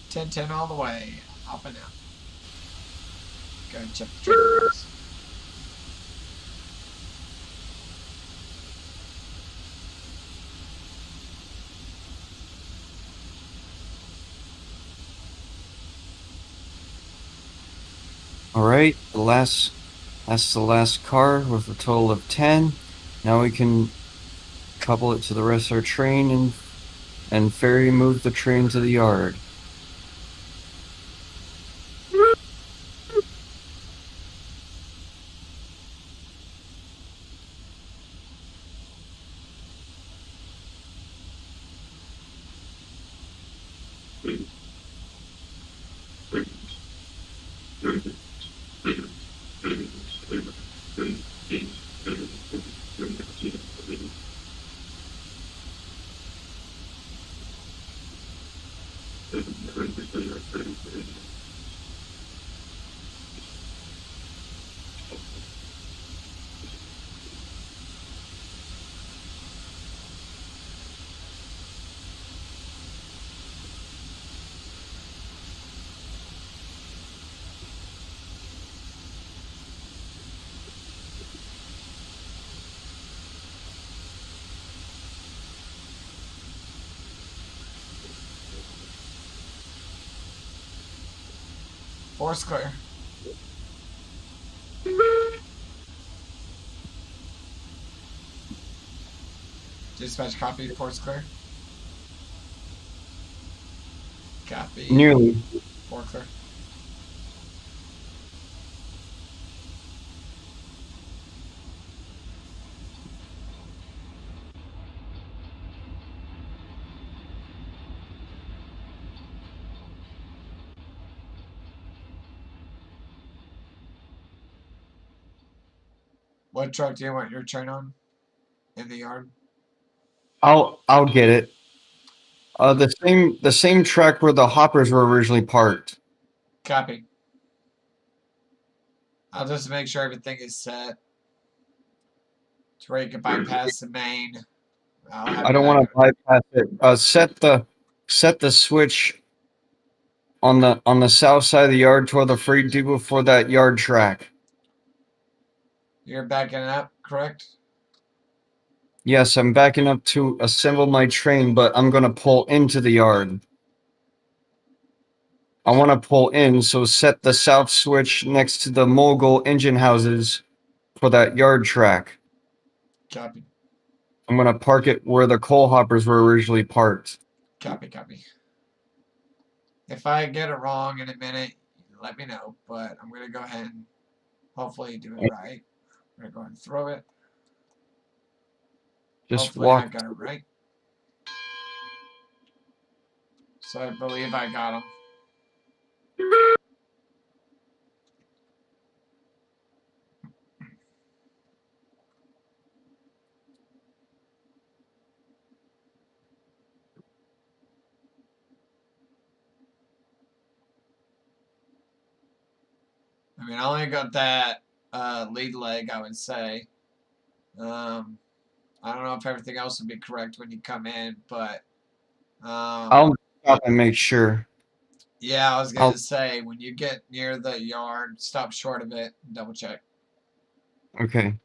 $10 all the way. Up and out. Go and check the trigger price. All right, that's the last card with a total of 10. Now we can couple it to the rest of our train and ferry move the train to the yard. Force clear. Dispatch copy, force clear. Copy. Nearly. Force clear. What truck do you want your train on? In the yard? I'll get it. The same track where the hoppers were originally parked. Copy. I'll just make sure everything is set to where you can bypass the main. I don't want to bypass it. Set the switch on the south side of the yard toward the freight depot for that yard track. You're backing up, correct? Yes, I'm backing up to assemble my train, but I'm gonna pull into the yard. I want to pull in, so set the south switch next to the mogul engine houses for that yard track. Copy. I'm gonna park it where the coal hoppers were originally parked. Copy, copy. If I get it wrong in a minute, let me know. But I'm gonna go ahead and hopefully do it right. I'm gonna go ahead and throw it. Just Hopefully I walk. got it right. So I believe I got him. I mean, I only got that lead leg, I would say. I don't know if everything else will be correct when you come in, but I'll stop and make sure. yeah, I was I'll- gonna say when you get near the yard, stop short of it, and double check. Okay.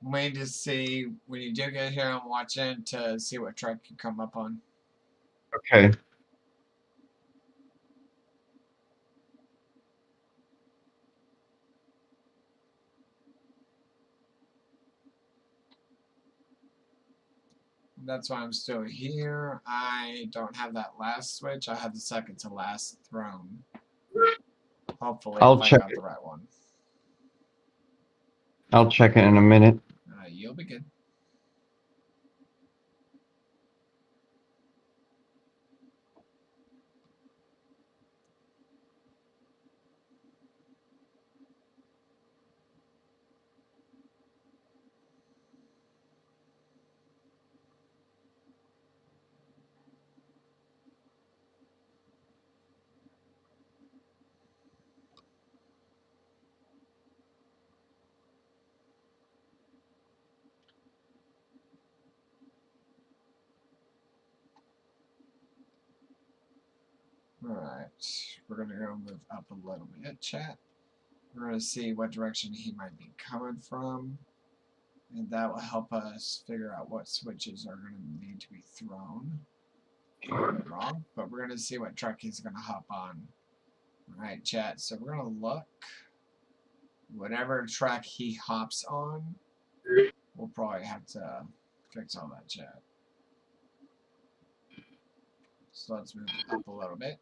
I'm waiting to see when you do get here. I'm watching to see what truck you come up on. Okay. That's why I'm still here. I don't have that last switch. I have the second to last throne. Hopefully, I'll if I check got it. the right one. I'll check it in a minute. You'll be good. Alright, we're going to go move up a little bit, chat. We're going to see what direction he might be coming from. And that will help us figure out what switches are going to need to be thrown. Wrong, but we're going to see what truck he's going to hop on. Alright, chat, so we're going to look. Whatever track he hops on, we'll probably have to fix all that, chat. So let's move up a little bit.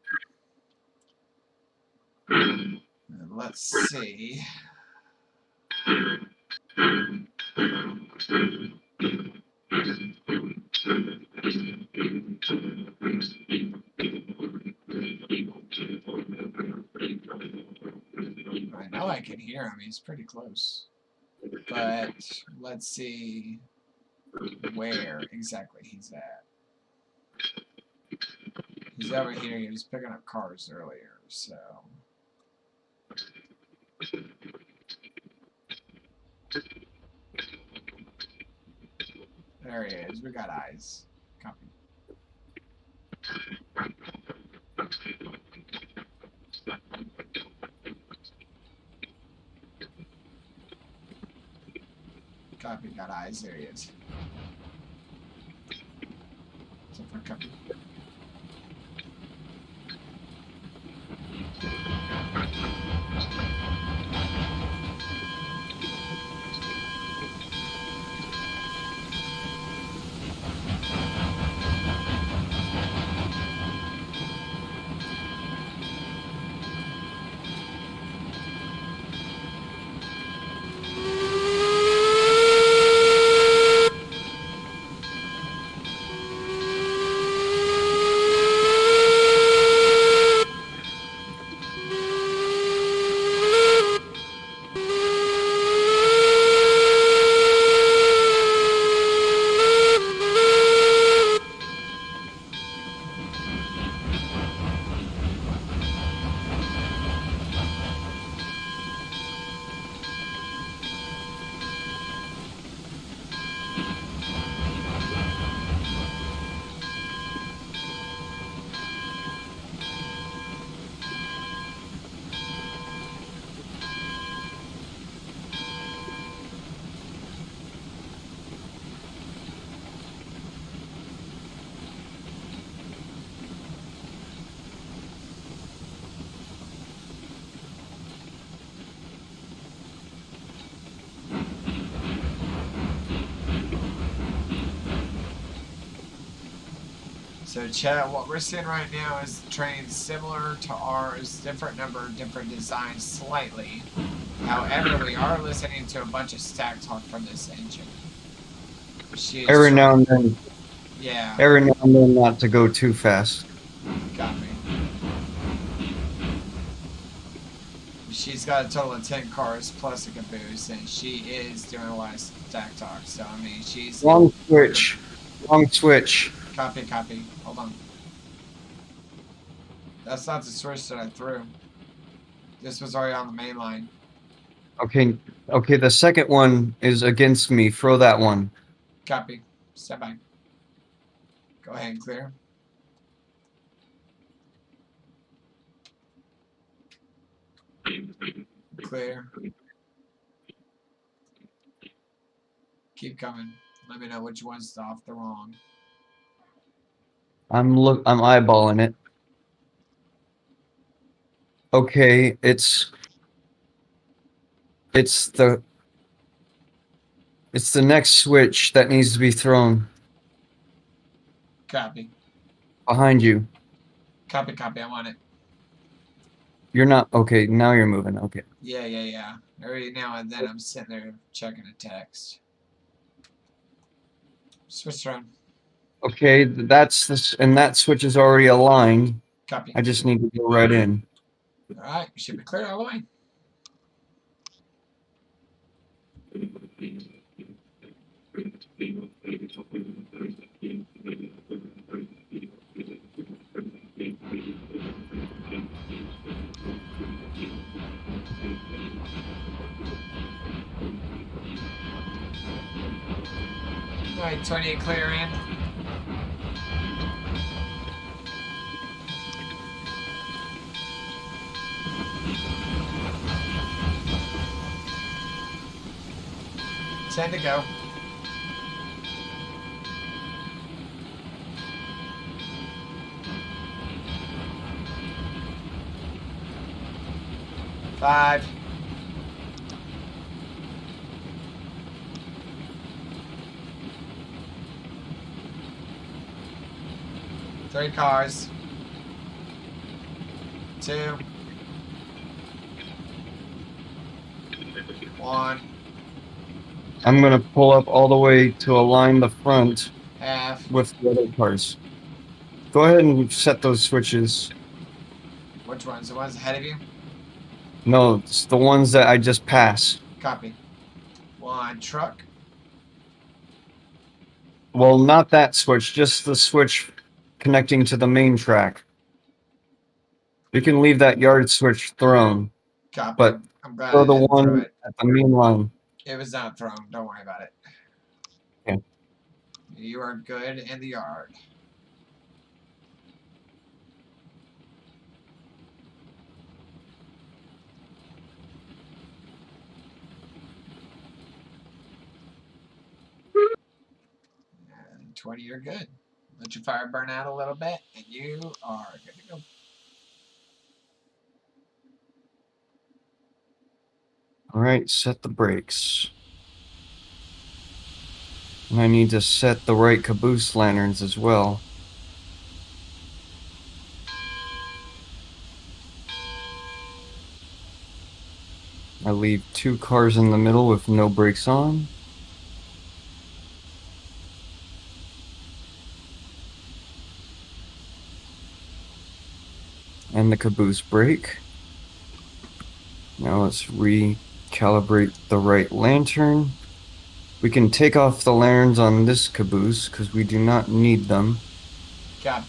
And let's see. I know I can hear him. He's pretty close. But let's see where exactly he's at. He's over here. He was picking up cars earlier, so. There he is. We got eyes. Copy. Copy, got eyes. There he is. So far, copy. So chat, what we're seeing right now is trains similar to ours, different number, different design slightly. However, we are listening to a bunch of stack talk from this engine. She is Every trying- now and then, Yeah, every now and then, not to go too fast. got me. She's got a total of 10 cars plus a caboose, and she is doing a lot of stack talk. So, I mean, she's... Wrong switch. Wrong switch. Copy, copy. Hold on. That's not the switch that I threw. This was already on the main line. Okay. Okay. The second one is against me. Throw that one. Copy. Step back. Go ahead and clear. Clear. Keep coming. Let me know which one's off the wrong. I'm eyeballing it. Okay, it's the next switch that needs to be thrown Copy. behind you. Copy, copy. I'm on it. You're not okay. Now you're moving. Okay. Yeah. Every now and then I'm sitting there checking a text. Switch around. Okay, that's this, and that switch is already aligned. Copy. I just need to go right in. Alright, should be clear all the way. Alright, 28 clear in. Ten to go. Five. Three cars. Two. One. I'm gonna pull up all the way to align the front Half. with the other cars. Go ahead and set those switches. Which ones? The ones ahead of you? No, it's the ones that I just passed. Copy. One truck. Well, not that switch, just the switch connecting to the main track. You can leave that yard switch thrown, Copy. but I'm glad throw I the didn't throw one it. at the main line. It was not thrown. Don't worry about it. Okay. You are good in the yard. 20, you're good. Let your fire burn out a little bit, and you are good to go. All right, set the brakes. And I need to set the right caboose lanterns as well. I leave 2 cars in the middle with no brakes on. And the caboose brake. Now let's recalibrate the right lantern. We can take off the lanterns on this caboose because we do not need them. Copy.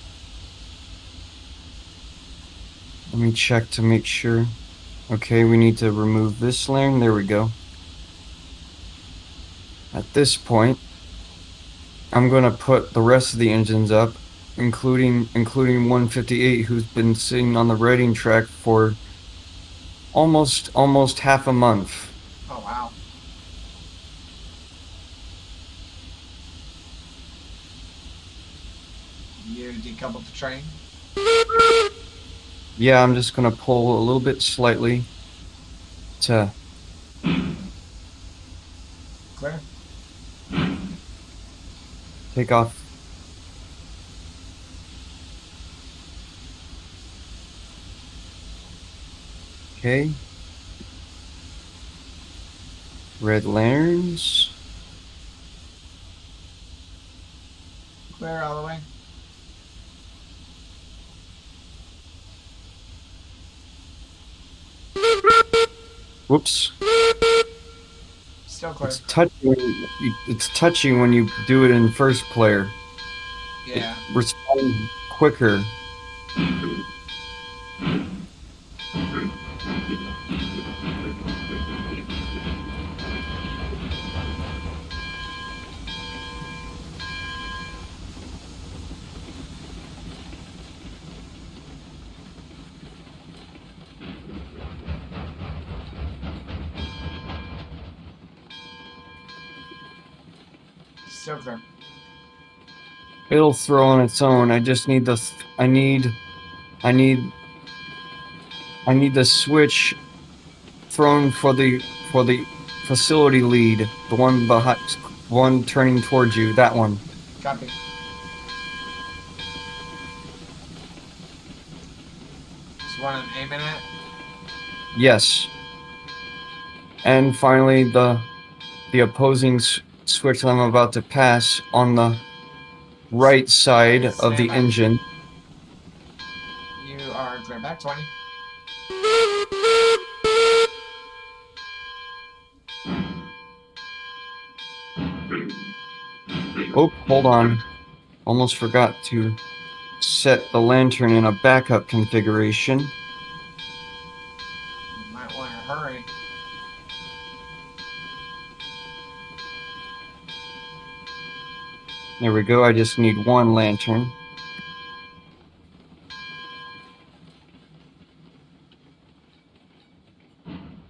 Let me check to make sure. Okay, we need to remove this lantern. There we go. At this point, I'm going to put the rest of the engines up, including 158, who's been sitting on the writing track for almost half a month. Oh, wow. You decoupled the train? Yeah, I'm just going to pull a little bit slightly to Clear? take off. Okay. Red lanterns. Clear all the way? Whoops. Still clear. It's touchy when you do it in first player. Yeah. It responds quicker. Still clear. It'll throw on its own. I just need the I need the switch thrown for the facility lead, the one behind, one turning towards you, that one. Copy. Just one I'm aiming at? Yes. And finally the opposing switch that I'm about to pass on the right side of the Stand by. engine. You are clear. Back 20. Oh, hold on. Almost forgot to set the lantern in a backup configuration. You might want to hurry. There we go. I just need one lantern.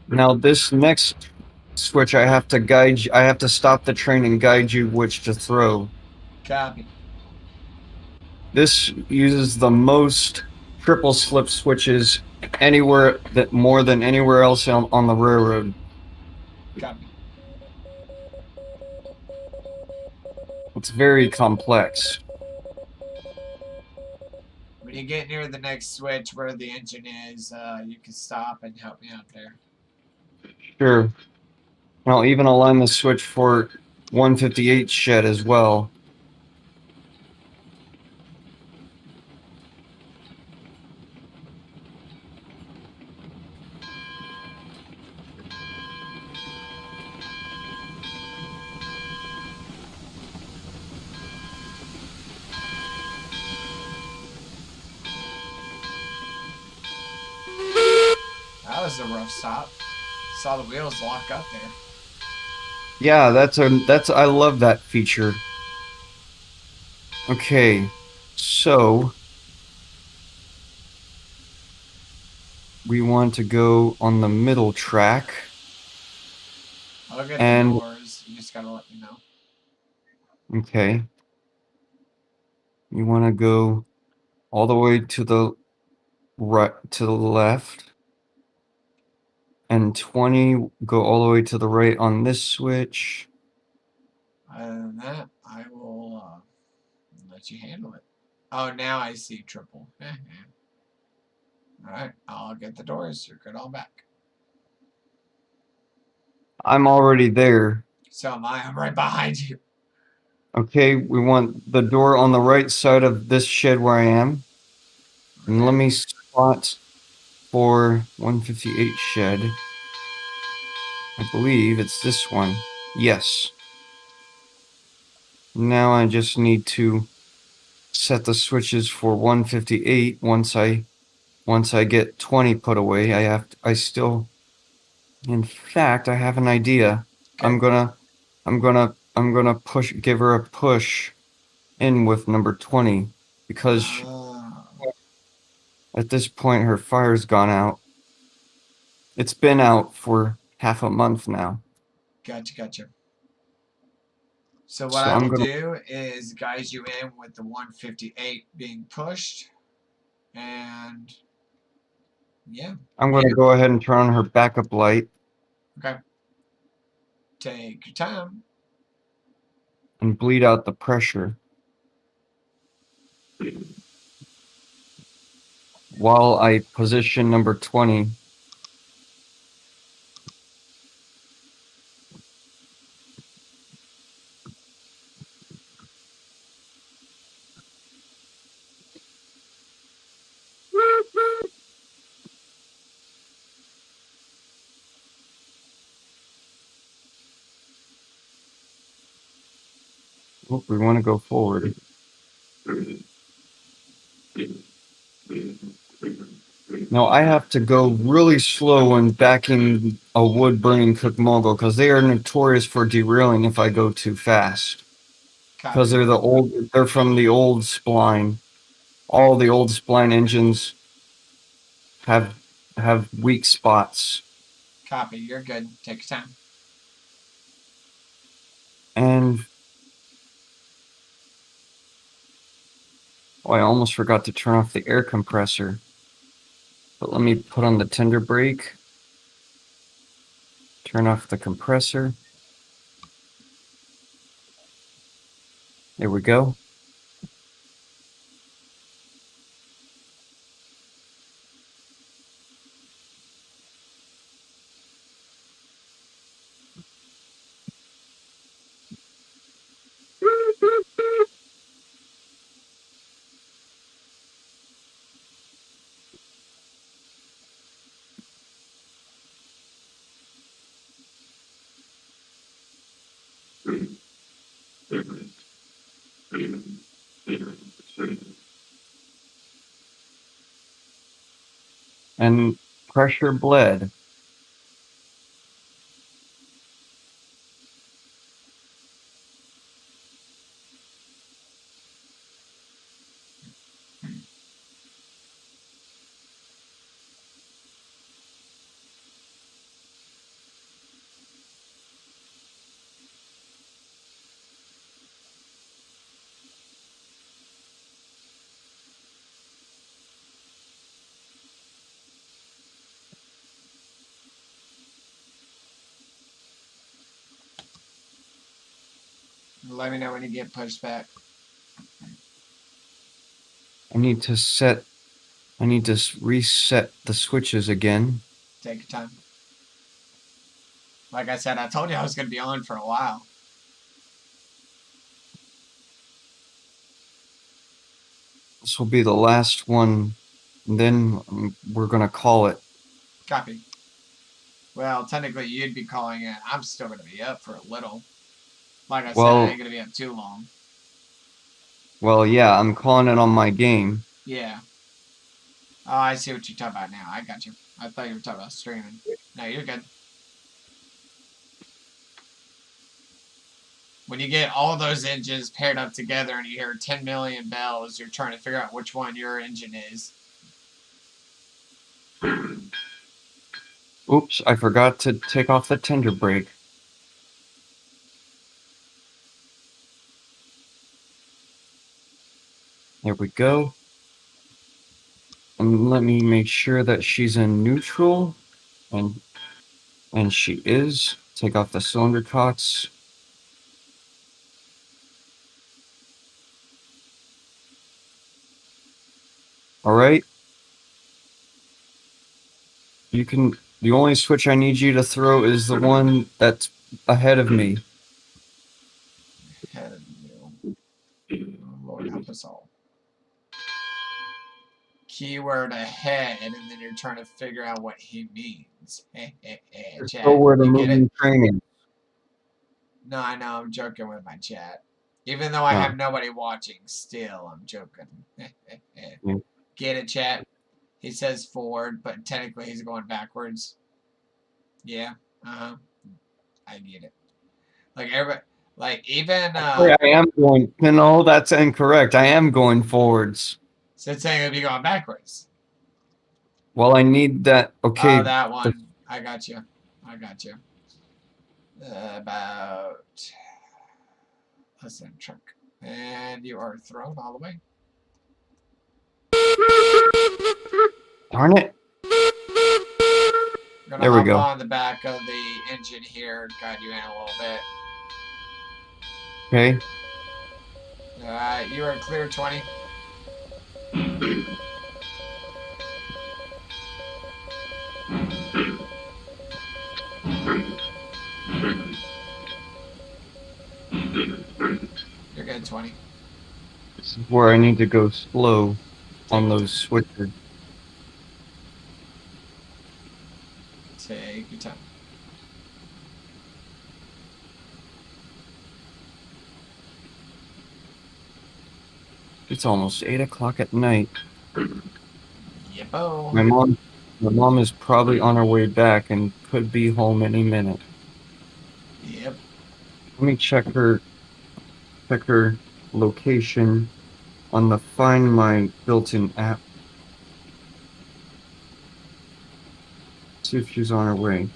Now this next switch, I have to guide you. I have to stop the train and guide you which to throw. Copy. This uses the most triple slip switches anywhere, that more than anywhere else on the railroad. Copy. It's very complex. When you get near the next switch where the engine is, you can stop and help me out there. Sure. I'll even align the switch for 158 shed as well. That was a rough stop. Saw the wheels lock up there. Yeah, I love that feature. Okay, so we want to go on the middle track. I'll get And- the doors. You just gotta let me know. Okay. You want to go all the way to the right, to the left, and 20 go all the way to the right on this switch. Other than that, I will let you handle it. Oh, now I see triple. Alright, I'll get the doors. You're good on back. I'm already there. So am I. I'm right behind you. Okay, we want the door on the right side of this shed where I am. And let me spot for 158 shed. I believe it's this one. Yes. Now I just need to set the switches for 158. Once I get 20 put away, in fact, I have an idea. Okay. I'm gonna give her a push in with number 20 because at this point her fire's gone out. It's been out for half a month now. Gotcha. So what So I I'm will gonna- do is guide you in with the 158 being pushed. And yeah. I'm going to go ahead and turn on her backup light Okay. Take your time. and bleed out the pressure while I position number 20. Oh, we want to go forward. Now I have to go really slow when backing a wood burning cook mogul because they are notorious for derailing if I go too fast. Because they're from the old spline. All the old spline engines have weak spots. Copy. You're good. Take your time. And I almost forgot to turn off the air compressor. But let me put on the tender brake. Turn off the compressor. There we go. And pressure bled. Let me know when you get pushed back. I need to reset the switches again. Take your time. Like I said, I told you I was going to be on for a while. This will be the last one. And then we're going to call it. Copy. Well, technically you'd be calling it. I'm still going to be up for a little. Like I said, I ain't going to be up too long. Well, yeah, I'm calling it on my game. Yeah. Oh, I see what you're talking about now. I got you. I thought you were talking about streaming. No, you're good. When you get all those engines paired up together and you hear 10 million bells, you're trying to figure out which one your engine is. Oops, I forgot to take off the tender brake. There we go. And let me make sure that she's in neutral. And she is. Take off the cylinder cots. All right. You can. The only switch I need you to throw is the one that's ahead of me. Head of you. Oh, Lord help us all. Keyword ahead, and then you're trying to figure out what he means. Just Chat, go where the you get it? moving train is. No, I know, I'm joking with my chat. Even though I Oh. have nobody watching, still, I'm joking. Get it, chat? He says forward, but technically he's going backwards. Yeah, uh-huh. I get it. Like, everybody, like, even, Actually, I am going. No, that's incorrect. I am going forwards. so it's saying it'll be going backwards. Well, I need that. Okay. Oh, that one. I got you. I got you. About less than a chunk. And you are thrown all the way. Darn it. I'm gonna There we hop go. on the back of the engine here, guide you in a little bit. Okay. Alright, you are clear 20. You're good 20. This is where I need to go slow on those switches. Take your time. It's almost 8 o'clock at night. Yippo. My mom is probably on her way back and could be home any minute. Yep. Let me check her location on the Find My built-in app. See if she's on her way.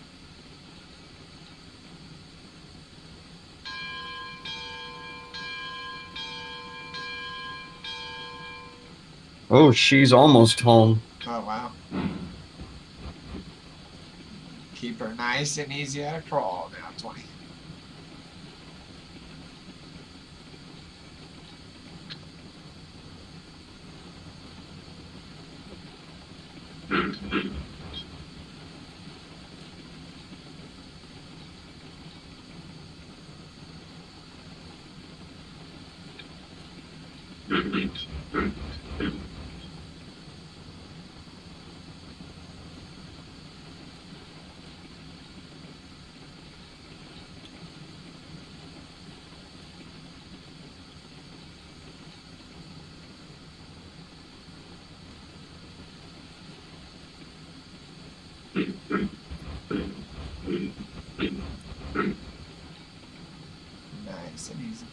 Oh, she's almost home. Oh, wow. Keep her nice and easy at a crawl now, 20. Nice and easy.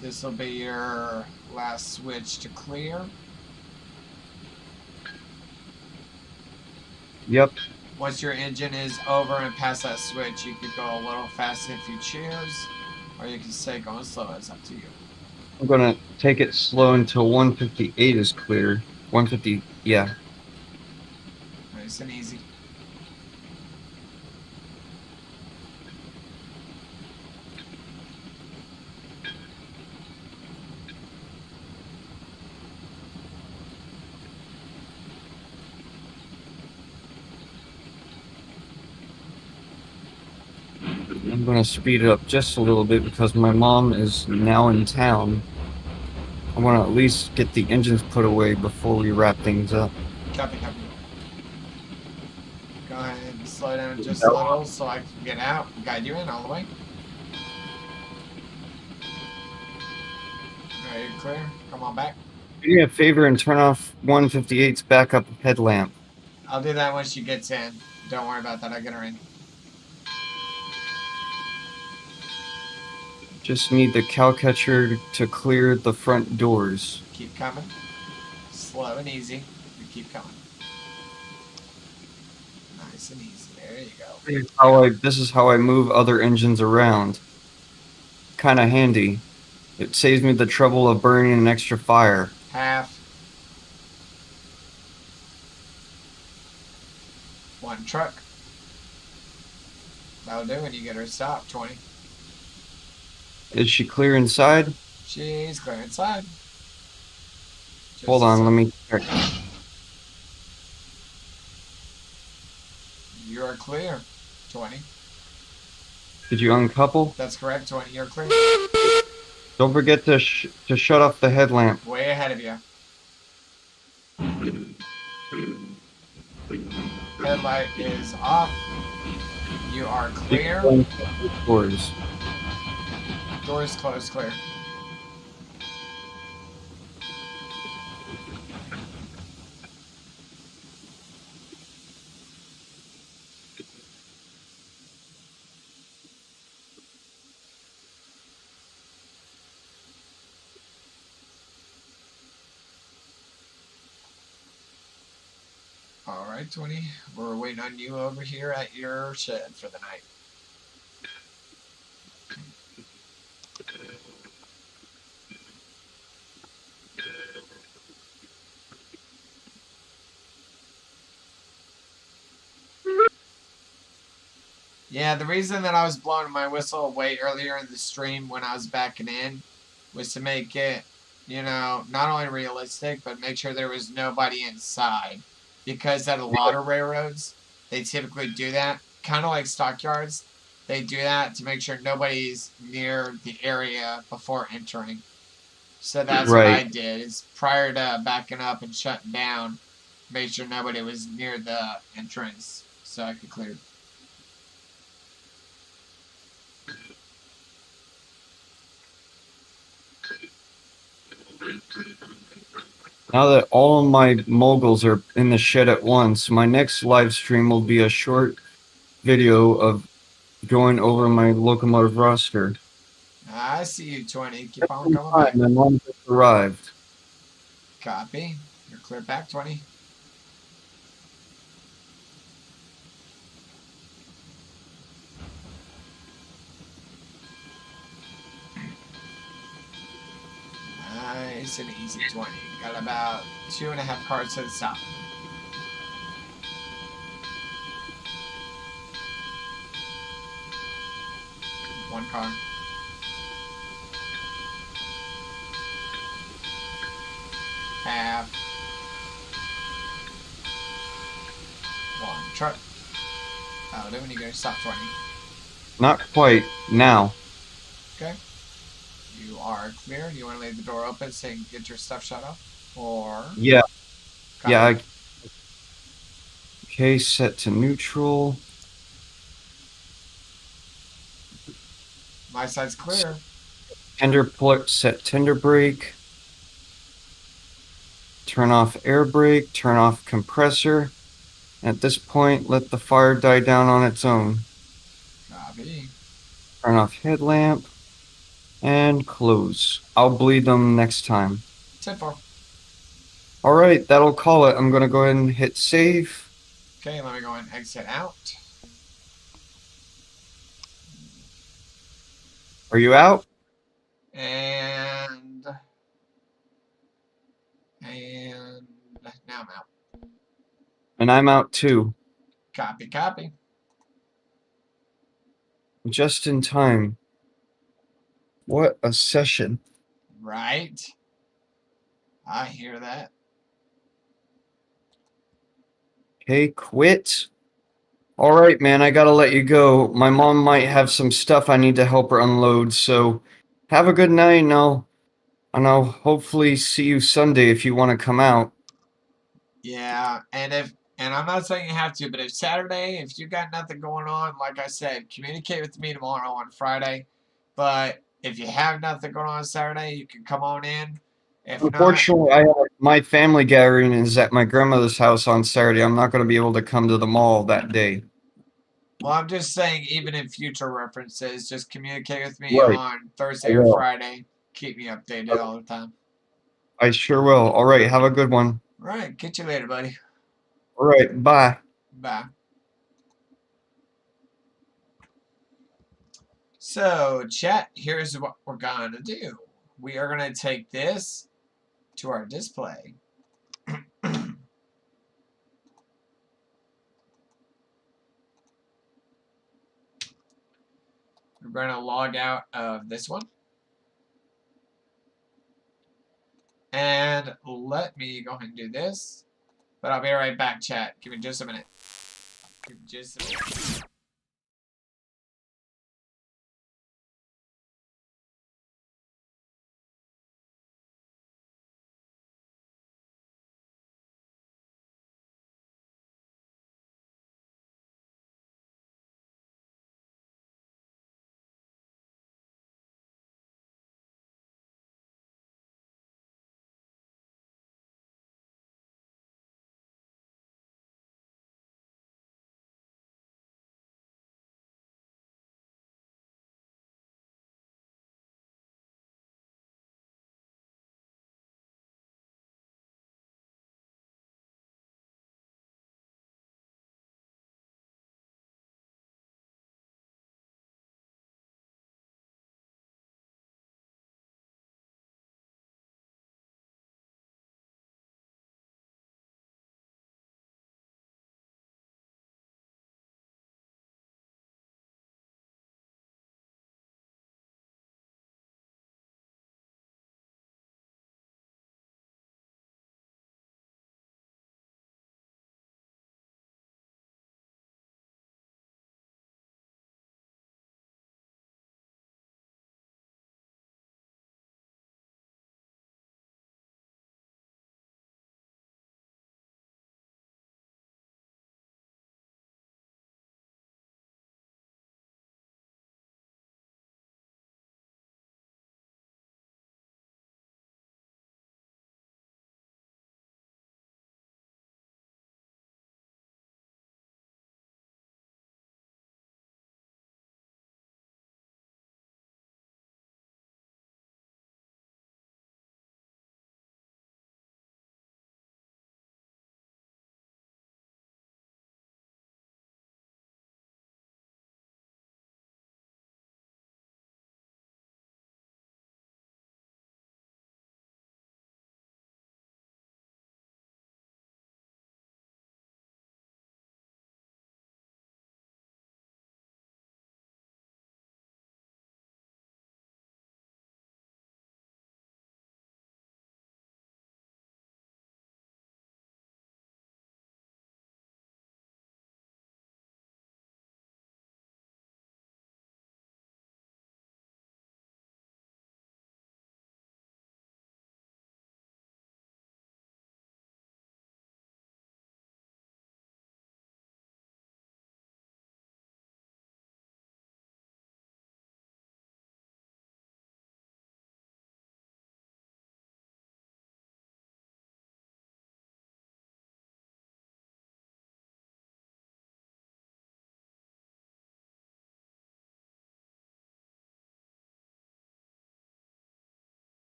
This will be your last switch to clear. Yep. Once your engine is over and past that switch, you could go a little fast if you choose, or you can stay going slow. It's up to you. I'm gonna take it slow until 158 is clear. 150, yeah. Nice and easy. I'm gonna speed it up just a little bit because my mom is now in town. I want to at least get the engines put away before we wrap things up. Copy, copy. Go ahead and slow down just a little so I can get out and guide you in all the way. Alright, you're clear. Come on back. Do me a favor and turn off 158's backup headlamp. I'll do that when she gets in. Don't worry about that. I'll get her in. Just need the cow catcher to clear the front doors. Keep coming. Slow and easy. You keep coming. Nice and easy. There you go. This is how I move other engines around. kind of handy. It saves me the trouble of burning an extra fire. Half. 1 truck. That'll do when you get her stopped. 20. Is she clear inside? She's clear inside. Hold on, let me check. You're clear. 20. Did you uncouple? That's correct. 20. You're clear. Don't forget to shut off the headlamp. Way ahead of you. Headlight is off. You are clear. Doors. Doors closed. Clear. All right, 20. We're waiting on you over here at your shed for the night. Yeah, the reason that I was blowing my whistle way earlier in the stream when I was backing in was to make it, you know, not only realistic, but make sure there was nobody inside. Because at a lot of railroads, they typically do that, kind of like stockyards. They do that to make sure nobody's near the area before entering. So that's what I did, is prior to backing up and shutting down, made sure nobody was near the entrance so I could clear. Now that all of my moguls are in the shed at once, my next live stream will be a short video of going over my locomotive roster. I see you, 20. Keep on coming back. My mom just arrived. Copy. You're clear back, 20. Nice and easy, 20. Got about 2.5 cars to the south. One car. Half. One truck. That'll do when you go stop 20. Not quite now. Okay. You are clear. You want to leave the door open so you can get your stuff shut off? Or? Yeah. Copy. Yeah. Okay, set to neutral. My side's clear. Set tender brake. Turn off air brake. Turn off compressor. At this point, let the fire die down on its own. Copy. Turn off headlamp. And close. I'll bleed them next time. 10-4. All right, that'll call it. I'm going to go ahead and hit save. Okay, let me go and exit out. Are you out? And now I'm out. And I'm out too. Copy, copy. Just in time. What a session. Right. I hear that. Okay, quit. All right, man, I gotta let you go. My mom might have some stuff I need to help her unload, so have a good night, and I'll hopefully see you Sunday if you want to come out. Yeah, and I'm not saying you have to, but if Saturday, if you got nothing going on, like I said, communicate with me tomorrow on Friday. But if you have nothing going on Saturday, you can come on in. If Unfortunately, my family gathering is at my grandmother's house on Saturday. I'm not going to be able to come to the mall that day. Well, I'm just saying, even in future references, just communicate with me Right. on Thursday or Friday. Keep me updated all the time. I sure will. All right, have a good one. All right, catch you later, buddy. All right, bye. Bye. So, chat, here's what we're going to do. We are going to take this to our display. We're going to log out of this one. And let me go ahead and do this. But I'll be right back, chat. Give me just a minute. Give me just a minute.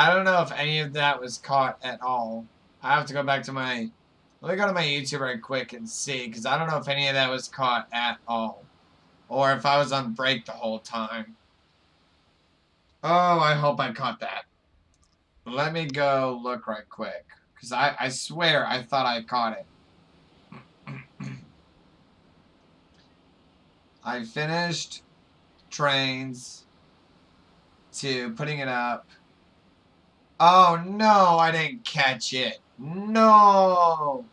I don't know if any of that was caught at all. I have to go back to my... Let me go to my YouTube right quick and see, because I don't know if any of that was caught at all. Or if I was on break the whole time. Oh, I hope I caught that. Let me go look right quick. Because I swear I thought I caught it. I finished trains to putting it up. Oh no, I didn't catch it. No.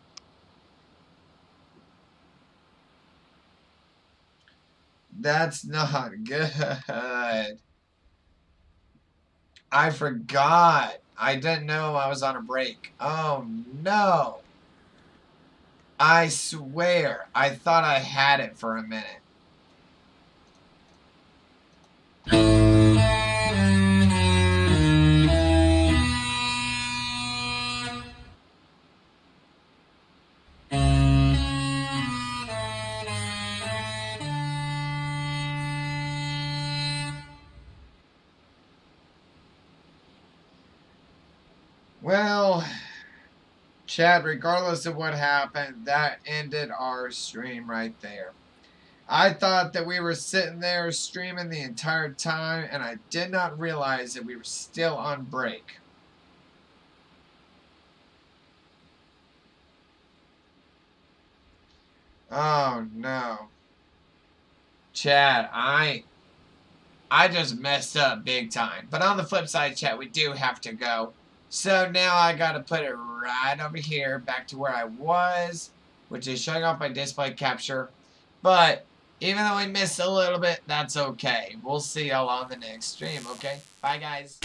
That's not good. I forgot. I didn't know I was on a break. Oh no. I swear, I thought I had it for a minute. Well, chat, regardless of what happened, that ended our stream right there. I thought that we were sitting there streaming the entire time, and I did not realize that we were still on break. Oh no. Chat, I just messed up big time. But on the flip side, chat, we do have to go. So now I gotta put it right over here, back to where I was, which is showing off my display capture. But even though we missed a little bit, that's okay. We'll see y'all on the next stream, okay? Bye, guys.